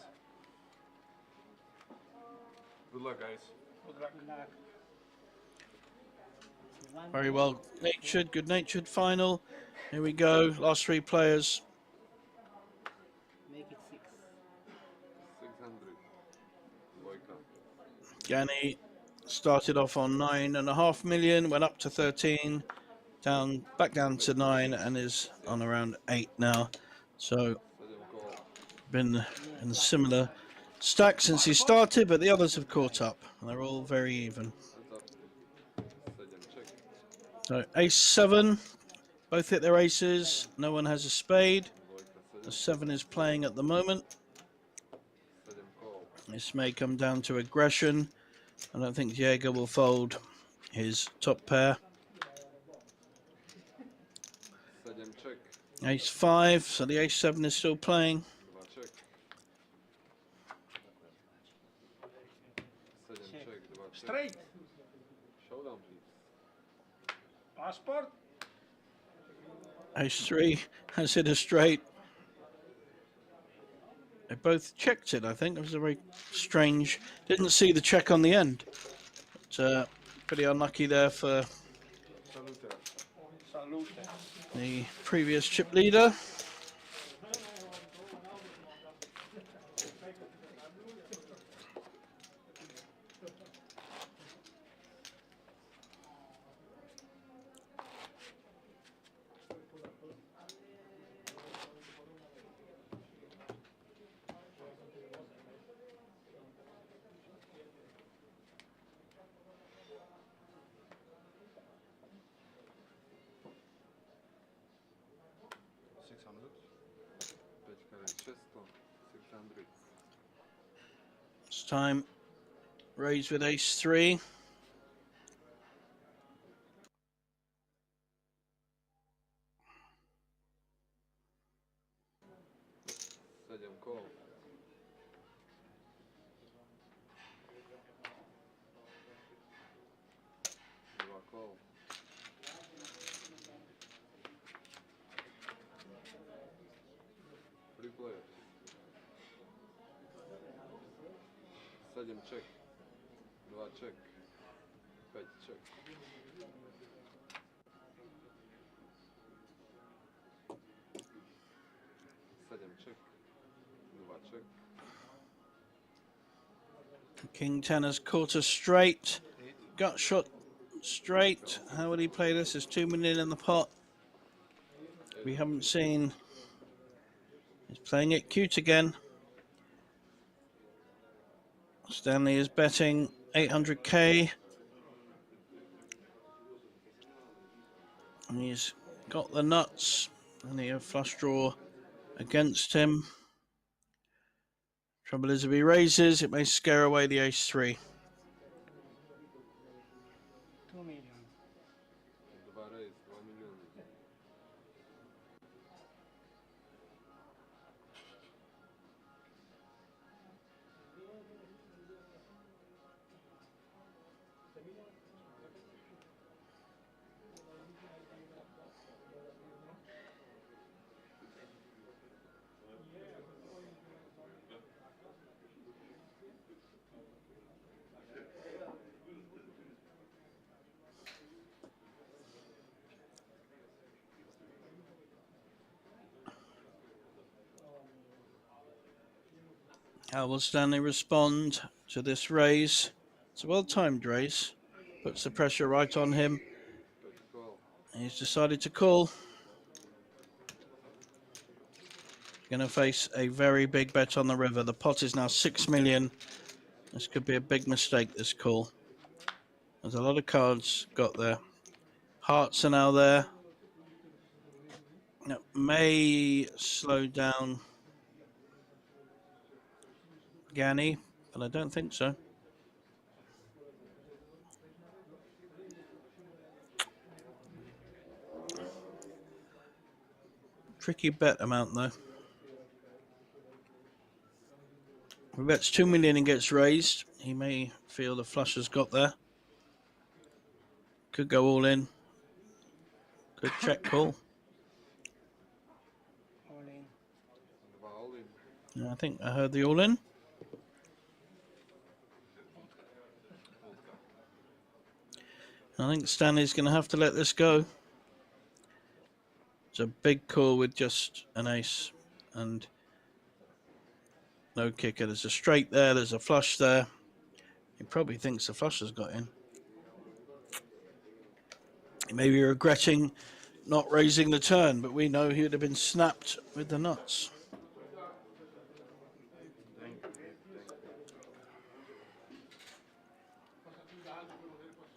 Good luck, guys. Good luck. Good luck. One, Very well natured, good natured final. Here we go, last 3 players. make it 6. 600. Loika. Gani started off on 9.5 million, went up to 13, back down to 9, and is on around 8 now. So 7 call. been in a similar stack since he started, but the others have caught up. They're all very even. Hands up. 7 check. So ace 7, both hit their aces. No one has a spade. Loika The 7. 7 is playing at the moment. 7 call. This may come down to aggression. I don't think Diego will fold his top pair. 7 check. Ace 5, so the ace 7 is still playing. 2 check. 7 check. 2 check. Straight. Showdown, please. Passport. Ace 3 has hit a straight. They both checked it, I think. It was a very strange. Didn't see the check on the end. But, pretty unlucky there for Salute. Salute. the previous chip leader. It's time. Raise with ace 3. Call. 2 call. 3 players. 7 check. 2 check. 5 check. 7 check. 2 check. King 10 has caught us straight. Gut shot straight. How would he play this? There's 2 million in the pot. We haven't seen. He's playing it cute again. Stanley is betting 800k. And he's got the nuts. And he a flush draw against him. Trouble is if he raises, it may scare away the ace 3. 2 million. 2 raise. 2 million. How will Stanley respond to this raise? It's a well-timed raise. Puts the pressure right on him. Call. He's decided to call. Going to face a very big bet on the river. The pot is now 6 million. This could be a big mistake, this call. There's a lot of cards got there. Hearts are now there. That may slow down Gani, but I don't think so. Tricky bet amount though. If he bets 2 million and gets raised, he may feel the flush has got there. Could go all in. Could check call. All in. All in. Yeah, I think I heard the all in. I think Stanley's going to have to let this go. It's a big call with just an ace and no kicker. There's a straight there. There's a flush there. He probably thinks the flush has got in. He may be regretting not raising the turn, but we know he would have been snapped with the nuts.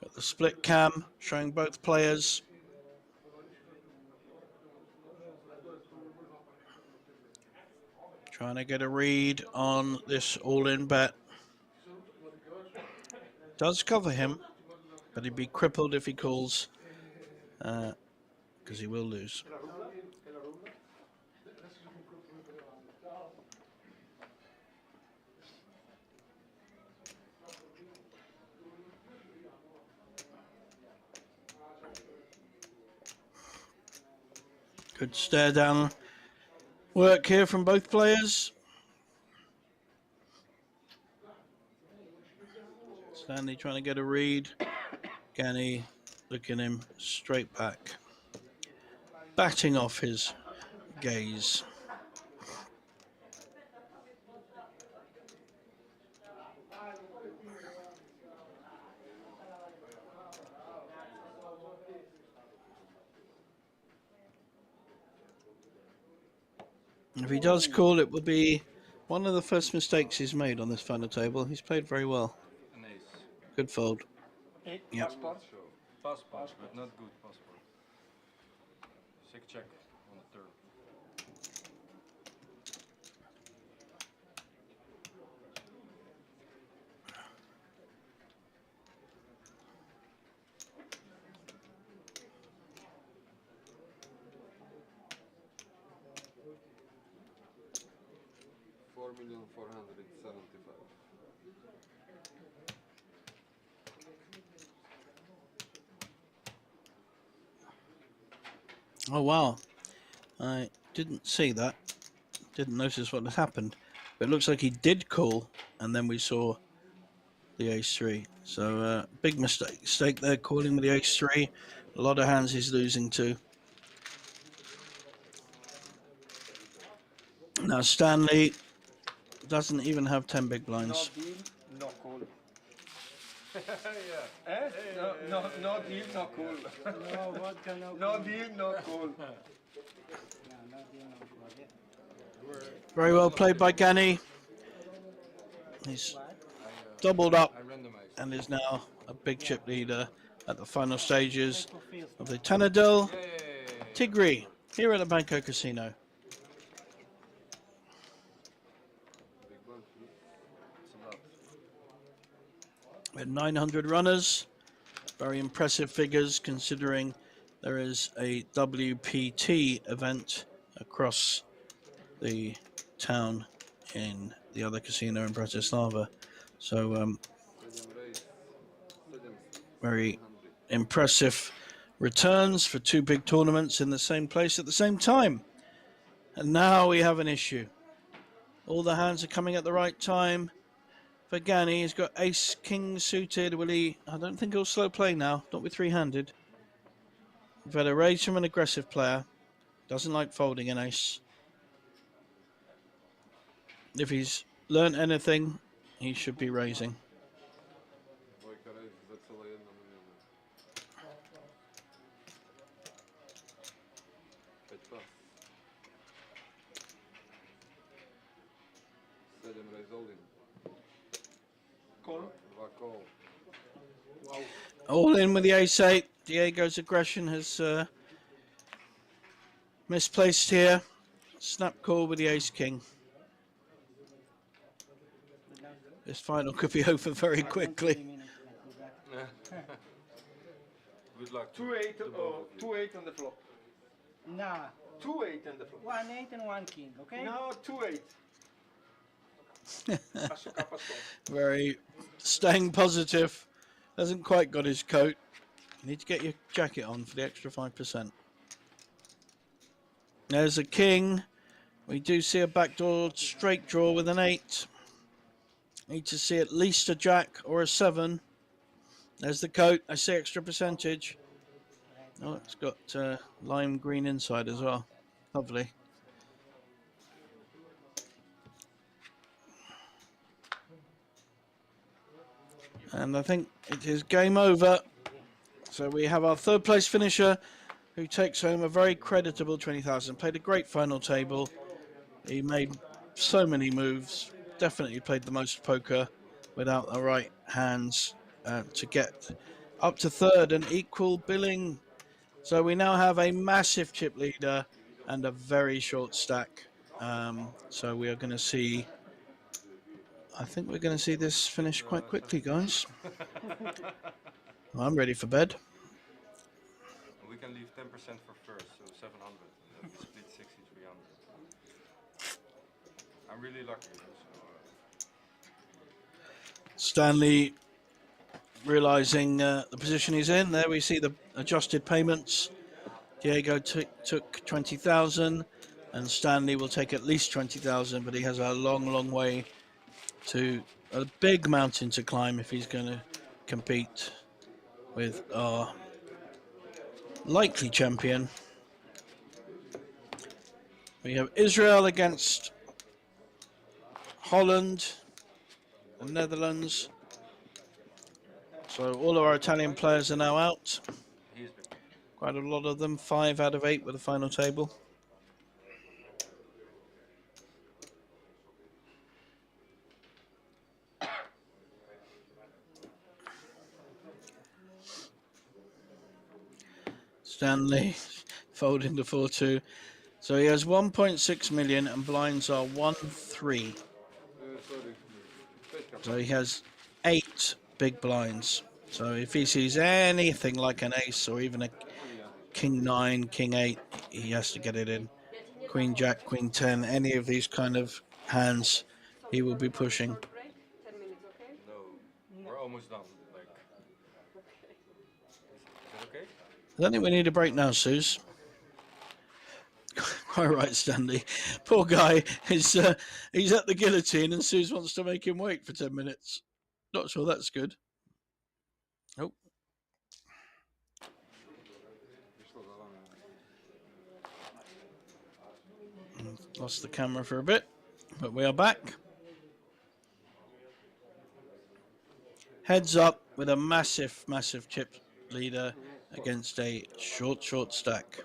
Got the split cam showing both players. Trying to get a read on this all-in bet. Does cover him, but he'd be crippled if he calls, because he will lose. Good stare down work here from both players. Stanley trying to get a read. Gani looking him straight back. Batting off his gaze. If he does call, it will be one of the first mistakes he's made on this final table. He's played very well. An ace. Good fold. Yep. Passport. Passport, but not good passport. Sick check on the turn. $4,475,000. Oh, wow. I didn't see that. Didn't notice what had happened. But it looks like he did call, and then we saw the ace-3. So, big mistake there, calling with the ace-3. A lot of hands he's losing to. Now, Stanley doesn't even have 10 big blinds. No deal, no call. Yeah. Eh? No deal, no call. No vodka, no No deal, no call. No deal, no call. Yeah. Very well played by Gani. He's doubled up and is now a big chip leader at the final stages of the Tana delle Tigri here at the Banco Casino. With 900 runners, very impressive figures considering there is a WPT event across the town in the other casino in Bratislava. So very impressive returns for two big tournaments in the same place at the same time. And now we have an issue. All the hands are coming at the right time. For Gani, he's got ace king suited. Will he? I don't think he'll slow play now. Not with three-handed. We've had a raise from an aggressive player. Doesn't like folding an ace. If he's learned anything, he should be raising. All in with the ace-8. Diego's aggression has misplaced here. Snap call with the ace-king. This final could be over very quickly. Good luck. 2-8 to both or of you. 2-8 on the flop. Nah, 2-8 on the flop. 1-8 and 1 king, okay? No, 2-8. Passo cá, passo. Very staying positive. Hasn't quite got his coat. You need to get your jacket on for the extra 5%. There's a king. We do see a backdoor straight draw with an 8. Need to see at least a jack or a 7. There's the coat. I see extra percentage. Oh, it's got lime green inside as well. Lovely. And I think it is game over. So we have our third place finisher who takes home a very creditable 20,000. Played a great final table. He made so many moves. Definitely played the most poker without the right hands to get up to third and equal billing. So we now have a massive chip leader and a very short stack. So we are going to see, I think we're going to see this finish quite quickly, guys. I'm ready for bed. We can leave 10% for first, so 700. And then split 6,300. I'm really lucky. So, Stanley realizing the position he's in. There we see the adjusted payments. Diego took 20,000 and Stanley will take at least 20,000, but he has a long way to a big mountain to climb if he's going to compete with our likely champion. We have Israel against Holland and Netherlands. So all of our Italian players are now out. Quite a lot of them, 5 out of 8 with the final table. Stanley folding to 4-2. So he has 1.6 million and blinds are 1-3. So he has 8 big blinds. So if he sees anything like an ace or even a king 9, king 8, he has to get it in. Queen jack, queen 10, any of these kind of hands, he will be pushing. Short break, 10 minutes, okay? no, we're almost done. Like, is it okay? I don't think we need a break now, Suze. Quite right, Stanley. Poor guy, he's at the guillotine and Suze wants to make him wait for 10 minutes. Not sure that's good. Oh. Lost the camera for a bit, but we are back. Heads up with a massive chip leader against a short stack.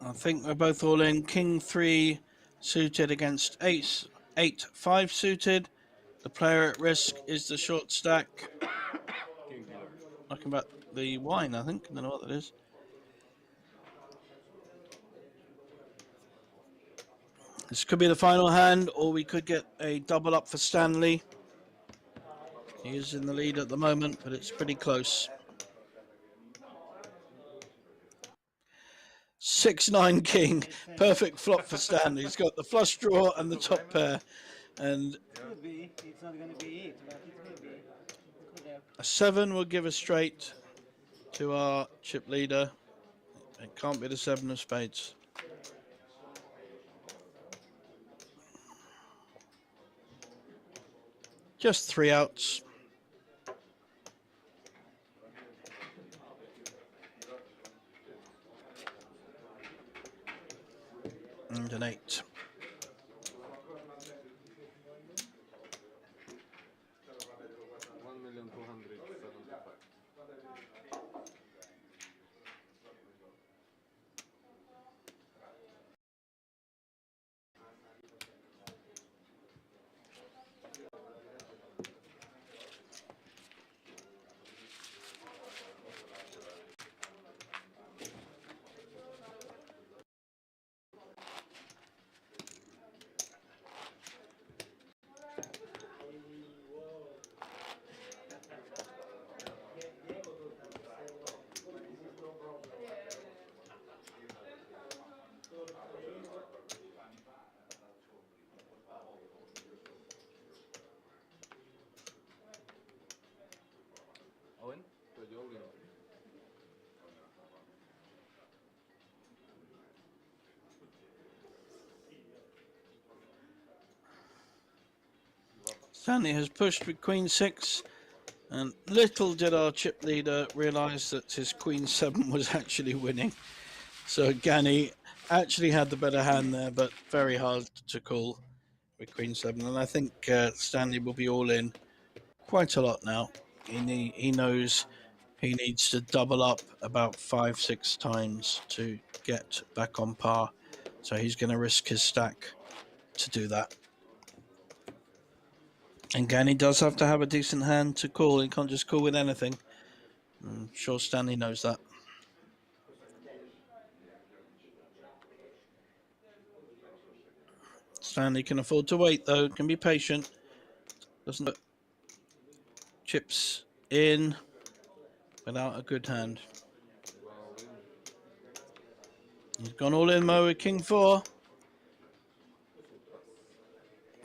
I think we're both all in. King 3 suited against ace 8-5 suited. The player at risk is the short stack. Talking about the wine, I think. I don't know what that is. This could be the final hand, or we could get a double up for Stanley. He is in the lead at the moment, but it's pretty close. 6-9 king, perfect flop for Stanley. He's got the flush draw and the top pair, and Could be. It's not going to be it, but it could be. Could A 7 will give a straight to our chip leader. It can't be the 7 of spades. Just 3 outs. And an 8. Stanley has pushed with Queen 6, and little did our chip leader realise that his Queen 7 was actually winning. So Gani actually had the better hand there, but very hard to call with Queen 7. And I think Stanley will be all in quite a lot now. He knows he needs to double up about 5-6 times to get back on par. So he's going to risk his stack to do that. And Gani does have to have a decent hand to call. He can't just call with anything. I'm sure Stanley knows that. Stanley can afford to wait, though. Can be patient. Doesn't put chips in without a good hand. He's gone all in, Mo, with King 4.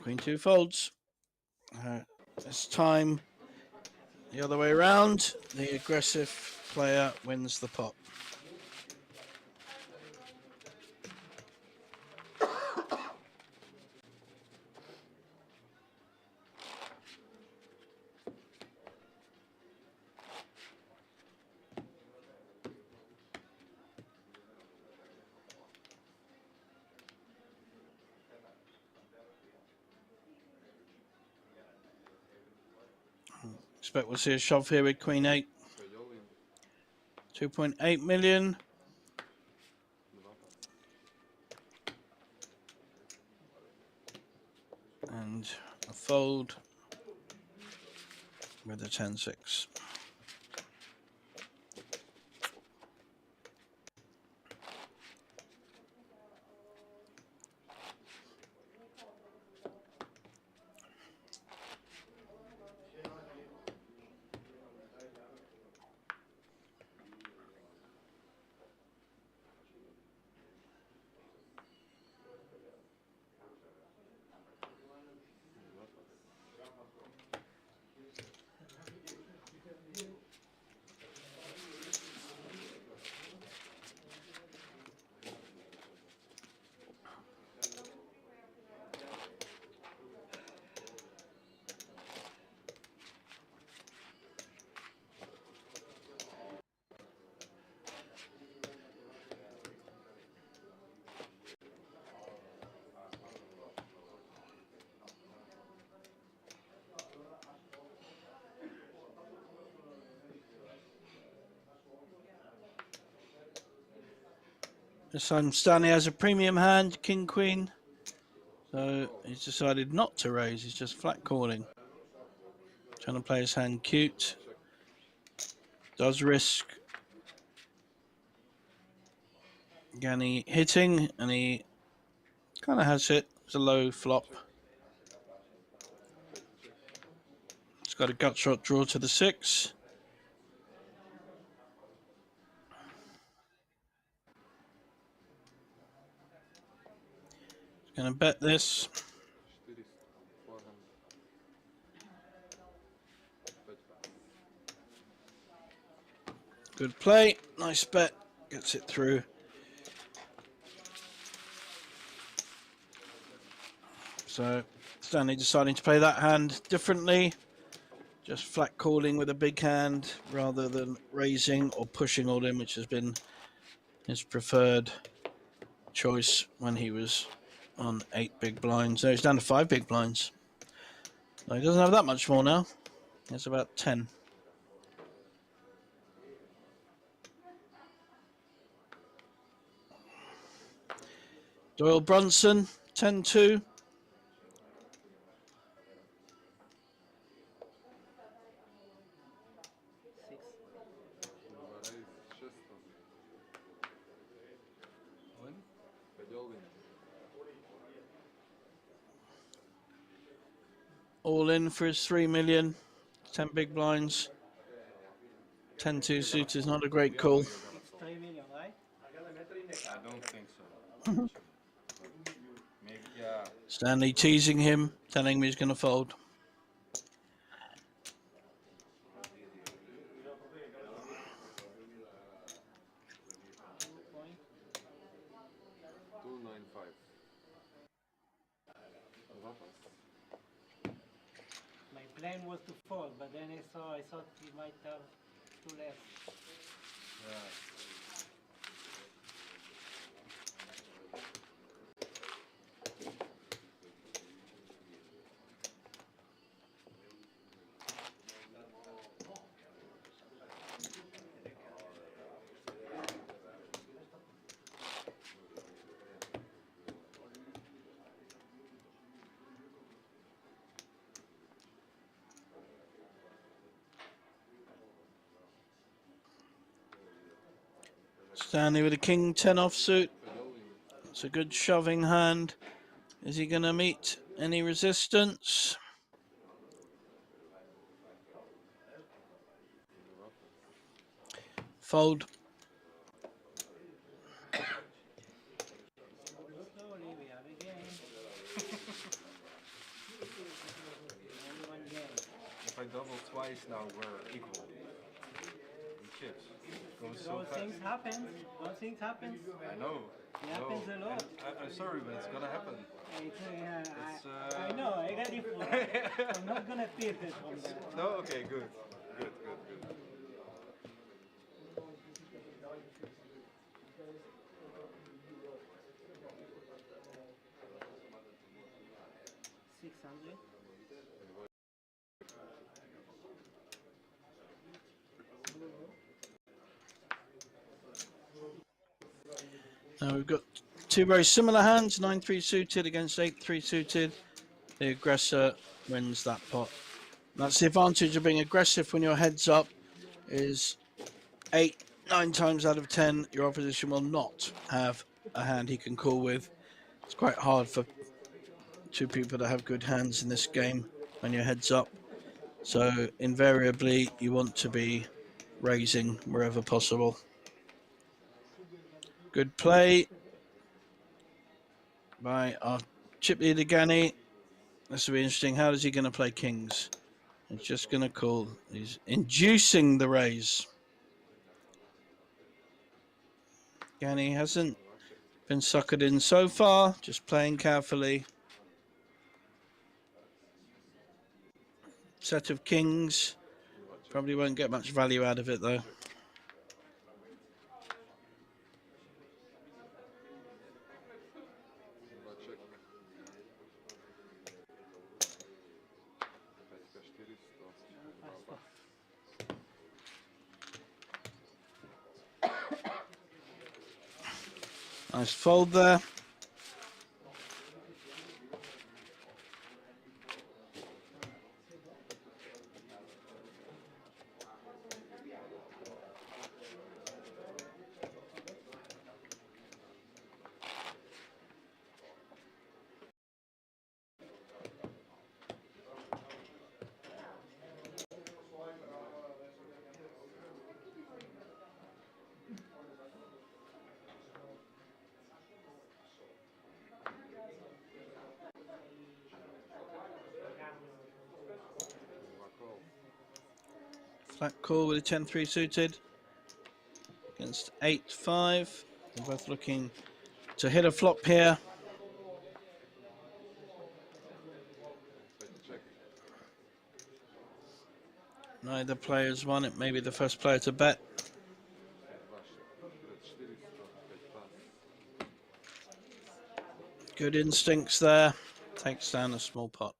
Queen 2 folds. This time, the other way around. The aggressive player wins the pot. Expect we'll see a shove here with Queen 8. 2.8 million. And a fold with a 10-6. This time Stanley has a premium hand, King Queen. So he's decided not to raise, he's just flat calling. Trying to play his hand cute. Does risk Gani hitting, and he kind of has it. It's a low flop. He's got a gut shot draw to the 6. He's going to bet this. Good play. Nice bet. Gets it through. So Stanley deciding to play that hand differently. Just flat calling with a big hand rather than raising or pushing all in, which has been his preferred choice when he was on 8 big blinds. So he's down to 5 big blinds. So he doesn't have that much more now. It's about 10. Doyle Brunson, 10-2. All in for his 3 million. 10 big blinds. 10-2 suited is not a great call. It's 3 million, right? I don't think so. Maybe, yeah. Stanley teasing him, telling him he's going to fold. My plan was to fold, but then I thought he might have 2 less. Stanley with a king 10 offsuit. It's a good shoving hand. Is he going to meet any resistance? Fold. Slowly, we have a game. Only 1 game. If I double twice now, we're equal. In chips. Goes so Those fast. things happen. Those things happen. I know. It happens a lot. I'm sorry, but it's gonna happen. I know, I got it for it. I'm not gonna pivot from that. No? Okay, good. Good. 600. Now we've got 2 very similar hands, 9-3 suited against 8-3 suited. The aggressor wins that pot. That's the advantage of being aggressive when your head's up, is 9 times out of 10 your opposition will not have a hand he can call with. It's quite hard for 2 people to have good hands in this game when your head's up. So invariably you want to be raising wherever possible. Good play by our chip leader Gani. This will be interesting. How is he going to play kings? He's just going to call. He's inducing the raise. Gani hasn't been suckered in so far, just playing carefully. Set of kings. Probably won't get much value out of it though. Nice fold there. Flat call with a 10-3 suited. against 8-5. They're both looking to hit a flop here. Neither player's won. It may be the first player to bet. Good instincts there. Takes down a small pot.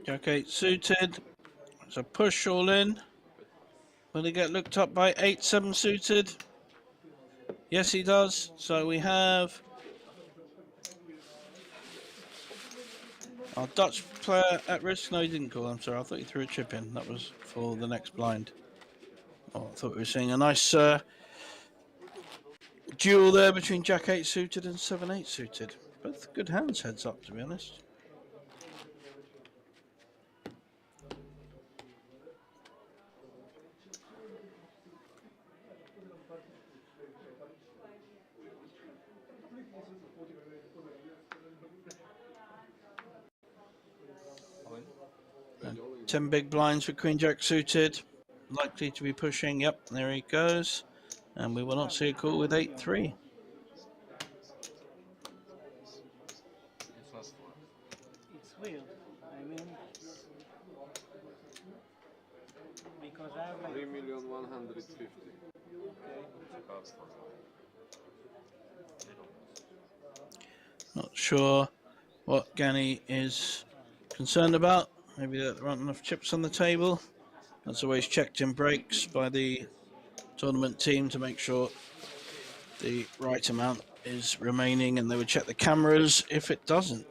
Jack 8 suited. So push all in. Will he get looked up by 8-7 suited? Yes, he does. So we have our Dutch player at risk. No, he didn't call. I'm sorry. I thought he threw a chip in. That was for the next blind. Oh, I thought we were seeing a nice duel there between Jack 8 suited and 7-8 suited. Both good hands, heads up, to be honest. And 10 big blinds for Queen Jack suited. Likely to be pushing. Yep, there he goes. And we will not see a call with 8-3. It's weird. I mean, because I have like 3,150,000. Not sure what Gani is concerned about. Maybe that there aren't enough chips on the table. That's always checked in breaks by the tournament team to make sure the right amount is remaining, and they would check the cameras if it doesn't.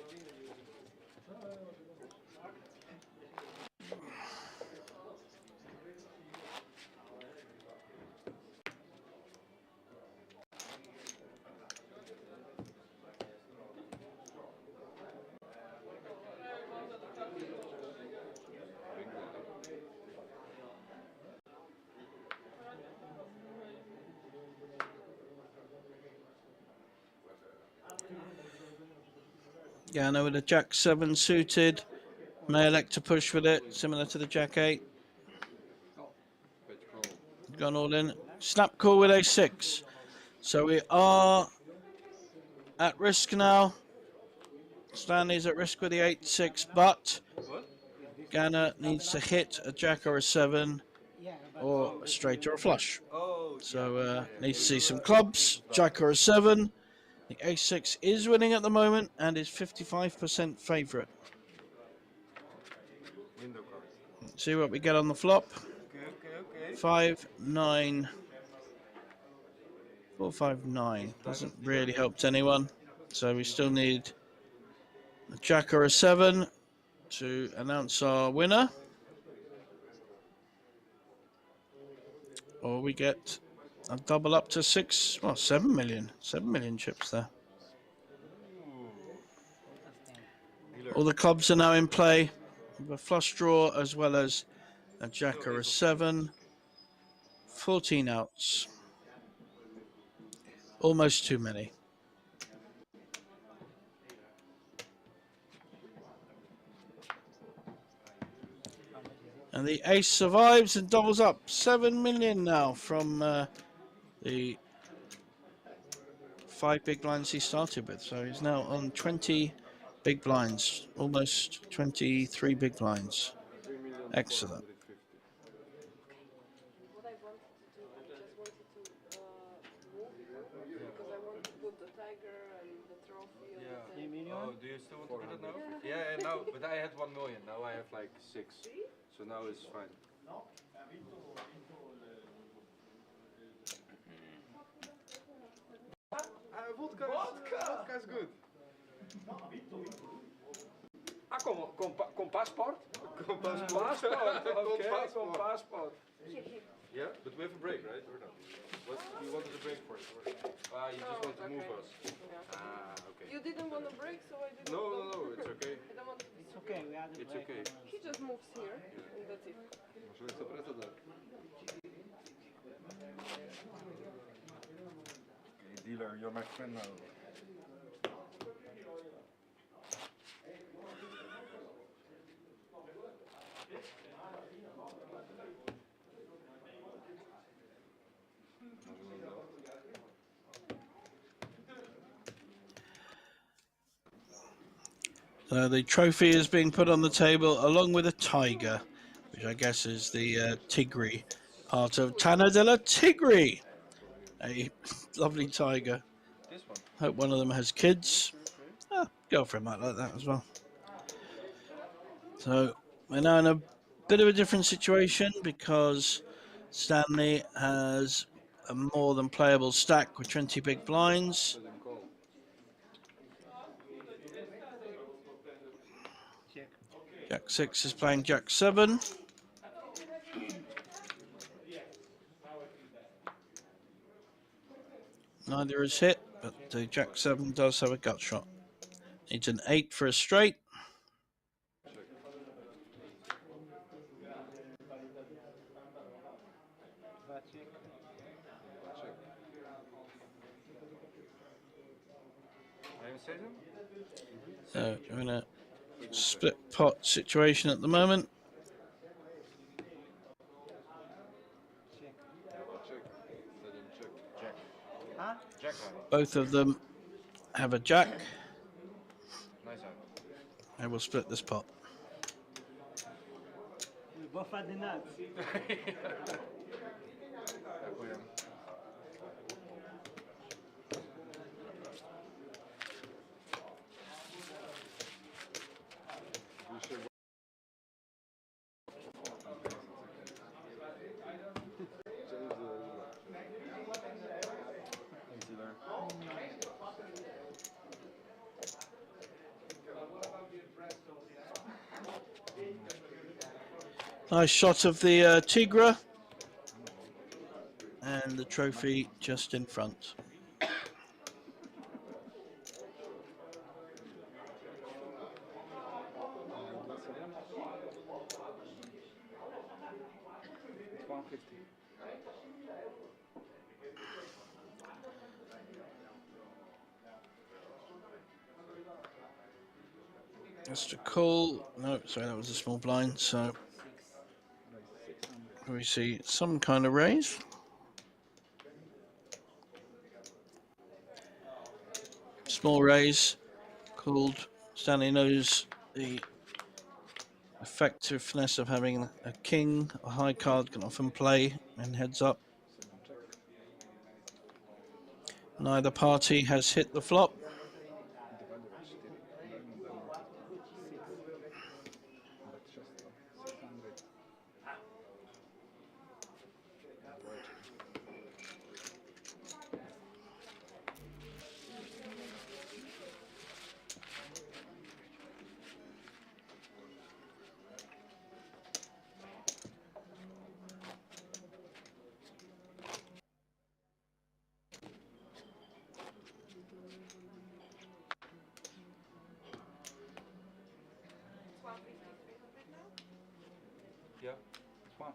Yeah, I know with the Jack 7 suited, may elect to push with it, similar to the Jack 8. Gone all in. Snap call with A6. So we are at risk now. Stanley's at risk with the 8-6, but Ghana needs to hit a Jack or a 7 or a straight or a flush. So needs to see some clubs, Jack or a 7. The A6 is winning at the moment and is 55% favourite. See what we get on the flop. 5-9. 4-5-9. Doesn't really help anyone. So we still need a Jack or a 7 to announce our winner. Or we get a double up to 7 million. 7 million chips there. All the clubs are now in play. a flush draw as well as a jack or a 7. 14 outs. Almost too many. And the ace survives and doubles up. 7 million now from the 5 big blinds he started with. So he's now on 20 big blinds, almost 23 big blinds. Excellent. What I wanted to do, I just wanted to move because I want to put the tiger and the trophy on the table. Oh, do you still want to do that now? Yeah, yeah, now, but I had 1 million. Now I have like 6. So now it's fine. Vodka is good. Ah, con passport? Con Passport, okay, con passport. Yeah, but we have a break, right? Or not? What you wanted a break for it? Or? You just want to move us. Yeah. Ah, okay. You didn't want to break, so I didn't. No, it's okay. I don't want. It's okay, we had a It's break. okay. He just moves here, and that's it. Okay, dealer, you're my friend now. The trophy is being put on the table along with a tiger, which I guess is the Tigri part of Tana delle Tigri. A lovely tiger. This one. Hope one of them has kids. Girlfriend might like that as well. So we're now in a bit of a different situation because Stanley has a more than playable stack with 20 big blinds. Jack 6 is playing Jack 7. Neither is hit, but the Jack 7 does have a gut shot. Needs an 8 for a straight. So we're in a split pot situation at the moment. Both of them have a jack. Nice out. And we'll split this pot. We both had the nuts. Nice shot of the Tigra. And the trophy just in front. Just a call. No, sorry, that was a small blind. So we see some kind of raise. Small raise called. Stanley knows the effectiveness of having a king. A high card can often play and heads up. Neither party has hit the flop.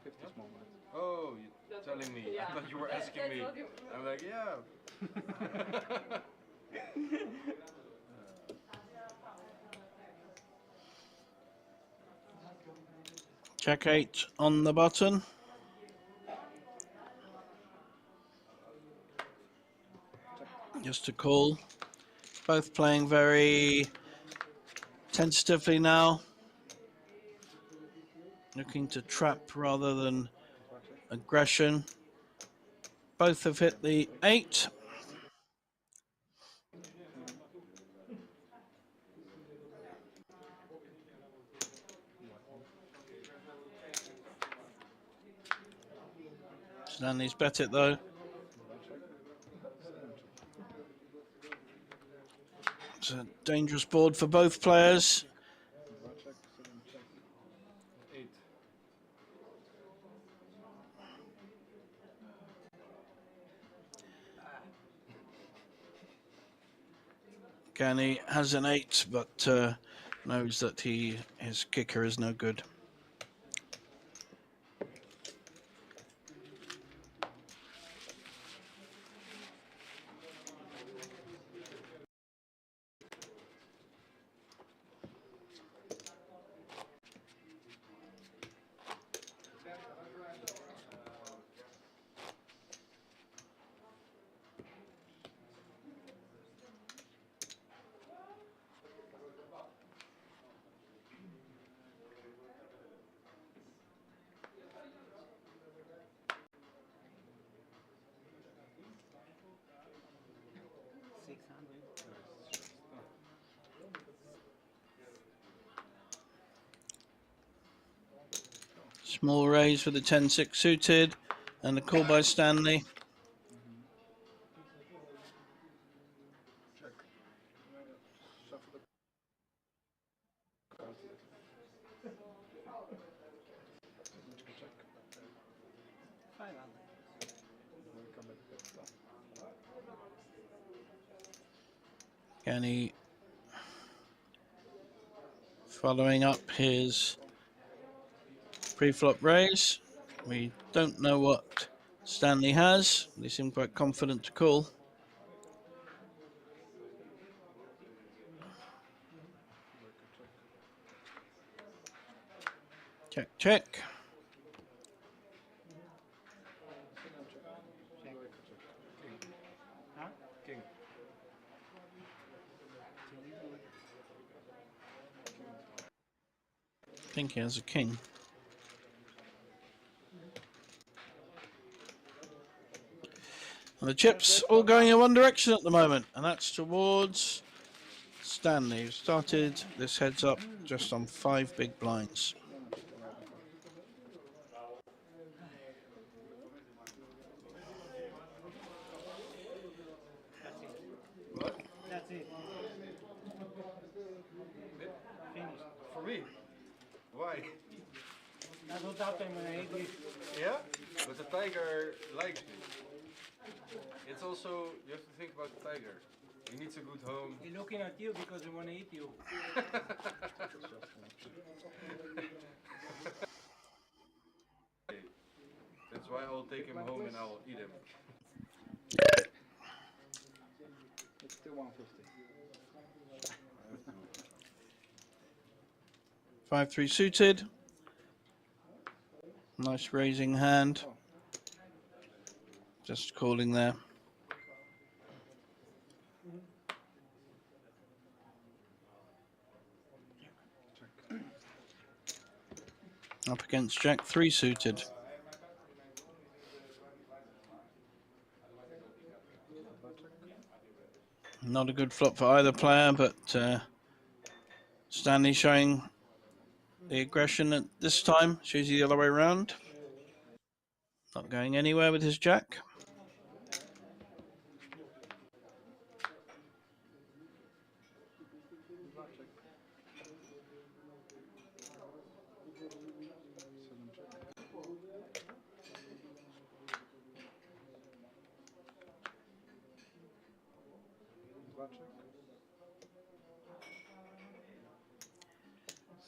50 small blind. Oh, you're telling me. I thought you were asking me. I'm like, yeah. Jack 8 on the button. Just a call. Both playing very tentatively now. Looking to trap rather than aggression. Both have hit the 8. Stanley's bet it though. It's a dangerous board for both players. 8. Gani has an 8, but knows that his kicker is no good. Small raise with the 10-6 suited and a call by Stanley. Gani following up his pre-flop raise. We don't know what Stanley has. They seem quite confident to call. Check, check. King. I think he has a king. And the chips all going in one direction at the moment, and that's towards Stanley, who started this heads up just on 5 big blinds. That's it. Finished. For me? Why? That's what happened when I ate this. Yeah? But the tiger likes me. It's also, you have to think about the tiger. He needs a good home. He's looking at you because he want to eat you. That's why I'll take him home and I'll eat him. It's still 150. 5-3 suited. Nice raising hand. Just calling there. Up against Jack 3 suited. Not a good flop for either player, but Stanley showing the aggression at this time. It's usually the other way around. Not going anywhere with his Jack.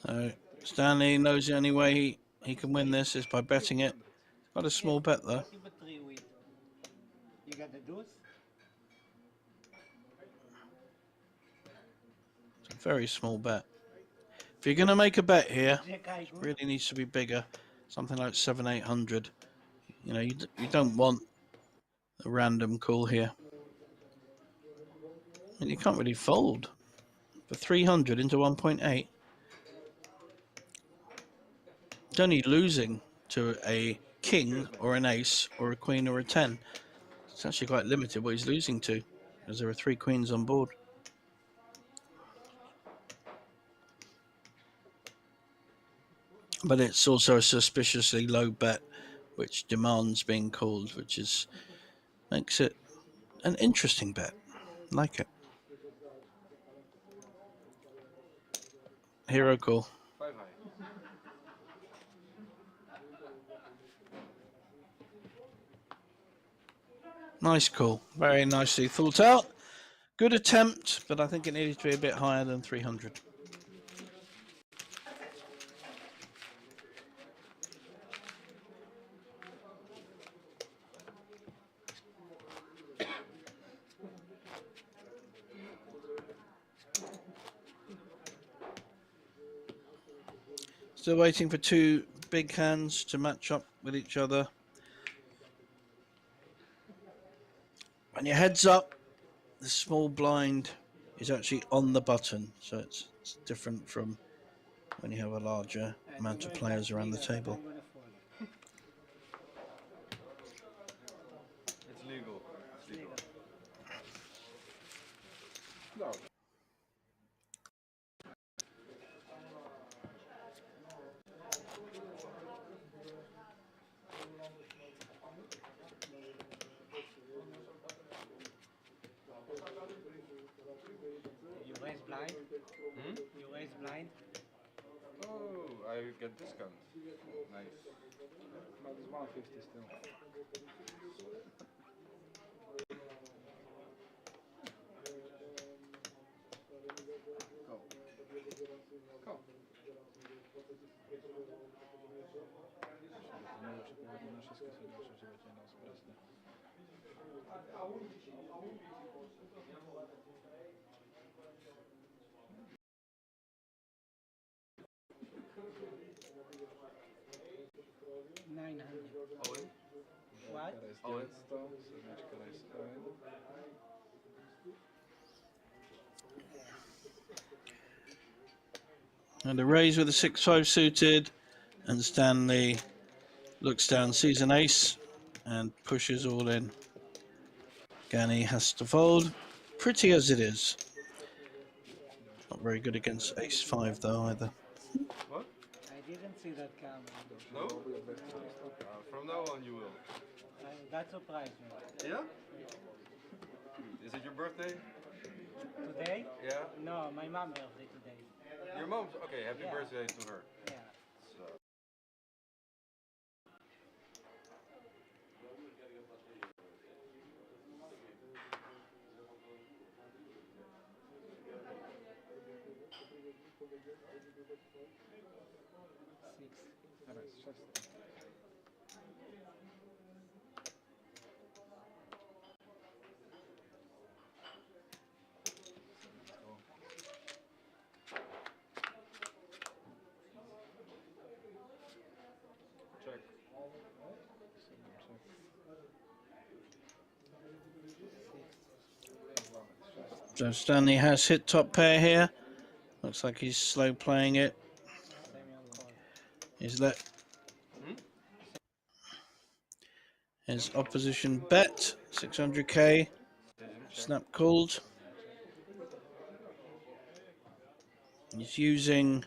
So Stanley knows the only way he can win this is by betting it. Quite a small bet though. Possible 3 win. You got the deuce? It's a very small bet. If you're going to make a bet here, Jack high it good. really needs to be bigger. Something like 700-800. You know, you don't want a random call here. And you can't really fold for 300 into 1.8. It's only losing to a king or an ace or a queen or a 10. It's actually quite limited what he's losing to, as there are 3 queens on board. But it's also a suspiciously low bet, which demands being called, which makes it an interesting bet. Like it. Hero call. 5 high. Nice call. Very nicely thought out. Good attempt, but I think it needed to be a bit higher than 300. Still waiting for 2 big hands to match up with each other. When your head's up, the small blind is actually on the button, so it's different from when you have a larger amount of players around the table. It's legal. It's legal. You raise blind? Hmm? You raise blind? Oh, I get discount. Nice. But it's 150 still. $900. What? Oh, it's still, so much can I spend? And a raise with a 6-5 suited, and Stanley looks down, sees an ace, and pushes all in. Gani has to fold, pretty as it is. Not very good against ace-5 though either. What? I didn't see that coming. No? From now on you will. That surprised me. Yeah? Is it your birthday? Today? Yeah? No, my mom birthday today. Your mom's? Okay, happy Yeah. birthday to her. Yeah. So. Check. So Stanley has hit top pair here. Looks like he's slow playing it. He's let his opposition bet 600k. Snap called. He's using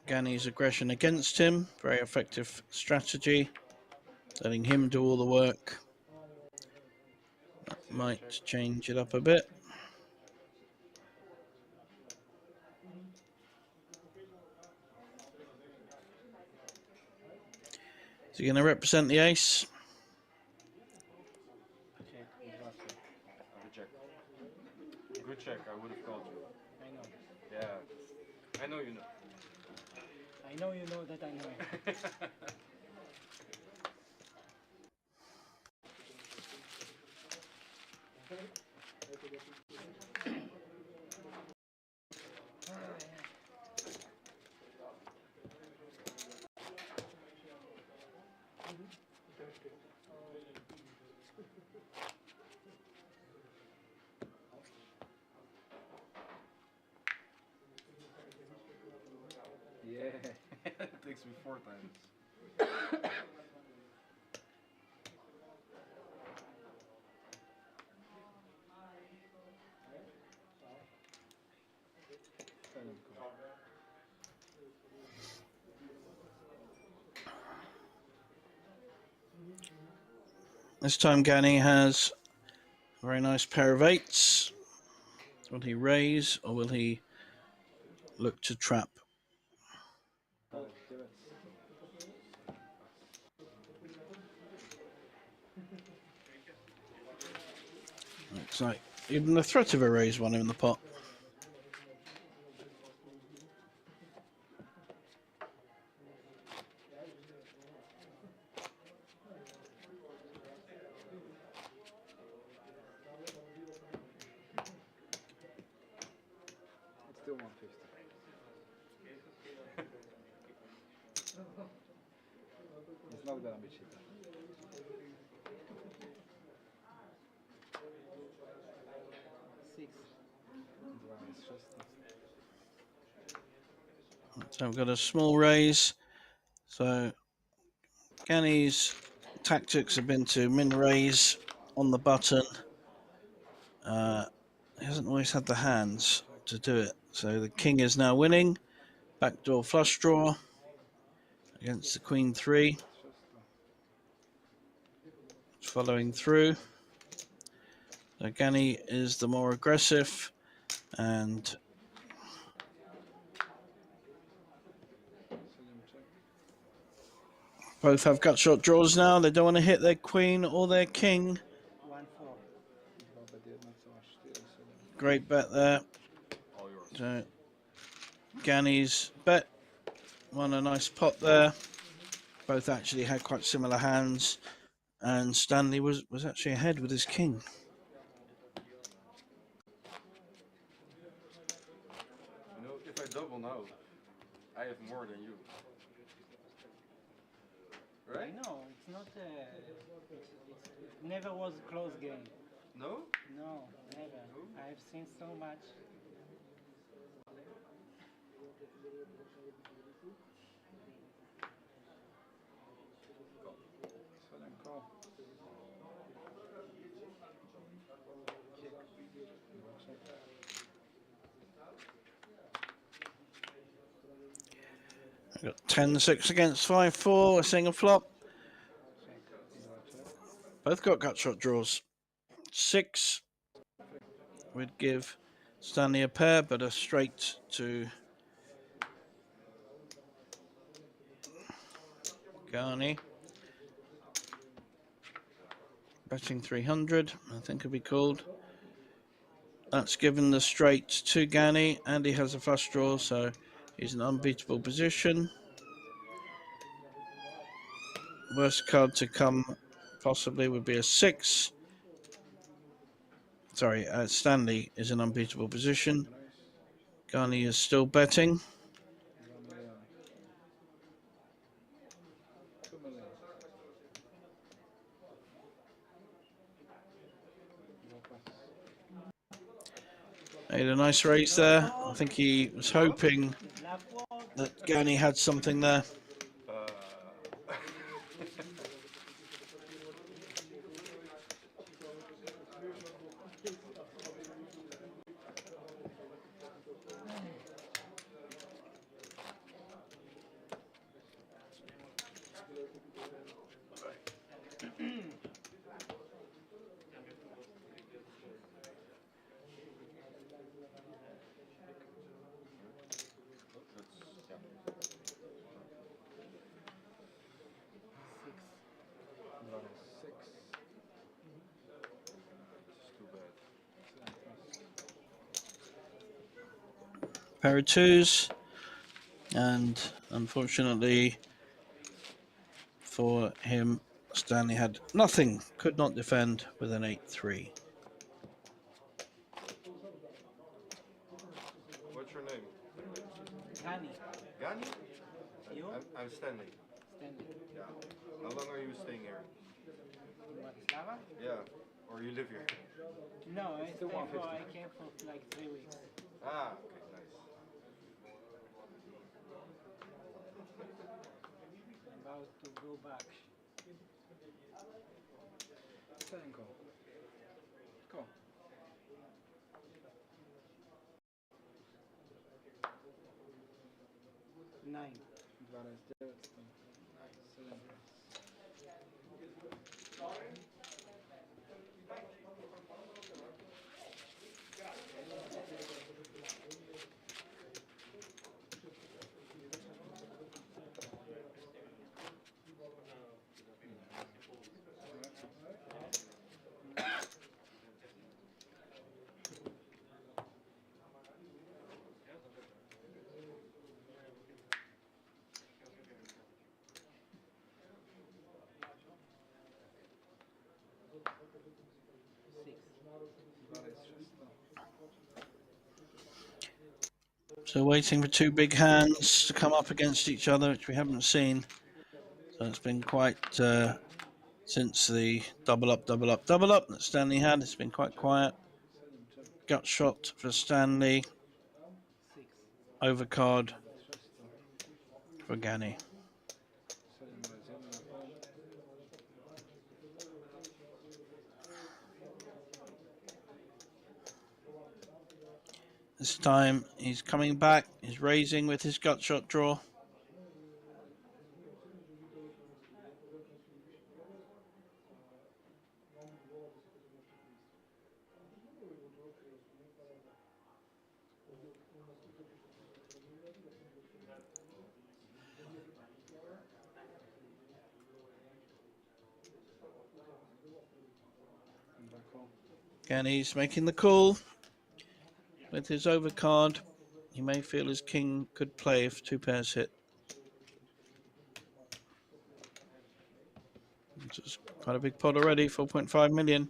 Gani's aggression against him. Very effective strategy. Letting him do all the work. That might change it up a bit. Is he going to represent the ace? Check. Check. Good check, I would have called you. I know. Yeah. I know you know. I know you know that I know. Yeah, it takes me 4 times. This time Gani has a very nice pair of 8s. Will he raise or will he look to trap? Looks like even the threat of a raise won him the pot. It's still 150. It's not gonna be cheaper. So I've got a small raise. So Gani's tactics have been to min raise on the button. He hasn't always had the hands to do it. So the king is now winning. Backdoor flush draw against the queen 3. Following through. So Gani is the more aggressive, and both have gut shot draws now. They don't want to hit their queen or their king. 1-4. Great bet there. So Gani's bet won a nice pot there. Both actually had quite similar hands, and Stanley was actually ahead with his king. You know, if I double now, I have more than you. Right? No, it's not. It never was a close game. No? No, never. I've seen so much. I've got 10-6 against 5-4, a single flop. Both got gut shot draws. 6 would give Stanley a pair, but a straight to Gani. Betting 300, I think it'll be called. That's given the straight to Gani, and he has a flush draw, so he's in an unbeatable position. Worst card to come possibly would be a 6. Sorry, Stanley is in unbeatable position. Gani is still betting. Made a nice raise there. I think he was hoping that Gani had something there. Pair of 2s, and Unfortunately for him, Stanley had nothing, could not defend with an 8-3. What's your name? Gani. Gani? You? I'm Stanley. Stanley. Yeah. How long are you staying here? In Bratislava? Yeah. Or you live here? No, I came for like 3 weeks. Ah, okay, nice. I'm about to go back. Go. Go. 9. 12. So waiting for two big hands to come up against each other, which we haven't seen. So it's been quite, since the double up that Stanley had, it's been quite quiet. Gut shot for Stanley. Overcard for Gani. This time he's coming back, he's raising with his gut shot draw. Gani's making the call with his overcard. He may feel his king could play if two pairs hit. It's quite a big pot already, 4.5 million.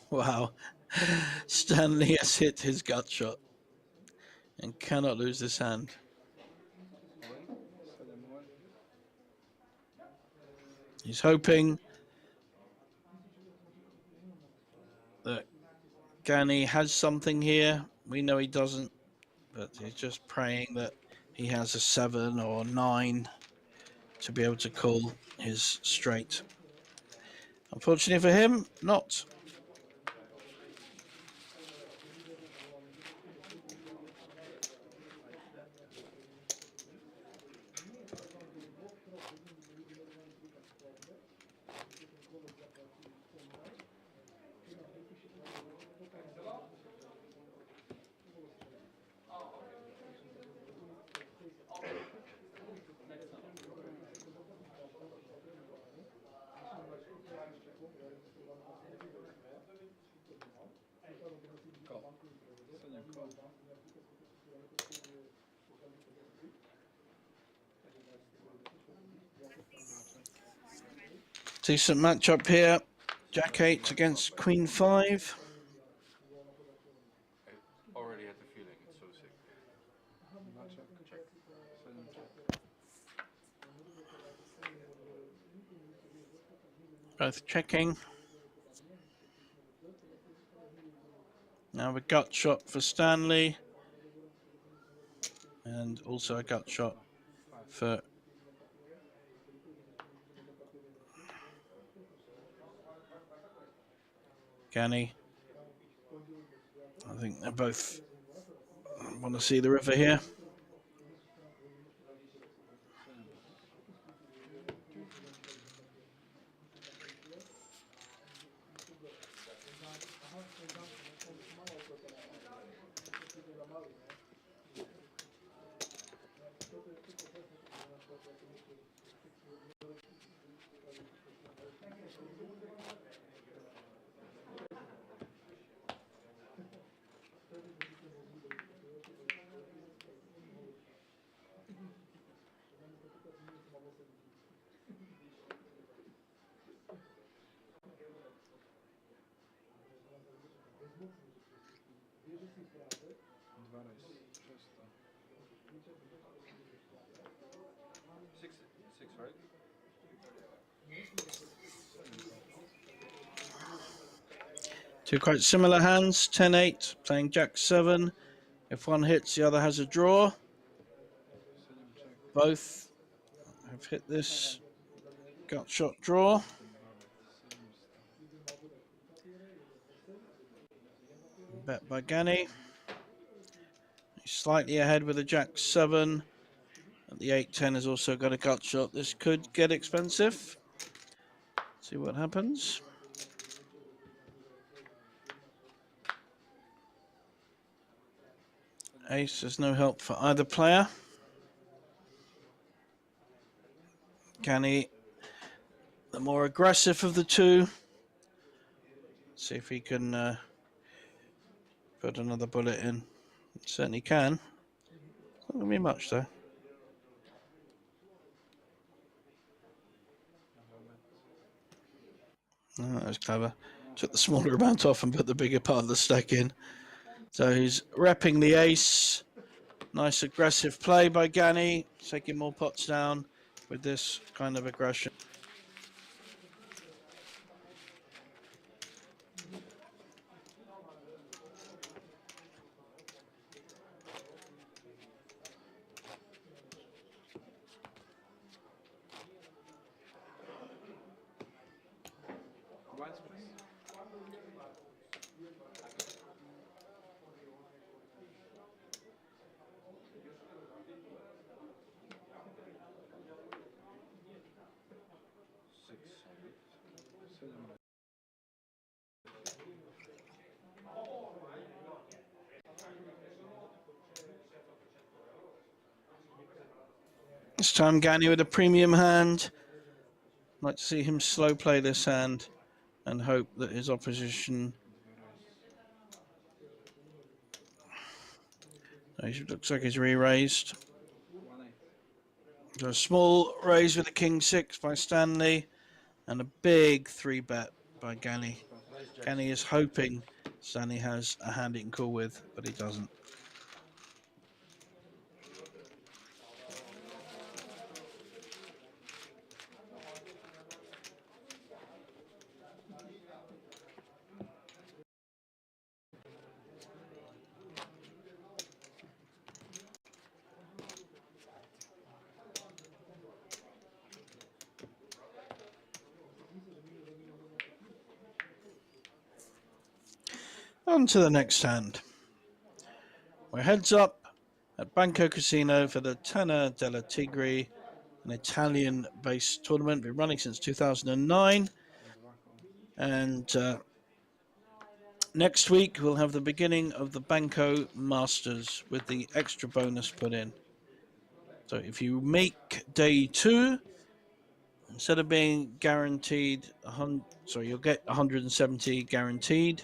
Wow. Stanley has hit his gut shot and cannot lose this hand. He's hoping that Gani has something here. We know he doesn't, but he's just praying that he has a 7 or 9 to be able to call his straight. Unfortunately for him, not. Decent matchup here. Jack 8 against Queen 5. I already had the feeling it's so sick. Both checking. Now a gut shot for Stanley. And also a gut shot for Gani. I think they both want to see the river here. Dwa race, prosto. Six, right? Two quite similar hands. 10-8, playing Jack 7. If one hits, the other has a draw. Both have hit this gut shot draw. Bet by Gani. He's slightly ahead with a Jack 7. And the 8-10 has also got a gut shot. This could get expensive. See what happens. Ace, there's no help for either player. Gani, the more aggressive of the two. See if he can put another bullet in. Certainly can. Not going to be much though. Oh, that was clever. Took the smaller amount off and put the bigger part of the stack in. So he's repping the ace. Nice aggressive play by Gani, taking more pots down with this kind of aggression. Blind space. This time Gani with a premium hand. Like to see him slow play this hand and hope that his opposition... He looks like he's re-raised. So a small raise with a king 6 by Stanley and a big 3-bet by Gani. Gani is hoping Stanley has a hand he can call with, but he doesn't. On to the next hand. We're heads up at Banco Casino for the Tana delle Tigri, an Italian-based tournament. Been running since 2009. And next week we'll have the beginning of the Banco Masters with the extra bonus put in. So if you make day 2, instead of being guaranteed, you'll get 170 guaranteed,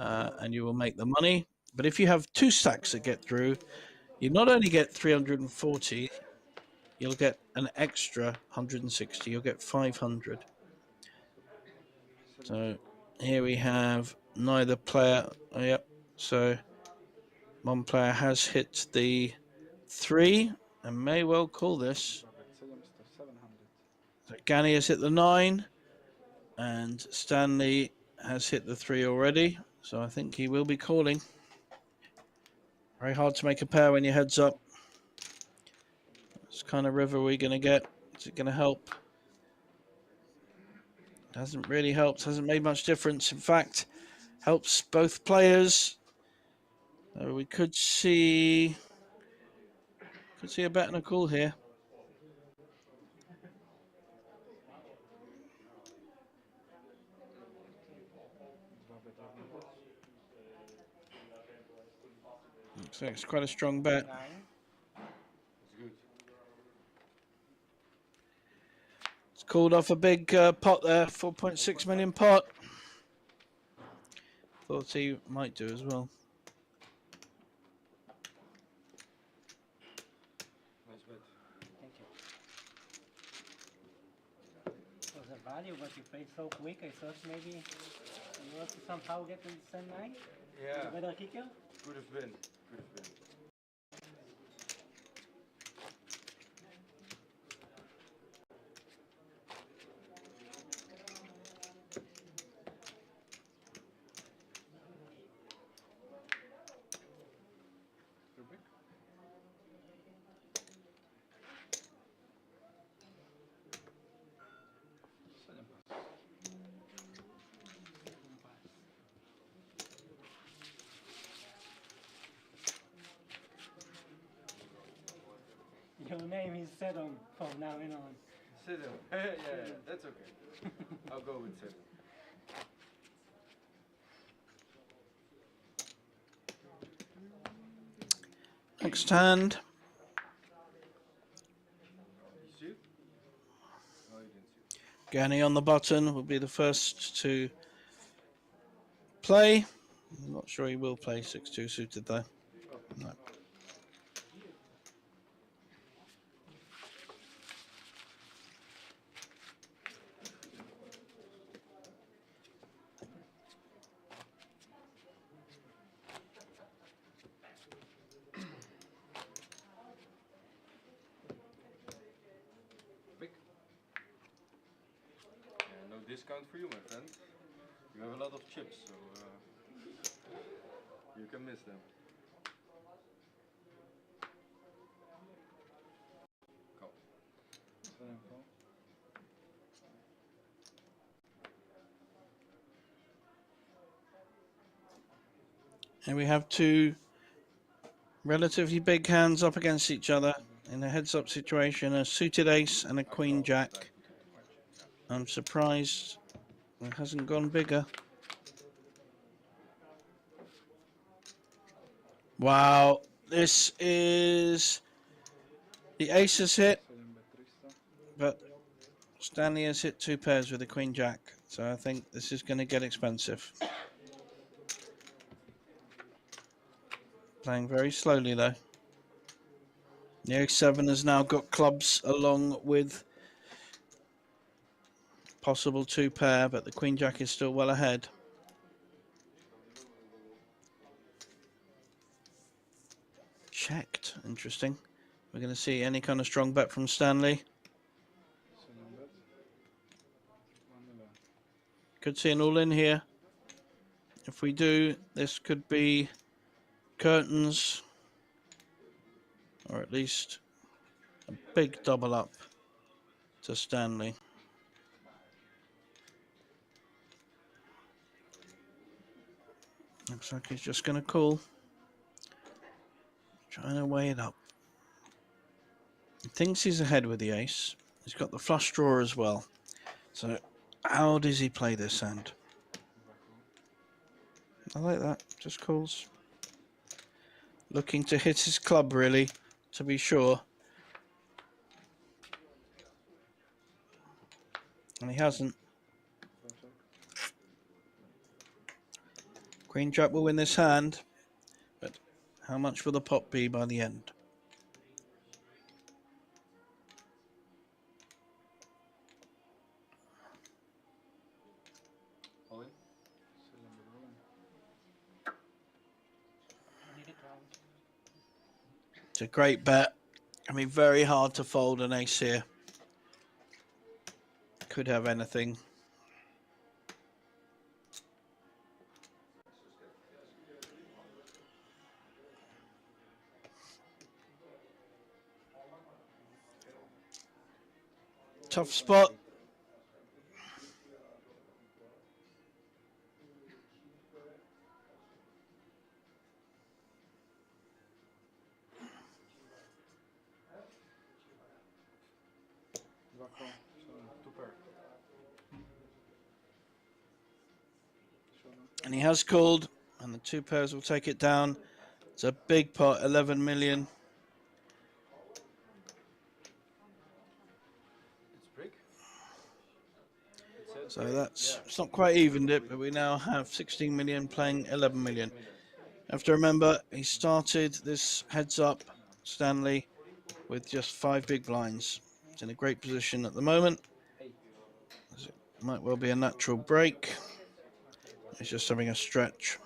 and you will make the money. But if you have 2 stacks that get through, you not only get 340, you'll get an extra 160. You'll get 500. So here we have neither player. Oh, yep. So one player has hit the 3 and may well call this. So Gani has hit the 9 and Stanley has hit the 3 already. So I think he will be calling. Very hard to make a pair when your head's up. What kind of river are we going to get? Is it going to help? Hasn't really helped. Hasn't made much difference. In fact, helps both players. We could see a bet and a call here. Looks like it's quite a strong bet. It's called off a big pot there, 4.6 million pot. Thought he might do as well. Thank you. For the value, but you played so quick, I thought maybe You also somehow get in the same line? Yeah, Better kicker? could have been. Could have been. Your name is Sedon from now on. Sit down. Yeah, that's okay. I'll go with sit. Next hand. You see? No, you didn't see. Gurney on the button will be the first to play. I'm not sure he will play 6-2 suited though. No. Big. Yeah, no discount for you, my friend. You have a lot of chips, so you can miss them. Call. And we have two relatively big hands up against each other in a heads-up situation, a suited ace and a queen jack. I'm surprised it hasn't gone bigger. Wow, this is... The ace has hit, but Stanley has hit two pairs with the queen jack, so I think this is going to get expensive. Playing very slowly though. The ace-7 has now got clubs along with possible two pair, but the queen jack is still well ahead. Checked. Interesting. We're going to see any kind of strong bet from Stanley. Could see an all-in here. If we do, this could be curtains, or at least a big double up to Stanley. Looks like he's just going to call. Trying to weigh it up. He thinks he's ahead with the ace. He's got the flush draw as well. So how does he play this hand? I like that. Just calls. Looking to hit his club, really, to be sure. And he hasn't. Queen jack will win this hand, but how much will the pot be by the end? All in? It's a great bet. I mean, very hard to fold an ace here. Could have anything. Tough spot. And he has called, and the two pairs will take it down. It's a big pot, 11 million. It's big. So that's, it's not quite evened it, but we now have 16 million playing 11 million. You have to remember, he started this heads up, Stanley, with just 5 big blinds. He's in a great position at the moment. It might well be a natural break. He's just having a stretch.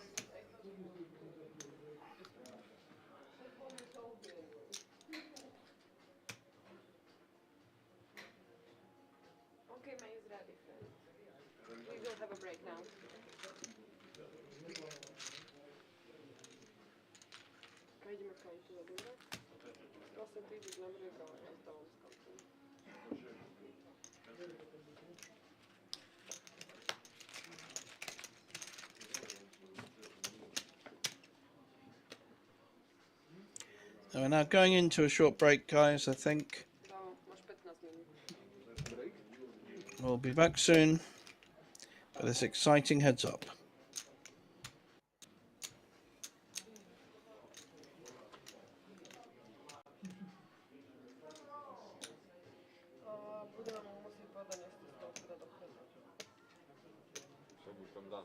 Okay, May is ready. We will have a break now. Ideme kantu da dura. To se ti znamre kao ja to vam skočim. So we're now going into a short break, guys, I think. Da, maš 15 minut. We'll be back soon for this exciting heads up. Budemo musi podanje stolku da dohvata. Zo moet ik hem dan.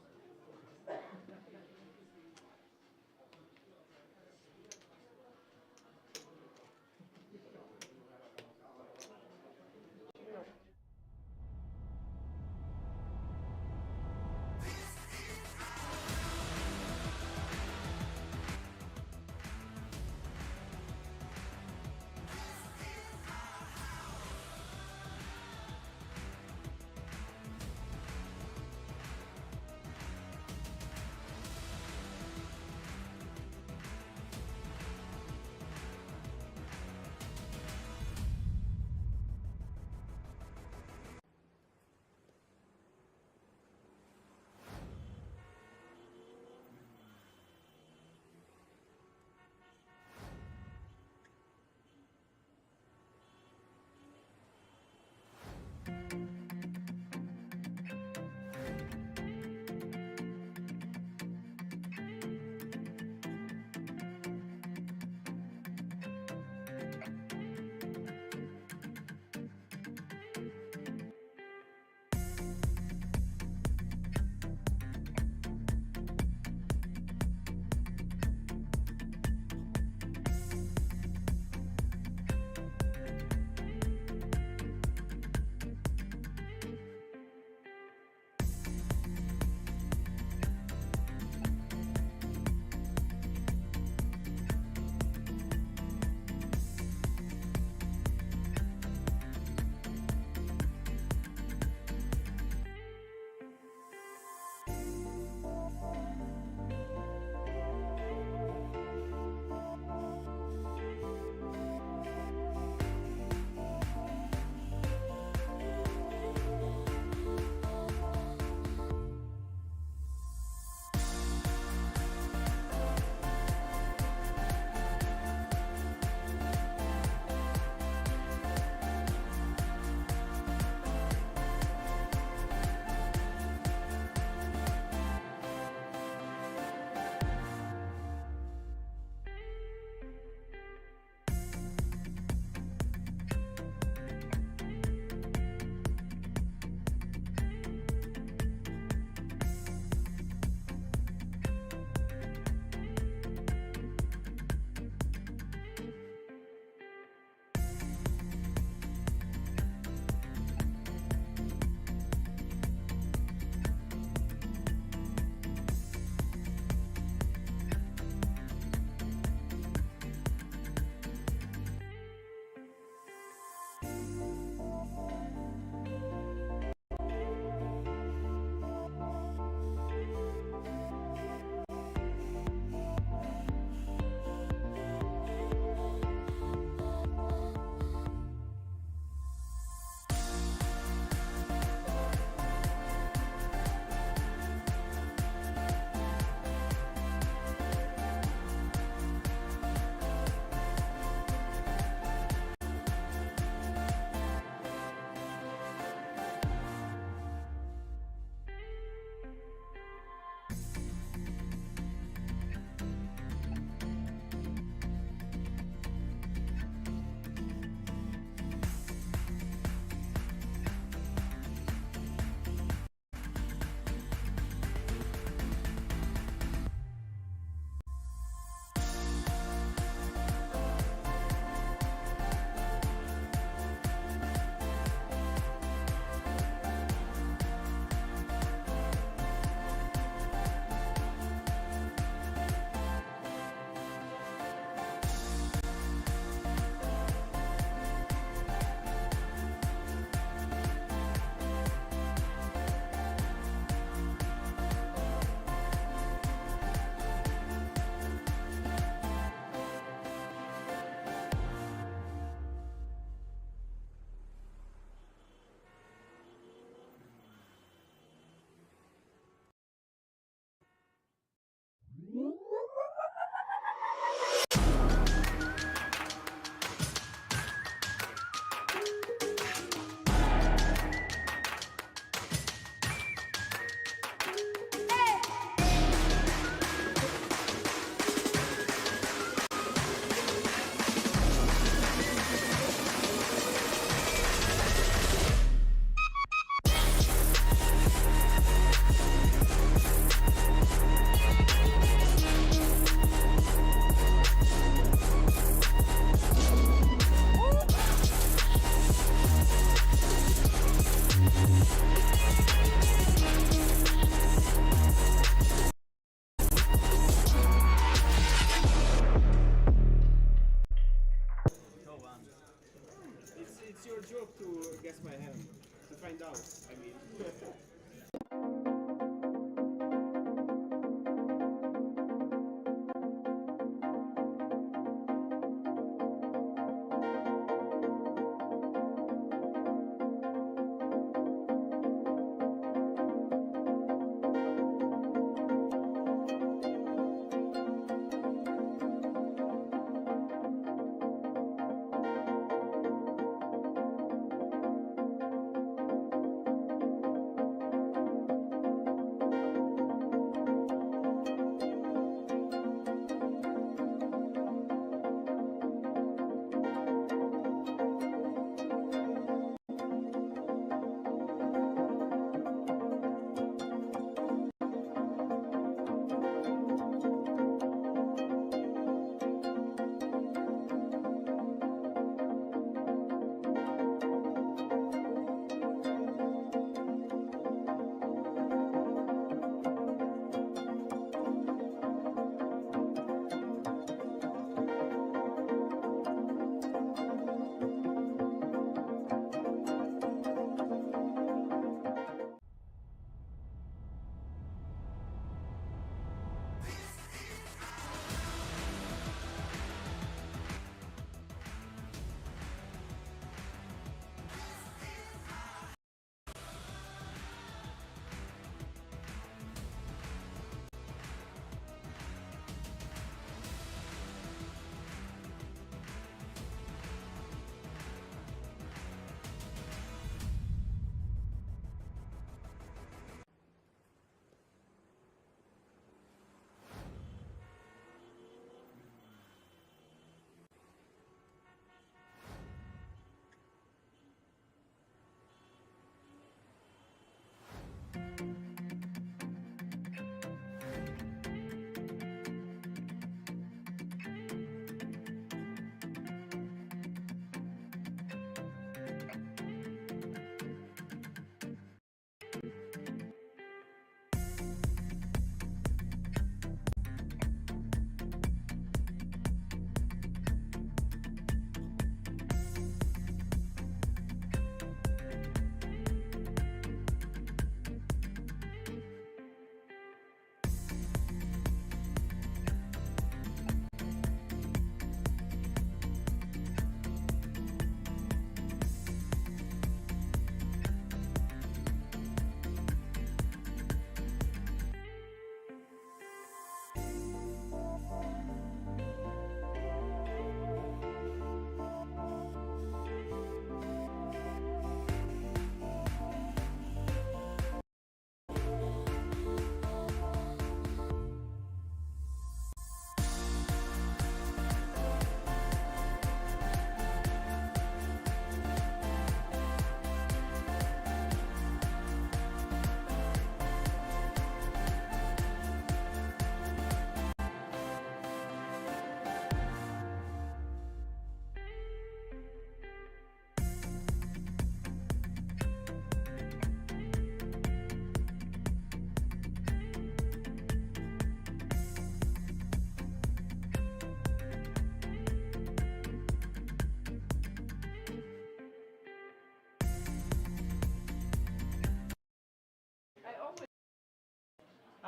It's your job to guess my hand, to find out, I mean.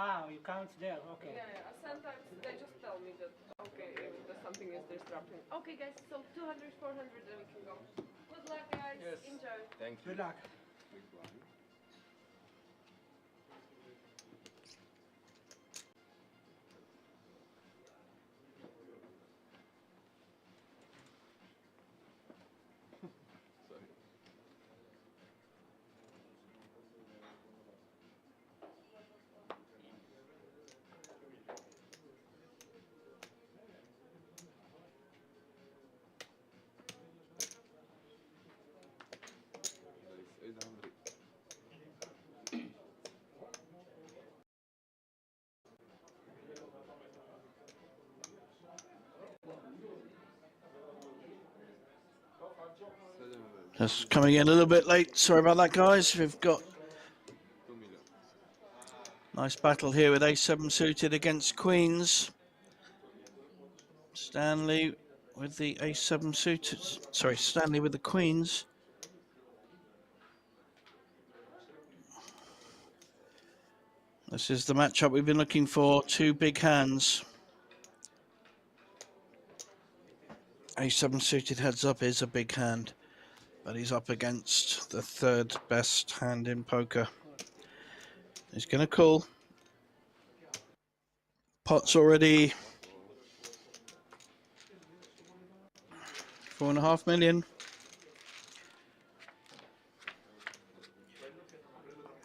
Ah, you count there, okay. Yeah, sometimes they just tell me that, okay, if something is disrupting. Okay, guys, so 200, 400, then we can go. Good luck, guys. Yes. Enjoy. Thank you. Good luck. There is 800. Just coming in a little bit late. Sorry about that, guys. We've got Nice battle here with A7 suited against queens. Stanley with the A7 suited. Sorry, Stanley with the queens. This is the matchup we've been looking for. Two big hands. A7 suited heads up is a big hand, but he's up against the third best hand in poker. He's going to call. Pot's already 4.5 million.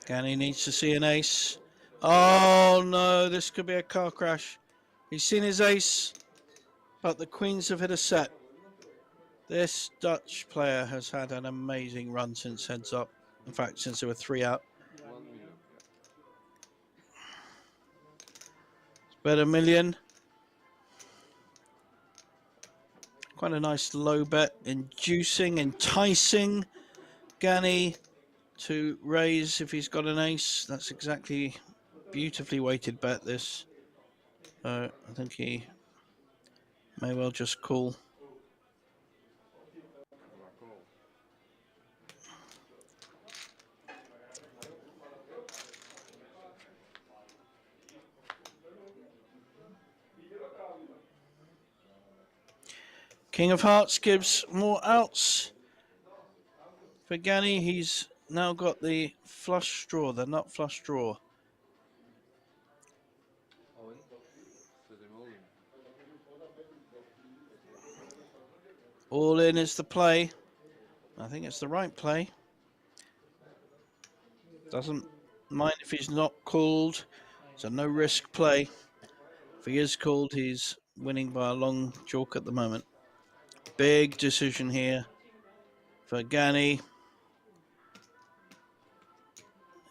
Ganny needs to see an ace. Oh no, this could be a car crash. He's seen his ace, but the queens have hit a set. This Dutch player has had an amazing run since heads up. In fact, since there were 3 out. It's bet $1 million. Quite a nice low bet, inducing, enticing Ganny to raise if he's got an ace. That's exactly beautifully weighted bet this. I think he may well just call. King of Hearts gives more outs for Ganny. He's now got the flush straw, the nut flush draw. All in is the play. I think it's the right play. Doesn't mind if he's not called. It's a no risk play. If he is called, he's winning by a long chalk at the moment. Big decision here for Ganny.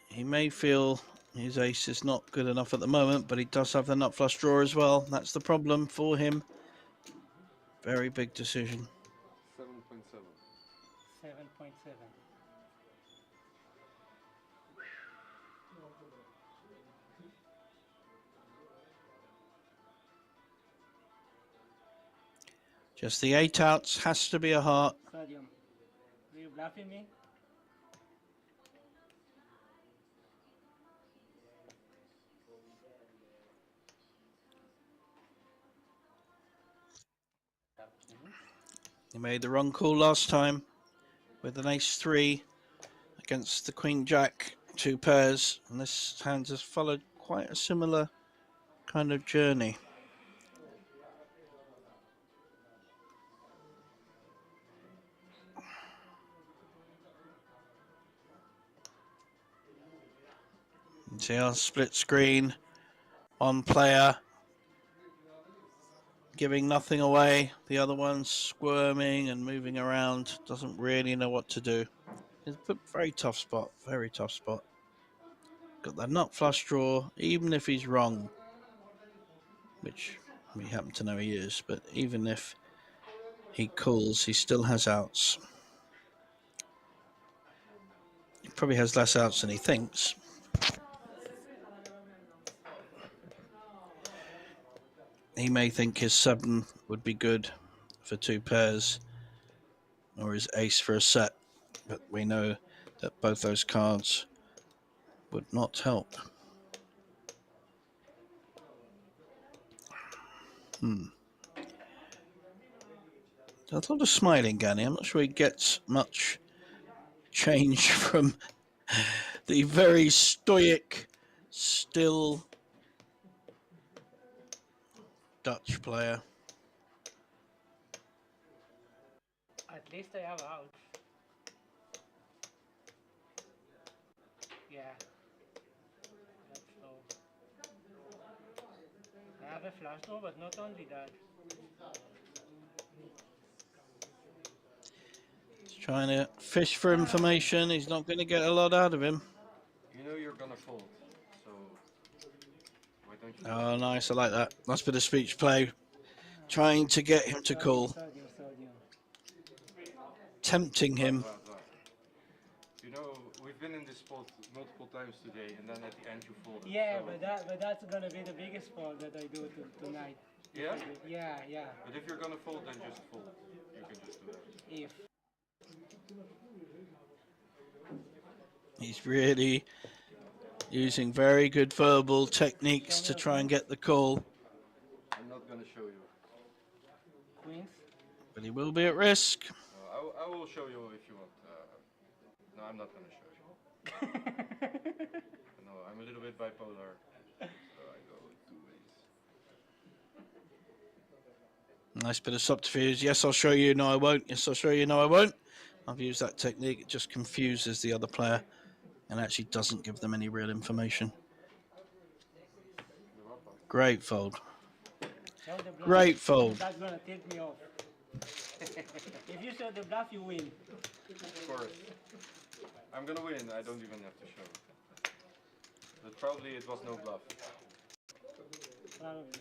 He may feel his ace is not good enough at the moment, but he does have the nut flush draw as well. That's the problem for him. Very big decision. 7.7. 7.7. Just the 8 outs, has to be a heart. Sodium. Are you bluffing me? He made the wrong call last time with an ace-3 against the queen-jack, 2 pairs. And this hand has followed quite a similar kind of journey. See our split screen, one player giving nothing away, the other one squirming and moving around, doesn't really know what to do. It's a very tough spot, very tough spot. Got that nut flush draw, even if he's wrong, which we happen to know he is, but even if he calls, he still has outs. He probably has less outs than he thinks. He may think his 7 would be good for 2 pairs, or his ace for a set, but we know that both those cards would not help. There's a lot of smiling, Ganny. I'm not sure he gets much change from the very stoic, still Dutch player. At least I have out. Yeah. That's so. I have a flush draw, but not only that. He's trying to fish for information. He's not going to get a lot out of him. You know you're gonna fold, so why don't you? Oh, nice. I like that. Nice bit of speech play. Trying to get him to call. Sodium. Tempting him. You know, we've been in this this spot multiple times today, and then at the end you fold it. Yeah, So- but that's gonna be the biggest fold that I do tonight. Yeah? Yeah. But if you're gonna fold, then just fold. You can just do that. If He's really using very good verbal techniques to try and get the call, I'm not gonna show you. queens. but he will be at risk. I will show you if you want. No, I'm not gonna show you. No, I'm a little bit bipolar, so I go two ways. Nice bit of subterfuge. Yes, I'll show you. No, I won't. Yes, I'll show you. No, I won't. I've used that technique. It just confuses the other player and actually doesn't give them any real information. Great fold. Show the bluff. Great fold. That's gonna tip me off. If you show the bluff, you win. Of course. I'm gonna win. I don't even have to show it. But probably it was no bluff. Probably.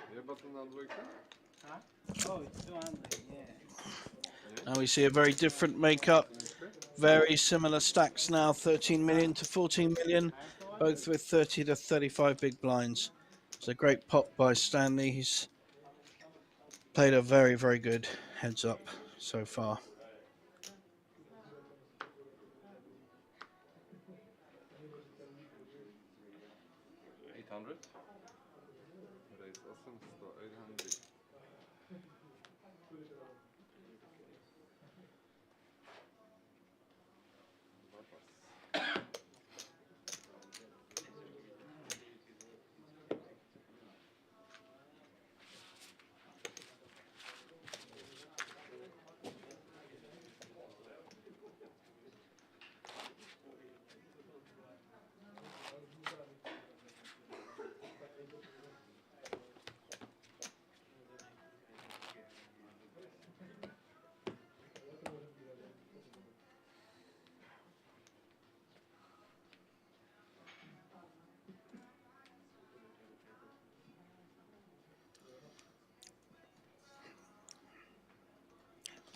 Je hebt een andere Huh? Oh, it's 200, yeah. Now we see a very different makeup. Very similar stacks now, 13 million to 14 million, both with 30 to 35 big blinds. It's a great pot by Stanley. He's played a very, very good heads up so far. Raise awesome,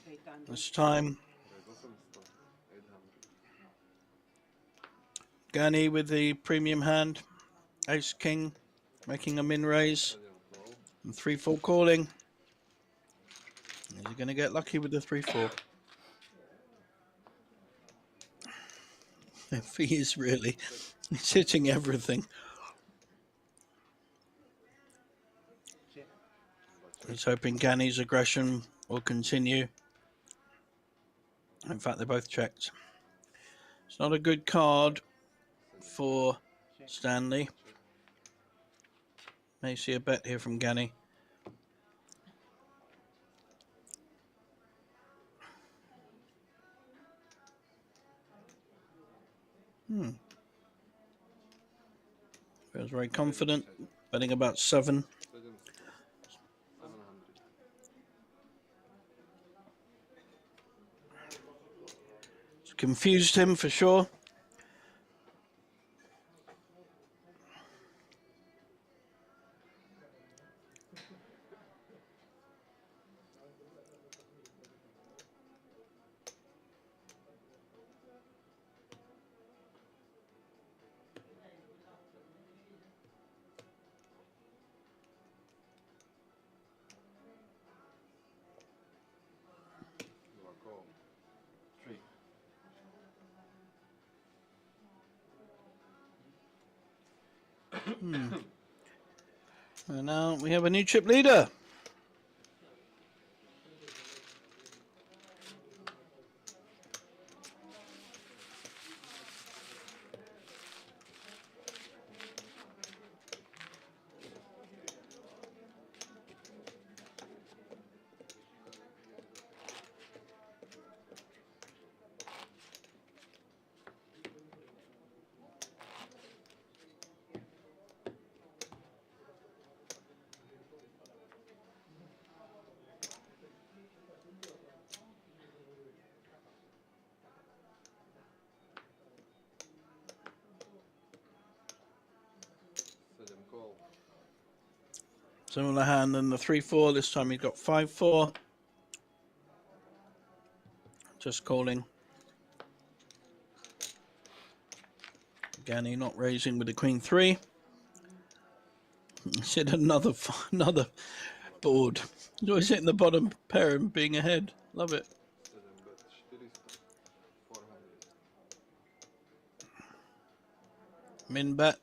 800. This time, Raise awesome, 800. Gani with the premium hand, ace king, making a min raise, and 3-4 calling. Is he going to get lucky with the 3-4? If he is really, he's hitting everything. He's hoping Gani's aggression will continue. In fact, they both checked. It's not a good card for Stanley. May see a bet here from Gani. Feels very confident, betting about 7. 700. It's confused him for sure. You are call. 3. And now we have a new chip leader. Similar hand than the 3-4. This time he's got 5-4. Just calling. Gani not raising with the Queen 3. He's hit another board. He's always hitting the bottom pair and being ahead. Love it. Min bet.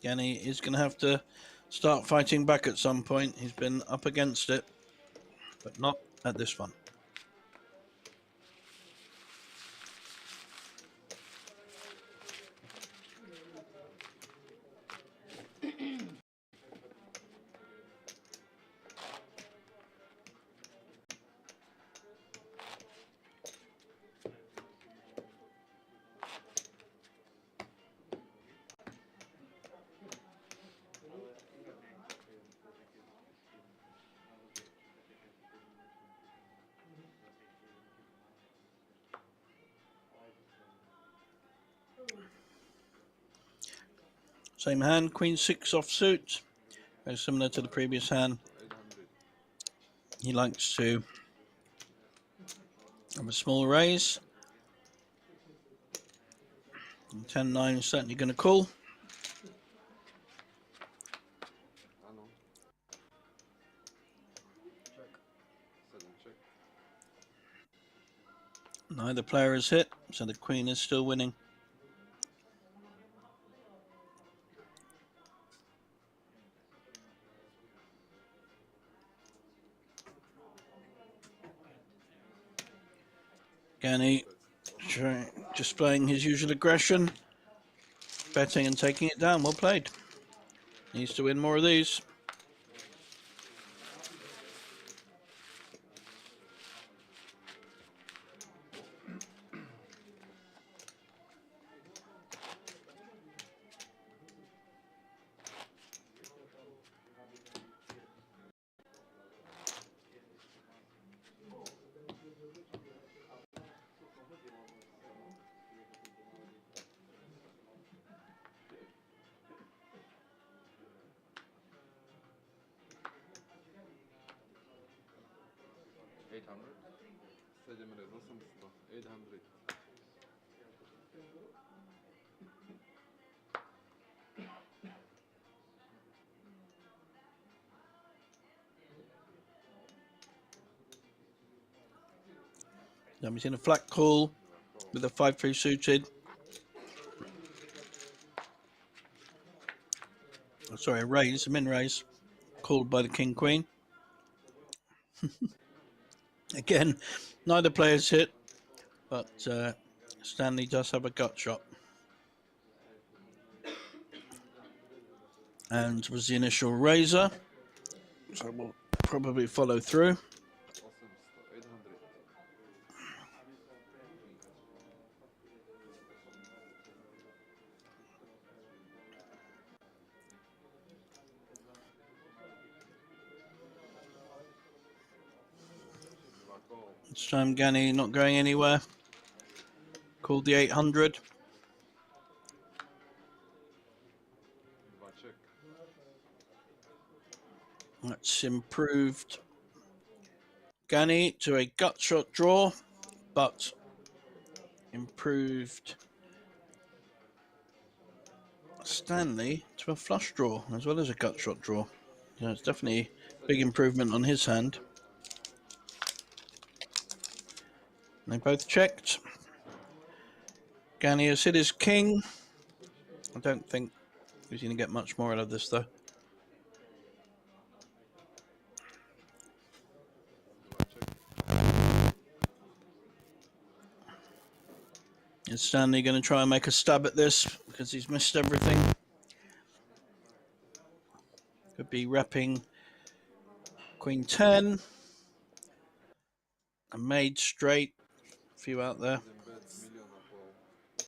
Gani is going to have to start fighting back at some point. He's been up against it, but not at this one. Same hand, Queen 6 offsuit. Very similar to the previous hand. He likes to have a small raise. 10-9 is certainly going to call. Neither player has hit, so the Queen is still winning. Gani displaying his usual aggression, betting and taking it down. Well played. Needs to win more of these. Then he's in a flat call with a 5-3 suited. Oh, sorry, a raise, a min raise, called by the King Queen. Again, neither player's hit, but Stanley does have a gut shot. And was the initial raiser, so we'll probably follow through. This time Gani not going anywhere. Called the 800. That's improved Gani to a gut shot draw, but improved Stanley to a flush draw as well as a gut shot draw. Yeah, it's definitely a big improvement on his hand. They both checked. Gani has hit his king. I don't think he's going to get much more out of this though. Is Stanley going to try and make a stab at this because he's missed everything? Could be repping Queen 10. A made straight. A few out there.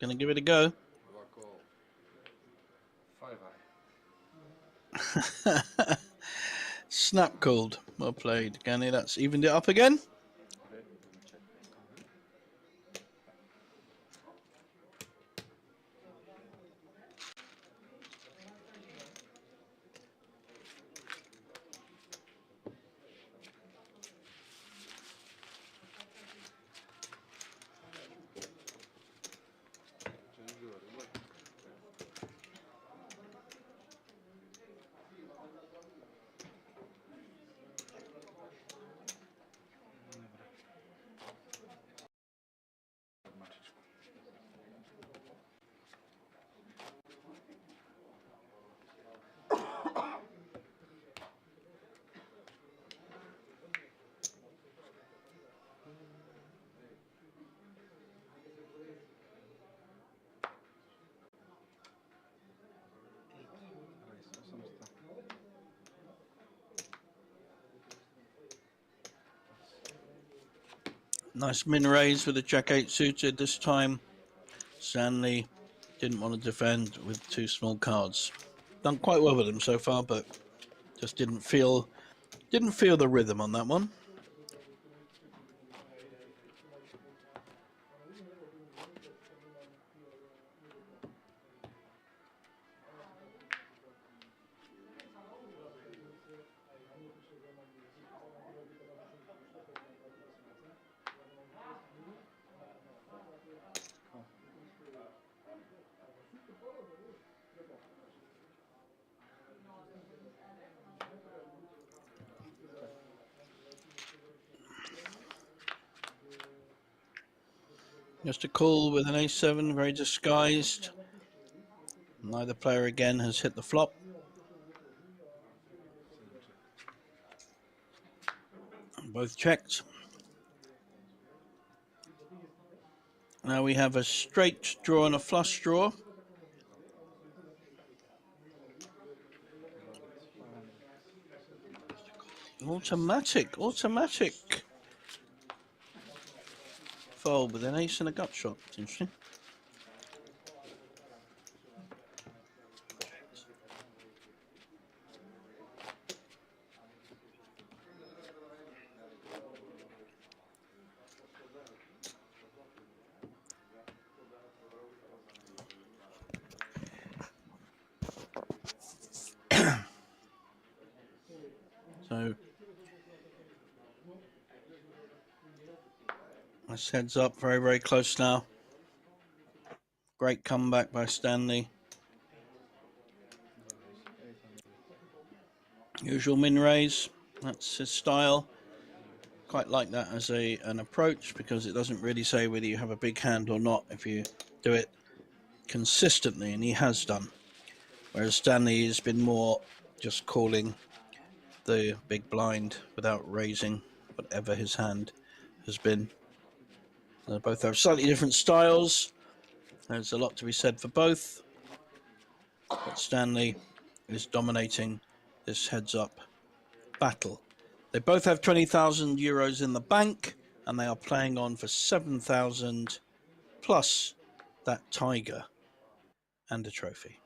Going to give it a go. Snap called. Well played, Gani. That's evened it up again. Nice min raise with a jack-8 suited. This time, Stanley didn't want to defend with 2 small cards. Done quite well with them so far, but just didn't feel the rhythm on that one. Just a call with an ace-7, very disguised. Neither player again has hit the flop. Both checked. Now we have a straight draw and a flush draw. Automatic. Fold with an ace and a gut shot. It's interesting. So this heads up very, very close now. Great comeback by Stanley. Usual min raise. That's his style. Quite like that as an approach because it doesn't really say whether you have a big hand or not if you do it consistently, and he has done. Whereas Stanley has been more just calling the big blind without raising whatever his hand has been. They both have slightly different styles. There's a lot to be said for both. But Stanley is dominating this heads-up battle. They both have 20,000 euros in the bank, and they are playing on for 7,000 plus that tiger and a trophy.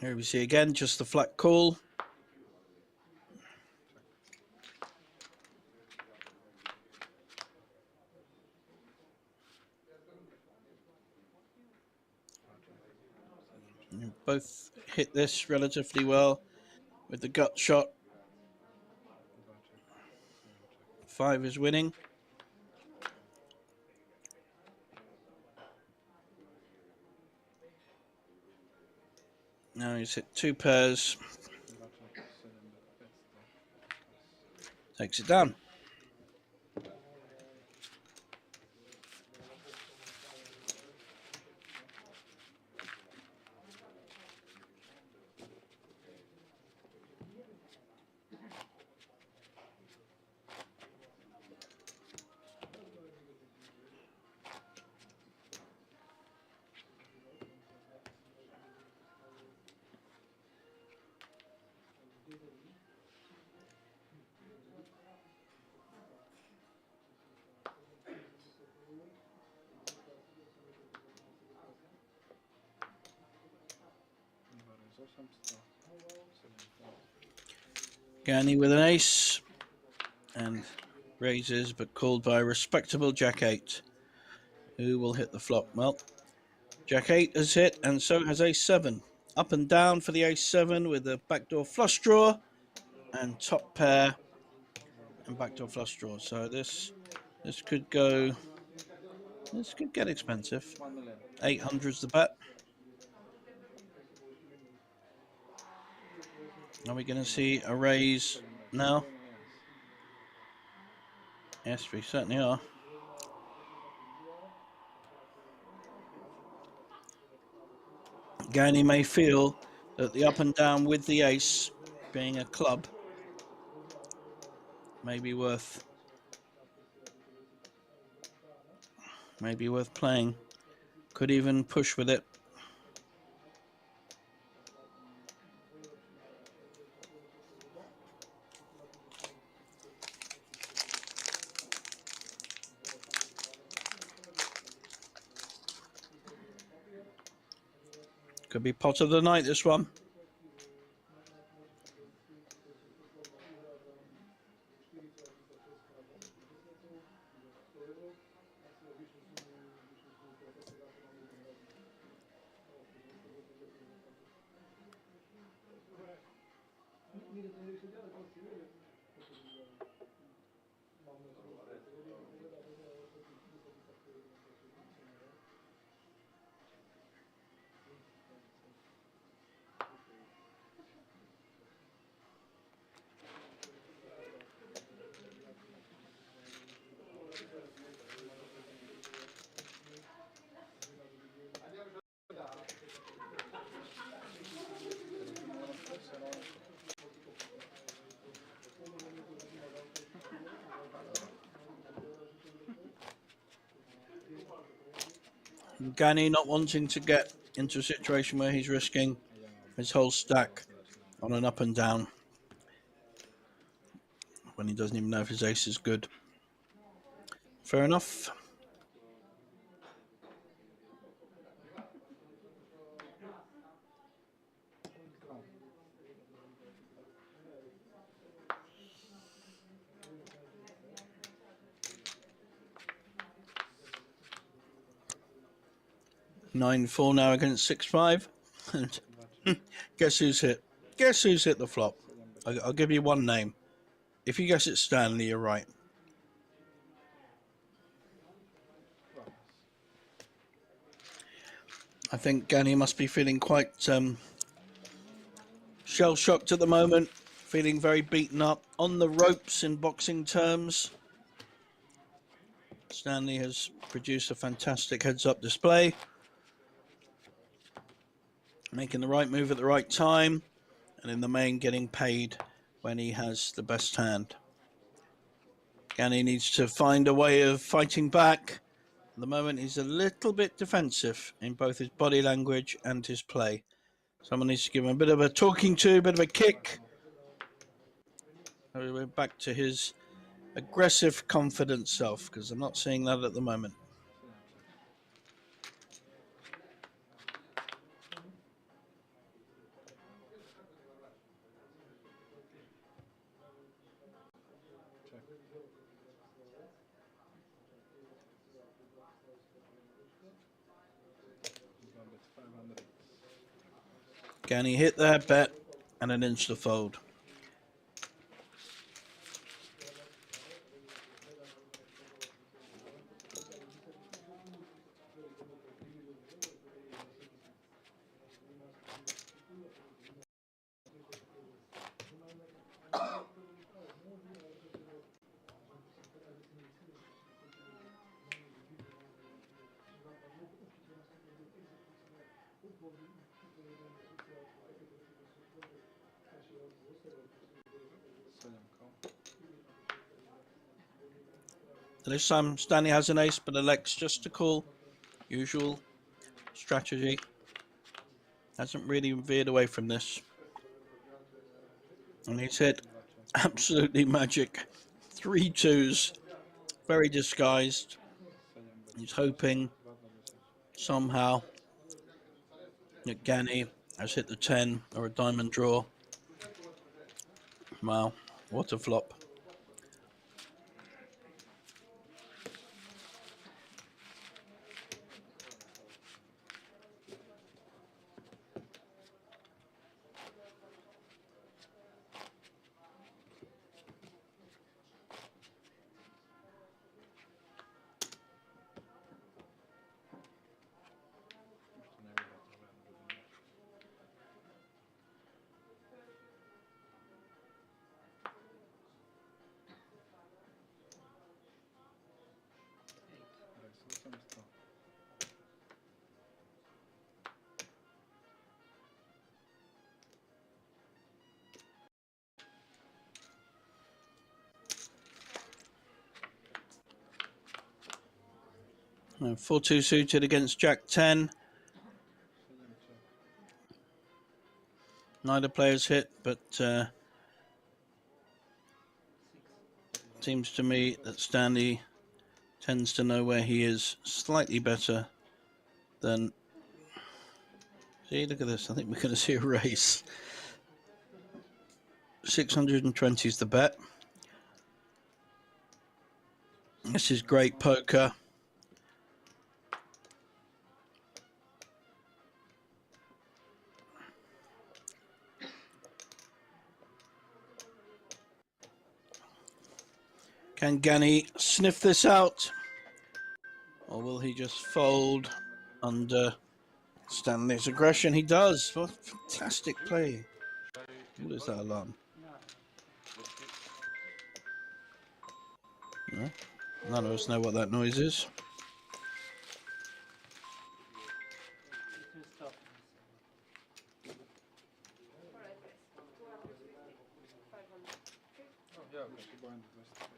Here we see again just the flat call. You both hit this relatively well with the gut shot. 5 is winning. Now he's hit 2 pairs. Takes it down. Gani with an ace and raises, but called by a respectable jack-8. Who will hit the flop? Well, jack-8 has hit, and so has ace-7. Up and down for the ace-7 with the backdoor flush draw and top pair and backdoor flush draw. So this could go. This could get expensive. 800's the bet. Are we going to see a raise now? Yes, we certainly are. Gani may feel that the up and down with the ace being a club may be worth playing. Could even push with it. Could be pot of the night, this one. Gani not wanting to get into a situation where he's risking his whole stack on an up and down when he doesn't even know if his ace is good. Fair enough. (9-4) now against 6-5. And guess who's hit? Guess who's hit the flop? I'll give you one name. If you guess it's Stanley, you're right. I think Gani must be feeling quite shell-shocked at the moment, feeling very beaten up, on the ropes in boxing terms. Stanley has produced a fantastic heads-up display, making the right move at the right time, and in the main getting paid when he has the best hand. Gani needs to find a way of fighting back. At the moment, he's a little bit defensive in both his body language and his play. Someone needs to give him a bit of a talking to, a bit of a kick. We're back to his aggressive, confident self, because I'm not seeing that at the moment. Gani hit that bet and an inch to fold. This time Stanley has an ace but elects just to call. Usual strategy. Hasn't really veered away from this. And he's hit absolutely magic. 3 2s. Very disguised. He's hoping somehow that Gani has hit the 10 or a diamond draw. Wow, what a flop. No, 4-2 suited against Jack 10. Neither player's hit, but seems to me that Stanley tends to know where he is slightly better than See, look at this. I think we're going to see a race. 620 is the bet. This is great poker. Can Gani sniff this out? Or will he just fold under Stanley's aggression? He does. What fantastic play. What is that alarm? No? None of us know what that noise is. Ja, chyba 25.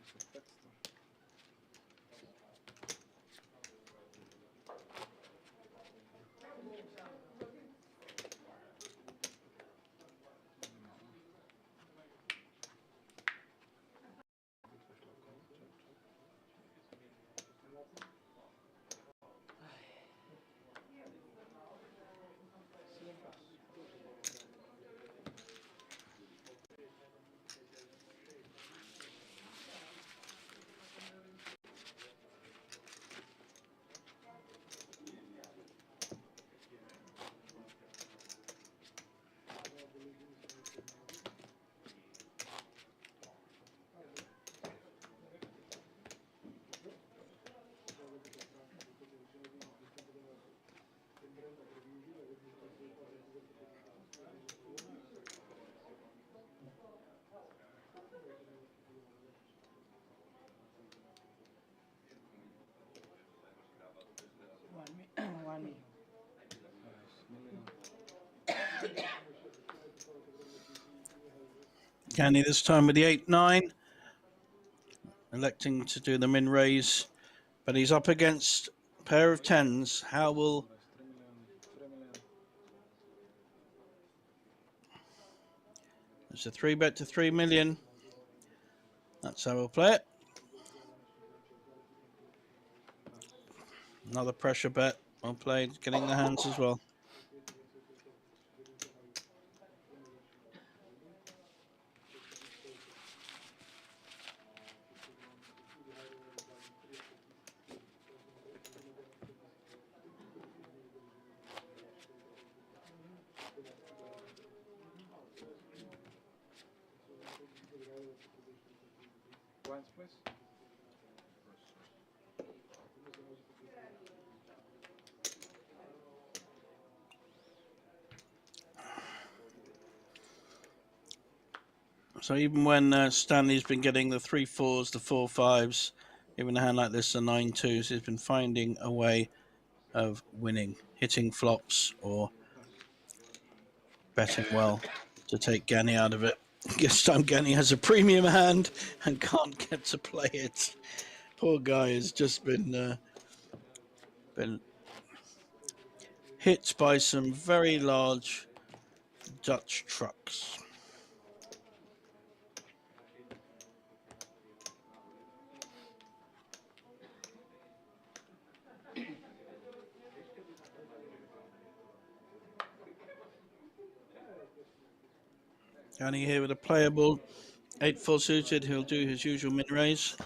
One million. Gani this time with the 8-9. Electing to do the min raise. But he's up against a pair of tens. How will... It's a 3-bet to 3 million. That's how we'll play it. Another pressure bet. Well played. Getting the hands as well. Once, please. So even when Stanley's been getting the 3-4s, the 4-5s, even a hand like this, the 9-2s, he's been finding a way of winning, hitting flops or betting well to take Gani out of it. This time Gani has a premium hand and can't get to play it. Poor guy has just been hit by some very large Dutch trucks. Gani here with a playable 8-4 suited. He'll do his usual min raise.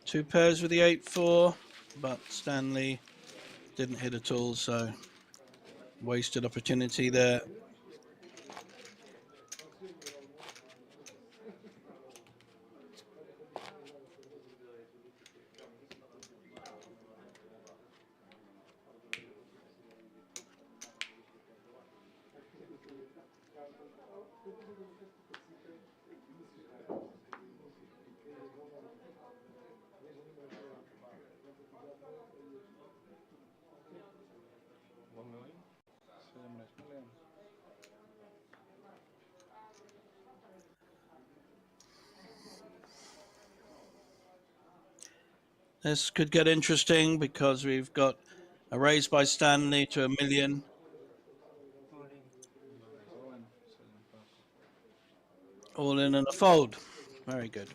Two pairs with the 8-4, but Stanley didn't hit at all, so wasted opportunity there. This could get interesting because we've got a raise by Stanley to $1 million. All in and a fold. Very good.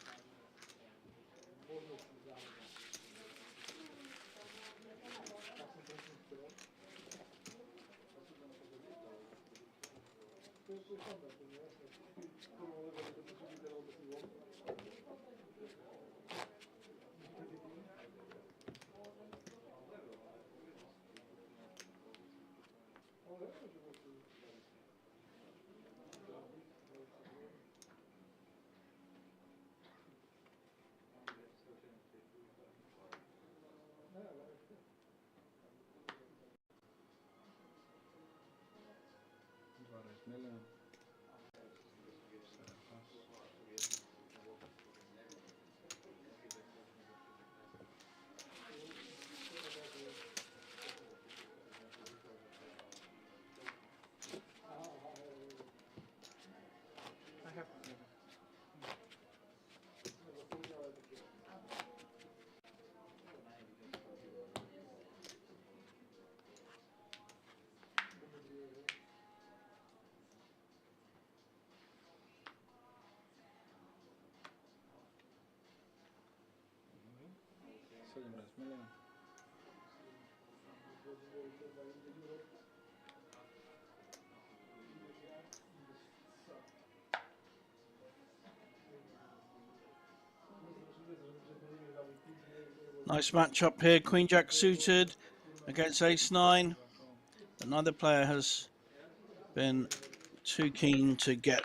Nice matchup here. Queen Jack suited against Ace 9. But neither player has been too keen to get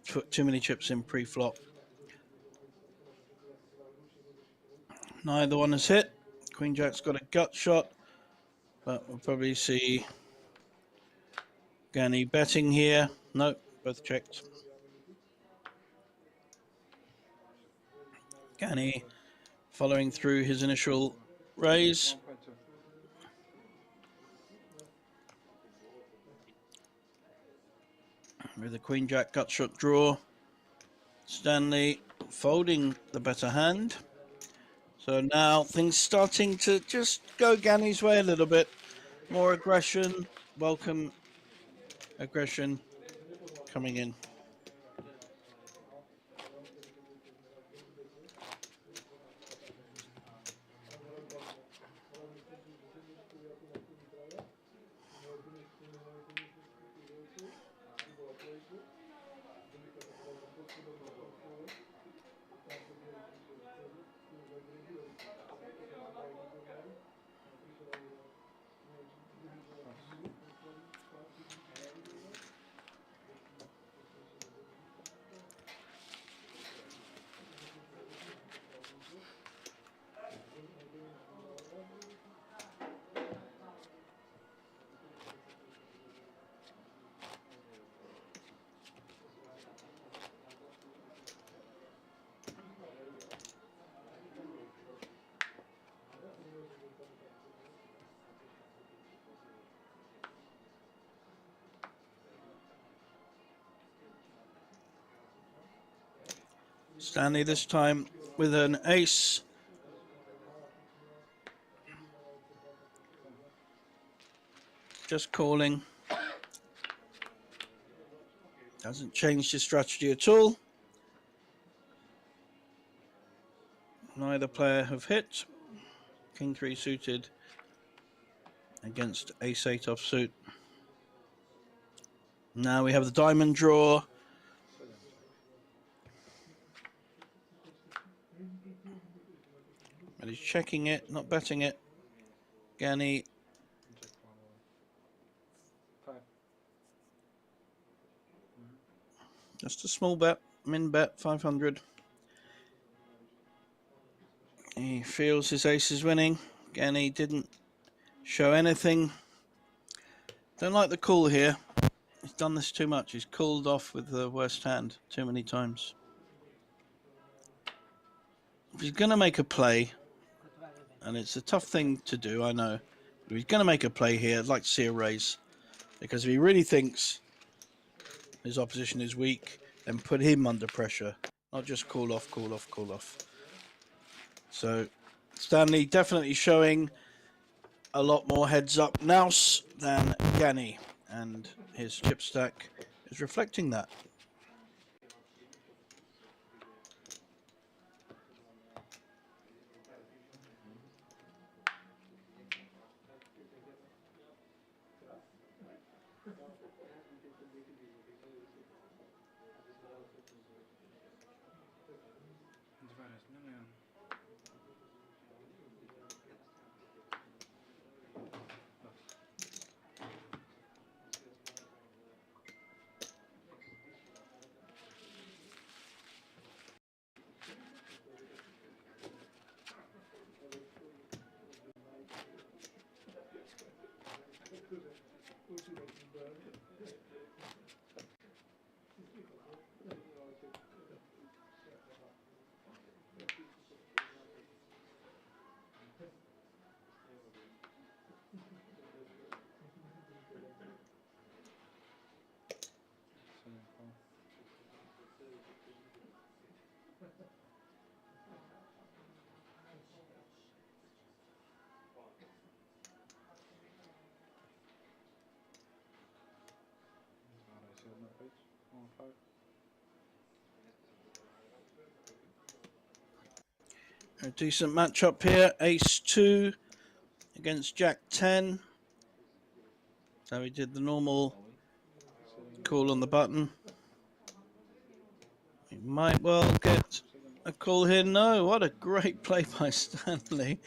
put too many chips in pre-flop. Neither one has hit. Queen Jack's got a gut shot, but we'll probably see Gani betting here. Nope, both checked. Gani following through his initial raise. With a Queen Jack gut shot draw. Stanley folding the better hand. So now things starting to just go Gani's way a little bit. More aggression, welcome aggression coming in. Stanley this time with an ace. Just calling. Hasn't changed his strategy at all. Neither player have hit. King 3 suited against ace 8 offsuit. Now we have the diamond draw. And he's checking it, not betting it. Gani. Just a small bet, min bet, 500. He feels his ace is winning. Gani didn't show anything. Don't like the call here. He's done this too much. He's called off with the worst hand too many times. If he's going to make a play, and it's a tough thing to do, I know, but if he's going to make a play here, I'd like to see a raise. Because if he really thinks his opposition is weak, then put him under pressure. Not just call off, call off, call off. So Stanley definitely showing a lot more heads up nous than Gani, and his chip stack is reflecting that. A decent matchup here. Ace 2 against Jack 10. So he did the normal call on the button. He might well get a call here. No, what a great play by Stanley.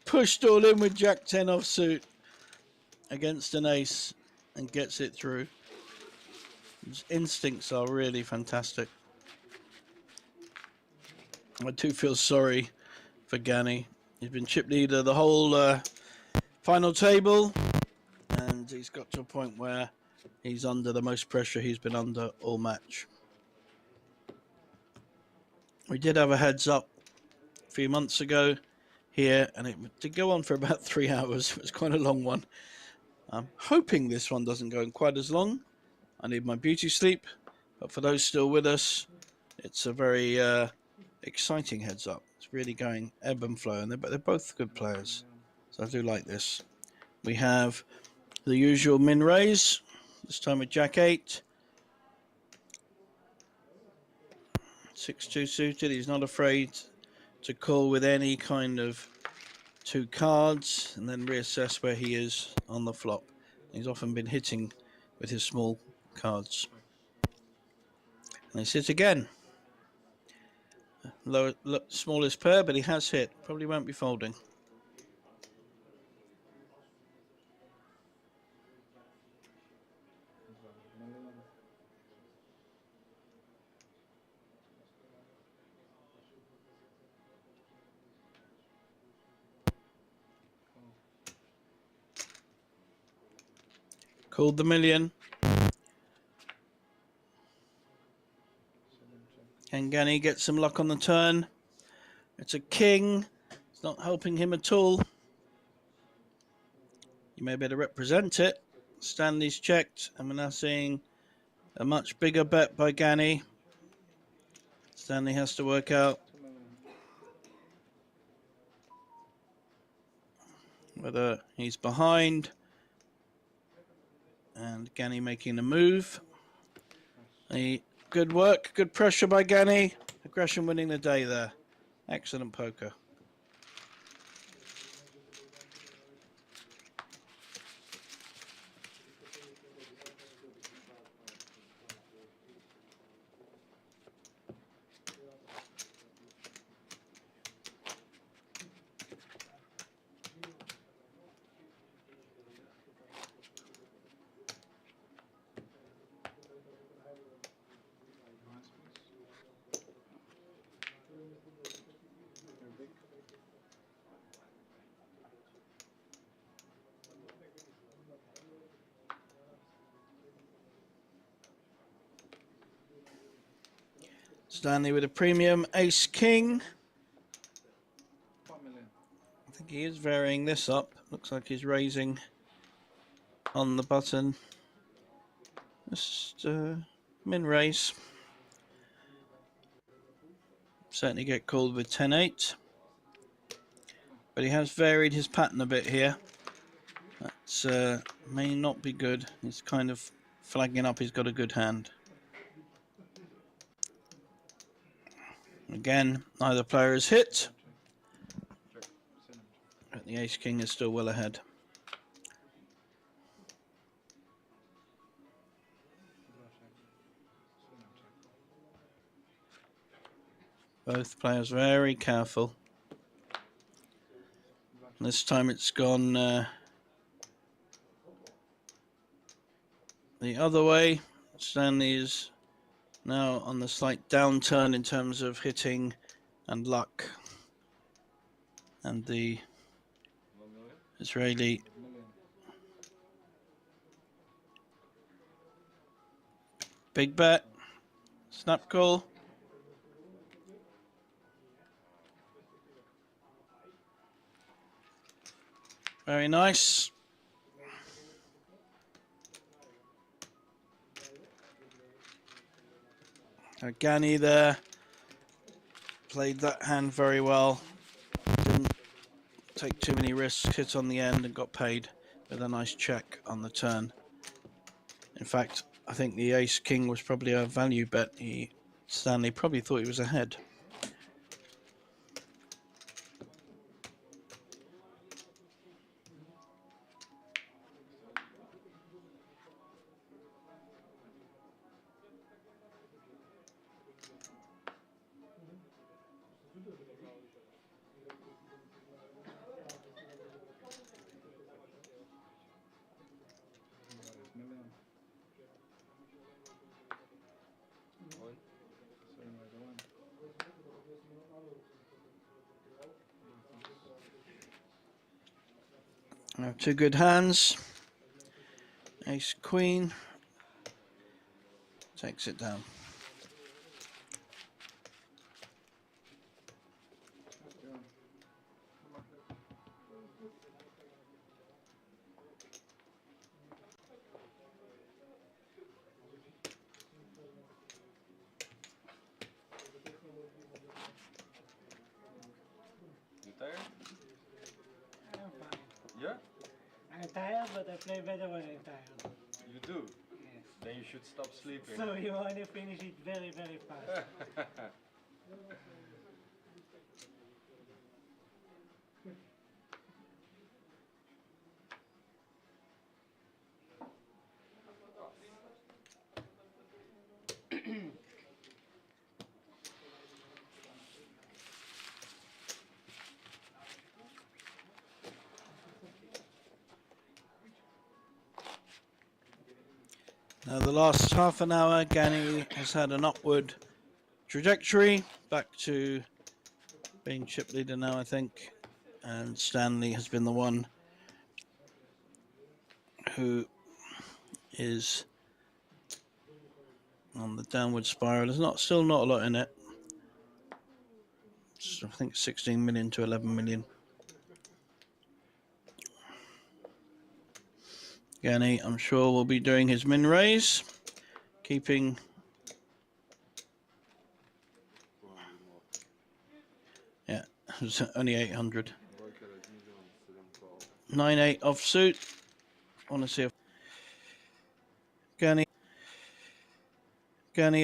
Pushed all in with Jack 10 offsuit against an ace and gets it through. His instincts are really fantastic. I do feel sorry for Gani. He's been chip leader the whole final table, and he's got to a point where he's under the most pressure he's been under all match. We did have a heads up a few months ago here, and it did go on for about 3 hours. It was quite a long one. I'm hoping this one doesn't go on quite as long. I need my beauty sleep, but for those still with us, it's a very exciting heads up. It's really going ebb and flow, and they're both good players, so I do like this. We have the usual min raise, this time with Jack 8. 6-2 suited. He's not afraid to call with any kind of 2 cards and then reassess where he is on the flop. He's often been hitting with his small cards. And he's hit again. Smallest pair, but he has hit. Probably won't be folding. Called the million. Can Gani get some luck on the turn? It's a king. It's not helping him at all. You may better represent it. Stanley's checked, and we're now seeing a much bigger bet by Gani. Stanley has to work out whether he's behind, and Gani making a move. Good work, good pressure by Gani. Aggression winning the day there. Excellent poker. Stanley with a premium ace king. I think he is varying this up. Looks like he's raising on the button. Just min raise. Certainly get called with 10-8. but he has varied his pattern a bit here. That may not be good. He's kind of flagging up he's got a good hand. Again, neither player is hit, but the ace-king is still well ahead. Both players very careful. This time it's gone the other way. Stanley is now on the slight downturn in terms of hitting and luck. And the Israeli big bet, snap call. Very nice. Ghani there played that hand very well. Didn't take too many risks, hit on the end and got paid with a nice check on the turn. In fact, I think the ace-king was probably a value bet. Stanley probably thought he was ahead. Now, two good hands. Ace queen takes it down. You tired? I'm fine. Yeah? I'm tired, but I play better when I'm tired. You do? Yes. Then you should stop sleeping. So you want to finish it very, very fast. Now the last half an hour, Ghani has had an upward trajectory back to being chip leader now, I think, and Stanley has been the one who is on the downward spiral. There's still not a lot in it. I think 16 million to 11 million. Ghani, I'm sure, will be doing his min raise, keeping it was only 800. 9-8 offsuit. Want to see if Ghani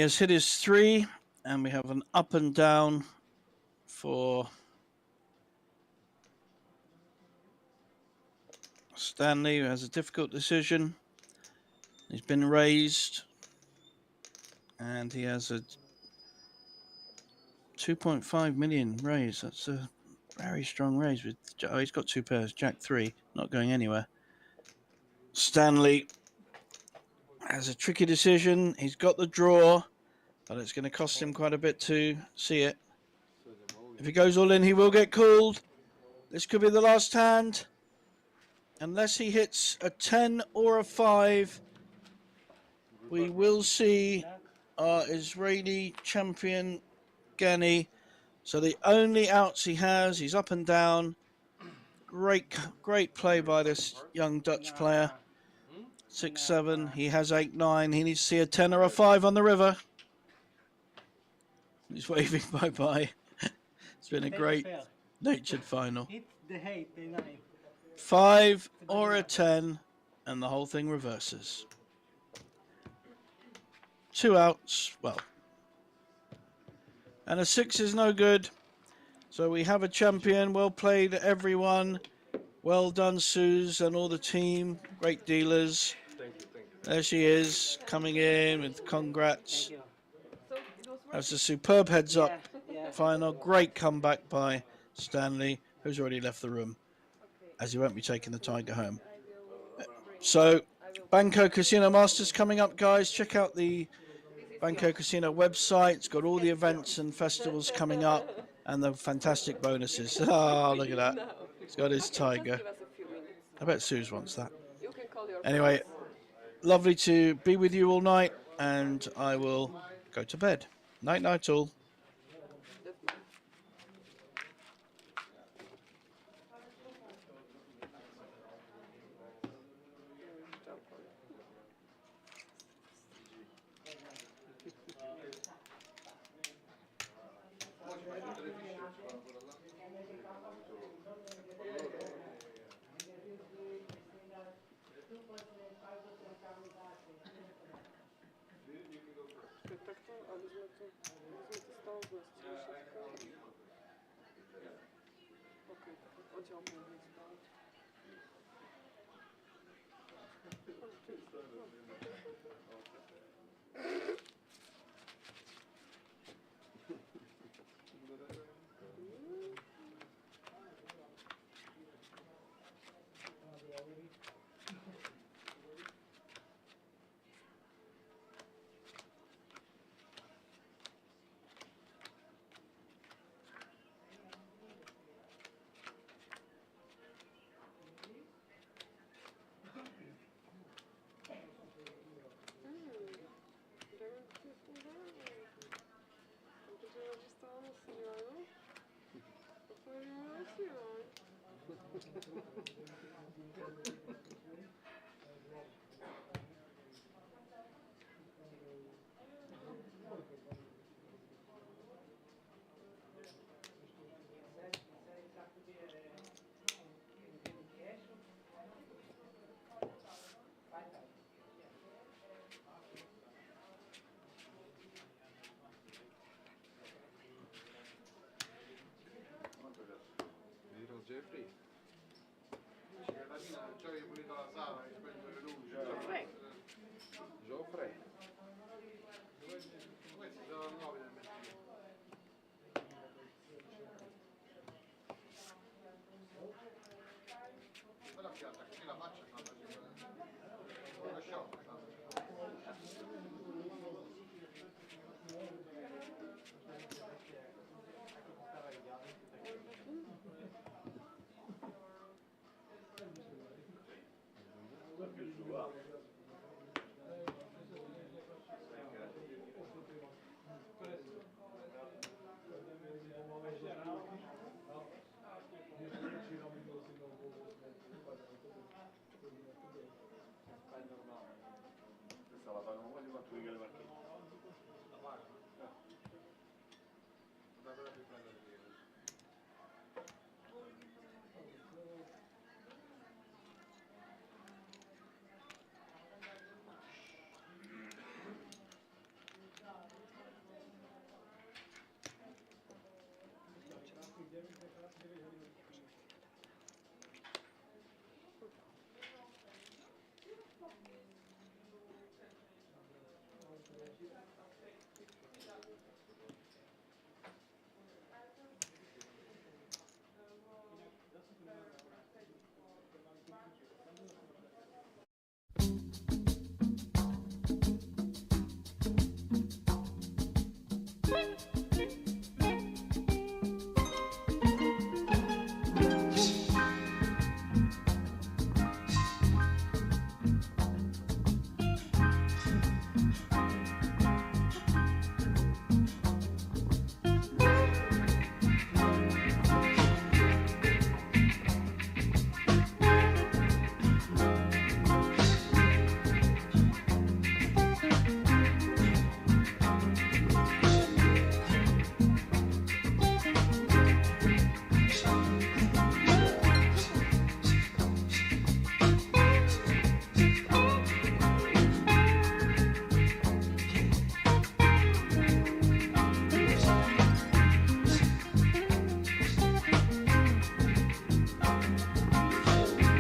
has hit his 3, and we have an up and down for Stanley, who has a difficult decision. He's been raised, and he has a 2.5 million raise. That's a very strong raise. He's got 2 pairs, Jack 3, not going anywhere. Stanley has a tricky decision. He's got the draw, but it's going to cost him quite a bit to see it. If he goes all in, he will get called. This could be the last hand. Unless he hits a 10 or a 5, we will see our Israeli champion, Ghani. So the only outs he has, he's up and down. Great play by this young Dutch player. 6-7, he has 8-9. He needs to see a 10 or a 5 on the river. He's waving bye-bye. It's been a great natured final. the 8, the 9. 5 or a 10, and the whole thing reverses. 2 outs, well. And a 6 is no good. So we have a champion. Well played, everyone. Well done, Suze, and all the team. Great dealers. Thank you, thank you. There she is, coming in with congrats. Thank you. So it was That's a worth superb heads-up Yeah. final. Great comeback by Stanley, who's already left the room, okay. as he won't be taking the Tiger home. I will bring So, I will Banco Casino Masters coming up, guys. Check out the this is Banco yours. Casino website. It's got all the events and festivals coming up and the fantastic bonuses. Oh, look at that. No. He's got his Okay, Tiger. just give us a few minutes. I bet Suze wants that. You can call your Anyway, friends. lovely to be with you all night, and I will go to bed. Night, night, all. Definitely. Jump on it. Tak to, a vezme to z toho zlehčí všetko. Ok, tak odtiaľ môžeme spať. Little Jeffrey. Geoffrey.